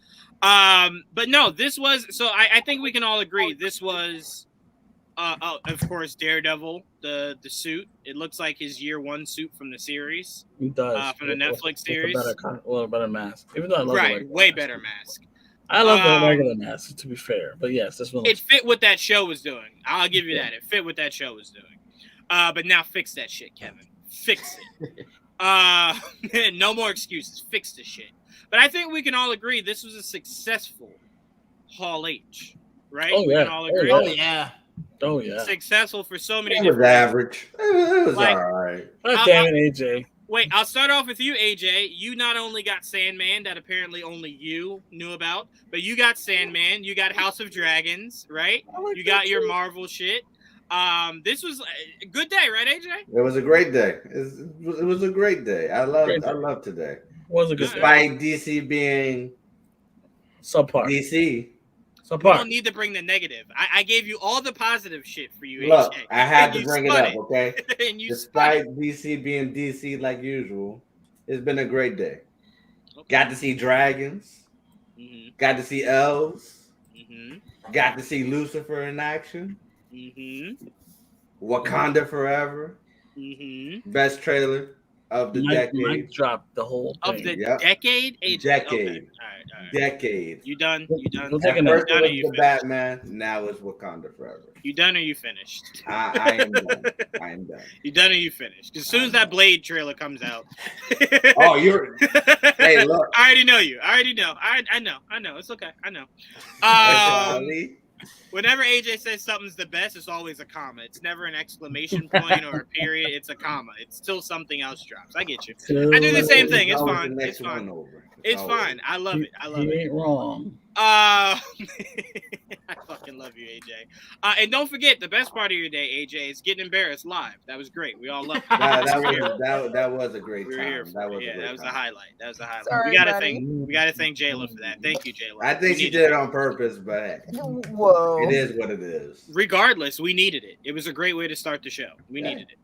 But no, this was so I think we can all agree this was of course Daredevil, the suit. It looks like his year one suit from the series. It does. From the Netflix series. A little better mask. Even though I love way better mask. I love the regular mask, to be fair. But yes, this one it fit what that show was doing. I'll give you that. It fit what that show was doing. But now fix that shit, Kevin. Fix it. No more excuses. Fix the shit. But I think we can all agree this was a successful Hall H, right? Oh yeah. We can all agree. Oh yeah. Successful for so many. It was average. It was all right. Damn it, AJ. Wait, I'll start off with you, AJ. You not only got Sandman that apparently only you knew about, but you got Sandman. You got House of Dragons, right? You got your Marvel shit. This was a good day, right, AJ? It was a great day. It was a great day. I love today. Was a good Despite DC being subpar. DC. You don't need to bring the negative. I gave you all the positive shit for you, Look, AJ. I had to bring it up, okay? And you Despite DC being DC like usual, it's been a great day. Okay. Got to see dragons. Mm-hmm. Got to see elves. Mm-hmm. Got to see Lucifer in action. Mm-hmm. Wakanda Forever. Mm-hmm. Best trailer of the decade. Mike dropped the whole thing. Of the decade? AJ. Decade. Okay. All right. Decade. You done? First it was the Batman. Now it's Wakanda Forever. You done or you finished? I am done. I am done. You done or you finished? As soon as that Blade trailer comes out. Oh, you're. Hey, look. I already know you. I already know. I know. It's okay. I know. Whenever AJ says something's the best, it's always a comma. It's never an exclamation point or a period. It's a comma. It's till something else drops. I get you. I do the same thing. It's fine. It's fine. It's fine. I love it. I love it. You ain't wrong. I fucking love you, AJ. And don't forget, the best part of your day, AJ, is getting embarrassed live. That was great. We all loved it. That was a great time. That was a highlight. That was a highlight. Sorry, we gotta thank Jayla for that. Thank you, Jayla. I think she did it on purpose, but whoa, it is what it is. Regardless, we needed it. It was a great way to start the show. We needed it.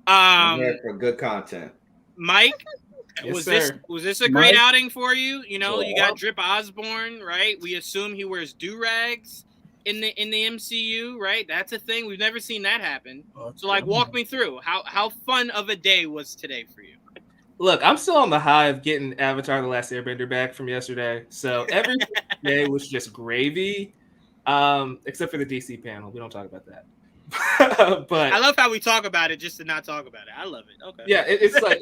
I'm here for good content. Mike, yes, was this a great outing for you? You know, you got Drip Osborne, right? We assume he wears do-rags in the MCU, right? That's a thing. We've never seen that happen. So, like, walk me through how fun of a day was today for you? Look, I'm still on the high of getting Avatar: The Last Airbender back from yesterday. So every day was just gravy, except for the DC panel. We don't talk about that. But I love how we talk about it just to not talk about it. I love it. Okay. Yeah, it's like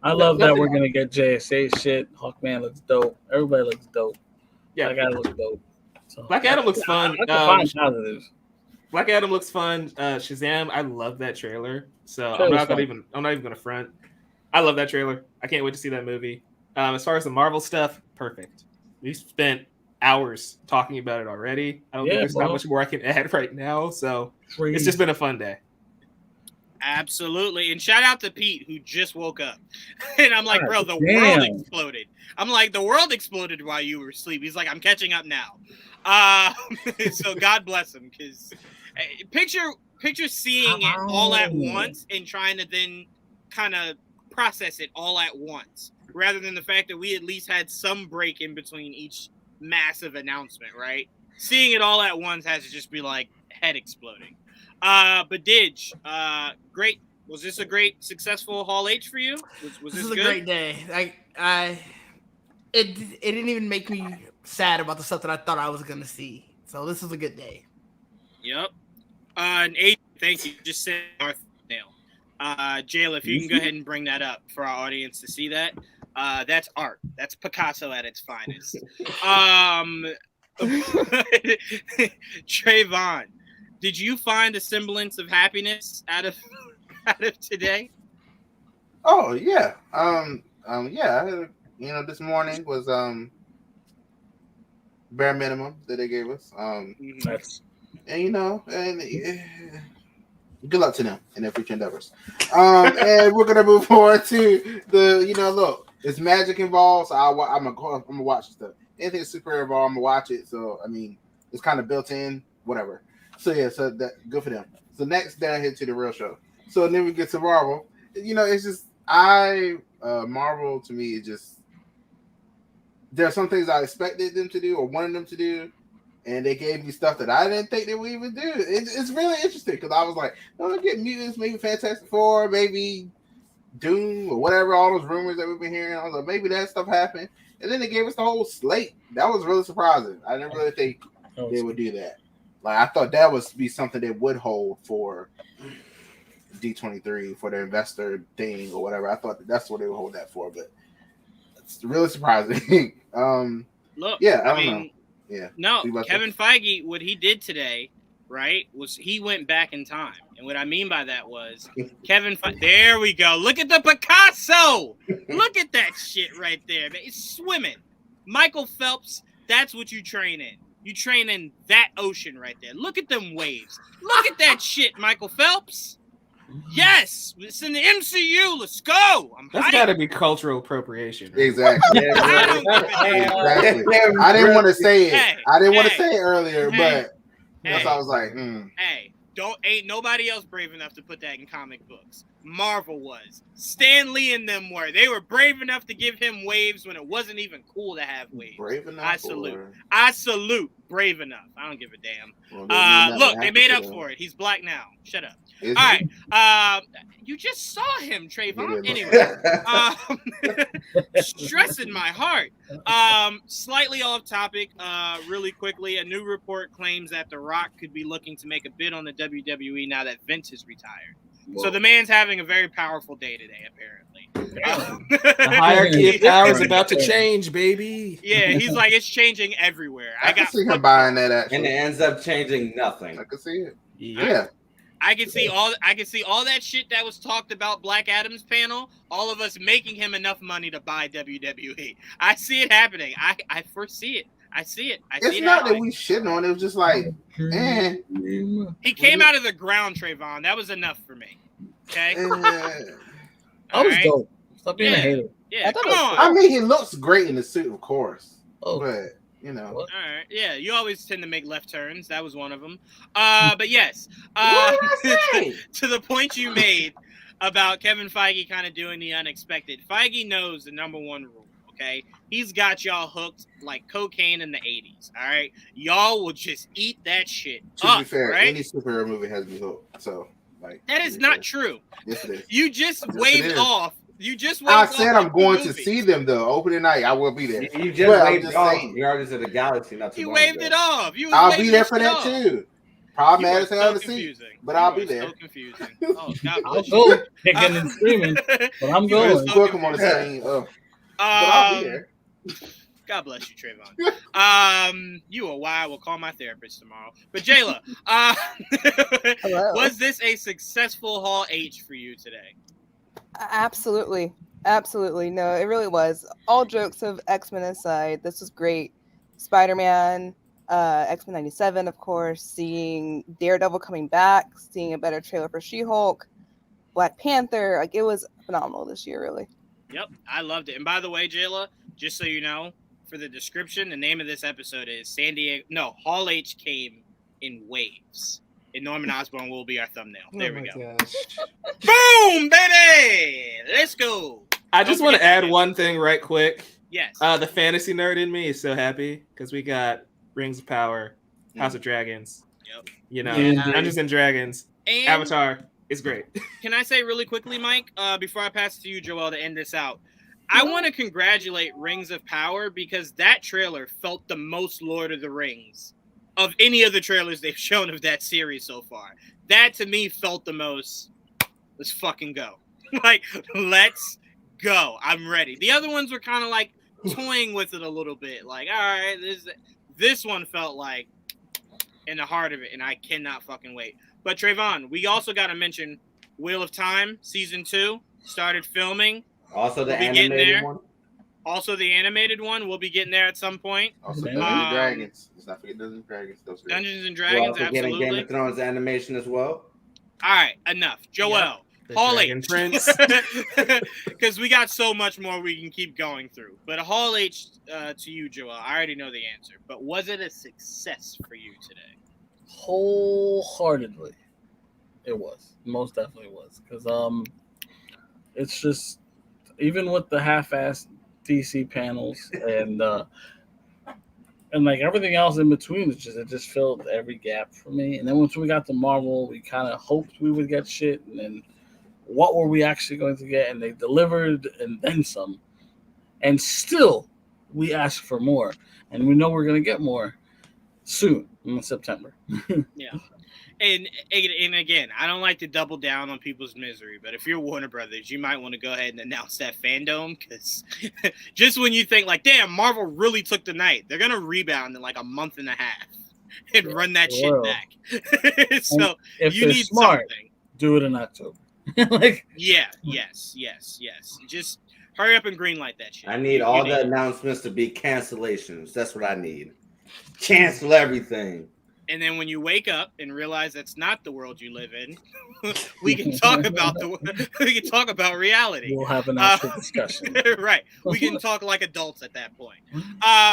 I love that we're gonna get JSA shit. Hawkman looks dope. Everybody looks dope. Yeah, Black Adam looks dope. So, Black Adam looks fun. Black Adam looks fun. Shazam, I love that trailer. So I'm not even gonna front. I love that trailer. I can't wait to see that movie. As far as the Marvel stuff, perfect. We spent hours talking about it already. I don't think there's not much more I can add right now. So it's just been a fun day. Absolutely. And shout out to Pete, who just woke up. And I'm like, bro, the world exploded. I'm like, the world exploded while you were asleep. He's like, I'm catching up now. So God bless him, because picture seeing it all at once and trying to then kind of process it all at once, rather than the fact that we at least had some break in between each massive announcement, right? Seeing it all at once has to just be like head exploding. But Didge, great. Was this a great, successful Hall H for you? Was this is good? A great day. It didn't even make me sad about the stuff that I thought I was gonna see. So this was a good day. Yep. And Aiden, thank you. Just said our nail. Jayla, if you can go ahead and bring that up for our audience to see that. That's art. That's Picasso at its finest. Trayvon, did you find a semblance of happiness out of today? Oh yeah. Yeah. This morning was bare minimum that they gave us. That's And good luck to them in their future endeavors. And we're gonna move forward to the look. It's magic involved, so I'm gonna watch stuff. Anything super involved, I'm gonna watch it. So I mean, it's kind of built in, whatever. So yeah, so that good for them. So next down here to the real show. So then we get to Marvel. It's just Marvel to me is just, there are some things I expected them to do or wanted them to do, and they gave me stuff that I didn't think they would even do. It's really interesting because I was like, oh, get mutants, maybe Fantastic Four, maybe Doom or whatever, all those rumors that we've been hearing. I was like, maybe that stuff happened. And then they gave us the whole slate. That was really surprising. I didn't really think they would do that. Like, I thought that would be something they would hold for D23 for their investor thing or whatever. I thought that's what they would hold that for, but it's really surprising. Look, yeah, I mean, know. Yeah. No, Kevin Feige, what he did today, right, was he went back in time. And what I mean by that was there we go. Look at the Picasso. Look at that shit right there. It's swimming. Michael Phelps, that's what you train in. You train in that ocean right there. Look at them waves. Look at that shit, Michael Phelps. Yes, it's in the MCU. Let's go. That's got to be cultural appropriation. Right? Exactly. Exactly. I didn't want to say it. I didn't want to say it earlier, but that's why I was like, Hey, ain't nobody else brave enough to put that in comic books. Marvel was. Stan Lee and them were. They were brave enough to give him waves when it wasn't even cool to have waves. Brave enough. I salute. Brave enough. I don't give a damn. Well, look, they made up for it. He's black now. Shut up. All right. You just saw him, Trayvon. Anyway, stressing my heart. Slightly off topic, really quickly. A new report claims that The Rock could be looking to make a bid on the WWE now that Vince is retired. Whoa. So the man's having a very powerful day today, apparently. The hierarchy of power is about to change, baby. Yeah, he's like, it's changing everywhere. I can see him buying that, actually. And it ends up changing nothing. I can see it. Yeah. I can see all that shit that was talked about Black Adam's panel, all of us making him enough money to buy WWE. I see it happening. I foresee it. I see it. It's not that we shitting on it. It was just like, He came out of the ground, Trayvon. That was enough for me. Okay? That was dope. Stop being a hater. Yeah, come on. I mean, he looks great in the suit, of course. But, All right. Yeah, you always tend to make left turns. That was one of them. But yes. To the point you made about Kevin Feige kind of doing the unexpected. Feige knows the number one rule, okay? He's got y'all hooked like cocaine in the 80s, all right? Y'all will just eat that shit to be fair, right? Any superhero movie has me hooked. So, like, that is not true. Yes, it is. You just waved off. You just waved I said I'm going to see them, though. Opening night, I will be there. You just waved it off. You're already to the galaxy. You waved it off. I'll be there for that, too. Probably mad as hell to see, but I'll be there. So confusing. Oh, God I'll go kicking and screaming, but I'm going. Welcome on the scene. But I'll be there. God bless you, Trayvon. You are why I will call my therapist tomorrow. But Jayla, was this a successful Hall H for you today? Absolutely. No, it really was. All jokes of X-Men aside, this was great. Spider-Man, X-Men 97, of course, seeing Daredevil coming back, seeing a better trailer for She-Hulk. Black Panther. Like, it was phenomenal this year, really. Yep, I loved it. And by the way, Jayla, just so you know, for the description, the name of this episode is Hall H came in waves. And Norman Osborn will be our thumbnail. There we go. Boom, baby! Let's go. I just want to add one thing right quick. Yes. The fantasy nerd in me is so happy because we got Rings of Power, House of Dragons. Yep. You know, Dungeons and Dragons. And Avatar is great. Can I say really quickly, Mike, before I pass it to you, Joel, to end this out? I want to congratulate Rings of Power because that trailer felt the most Lord of the Rings of any of the trailers they've shown of that series so far. That, to me, felt the most, let's fucking go. Like, let's go. I'm ready. The other ones were kind of like toying with it a little bit. Like, all right, this one felt like in the heart of it, and I cannot fucking wait. But Trayvon, we also got to mention Wheel of Time Season 2 started filming. Also the animated one. Also the animated one. We'll be getting there at some point. Also Dungeons and Dragons. Let's not forget Dungeons and Dragons. Dungeons and Dragons, absolutely. Game of Thrones animation as well. All right, enough. Joel, Hall H. Because we got so much more we can keep going through. But Hall H to you, Joel. I already know the answer. But was it a success for you today? Wholeheartedly. It was. Most definitely was. Because it's just, even with the half-assed DC panels and like everything else in between, it just filled every gap for me. And then once we got to Marvel, we kind of hoped we would get shit, and then what were we actually going to get? And they delivered, and then some. And still, we asked for more, and we know we're going to get more soon in September. Yeah. And again, I don't like to double down on people's misery, but if you're Warner Brothers, you might want to go ahead and announce that fandom, because just when you think like, damn, Marvel really took the night, they're going to rebound in like a month and a half and run that shit back. So if you need smart, something. Do it in October. Yes. Just hurry up and greenlight that shit. I need all the announcements to be cancellations. That's what I need. Cancel everything. And then when you wake up and realize that's not the world you live in, we can talk about reality. We'll have an actual discussion. Right. We can talk like adults at that point.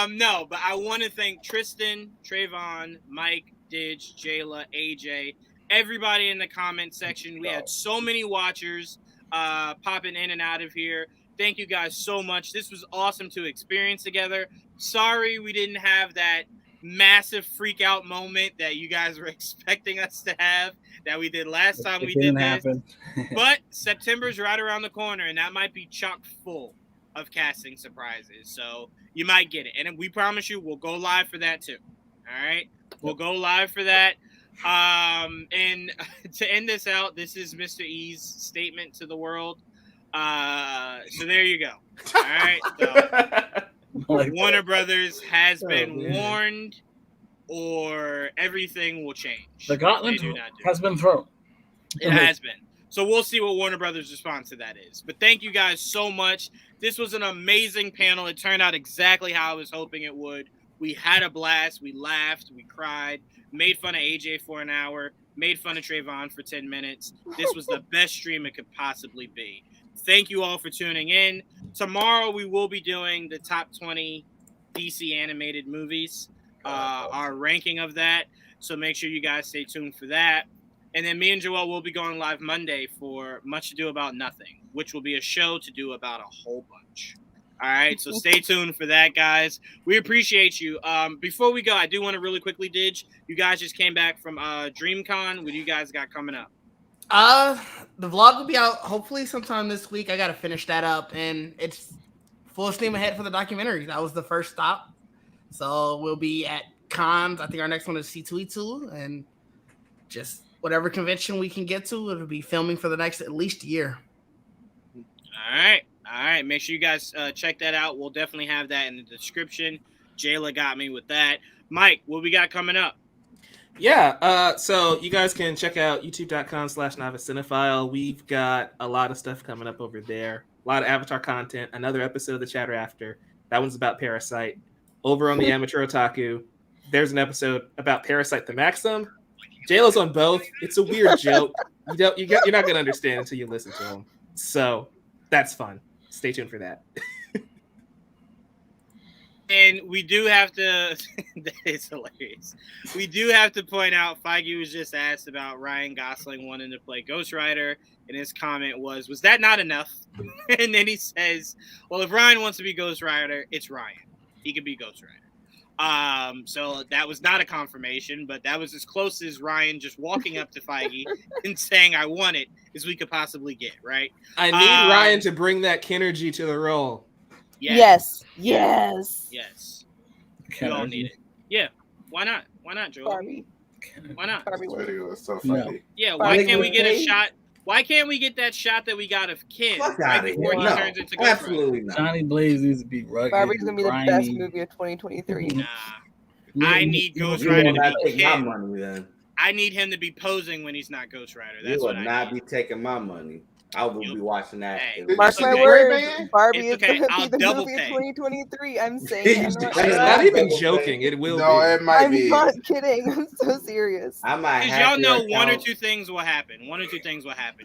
No, but I want to thank Tristan, Trayvon, Mike, Didge, Jayla, AJ, everybody in the comment section. We had so many watchers popping in and out of here. Thank you guys so much. This was awesome to experience together. Sorry we didn't have that massive freak out moment that you guys were expecting us to have that we did last time we did this. But September's right around the corner, and that might be chock full of casting surprises. So you might get it. And we promise you we'll go live for that too. All right? We'll go live for that. And to end this out, this is Mr. E's statement to the world. So there you go. All right. So Warner Brothers has been warned, or everything will change. The gauntlet has been thrown. It has been. So we'll see what Warner Brothers' response to that is. But thank you guys so much. This was an amazing panel. It turned out exactly how I was hoping it would. We had a blast. We laughed. We cried. Made fun of AJ for an hour. Made fun of Trayvon for 10 minutes. This was the best stream it could possibly be. Thank you all for tuning in. Tomorrow we will be doing the top 20 DC animated movies, our ranking of that. So make sure you guys stay tuned for that. And then me and Joel will be going live Monday for Much Ado About Nothing, which will be a show to do about a whole bunch. All right, so stay tuned for that, guys. We appreciate you. Before we go, I do want to really quickly, Didge, you guys just came back from DreamCon. What do you guys got coming up? The vlog will be out hopefully sometime this week. I got to finish that up, and it's full steam ahead for the documentary. That was the first stop. So we'll be at cons. I think our next one is C2E2, and just whatever convention we can get to, it'll be filming for the next at least year. All right. Make sure you guys check that out. We'll definitely have that in the description. Jayla got me with that. Mike, what we got coming up? Yeah, so you guys can check out youtube.com/novice-cinephile. We've got a lot of stuff coming up over there. A lot of Avatar content. Another episode of The Chatter After. That one's about Parasite. Over on the Amateur Otaku, there's an episode about Parasite the Maxim. J-Lo's on both. It's a weird joke. You're not gonna understand until you listen to him. So that's fun. Stay tuned for that. And we do have to. That is hilarious. We do have to point out. Feige was just asked about Ryan Gosling wanting to play Ghost Rider, and his comment was that not enough? And then he says, "Well, if Ryan wants to be Ghost Rider, it's Ryan. He could be Ghost Rider." So that was not a confirmation, but that was as close as Ryan just walking up to Feige and saying, "I want it," as we could possibly get. Right? I need Ryan to bring that Kinergy to the role. Yes. We all need it. Yeah. Why not? Why not, Joel? Barbie. Why not? This video is so funny. Yeah. Why can't we get a shot? Why can't we get that shot that we got of Ken right before he turns into Ghost Absolutely Rider? not. Johnny Blaze needs to be rugged. Barbie's gonna be the grimy. best movie of 2023. Nah. I need Ghost You Rider will to not be take my Ken. money then. I need him to be posing when he's not Ghost Rider. You That's will what I not need. be taking my money. I will be watching that. Hey, Did you Mark see my the words, Gray Man? Barbie It's is okay. gonna I'll be the double movie of pay. 2023. I'm saying it. I'm not, Not even joking. It will No, be. it might I'm be. not kidding. I'm so serious. I might Because have y'all know your one or account. two things will happen.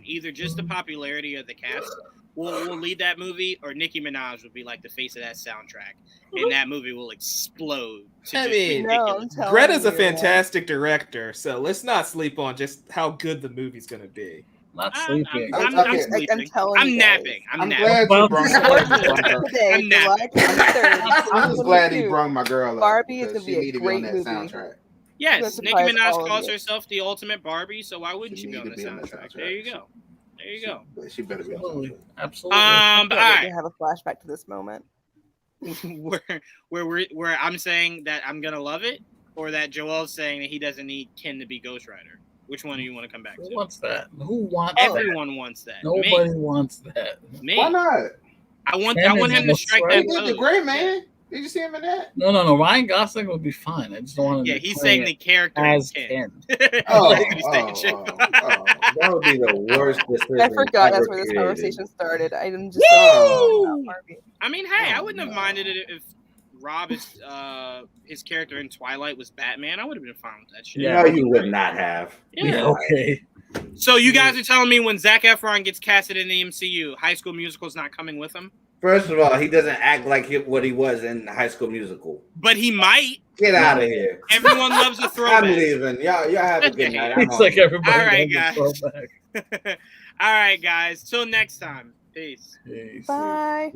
Either just the popularity of the cast will lead that movie, or Nicki Minaj will be like the face of that soundtrack, and that movie will explode. To I just mean, No, I'm ridiculous. telling Greta's a you. fantastic director, so let's not sleep on just how good the movie's gonna be. Not I'm sleeping. I'm Okay. sleeping. I'm telling I'm you napping. I'm napping. glad you Well, brought He's my working girl. today, I'm July napping. 23rd. I'm just glad he 2022. brung my girl up. Barbie is because gonna be she a need to be great on that movie. soundtrack. Yes, Gonna Nicki surprise Minaj all of calls you. herself the ultimate Barbie, so why wouldn't She she be need on to the be on that soundtrack? soundtrack. There you go. There you go. She better be on Absolutely. soundtrack. Absolutely. I All can't wait right. to have a flashback to this moment. where I'm saying that I'm gonna love it, or that Joel's saying that he doesn't need Ken to be Ghost Rider. Which one do you want to come back Who to? wants that? Who wants that? Everyone wants that. Nobody wants that. Me. Why not? I want Ken him is to Ghost strike Rider. that He did the pose. Gray Man. Did you see him in that? No. Ryan Gosling would be fine. I just don't want him Yeah, to he's play saying it the character as is Ken. Ken. That's Oh, what he's saying, Chip. That would be the worst decision. I forgot ever that's where this created. conversation started. I'm just so Woo! Barbie. I mean, hey, I Oh, wouldn't have no. minded it if Rob is his character in Twilight was Batman. I would have been fine with that shit. Yeah. No, you would not have. Yeah. Okay. So you guys are telling me when Zac Efron gets casted in the MCU, High School Musical is not coming with him? First of all, he doesn't act like what he was in High School Musical. But he might. Get out of here. Everyone loves a I'm throwback. leaving. Y'all have a good night. I'm It's like home. everybody. All right, loves a guys. throwback. All right, guys. Till next time. Peace. Peace. Bye.